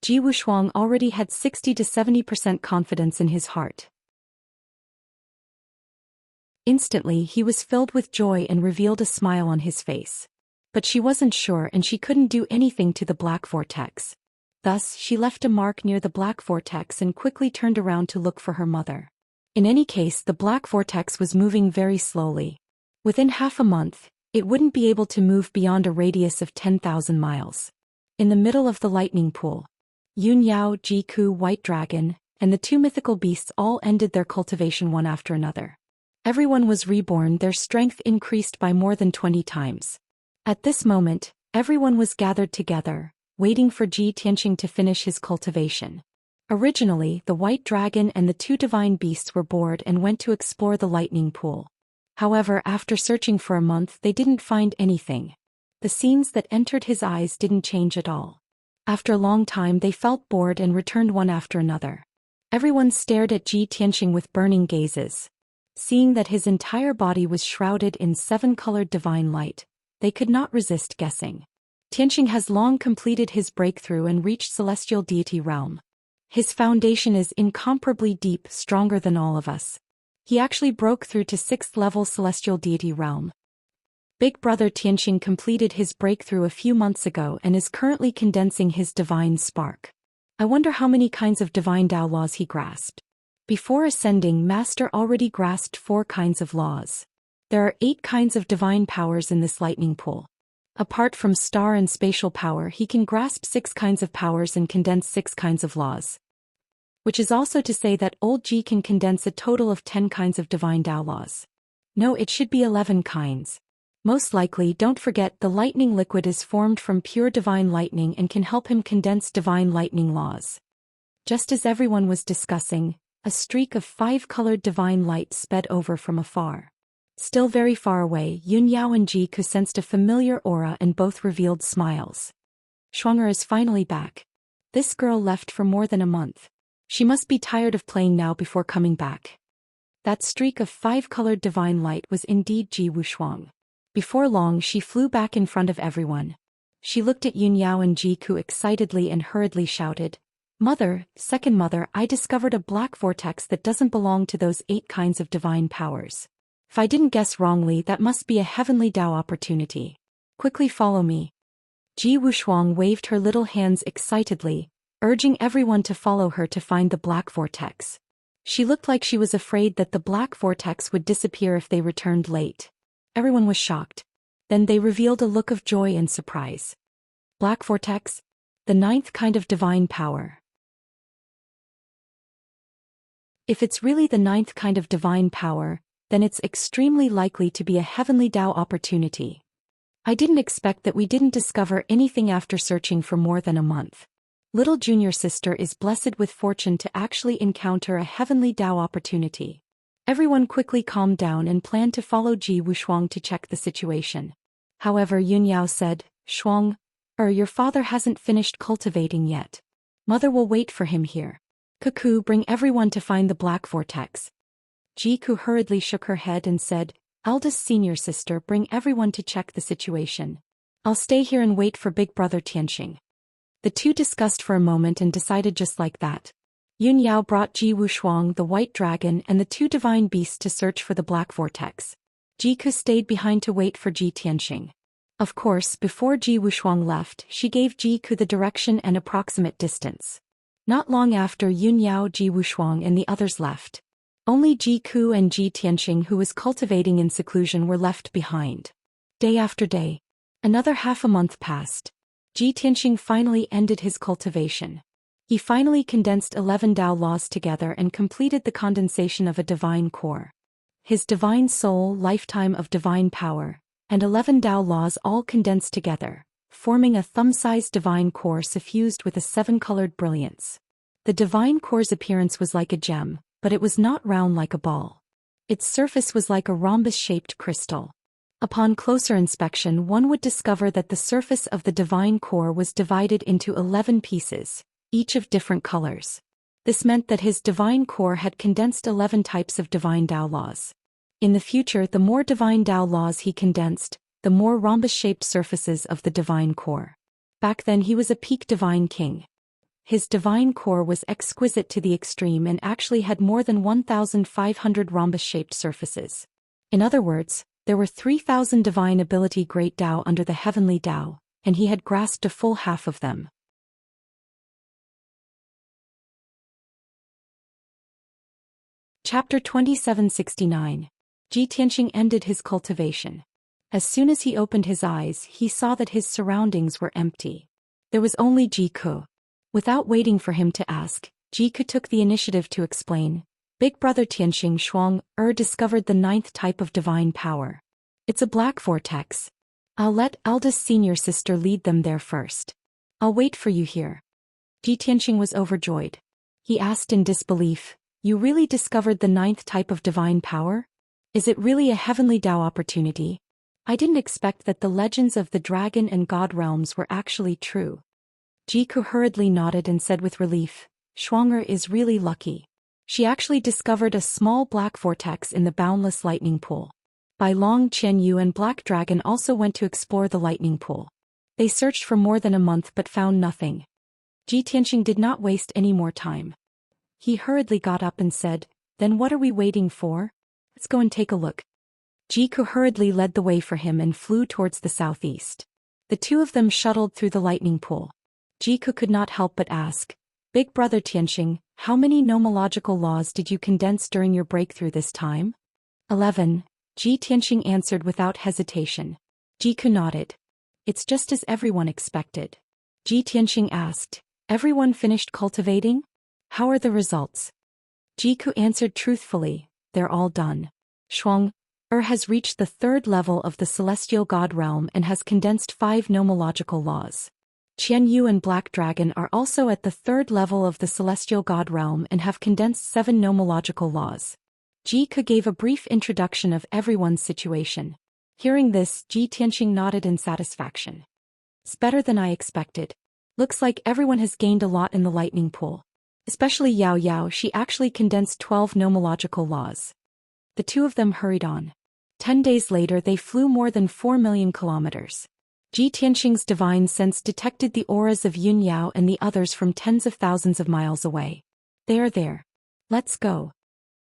Ji Wushuang already had 60 to 70% confidence in his heart. Instantly, he was filled with joy and revealed a smile on his face. But she wasn't sure and she couldn't do anything to the black vortex. Thus, she left a mark near the black vortex and quickly turned around to look for her mother. In any case, the black vortex was moving very slowly. Within half a month, it wouldn't be able to move beyond a radius of 10,000 miles. In the middle of the lightning pool, Yun Yao, Jiku, White Dragon, and the 2 mythical beasts all ended their cultivation one after another. Everyone was reborn, their strength increased by more than 20 times. At this moment, everyone was gathered together, waiting for Ji Tianqing to finish his cultivation. Originally, the White Dragon and the 2 divine beasts were bored and went to explore the lightning pool. However, after searching for a month, they didn't find anything. The scenes that entered his eyes didn't change at all. After a long time, they felt bored and returned one after another. Everyone stared at Ji Tianqing with burning gazes. Seeing that his entire body was shrouded in 7-colored divine light, they could not resist guessing. Tianqing has long completed his breakthrough and reached celestial deity realm. His foundation is incomparably deep, stronger than all of us. He actually broke through to 6th level celestial deity realm. Big brother Tianqing completed his breakthrough a few months ago and is currently condensing his divine spark. I wonder how many kinds of divine Tao laws he grasped. Before ascending, Master already grasped 4 kinds of laws. There are 8 kinds of divine powers in this lightning pool. Apart from star and spatial power, he can grasp 6 kinds of powers and condense 6 kinds of laws. Which is also to say that old Ji can condense a total of 10 kinds of divine Tao laws. No, it should be 11 kinds. Most likely, don't forget, the lightning liquid is formed from pure divine lightning and can help him condense divine lightning laws. Just as everyone was discussing, a streak of 5-colored divine light sped over from afar. Still very far away, Yun Yao and Jiku sensed a familiar aura and both revealed smiles. Shuang'er is finally back. This girl left for more than a month. She must be tired of playing now before coming back. That streak of 5-colored divine light was indeed Ji Wushuang. Before long, she flew back in front of everyone. She looked at Yun Yao and Jiku excitedly and hurriedly shouted, "Mother, second mother, I discovered a black vortex that doesn't belong to those 8 kinds of divine powers. If I didn't guess wrongly, that must be a heavenly Tao opportunity. Quickly follow me." Ji Wushuang waved her little hands excitedly, urging everyone to follow her to find the black vortex. She looked like she was afraid that the black vortex would disappear if they returned late. Everyone was shocked. Then they revealed a look of joy and surprise. Black vortex? The 9th kind of divine power. If it's really the 9th kind of divine power, then it's extremely likely to be a heavenly Tao opportunity. I didn't expect that we didn't discover anything after searching for more than a month. Little junior sister is blessed with fortune to actually encounter a heavenly Dao opportunity. Everyone quickly calmed down and planned to follow Ji Wuxuang to check the situation. However, Yun Yao said, Shuang, your father hasn't finished cultivating yet. Mother will wait for him here. Cuckoo, bring everyone to find the black vortex. Jiku hurriedly shook her head and said, Eldest senior sister, bring everyone to check the situation. I'll stay here and wait for big brother Tianxing. The two discussed for a moment and decided just like that. Yun Yao brought Ji Wuxuang, the white dragon, and the two divine beasts to search for the black vortex. Jiku stayed behind to wait for Ji Tianxing. Of course, before Ji Wuxuang left, she gave Jiku the direction and approximate distance. Not long after, Yun Yao, Ji Wuxuang, and the others left. Only Jiku and Ji Tianxing, who was cultivating in seclusion, were left behind. Day after day. Another half a month passed. Ji Tianxing finally ended his cultivation. He finally condensed 11 Dao laws together and completed the condensation of a divine core. His divine soul, lifetime of divine power, and 11 Dao laws all condensed together, forming a thumb-sized divine core suffused with a 7-colored brilliance. The divine core's appearance was like a gem, but it was not round like a ball. Its surface was like a rhombus-shaped crystal. Upon closer inspection, one would discover that the surface of the divine core was divided into 11 pieces, each of different colors. This meant that his divine core had condensed 11 types of divine Dao laws. In the future, the more divine Dao laws he condensed, the more rhombus-shaped surfaces of the divine core. Back then he was a peak divine king. His divine core was exquisite to the extreme and actually had more than 1,500 rhombus-shaped surfaces. In other words, there were 3,000 divine ability great Dao under the heavenly Dao, and he had grasped a full half of them. Chapter 2769. Ji Tianxing ended his cultivation. As soon as he opened his eyes, he saw that his surroundings were empty. There was only Jiku. Without waiting for him to ask, Jiku took the initiative to explain. Big brother Tianxing Shuang discovered the 9th type of divine power. It's a black vortex. I'll let eldest senior sister lead them there first. I'll wait for you here. Ji Tianxing was overjoyed. He asked in disbelief, You really discovered the 9th type of divine power? Is it really a heavenly Dao opportunity? I didn't expect that the legends of the dragon and god realms were actually true. Jiku hurriedly nodded and said with relief, Shuang is really lucky. She actually discovered a small black vortex in the boundless lightning pool. Bai Long, Qian Yu and Black Dragon also went to explore the lightning pool. They searched for more than a month but found nothing. Ji Tianxing did not waste any more time. He hurriedly got up and said, Then what are we waiting for? Let's go and take a look. Jiku hurriedly led the way for him and flew towards the southeast. The two of them shuttled through the lightning pool. Jiku could not help but ask, Big brother Tianxing, how many nomological laws did you condense during your breakthrough this time? 11, Ji Tianxing answered without hesitation. Jiku nodded. It's just as everyone expected. Ji Tianxing asked, Everyone finished cultivating? How are the results? Jiku answered truthfully, They're all done. Shuang has reached the 3rd level of the celestial god realm and has condensed 5 nomological laws. Qian Yu and Black Dragon are also at the 3rd level of the celestial god realm and have condensed 7 nomological laws. Jiku gave a brief introduction of everyone's situation. Hearing this, Ji Tianxing nodded in satisfaction. It's better than I expected. Looks like everyone has gained a lot in the lightning pool. Especially Yao Yao, she actually condensed 12 nomological laws. The two of them hurried on. 10 days later they flew more than 4 million kilometers. Ji Tianxing's divine sense detected the auras of Yun Yao and the others from tens of thousands of miles away. They are there. Let's go.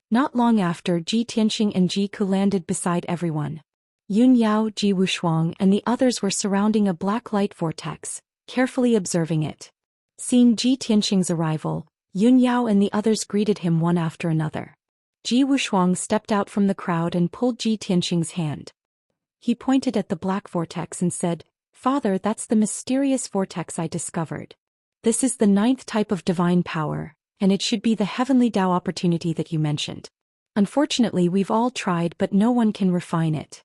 Not long after, Ji Tianxing and Jiku landed beside everyone. Yun Yao, Ji Wuxuang and the others were surrounding a black light vortex, carefully observing it. Seeing Ji Tianxing's arrival, Yun Yao and the others greeted him one after another. Ji Wuxuang stepped out from the crowd and pulled Ji Tianxing's hand. He pointed at the black vortex and said, Father, that's the mysterious vortex I discovered. This is the 9th type of divine power, and it should be the heavenly Dao opportunity that you mentioned. Unfortunately, we've all tried but no one can refine it.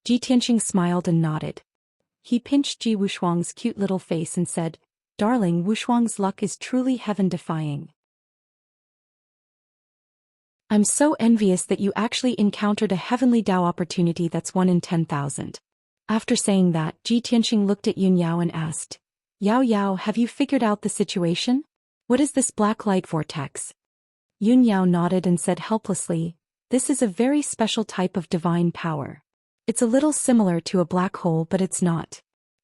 Ji Tianxing smiled and nodded. He pinched Ji Wushuang's cute little face and said, "Darling, Wushuang's luck is truly heaven-defying. I'm so envious that you actually encountered a heavenly Dao opportunity that's 1 in 10,000. After saying that, Ji Tianxing looked at Yun Yao and asked, "Yao Yao, have you figured out the situation? What is this black light vortex?" Yun Yao nodded and said helplessly, "This is a very special type of divine power. It's a little similar to a black hole, but it's not.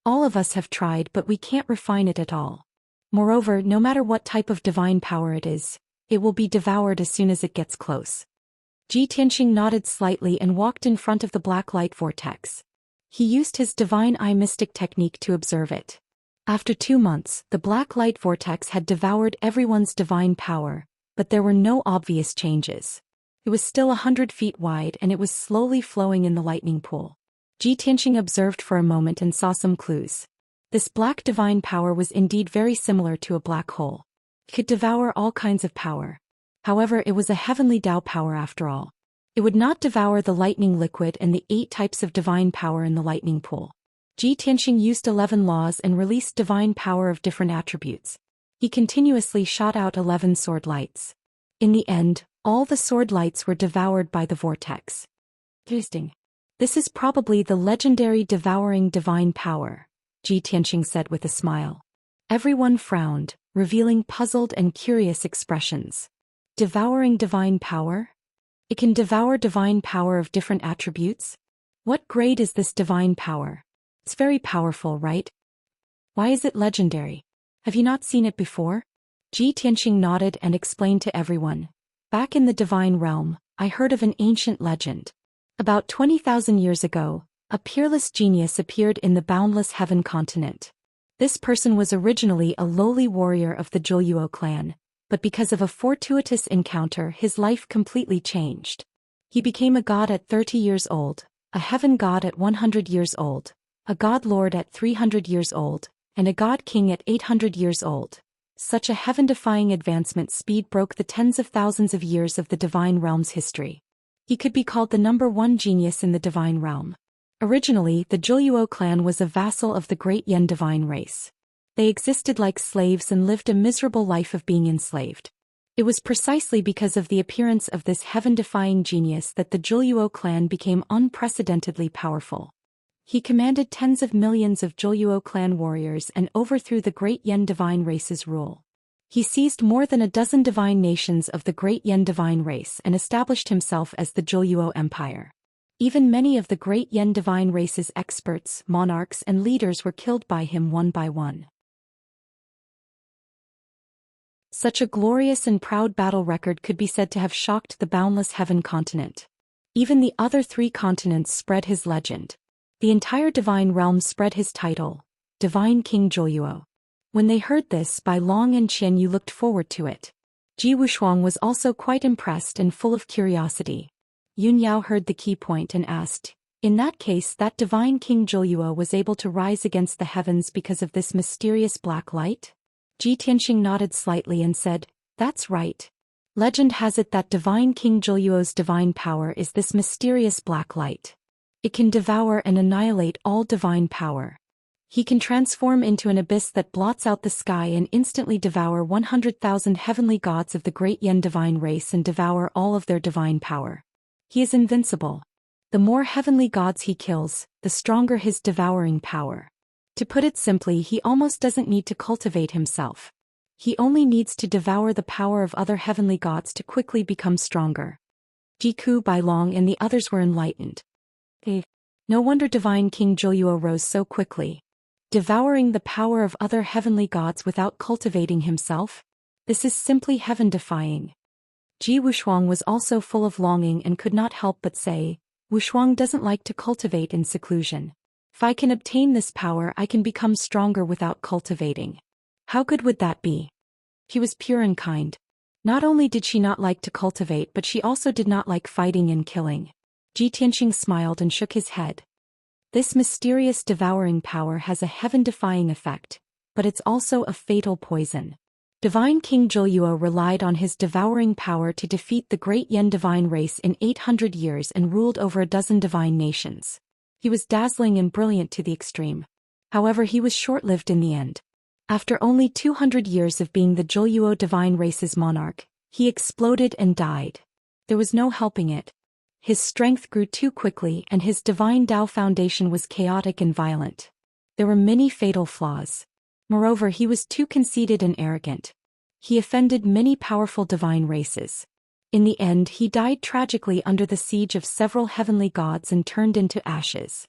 All of us have tried, but we can't refine it at all. Moreover, no matter what type of divine power it is, it will be devoured as soon as it gets close." Ji Tianxing nodded slightly and walked in front of the black light vortex. He used his divine eye mystic technique to observe it. After 2 months, the black light vortex had devoured everyone's divine power, but there were no obvious changes. It was still 100 feet wide and it was slowly flowing in the lightning pool. Ji Tianxing observed for a moment and saw some clues. This black divine power was indeed very similar to a black hole. It could devour all kinds of power. However, it was a heavenly Dao power after all. It would not devour the lightning liquid and the 8 types of divine power in the lightning pool. Ji Tianxing used 11 laws and released divine power of different attributes. He continuously shot out 11 sword lights. In the end, all the sword lights were devoured by the vortex. Interesting. This is probably the legendary devouring divine power, Ji Tianxing said with a smile. Everyone frowned, revealing puzzled and curious expressions. Devouring divine power? It can devour divine power of different attributes? What grade is this divine power? It's very powerful, right? Why is it legendary? Have you not seen it before? Ji Tianxing nodded and explained to everyone. Back in the divine realm, I heard of an ancient legend. About 20,000 years ago, a peerless genius appeared in the boundless heaven continent. This person was originally a lowly warrior of the Zhou clan, but because of a fortuitous encounter his life completely changed. He became a god at 30 years old, a heaven god at 100 years old, a god lord at 300 years old, and a god king at 800 years old. Such a heaven-defying advancement speed broke the tens of thousands of years of the divine realm's history. He could be called the #1 genius in the divine realm. Originally, the Zhou clan was a vassal of the Great Yan divine race. They existed like slaves and lived a miserable life of being enslaved. It was precisely because of the appearance of this heaven-defying genius that the Zhou clan became unprecedentedly powerful. He commanded tens of millions of Zhou clan warriors and overthrew the Great Yan divine race's rule. He seized more than a dozen divine nations of the Great Yan divine race and established himself as the Zhou Empire. Even many of the Great Yan divine race's experts, monarchs and leaders were killed by him one by one. Such a glorious and proud battle record could be said to have shocked the boundless heaven continent. Even the other 3 continents spread his legend. The entire divine realm spread his title, Divine King Zhou. When they heard this, Bai Long and Qian Yu looked forward to it. Ji Wushuang was also quite impressed and full of curiosity. Yun Yao heard the key point and asked, "In that case, that divine King Zhou was able to rise against the heavens because of this mysterious black light?" Ji Tianxing nodded slightly and said, "That's right. Legend has it that divine King Zhou's divine power is this mysterious black light. It can devour and annihilate all divine power. He can transform into an abyss that blots out the sky and instantly devour 100,000 heavenly gods of the Great Yan divine race and devour all of their divine power. He is invincible. The more heavenly gods he kills, the stronger his devouring power. To put it simply, he almost doesn't need to cultivate himself. He only needs to devour the power of other heavenly gods to quickly become stronger." Jiku, Bai Long and the others were enlightened. No wonder divine King Zhou rose so quickly. Devouring the power of other heavenly gods without cultivating himself? This is simply heaven-defying. Ji Wushuang was also full of longing and could not help but say, "Wushuang doesn't like to cultivate in seclusion. If I can obtain this power, I can become stronger without cultivating. How good would that be?" She was pure and kind. Not only did she not like to cultivate, but she also did not like fighting and killing. Ji Tianxing smiled and shook his head. This mysterious devouring power has a heaven-defying effect, but it's also a fatal poison. Divine King Zhou relied on his devouring power to defeat the Great Yan divine race in 800 years and ruled over a dozen divine nations. He was dazzling and brilliant to the extreme. However, he was short-lived in the end. After only 200 years of being the Zhou divine race's monarch, he exploded and died. There was no helping it. His strength grew too quickly and his divine Tao foundation was chaotic and violent. There were many fatal flaws. Moreover, he was too conceited and arrogant. He offended many powerful divine races. In the end, he died tragically under the siege of several heavenly gods and turned into ashes.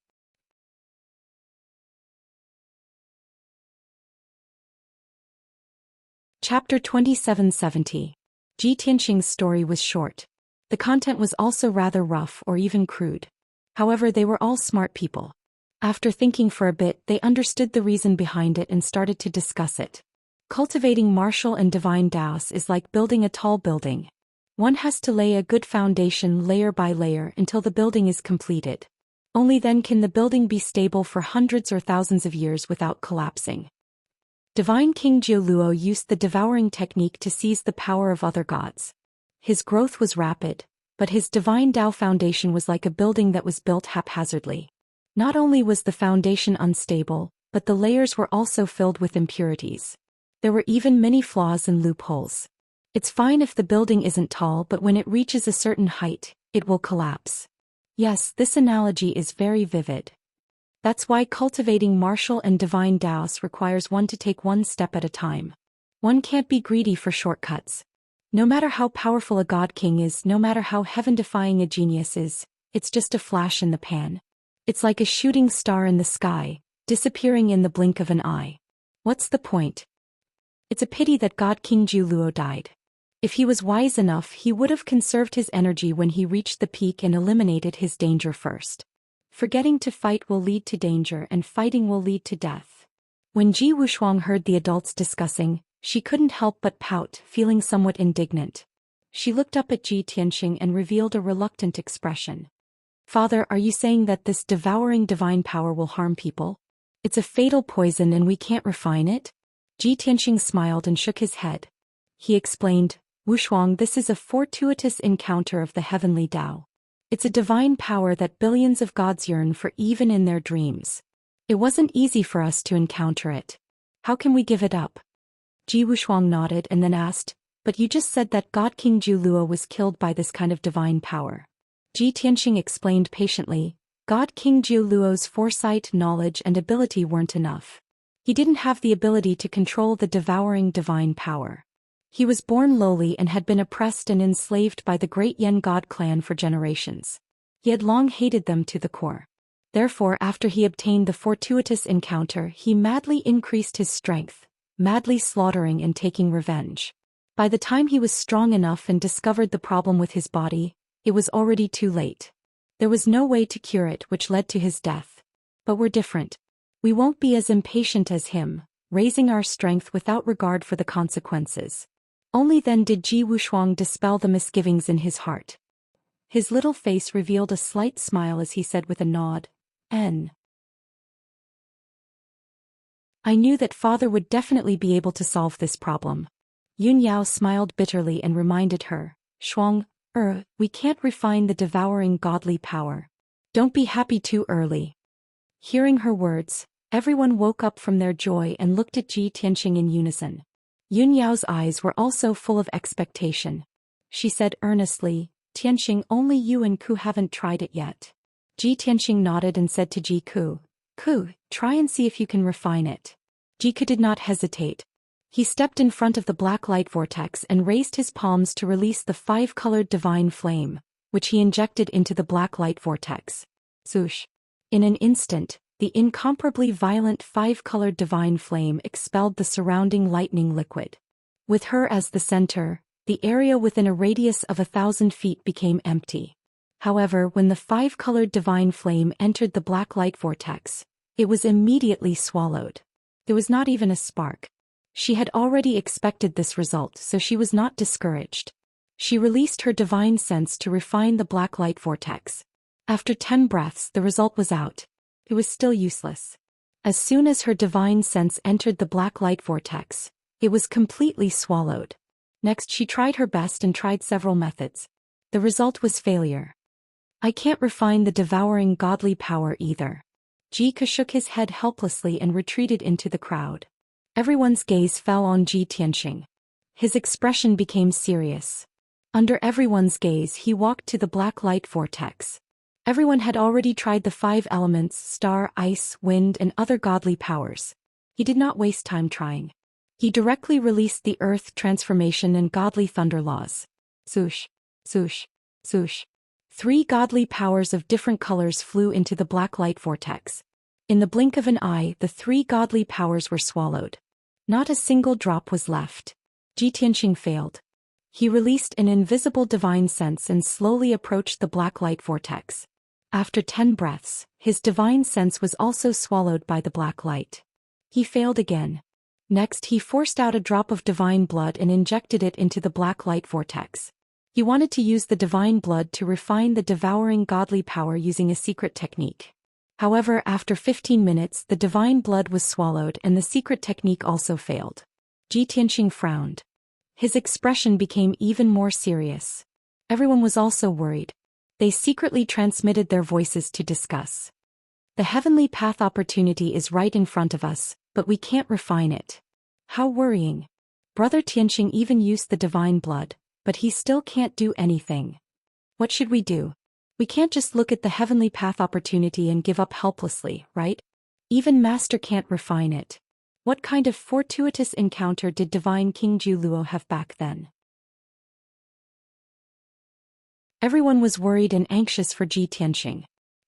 Chapter 2770. Xianxia's story was short. The content was also rather rough or even crude. However, they were all smart people. After thinking for a bit, they understood the reason behind it and started to discuss it. Cultivating martial and divine Taos is like building a tall building. One has to lay a good foundation layer by layer until the building is completed. Only then can the building be stable for hundreds or thousands of years without collapsing. Divine King Zhou Luo used the devouring technique to seize the power of other gods. His growth was rapid, but his divine Tao foundation was like a building that was built haphazardly. Not only was the foundation unstable, but the layers were also filled with impurities. There were even many flaws and loopholes. It's fine if the building isn't tall, but when it reaches a certain height, it will collapse. Yes, this analogy is very vivid. That's why cultivating martial and divine Taos requires one to take one step at a time. One can't be greedy for shortcuts. No matter how powerful a god king is, no matter how heaven-defying a genius is, it's just a flash in the pan. It's like a shooting star in the sky, disappearing in the blink of an eye. What's the point? It's a pity that God King Zhou Luo died. If he was wise enough, he would have conserved his energy when he reached the peak and eliminated his danger first. Forgetting to fight will lead to danger and fighting will lead to death. When Ji Wuxuang heard the adults discussing, she couldn't help but pout, feeling somewhat indignant. She looked up at Ji Tianxing and revealed a reluctant expression. Father, are you saying that this devouring divine power will harm people? It's a fatal poison and we can't refine it? Ji Tianxing smiled and shook his head. He explained, Wuxuang, this is a fortuitous encounter of the heavenly Tao. It's a divine power that billions of gods yearn for even in their dreams. It wasn't easy for us to encounter it. How can we give it up? Ji Wuxuang nodded and then asked, but you just said that God King Zhou Luo was killed by this kind of divine power. Ji Tianxing explained patiently, God King Zhou Luo's foresight, knowledge and ability weren't enough. He didn't have the ability to control the devouring divine power. He was born lowly and had been oppressed and enslaved by the great Yan god clan for generations. He had long hated them to the core. Therefore, after he obtained the fortuitous encounter, he madly increased his strength, madly slaughtering and taking revenge. By the time he was strong enough and discovered the problem with his body, it was already too late. There was no way to cure it, which led to his death. But we're different. We won't be as impatient as him, raising our strength without regard for the consequences. Only then did Ji Wuxuang dispel the misgivings in his heart. His little face revealed a slight smile as he said with a nod, I knew that father would definitely be able to solve this problem. Yun Yao smiled bitterly and reminded her, Shuang, we can't refine the devouring godly power. Don't be happy too early. Hearing her words, everyone woke up from their joy and looked at Ji Tianxing in unison. Yun Yao's eyes were also full of expectation. She said earnestly, Tianxing, only you and Ku haven't tried it yet. Ji Tianxing nodded and said to Ji Ku, try and see if you can refine it. Ji Ku did not hesitate. He stepped in front of the black light vortex and raised his palms to release the 5-colored divine flame, which he injected into the black light vortex. Zoosh. In an instant, the incomparably violent 5-colored divine flame expelled the surrounding lightning liquid. With her as the center, the area within a radius of 1,000 feet became empty. However, when the 5-colored divine flame entered the black light vortex, it was immediately swallowed. There was not even a spark. She had already expected this result, so she was not discouraged. She released her divine sense to refine the black light vortex. After 10 breaths, the result was out. It was still useless. As soon as her divine sense entered the black light vortex, it was completely swallowed. Next, she tried her best and tried several methods. The result was failure. I can't refine the devouring godly power either. Jike shook his head helplessly and retreated into the crowd. Everyone's gaze fell on Ji Tianqing. His expression became serious. Under everyone's gaze he walked to the black light vortex. Everyone had already tried the 5 elements: star, ice, wind, and other godly powers. He did not waste time trying. He directly released the earth transformation and godly thunder laws. Swoosh, swoosh, swoosh. 3 godly powers of different colors flew into the black light vortex. In the blink of an eye, the 3 godly powers were swallowed. Not a single drop was left. Ji Tianqing failed. He released an invisible divine sense and slowly approached the black light vortex. After 10 breaths, his divine sense was also swallowed by the black light. He failed again. Next he forced out a drop of divine blood and injected it into the black light vortex. He wanted to use the divine blood to refine the devouring godly power using a secret technique. However, after 15 minutes the divine blood was swallowed and the secret technique also failed. Ji Tianqing frowned. His expression became even more serious. Everyone was also worried. They secretly transmitted their voices to discuss. The heavenly path opportunity is right in front of us, but we can't refine it. How worrying. Brother Tianqing even used the divine blood, but he still can't do anything. What should we do? We can't just look at the heavenly path opportunity and give up helplessly, right? Even Master can't refine it. What kind of fortuitous encounter did Divine King Zhu Luo have back then? Everyone was worried and anxious for Ji Tianqing.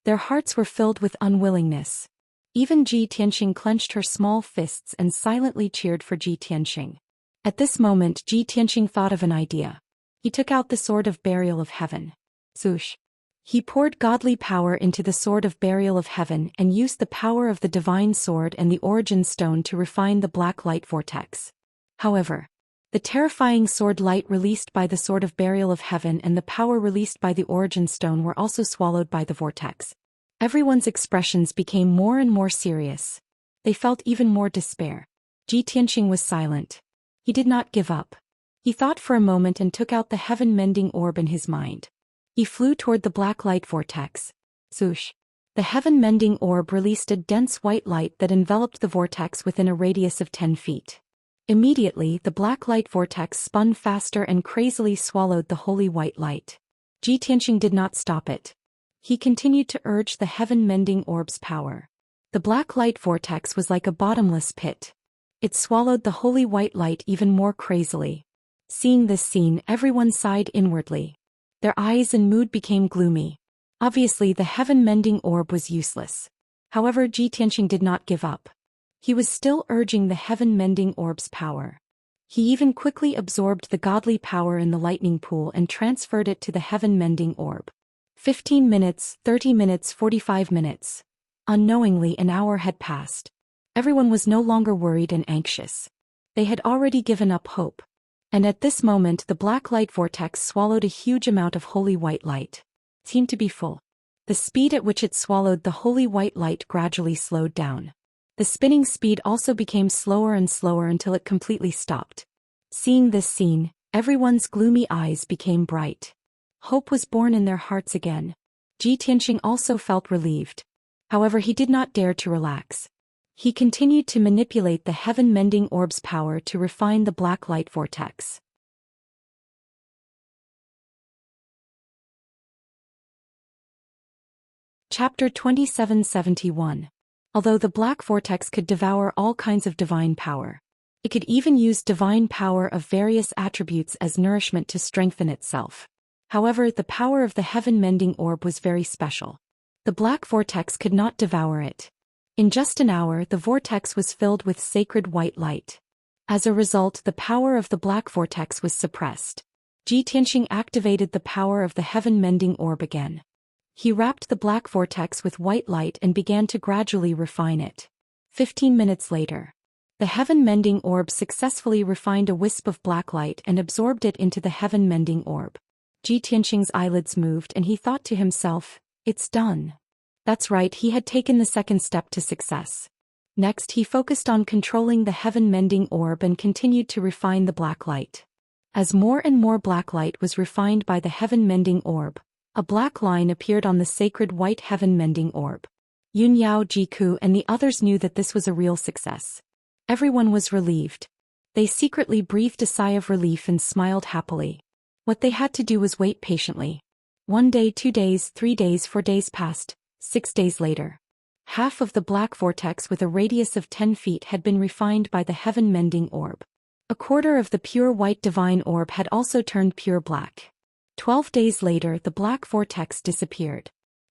Their hearts were filled with unwillingness. Even Ji Tianqing clenched her small fists and silently cheered for Ji Tianqing. At this moment Ji Tianqing thought of an idea. He took out the sword of burial of heaven. Swoosh. He poured godly power into the sword of burial of heaven and used the power of the divine sword and the origin stone to refine the black light vortex. However, the terrifying sword light released by the sword of burial of heaven and the power released by the origin stone were also swallowed by the vortex. Everyone's expressions became more and more serious. They felt even more despair. Ji Tianqing was silent. He did not give up. He thought for a moment and took out the heaven-mending orb in his mind. He flew toward the black light vortex. Swoosh. The heaven-mending orb released a dense white light that enveloped the vortex within a radius of 10 feet. Immediately, the black light vortex spun faster and crazily swallowed the holy white light. Ji Tianqing did not stop it. He continued to urge the heaven-mending orb's power. The black light vortex was like a bottomless pit. It swallowed the holy white light even more crazily. Seeing this scene, everyone sighed inwardly. Their eyes and mood became gloomy. Obviously, the heaven-mending orb was useless. However, Ji Tianqing did not give up. He was still urging the heaven-mending orb's power. He even quickly absorbed the godly power in the lightning pool and transferred it to the heaven-mending orb. 15 minutes, 30 minutes, 45 minutes. Unknowingly, an hour had passed. Everyone was no longer worried and anxious. They had already given up hope. And at this moment the black light vortex swallowed a huge amount of holy white light. It seemed to be full. The speed at which it swallowed the holy white light gradually slowed down. The spinning speed also became slower and slower until it completely stopped. Seeing this scene, everyone's gloomy eyes became bright. Hope was born in their hearts again. Ji Tianqing also felt relieved. However, he did not dare to relax. He continued to manipulate the heaven-mending orb's power to refine the black light vortex. Chapter 2771. Although the black vortex could devour all kinds of divine power, it could even use divine power of various attributes as nourishment to strengthen itself. However, the power of the heaven-mending orb was very special. The black vortex could not devour it. In just an hour, the vortex was filled with sacred white light. As a result, the power of the black vortex was suppressed. Ji Tianqing activated the power of the heaven-mending orb again. He wrapped the black vortex with white light and began to gradually refine it. 15 minutes later, the heaven-mending orb successfully refined a wisp of black light and absorbed it into the heaven-mending orb. Ji Tianqing's eyelids moved and he thought to himself, "It's done." That's right, he had taken the second step to success. Next, he focused on controlling the heaven-mending orb and continued to refine the black light. As more and more black light was refined by the heaven-mending orb, a black line appeared on the sacred white heaven-mending orb. Yun Yao, Jiku, and the others knew that this was a real success. Everyone was relieved. They secretly breathed a sigh of relief and smiled happily. What they had to do was wait patiently. 1 day, 2 days, 3 days, 4 days passed. 6 days later. Half of the black vortex with a radius of 10 feet had been refined by the heaven-mending orb. A quarter of the pure white divine orb had also turned pure black. 12 days later, the black vortex disappeared.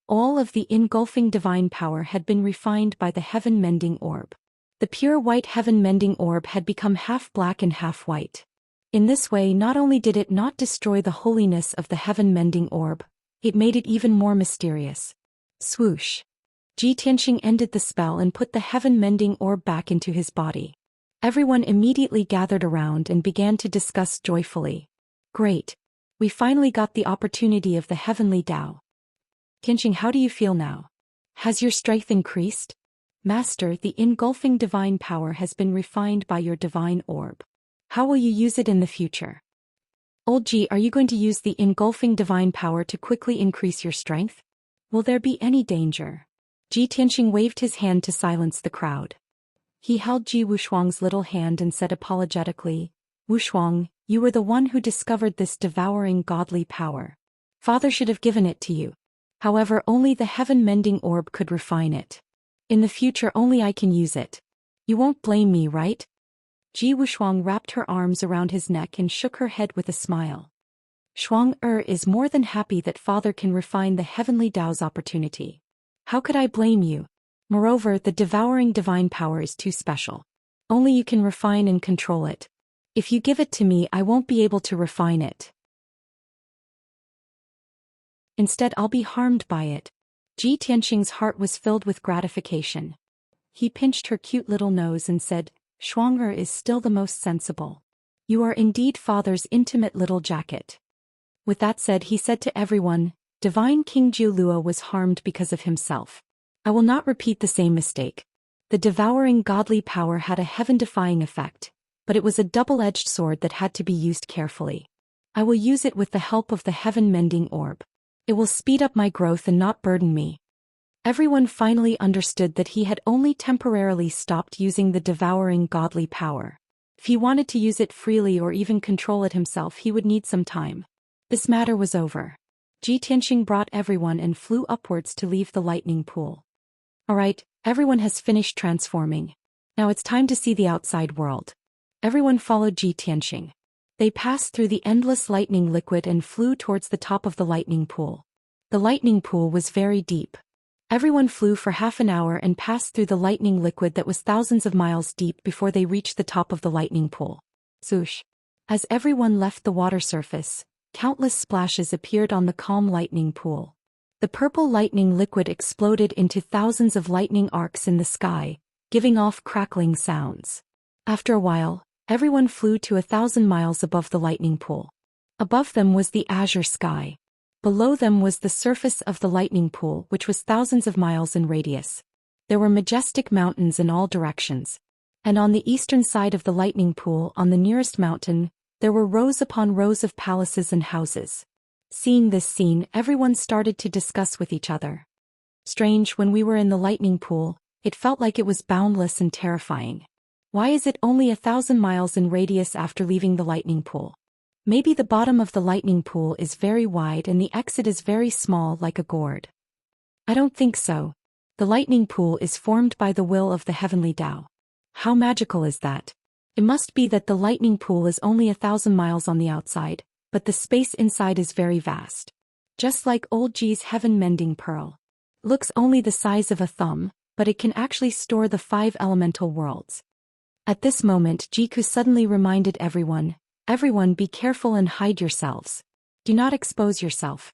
All of the engulfing divine power had been refined by the heaven-mending orb. The pure white heaven-mending orb had become half black and half white. In this way, not only did it not destroy the holiness of the heaven-mending orb, it made it even more mysterious. Swoosh. Ji Tianxing ended the spell and put the heaven-mending orb back into his body. Everyone immediately gathered around and began to discuss joyfully. Great. We finally got the opportunity of the heavenly Tao. Tianxing, how do you feel now? Has your strength increased? Master, the engulfing divine power has been refined by your divine orb. How will you use it in the future? Old Ji, are you going to use the engulfing divine power to quickly increase your strength? Will there be any danger? Ji Tianxing waved his hand to silence the crowd. He held Ji Wushuang's little hand and said apologetically, Wushuang, you were the one who discovered this devouring godly power. Father should have given it to you. However, only the heaven-mending orb could refine it. In the future only I can use it. You won't blame me, right? Ji Wushuang wrapped her arms around his neck and shook her head with a smile. Shuang is more than happy that Father can refine the heavenly Tao's opportunity. How could I blame you? Moreover, the devouring divine power is too special. Only you can refine and control it. If you give it to me, I won't be able to refine it. Instead, I'll be harmed by it. Ji Tianxing's heart was filled with gratification. He pinched her cute little nose and said, Shuang is still the most sensible. You are indeed Father's intimate little jacket. With that said, he said to everyone, Divine King Jiu Lua was harmed because of himself. I will not repeat the same mistake. The devouring godly power had a heaven-defying effect, but it was a double-edged sword that had to be used carefully. I will use it with the help of the heaven-mending orb. It will speed up my growth and not burden me. Everyone finally understood that he had only temporarily stopped using the devouring godly power. If he wanted to use it freely or even control it himself, he would need some time. This matter was over. Ji Tianxing brought everyone and flew upwards to leave the lightning pool. Alright, everyone has finished transforming. Now it's time to see the outside world. Everyone followed Ji Tianxing. They passed through the endless lightning liquid and flew towards the top of the lightning pool. The lightning pool was very deep. Everyone flew for half an hour and passed through the lightning liquid that was thousands of miles deep before they reached the top of the lightning pool. Swoosh. As everyone left the water surface, countless splashes appeared on the calm lightning pool. The purple lightning liquid exploded into thousands of lightning arcs in the sky, giving off crackling sounds. After a while, everyone flew to 1,000 miles above the lightning pool. Above them was the azure sky. Below them was the surface of the lightning pool, which was thousands of miles in radius. There were majestic mountains in all directions. And on the eastern side of the lightning pool, on the nearest mountain, there were rows upon rows of palaces and houses. Seeing this scene, everyone started to discuss with each other. Strange, when we were in the lightning pool, it felt like it was boundless and terrifying. Why is it only 1,000 miles in radius after leaving the lightning pool? Maybe the bottom of the lightning pool is very wide and the exit is very small like a gourd. I don't think so. The lightning pool is formed by the will of the heavenly Tao. How magical is that? It must be that the lightning pool is only 1,000 miles on the outside, but the space inside is very vast. Just like old Ji's heaven-mending pearl. Looks only the size of a thumb, but it can actually store the 5 elemental worlds. At this moment, Jiku suddenly reminded everyone, everyone be careful and hide yourselves. Do not expose yourself.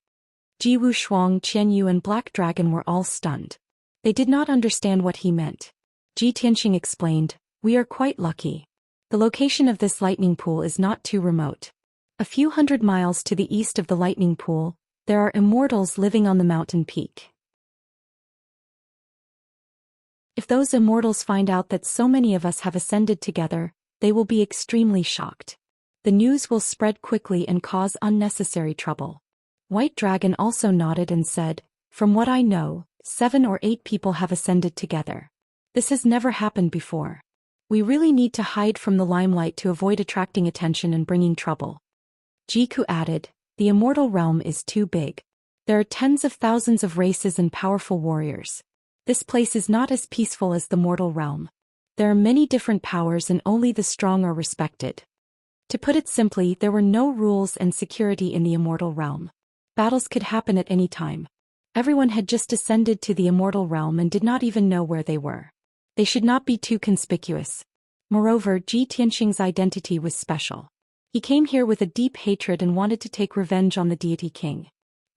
Ji Wushuang, Qian Yu and Black Dragon were all stunned. They did not understand what he meant. Ji Tianxing explained, we are quite lucky. The location of this lightning pool is not too remote. A few hundred miles to the east of the lightning pool, there are immortals living on the mountain peak. If those immortals find out that so many of us have ascended together, they will be extremely shocked. The news will spread quickly and cause unnecessary trouble. White Dragon also nodded and said, from what I know, 7 or 8 people have ascended together. This has never happened before. We really need to hide from the limelight to avoid attracting attention and bringing trouble. Jiku added, the immortal realm is too big. There are tens of thousands of races and powerful warriors. This place is not as peaceful as the mortal realm. There are many different powers and only the strong are respected. To put it simply, there were no rules and security in the immortal realm. Battles could happen at any time. Everyone had just ascended to the immortal realm and did not even know where they were. They should not be too conspicuous. Moreover, Ji Tianxing's identity was special. He came here with a deep hatred and wanted to take revenge on the deity king.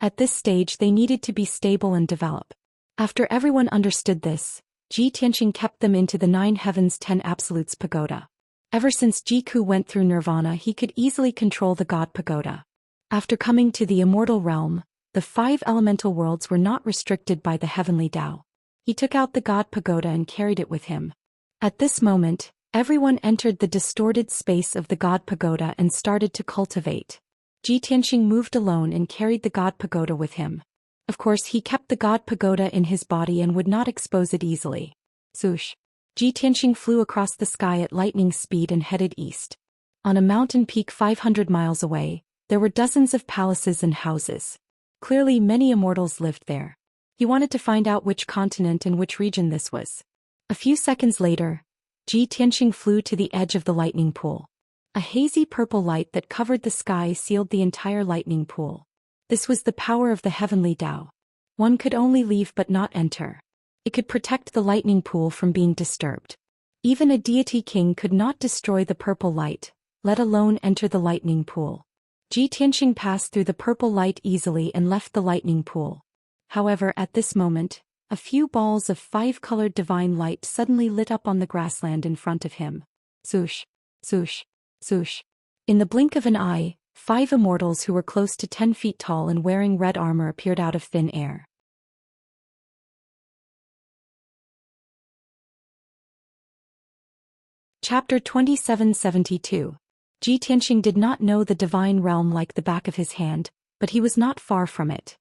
At this stage they needed to be stable and develop. After everyone understood this, Ji Tianxing kept them into the 9 Heavens 10 Absolutes Pagoda. Ever since Jiku went through nirvana he could easily control the God Pagoda. After coming to the immortal realm, the 5 elemental worlds were not restricted by the heavenly Tao. He took out the God Pagoda and carried it with him. At this moment, everyone entered the distorted space of the God Pagoda and started to cultivate. Ji Tianxing moved alone and carried the God Pagoda with him. Of course he kept the God Pagoda in his body and would not expose it easily. Swoosh! Ji Tianxing flew across the sky at lightning speed and headed east. On a mountain peak 500 miles away, there were dozens of palaces and houses. Clearly many immortals lived there. He wanted to find out which continent and which region this was. A few seconds later, Ji Tianxing flew to the edge of the lightning pool. A hazy purple light that covered the sky sealed the entire lightning pool. This was the power of the heavenly Tao. One could only leave but not enter. It could protect the lightning pool from being disturbed. Even a deity king could not destroy the purple light, let alone enter the lightning pool. Ji Tianxing passed through the purple light easily and left the lightning pool. However, at this moment, a few balls of 5-colored divine light suddenly lit up on the grassland in front of him. Swoosh! Swoosh! Swoosh! In the blink of an eye, 5 immortals who were close to 10 feet tall and wearing red armor appeared out of thin air. Chapter 2772. Ji Tianxing did not know the divine realm like the back of his hand, but he was not far from it.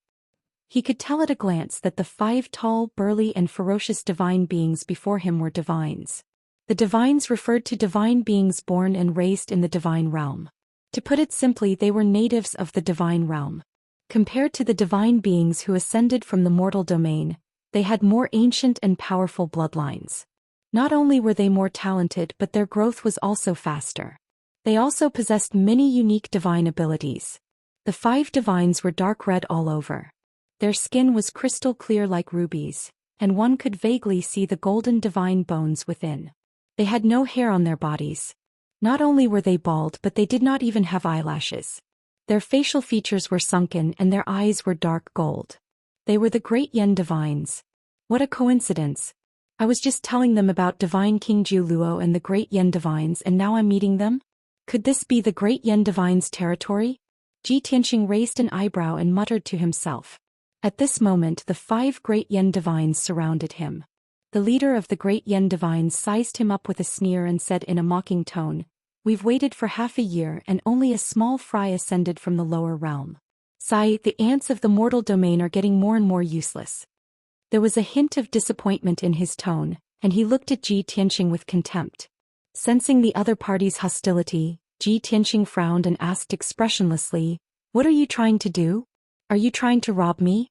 He could tell at a glance that the 5 tall, burly and ferocious divine beings before him were divines. The divines referred to divine beings born and raised in the divine realm. To put it simply, they were natives of the divine realm. Compared to the divine beings who ascended from the mortal domain, they had more ancient and powerful bloodlines. Not only were they more talented, but their growth was also faster. They also possessed many unique divine abilities. The 5 divines were dark red all over. Their skin was crystal clear like rubies, and one could vaguely see the golden divine bones within. They had no hair on their bodies. Not only were they bald, but they did not even have eyelashes. Their facial features were sunken and their eyes were dark gold. They were the Great Yen divines. What a coincidence. I was just telling them about Divine King Jiu Luo and the Great Yen divines and now I'm meeting them? Could this be the Great Yen divines' territory? Ji Tianxing raised an eyebrow and muttered to himself. At this moment the 5 Great Yen divines surrounded him. The leader of the Great Yen divines sized him up with a sneer and said in a mocking tone, "We've waited for half a year and only a small fry ascended from the lower realm. Sigh, the ants of the mortal domain are getting more and more useless." There was a hint of disappointment in his tone, and he looked at Ji Tianxing with contempt. Sensing the other party's hostility, Ji Tianxing frowned and asked expressionlessly, "What are you trying to do? Are you trying to rob me?"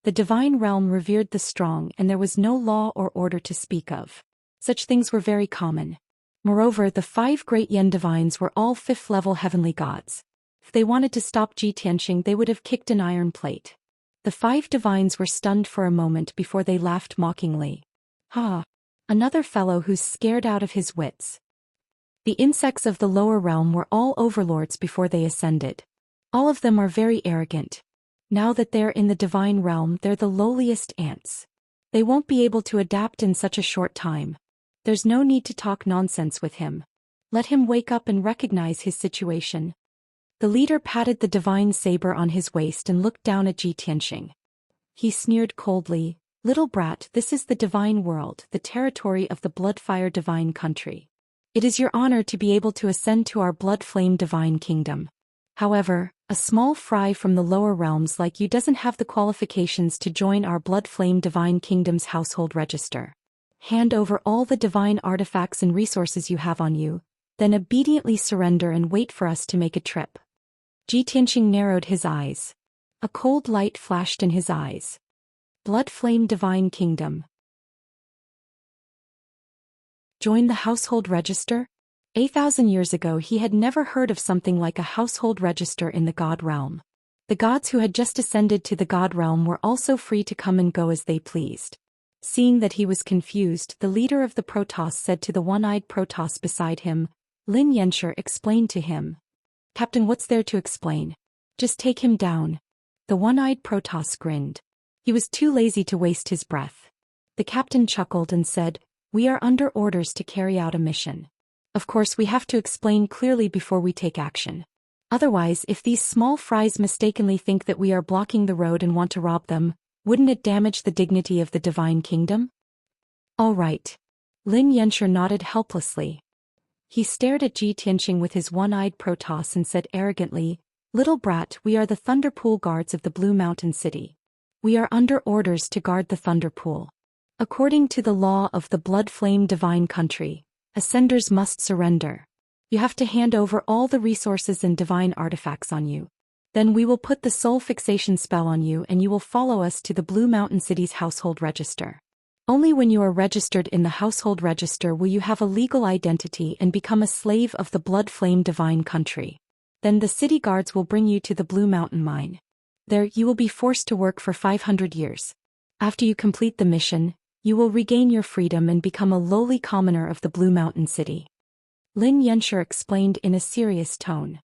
The divine realm revered the strong and there was no law or order to speak of. Such things were very common. Moreover, the 5 Great Yen divines were all 5th-level heavenly gods. If they wanted to stop Ji Tianxing they would have kicked an iron plate. The 5 divines were stunned for a moment before they laughed mockingly. "Ha! Another fellow who's scared out of his wits." The insects of the lower realm were all overlords before they ascended. All of them are very arrogant. Now that they're in the divine realm they're the lowliest ants. They won't be able to adapt in such a short time. There's no need to talk nonsense with him. Let him wake up and recognize his situation. The leader patted the divine saber on his waist and looked down at Ji Tianxing. He sneered coldly, "Little brat, this is the divine world, the territory of the Bloodfire divine country. It is your honor to be able to ascend to our Blood Flame divine kingdom. However, a small fry from the lower realms like you doesn't have the qualifications to join our Blood Flame Divine Kingdom's household register. Hand over all the divine artifacts and resources you have on you, then obediently surrender and wait for us to make a trip. Ji Tianqing narrowed his eyes. A cold light flashed in his eyes. Blood Flame Divine Kingdom. Join the household register? 8,000 years ago he had never heard of something like a household register in the god realm. The gods who had just ascended to the god realm were also free to come and go as they pleased. Seeing that he was confused, the leader of the Protoss said to the one-eyed Protoss beside him. Lin Yanshi explained to him. Captain, what's there to explain? Just take him down. The one-eyed Protoss grinned. He was too lazy to waste his breath. The captain chuckled and said, we are under orders to carry out a mission. Of course we have to explain clearly before we take action. Otherwise, if these small fries mistakenly think that we are blocking the road and want to rob them, wouldn't it damage the dignity of the Divine Kingdom? All right. Lin Yanshi nodded helplessly. He stared at Ji Tianqing with his one-eyed Protoss and said arrogantly, little brat, we are the Thunder Pool guards of the Blue Mountain City. We are under orders to guard the Thunder Pool. According to the law of the Blood Flame Divine Country, ascenders must surrender. You have to hand over all the resources and divine artifacts on you. Then we will put the soul fixation spell on you and you will follow us to the Blue Mountain City's household register. Only when you are registered in the household register will you have a legal identity and become a slave of the Blood Flame Divine Country. Then the city guards will bring you to the Blue Mountain Mine. There you will be forced to work for 500 years. After you complete the mission, you will regain your freedom and become a lowly commoner of the Blue Mountain City. Lin Yanshi explained in a serious tone.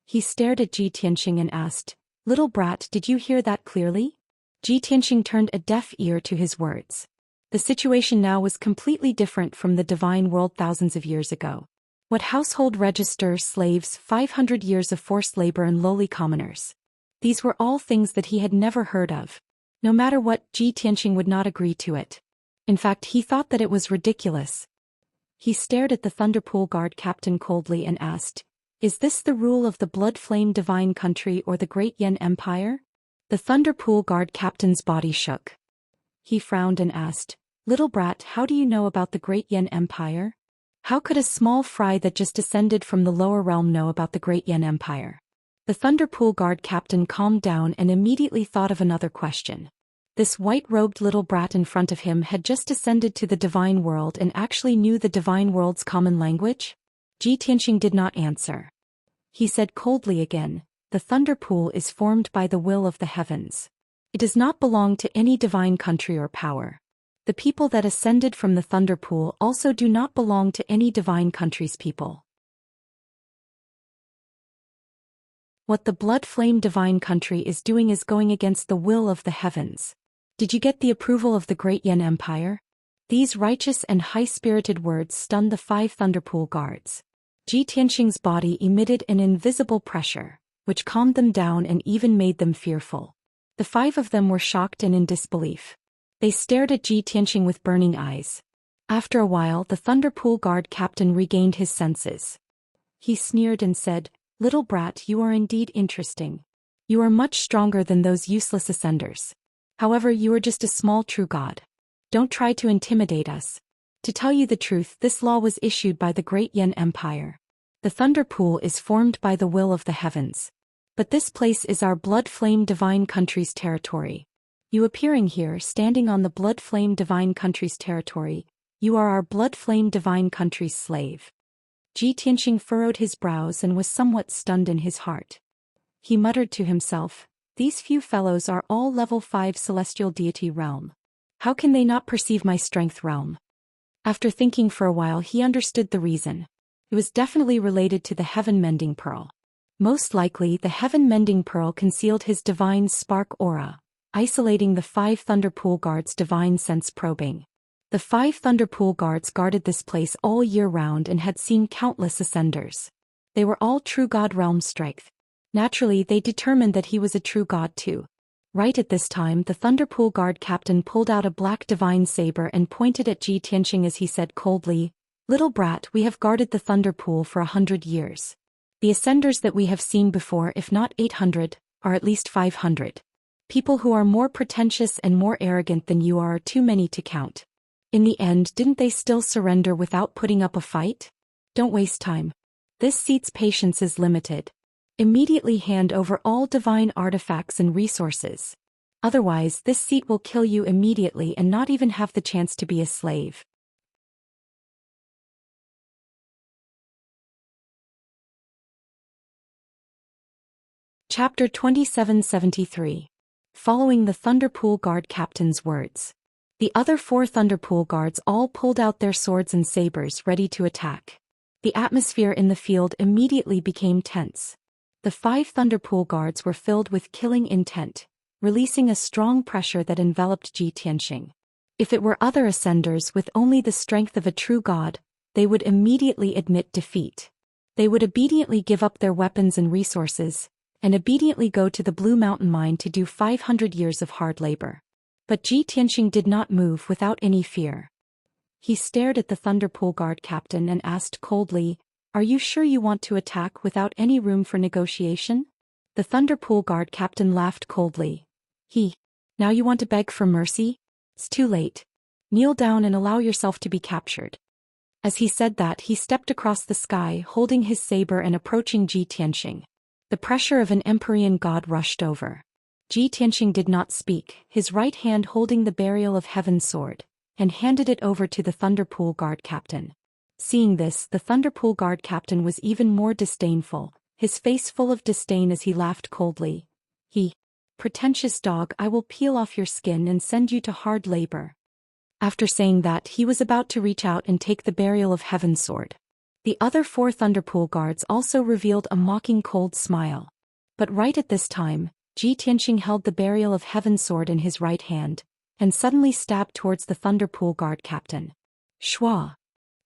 He stared at Ji Tianqing and asked, little brat, did you hear that clearly? Ji Tianqing turned a deaf ear to his words. The situation now was completely different from the divine world thousands of years ago. What household register, slaves, 500 years of forced labor and lowly commoners? These were all things that he had never heard of. No matter what, Ji Tianqing would not agree to it. In fact, he thought that it was ridiculous. He stared at the Thunderpool Guard captain coldly and asked, is this the rule of the Blood Flame Divine Country or the Great Yan Empire? The Thunderpool Guard captain's body shook. He frowned and asked, little brat, how do you know about the Great Yan Empire? How could a small fry that just descended from the lower realm know about the Great Yan Empire? The Thunderpool Guard captain calmed down and immediately thought of another question. This white-robed little brat in front of him had just ascended to the divine world and actually knew the divine world's common language? Ji Tianqing did not answer. He said coldly again, the Thunder Pool is formed by the will of the heavens. It does not belong to any divine country or power. The people that ascended from the Thunder Pool also do not belong to any divine country's people. What the Blood Flame Divine Country is doing is going against the will of the heavens. Did you get the approval of the Great Yan Empire? These righteous and high-spirited words stunned the 5 Thunderpool guards. Ji Tianqing's body emitted an invisible pressure, which calmed them down and even made them fearful. The 5 of them were shocked and in disbelief. They stared at Ji Tianqing with burning eyes. After a while, the Thunderpool Guard captain regained his senses. He sneered and said, little brat, you are indeed interesting. You are much stronger than those useless ascenders. However, you are just a small true god. Don't try to intimidate us. To tell you the truth, this law was issued by the Great Yan Empire. The Thunder Pool is formed by the will of the heavens. But this place is our Blood Flame Divine Country's territory. You appearing here, standing on the Blood Flame Divine Country's territory, you are our Blood Flame Divine Country's slave. Ji Tianqing furrowed his brows and was somewhat stunned in his heart. He muttered to himself, these few fellows are all level 5 celestial deity realm. How can they not perceive my strength realm? After thinking for a while, he understood the reason. It was definitely related to the Heaven Mending Pearl. Most likely, the Heaven Mending Pearl concealed his divine spark aura, isolating the 5 Thunderpool Guards' divine sense probing. The 5 Thunderpool Guards guarded this place all year round and had seen countless ascenders. They were all true god realm strength. Naturally, they determined that he was a true god too. Right at this time, the Thunderpool Guard captain pulled out a black divine saber and pointed at Ji Tianqing as he said coldly, little brat, we have guarded the Thunder Pool for 100 years. The ascenders that we have seen before, if not 800, are at least 500. People who are more pretentious and more arrogant than you are too many to count. In the end, didn't they still surrender without putting up a fight? Don't waste time. This seat's patience is limited. Immediately hand over all divine artifacts and resources. Otherwise, this seat will kill you immediately and not even have the chance to be a slave. Chapter 2773. Following the Thunderpool Guard Captain's words. The other 4 Thunderpool Guards all pulled out their swords and sabers ready to attack. The atmosphere in the field immediately became tense. The 5 Thunderpool Guards were filled with killing intent, releasing a strong pressure that enveloped Ji Tianxing. If it were other ascenders with only the strength of a true god, they would immediately admit defeat. They would obediently give up their weapons and resources, and obediently go to the Blue Mountain Mine to do 500 years of hard labor. But Ji Tianxing did not move without any fear. He stared at the Thunderpool Guard captain and asked coldly, "Are you sure you want to attack without any room for negotiation?" The Thunderpool Guard captain laughed coldly. Now you want to beg for mercy? It's too late. Kneel down and allow yourself to be captured." As he said that, he stepped across the sky holding his saber and approaching Ji Tianxing. The pressure of an Empyrean god rushed over. Ji Tianxing did not speak, his right hand holding the Burial of Heaven sword, and handed it over to the Thunderpool Guard captain. Seeing this, the Thunderpool Guard captain was even more disdainful, his face full of disdain as he laughed coldly. "Pretentious dog, I will peel off your skin and send you to hard labor." After saying that, he was about to reach out and take the Burial of Heaven sword. The other 4 Thunderpool Guards also revealed a mocking cold smile. But right at this time, Ji Tianxing held the Burial of Heaven sword in his right hand, and suddenly stabbed towards the Thunderpool Guard captain. Shwa!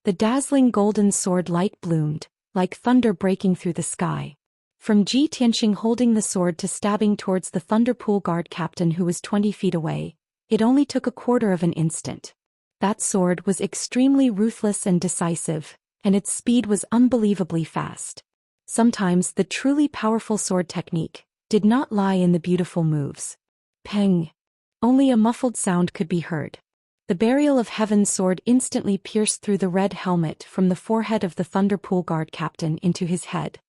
The dazzling golden sword light bloomed, like thunder breaking through the sky. From Ji Tianxing holding the sword to stabbing towards the Thunderpool Guard captain who was 20 feet away, it only took a quarter of an instant. That sword was extremely ruthless and decisive, and its speed was unbelievably fast. Sometimes the truly powerful sword technique did not lie in the beautiful moves. Peng! Only a muffled sound could be heard. The Burial of Heaven sword instantly pierced through the red helmet from the forehead of the Thunderpool Guard captain into his head.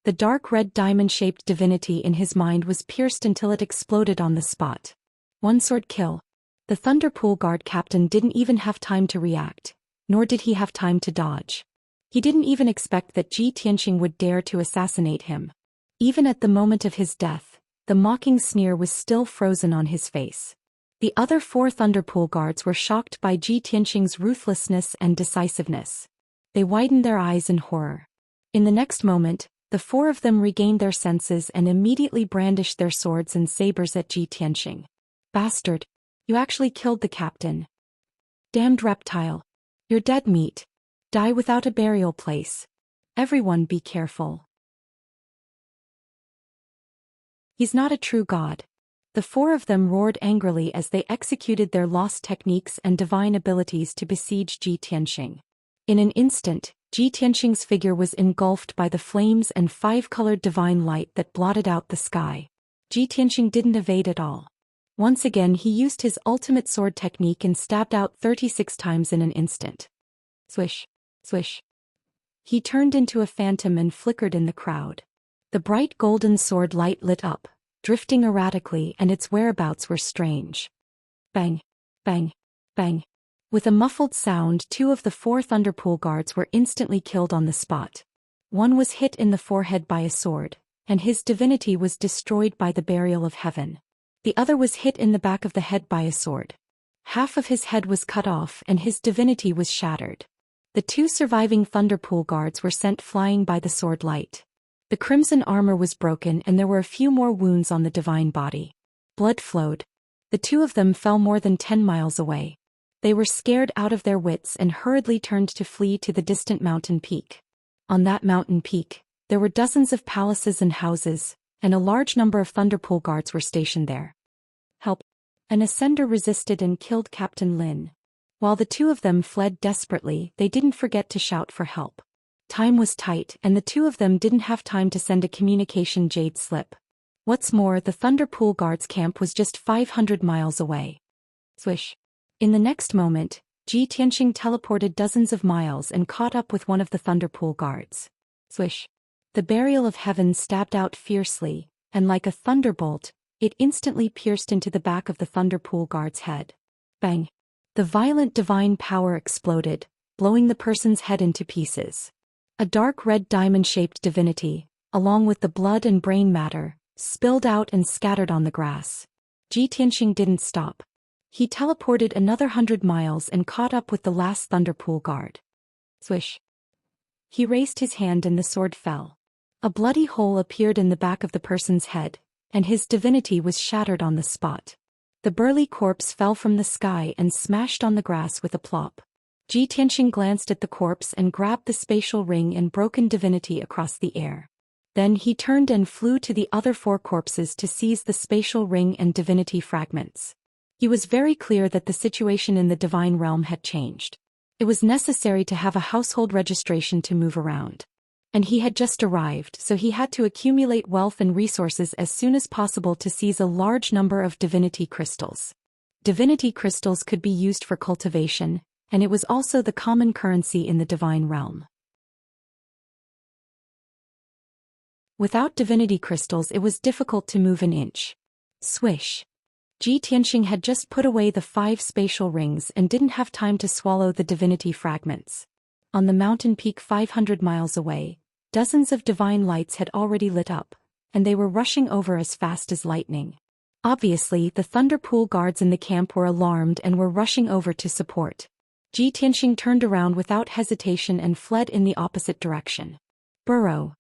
The dark red diamond-shaped divinity in his mind was pierced until it exploded on the spot. One sword kill. The Thunderpool Guard captain didn't even have time to react, nor did he have time to dodge. He didn't even expect that Ji Tianxing would dare to assassinate him. Even at the moment of his death, the mocking sneer was still frozen on his face. The other 4 Thunderpool Guards were shocked by Ji Tianxing's ruthlessness and decisiveness. They widened their eyes in horror. In the next moment, the 4 of them regained their senses and immediately brandished their swords and sabers at Ji Tianxing. "Bastard! You actually killed the captain. Damned reptile! You're dead meat. Die without a burial place. Everyone be careful. He's not a true god." The 4 of them roared angrily as they executed their lost techniques and divine abilities to besiege Ji Tianxing. In an instant, Ji Tianxing's figure was engulfed by the flames and 5-colored divine light that blotted out the sky. Ji Tianxing didn't evade at all. Once again he used his ultimate sword technique and stabbed out 36 times in an instant. Swish! Swish! He turned into a phantom and flickered in the crowd. The bright golden sword light lit up, drifting erratically, and its whereabouts were strange. Bang! Bang! Bang! With a muffled sound, 2 of the 4 Thunderpool Guards were instantly killed on the spot. One was hit in the forehead by a sword, and his divinity was destroyed by the Burial of Heaven. The other was hit in the back of the head by a sword. Half of his head was cut off and his divinity was shattered. The 2 surviving Thunderpool Guards were sent flying by the sword light. The crimson armor was broken and there were a few more wounds on the divine body. Blood flowed. The 2 of them fell more than 10 miles away. They were scared out of their wits and hurriedly turned to flee to the distant mountain peak. On that mountain peak, there were dozens of palaces and houses, and a large number of Thunderpool Guards were stationed there. Help! An ascender resisted and killed Captain Lin. While the 2 of them fled desperately, they didn't forget to shout for help. Time was tight, and the two of them didn't have time to send a communication jade slip. What's more, the Thunder Pool Guard's camp was just 500 miles away. Swish. In the next moment, Ji Tianxing teleported dozens of miles and caught up with one of the Thunder Pool Guards. Swish. The burial of heaven stabbed out fiercely, and like a thunderbolt, it instantly pierced into the back of the Thunder Pool Guard's head. Bang! The violent divine power exploded, blowing the person's head into pieces. A dark red diamond-shaped divinity, along with the blood and brain matter, spilled out and scattered on the grass. Ji Tianxing didn't stop. He teleported another 100 miles and caught up with the last Thunder Pool Guard. Swish. He raised his hand and the sword fell. A bloody hole appeared in the back of the person's head, and his divinity was shattered on the spot. The burly corpse fell from the sky and smashed on the grass with a plop. Ji Tianxing glanced at the corpse and grabbed the spatial ring and broken divinity across the air. Then he turned and flew to the other 4 corpses to seize the spatial ring and divinity fragments. He was very clear that the situation in the divine realm had changed. It was necessary to have a household registration to move around. And he had just arrived, so he had to accumulate wealth and resources as soon as possible to seize a large number of divinity crystals. Divinity crystals could be used for cultivation, and it was also the common currency in the divine realm. Without divinity crystals, it was difficult to move an inch. Swish. Ji Tianxing had just put away the 5 spatial rings and didn't have time to swallow the divinity fragments. On the mountain peak 500 miles away, dozens of divine lights had already lit up, and they were rushing over as fast as lightning. Obviously, the Thunder Pool Guards in the camp were alarmed and were rushing over to support. Ji Tianxing turned around without hesitation and fled in the opposite direction. Burrow.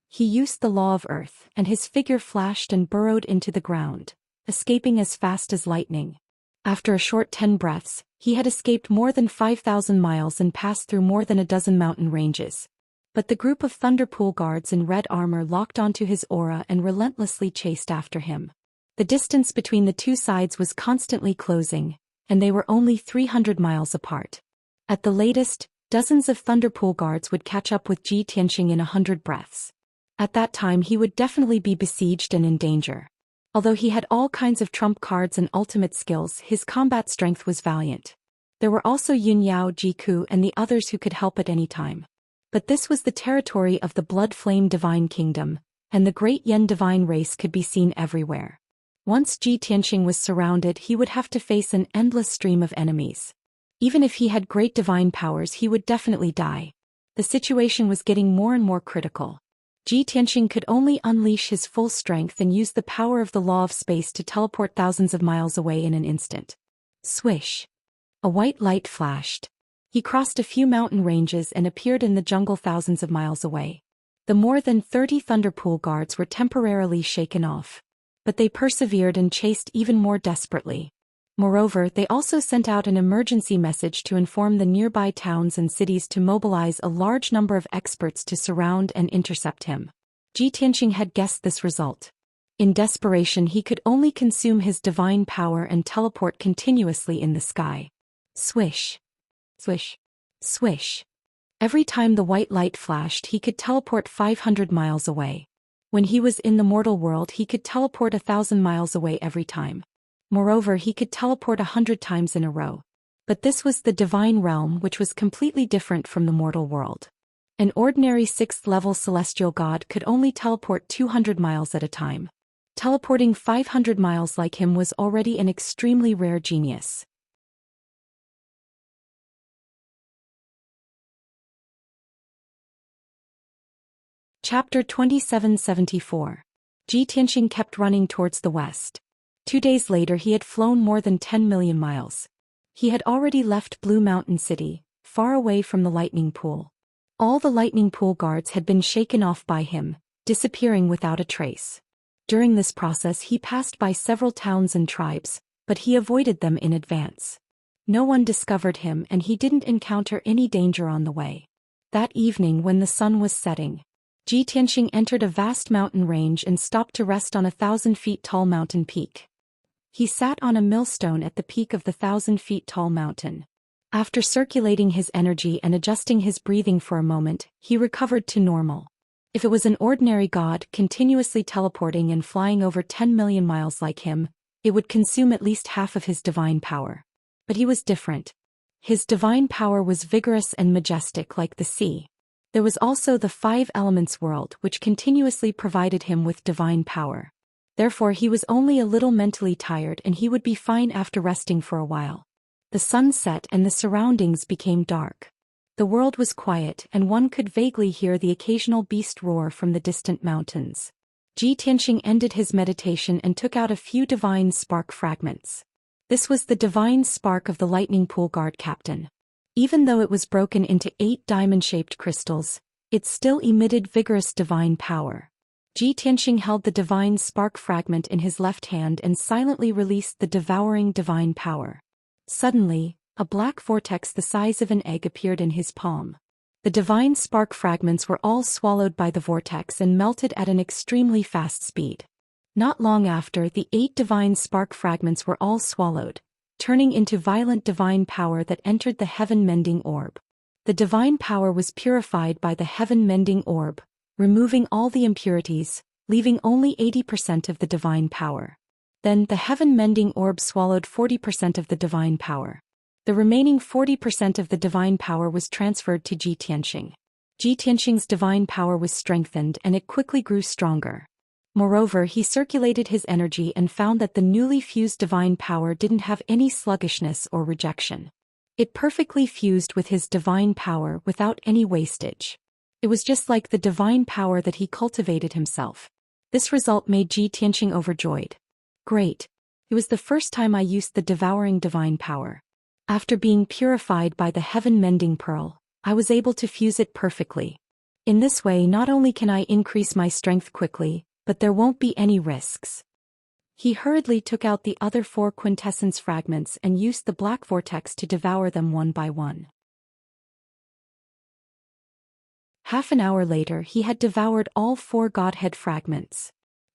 He used the law of earth, and his figure flashed and burrowed into the ground, escaping as fast as lightning. After a short 10 breaths, he had escaped more than 5,000 miles and passed through more than a dozen mountain ranges. But the group of Thunder Pool Guards in red armor locked onto his aura and relentlessly chased after him. The distance between the two sides was constantly closing, and they were only 300 miles apart. At the latest, dozens of Thunder Pool Guards would catch up with Ji Tianxing in 100 breaths. At that time he would definitely be besieged and in danger. Although he had all kinds of trump cards and ultimate skills, his combat strength was valiant. There were also Yun Yao, Jiku, and the others who could help at any time. But this was the territory of the Blood Flame Divine Kingdom, and the Great Yen Divine Race could be seen everywhere. Once Ji Tianxing was surrounded, he would have to face an endless stream of enemies. Even if he had great divine powers, he would definitely die. The situation was getting more and more critical. Ji Tianxing could only unleash his full strength and use the power of the law of space to teleport thousands of miles away in an instant. Swish! A white light flashed. He crossed a few mountain ranges and appeared in the jungle thousands of miles away. The more than 30 Thunder Pool Guards were temporarily shaken off. But they persevered and chased even more desperately. Moreover, they also sent out an emergency message to inform the nearby towns and cities to mobilize a large number of experts to surround and intercept him. Ji Tianxing had guessed this result. In desperation, he could only consume his divine power and teleport continuously in the sky. Swish! Swish! Swish! Every time the white light flashed, he could teleport 500 miles away. When he was in the mortal world, he could teleport 1,000 miles away every time. Moreover, he could teleport 100 times in a row. But this was the divine realm, which was completely different from the mortal world. An ordinary 6th-level celestial god could only teleport 200 miles at a time. Teleporting 500 miles like him was already an extremely rare genius. Chapter 2774. Ji Tianxing kept running towards the west. 2 days later he had flown more than 10 million miles. He had already left Blue Mountain City, far away from the lightning pool. All the lightning pool guards had been shaken off by him, disappearing without a trace. During this process he passed by several towns and tribes, but he avoided them in advance. No one discovered him and he didn't encounter any danger on the way. That evening when the sun was setting, Ji Tianxing entered a vast mountain range and stopped to rest on a 1,000 feet tall mountain peak. He sat on a millstone at the peak of the 1,000 feet tall mountain. After circulating his energy and adjusting his breathing for a moment, he recovered to normal. If it was an ordinary god continuously teleporting and flying over 10 million miles like him, it would consume at least half of his divine power. But he was different. His divine power was vigorous and majestic like the sea. There was also the five elements world which continuously provided him with divine power. Therefore he was only a little mentally tired and he would be fine after resting for a while. The sun set and the surroundings became dark. The world was quiet and one could vaguely hear the occasional beast roar from the distant mountains. Xianxia ended his meditation and took out a few divine spark fragments. This was the divine spark of the lightning pool guard captain. Even though it was broken into 8 diamond-shaped crystals, it still emitted vigorous divine power. Xianxia held the divine spark fragment in his left hand and silently released the devouring divine power. Suddenly, a black vortex the size of an egg appeared in his palm. The divine spark fragments were all swallowed by the vortex and melted at an extremely fast speed. Not long after, the 8 divine spark fragments were all swallowed, turning into violent divine power that entered the heaven-mending orb. The divine power was purified by the heaven-mending orb, removing all the impurities, leaving only 80% of the divine power. Then the heaven-mending orb swallowed 40% of the divine power. The remaining 40% of the divine power was transferred to Xianxia. Xianxia's divine power was strengthened and it quickly grew stronger. Moreover, he circulated his energy and found that the newly fused divine power didn't have any sluggishness or rejection. It perfectly fused with his divine power without any wastage. It was just like the divine power that he cultivated himself. This result made Xianxia overjoyed. Great! It was the first time I used the devouring divine power. After being purified by the heaven-mending pearl, I was able to fuse it perfectly. In this way not only can I increase my strength quickly, but there won't be any risks. He hurriedly took out the other 4 quintessence fragments and used the black vortex to devour them one by one. Half an hour later he had devoured all 4 godhead fragments.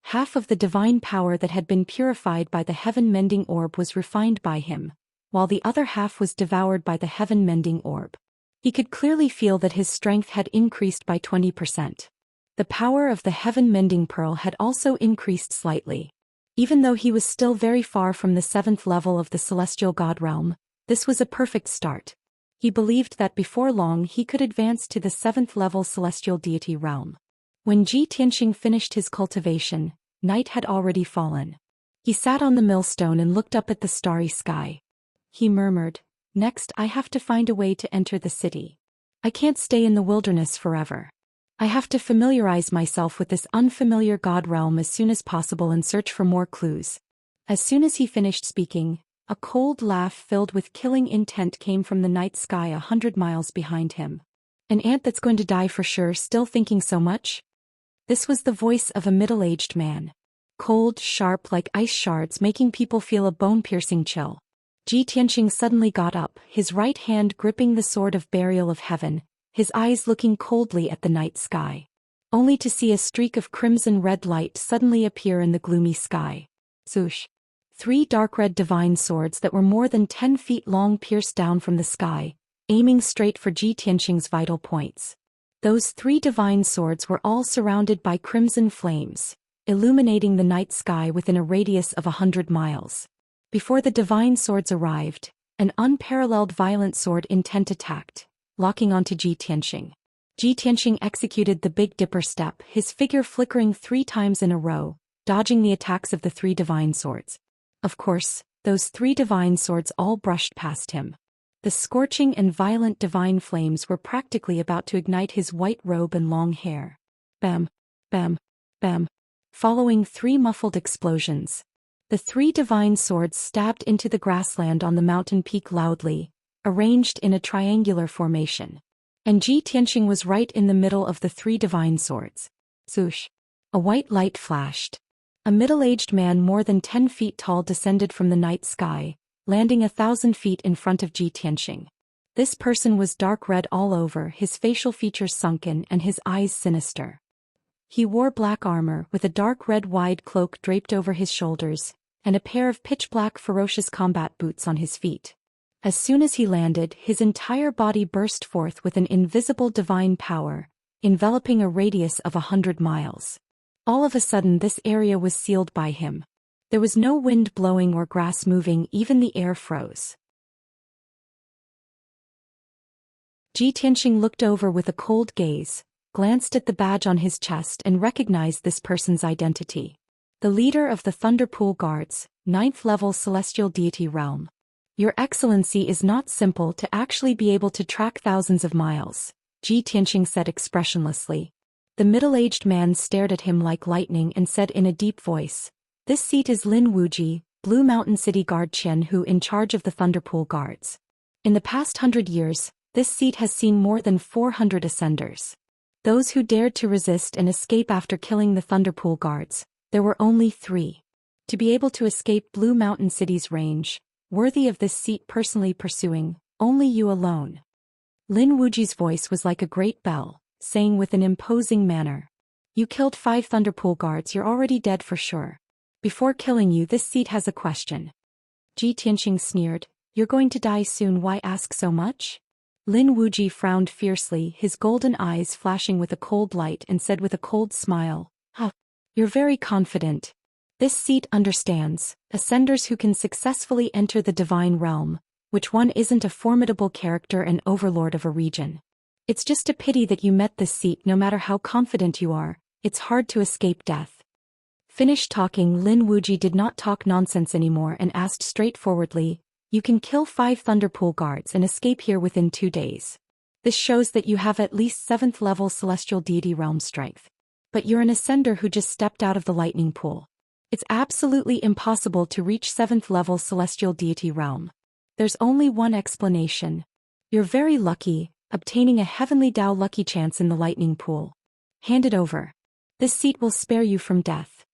Half of the divine power that had been purified by the heaven-mending orb was refined by him, while the other half was devoured by the heaven-mending orb. He could clearly feel that his strength had increased by 20%. The power of the heaven-mending pearl had also increased slightly. Even though he was still very far from the 7th level of the celestial god realm, this was a perfect start. He believed that before long he could advance to the 7th level celestial deity realm. When Xianxia finished his cultivation, night had already fallen. He sat on the millstone and looked up at the starry sky. He murmured, "Next I have to find a way to enter the city. I can't stay in the wilderness forever. I have to familiarize myself with this unfamiliar god realm as soon as possible and search for more clues." As soon as he finished speaking, a cold laugh filled with killing intent came from the night sky 100 miles behind him. "An ant that's going to die for sure, still thinking so much?" This was the voice of a middle-aged man. Cold, sharp like ice shards, making people feel a bone-piercing chill. Xianxia suddenly got up, his right hand gripping the sword of burial of heaven, his eyes looking coldly at the night sky. Only to see a streak of crimson-red light suddenly appear in the gloomy sky. Swoosh! 3 dark red divine swords that were more than 10 feet long pierced down from the sky, aiming straight for Xianxia's vital points. Those 3 divine swords were all surrounded by crimson flames, illuminating the night sky within a radius of 100 miles. Before the divine swords arrived, an unparalleled violent sword intent attacked, locking onto Xianxia. Xianxia executed the Big Dipper step, his figure flickering 3 times in a row, dodging the attacks of the 3 divine swords. Of course, those 3 divine swords all brushed past him. The scorching and violent divine flames were practically about to ignite his white robe and long hair. Bam, bam, bam. Following 3 muffled explosions, the 3 divine swords stabbed into the grassland on the mountain peak loudly, arranged in a triangular formation. And Xianxia was right in the middle of the 3 divine swords. Swoosh! A white light flashed. A middle-aged man more than 10 feet tall descended from the night sky, landing 1,000 feet in front of Xianxia. This person was dark red all over, his facial features sunken and his eyes sinister. He wore black armor with a dark red wide cloak draped over his shoulders, and a pair of pitch-black ferocious combat boots on his feet. As soon as he landed, his entire body burst forth with an invisible divine power, enveloping a radius of 100 miles. All of a sudden this area was sealed by him. There was no wind blowing or grass moving, even the air froze. Ji Tianxing looked over with a cold gaze, glanced at the badge on his chest and recognized this person's identity. The leader of the Thunderpool Guards, 9th level celestial deity realm. Your Excellency is not simple to actually be able to track thousands of miles, Ji Tianxing said expressionlessly. The middle-aged man stared at him like lightning and said in a deep voice, "This seat is Lin Wuji, Blue Mountain City Guard Qian, who in charge of the Thunderpool Guards. In the past 100 years, this seat has seen more than 400 ascenders. Those who dared to resist and escape after killing the Thunderpool Guards, there were only 3. To be able to escape Blue Mountain City's range, worthy of this seat personally pursuing, only you alone." Lin Wuji's voice was like a great bell, saying with an imposing manner, "You killed 5 Thunderpool Guards, you're already dead for sure. Before killing you, this seat has a question." Ji Tianxing sneered, "You're going to die soon, why ask so much?" Lin Wuji frowned fiercely, his golden eyes flashing with a cold light, and said with a cold smile, "Ah, you're very confident. This seat understands ascenders who can successfully enter the divine realm, which one isn't a formidable character and overlord of a region. It's just a pity that you met this seat. No matter how confident you are, it's hard to escape death." Finished talking, Lin Wuji did not talk nonsense anymore and asked straightforwardly, "You can kill 5 Thunderpool Guards and escape here within 2 days. This shows that you have at least 7th level celestial deity realm strength. But you're an ascender who just stepped out of the lightning pool. It's absolutely impossible to reach 7th level celestial deity realm. There's only one explanation. You're very lucky, obtaining a heavenly Dao lucky chance in the lightning pool. Hand it over. This seat will spare you from death."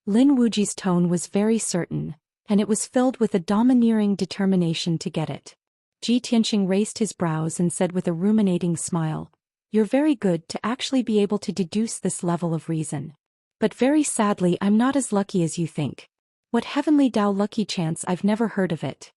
Lin Wuji's tone was very certain, and it was filled with a domineering determination to get it. Ji Tianxing raised his brows and said with a ruminating smile, "You're very good to actually be able to deduce this level of reason. But very sadly, I'm not as lucky as you think. What heavenly Dao lucky chance? I've never heard of it."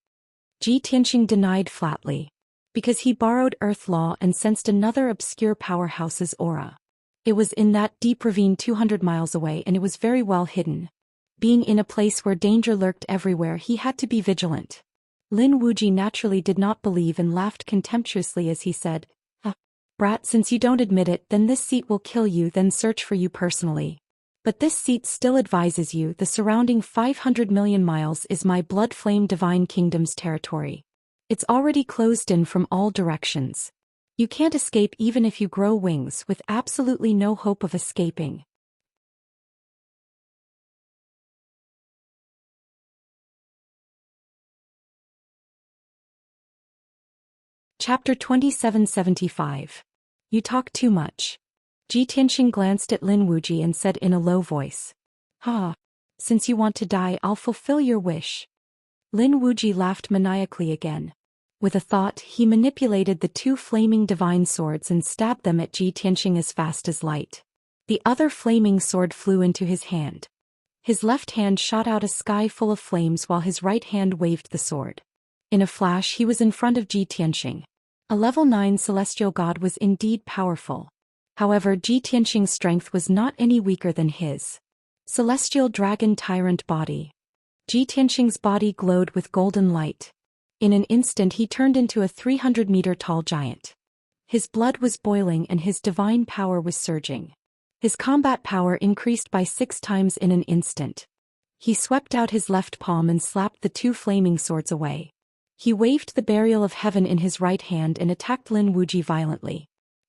Ji Tianxing denied flatly. Because he borrowed Earth Law and sensed another obscure powerhouse's aura. It was in that deep ravine 200 miles away, and it was very well hidden. Being in a place where danger lurked everywhere, he had to be vigilant. Lin Wuji naturally did not believe and laughed contemptuously as he said, "Ah, brat, since you don't admit it, then this seat will kill you, then search for you personally. But this seat still advises you the surrounding 500 million miles is my blood flame divine kingdom's territory. It's already closed in from all directions. You can't escape even if you grow wings, with absolutely no hope of escaping." Chapter 2775. You talk too much. Ji Tianxing glanced at Lin Wuji and said in a low voice, "Ah, since you want to die, I'll fulfill your wish." Lin Wuji laughed maniacally again. With a thought, he manipulated the 2 flaming divine swords and stabbed them at Ji Tianxing as fast as light. The other flaming sword flew into his hand. His left hand shot out a sky full of flames while his right hand waved the sword. In a flash he was in front of Ji Tianxing. A level 9 celestial god was indeed powerful. However, Ji Tianxing's strength was not any weaker than his. Celestial dragon tyrant body. Ji Tianxing's body glowed with golden light. In an instant he turned into a 300-meter-tall giant. His blood was boiling and his divine power was surging. His combat power increased by 6 times in an instant. He swept out his left palm and slapped the 2 flaming swords away. He waved the burial of heaven in his right hand and attacked Lin Wuji violently.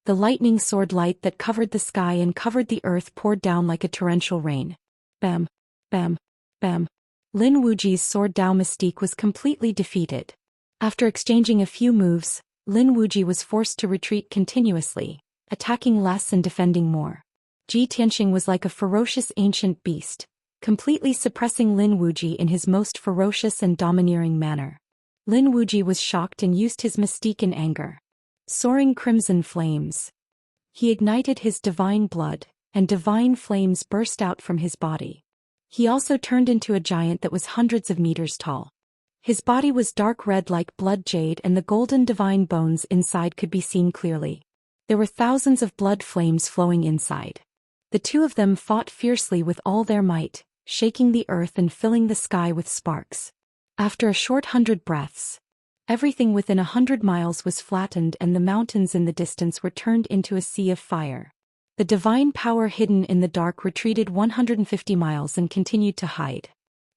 The lightning sword light that covered the sky and covered the earth poured down like a torrential rain. Bam, bam, bam. Lin Wuji's sword Dao mystique was completely defeated. After exchanging a few moves, Lin Wuji was forced to retreat continuously, attacking less and defending more. Ji Tianxing was like a ferocious ancient beast, completely suppressing Lin Wuji in his most ferocious and domineering manner. Lin Wuji was shocked and used his mystique in anger. Soaring crimson flames. He ignited his divine blood, and divine flames burst out from his body. He also turned into a giant that was hundreds of meters tall. His body was dark red like blood jade, and the golden divine bones inside could be seen clearly. There were thousands of blood flames flowing inside. The two of them fought fiercely with all their might, shaking the earth and filling the sky with sparks. After a short 100 breaths, everything within 100 miles was flattened, and the mountains in the distance were turned into a sea of fire. The divine power hidden in the dark retreated 150 miles and continued to hide.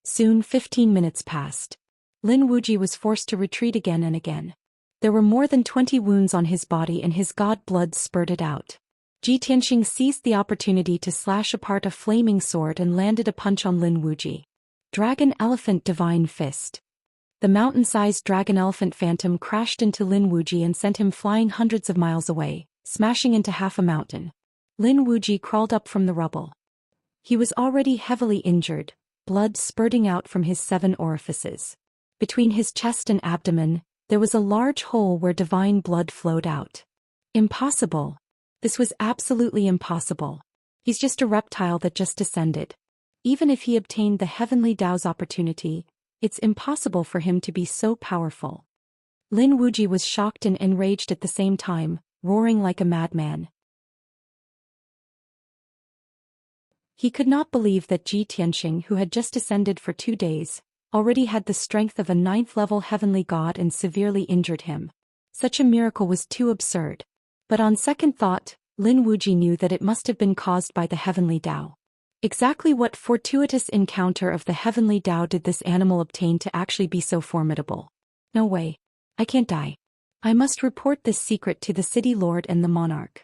Soon 15 minutes passed. Lin Wuji was forced to retreat again and again. There were more than 20 wounds on his body and his god blood spurted out. Ji Tianxing seized the opportunity to slash apart a flaming sword and landed a punch on Lin Wuji. Dragon Elephant Divine Fist. The mountain-sized dragon elephant phantom crashed into Lin Wuji and sent him flying hundreds of miles away, smashing into half a mountain. Lin Wuji crawled up from the rubble. He was already heavily injured, blood spurting out from his 7 orifices. Between his chest and abdomen, there was a large hole where divine blood flowed out. Impossible. This was absolutely impossible. He's just a reptile that just descended. Even if he obtained the heavenly Tao's opportunity, it's impossible for him to be so powerful. Lin Wuji was shocked and enraged at the same time, roaring like a madman. He could not believe that Ji Tianxing, who had just descended for 2 days, already had the strength of a 9th-level heavenly god and severely injured him. Such a miracle was too absurd. But on second thought, Lin Wuji knew that it must have been caused by the heavenly Tao. Exactly what fortuitous encounter of the heavenly Tao did this animal obtain to actually be so formidable? No way. I can't die. I must report this secret to the city lord and the monarch.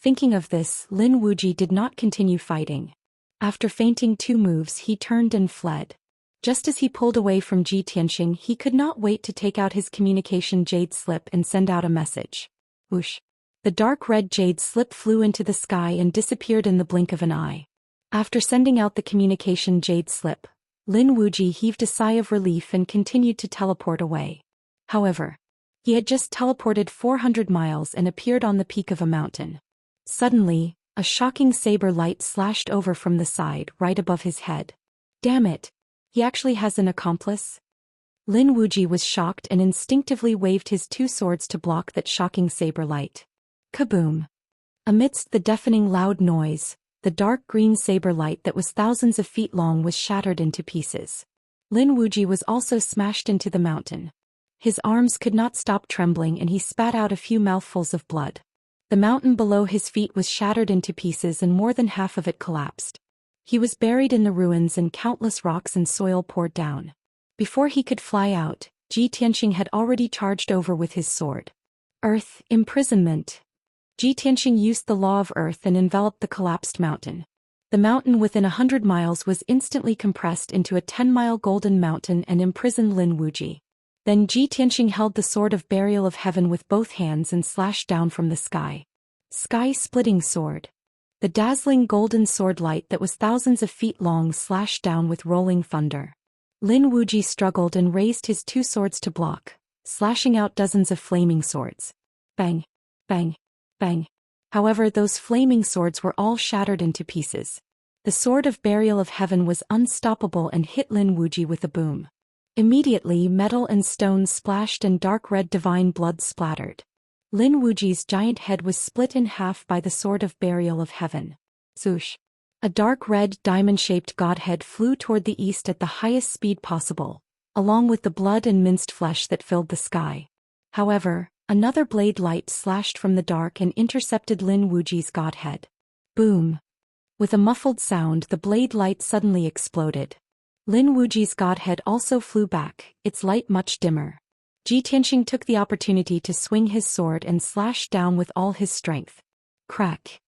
Thinking of this, Lin Wuji did not continue fighting. After feinting 2 moves, he turned and fled. Just as he pulled away from Ji Tianxing, he could not wait to take out his communication jade slip and send out a message. Whoosh. The dark red jade slip flew into the sky and disappeared in the blink of an eye. After sending out the communication jade slip, Lin Wuji heaved a sigh of relief and continued to teleport away. However, he had just teleported 400 miles and appeared on the peak of a mountain. Suddenly, a shocking saber light slashed over from the side right above his head. Damn it! He actually has an accomplice? Lin Wuji was shocked and instinctively waved his 2 swords to block that shocking saber light. Kaboom! Amidst the deafening loud noise, the dark green saber light that was thousands of feet long was shattered into pieces. Lin Wuji was also smashed into the mountain. His arms could not stop trembling and he spat out a few mouthfuls of blood. The mountain below his feet was shattered into pieces and more than half of it collapsed. He was buried in the ruins and countless rocks and soil poured down. Before he could fly out, Ji Tianxing had already charged over with his sword. Earth, imprisonment. Ji Tianxing used the law of earth and enveloped the collapsed mountain. The mountain within 100 miles was instantly compressed into a 10-mile golden mountain and imprisoned Lin Wuji. Then Ji Tianxing held the sword of burial of heaven with both hands and slashed down from the sky. Sky-splitting sword. The dazzling golden sword light that was thousands of feet long slashed down with rolling thunder. Lin Wuji struggled and raised his 2 swords to block, slashing out dozens of flaming swords. Bang! Bang! Bang! However, those flaming swords were all shattered into pieces. The sword of burial of heaven was unstoppable and hit Lin Wuji with a boom. Immediately, metal and stone splashed and dark red divine blood splattered. Lin Wuji's giant head was split in half by the sword of burial of heaven. Swoosh! A dark red diamond-shaped godhead flew toward the east at the highest speed possible, along with the blood and minced flesh that filled the sky. However, another blade light slashed from the dark and intercepted Lin Wuji's godhead. Boom! With a muffled sound, the blade light suddenly exploded. Lin Wuji's godhead also flew back, its light much dimmer. Ji Tianxing took the opportunity to swing his sword and slash down with all his strength. Crack!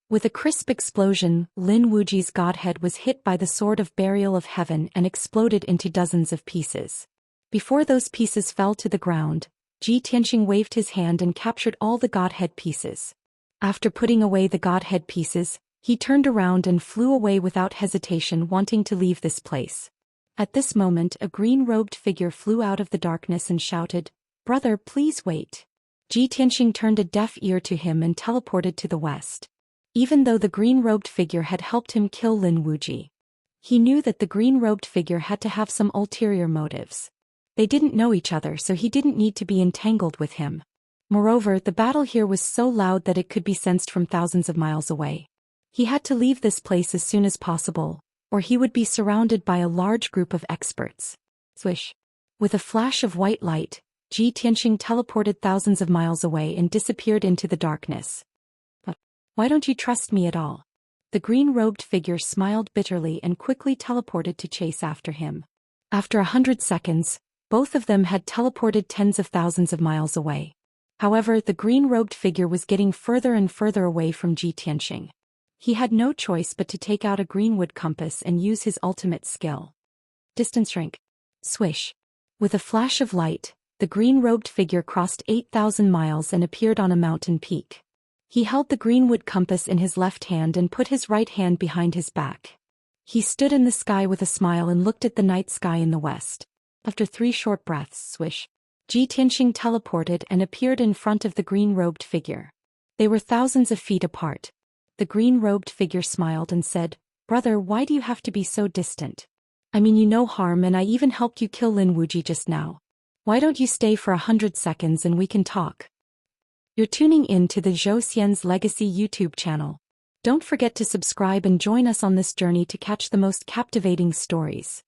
With a crisp explosion, Lin Wuji's godhead was hit by the sword of burial of heaven and exploded into dozens of pieces. Before those pieces fell to the ground, Ji Tianxing waved his hand and captured all the godhead pieces. After putting away the godhead pieces, he turned around and flew away without hesitation, wanting to leave this place. At this moment, a green-robed figure flew out of the darkness and shouted, "Brother, please wait." Ji Tianxing turned a deaf ear to him and teleported to the west. Even though the green-robed figure had helped him kill Lin Wuji, He knew that the green-robed figure had to have some ulterior motives. They didn't know each other, so he didn't need to be entangled with him. Moreover, the battle here was so loud that it could be sensed from thousands of miles away. He had to leave this place as soon as possible, or he would be surrounded by a large group of experts. Swish. With a flash of white light, Xianxia teleported thousands of miles away and disappeared into the darkness. But why don't you trust me at all? The green-robed figure smiled bitterly and quickly teleported to chase after him. After 100 seconds, both of them had teleported tens of thousands of miles away. However, the green-robed figure was getting further and further away from Xianxia. He had no choice but to take out a greenwood compass and use his ultimate skill. Distance shrink. Swish. With a flash of light, the green-robed figure crossed 8,000 miles and appeared on a mountain peak. He held the greenwood compass in his left hand and put his right hand behind his back. He stood in the sky with a smile and looked at the night sky in the west. After 3 short breaths, swish, Xianxia teleported and appeared in front of the green-robed figure. They were thousands of feet apart. The green-robed figure smiled and said, "Brother, why do you have to be so distant? I mean you no harm and I even helped you kill Lin Wuji just now. Why don't you stay for 100 seconds and we can talk?" You're tuning in to the Zhou Xian's Legacy YouTube channel. Don't forget to subscribe and join us on this journey to catch the most captivating stories.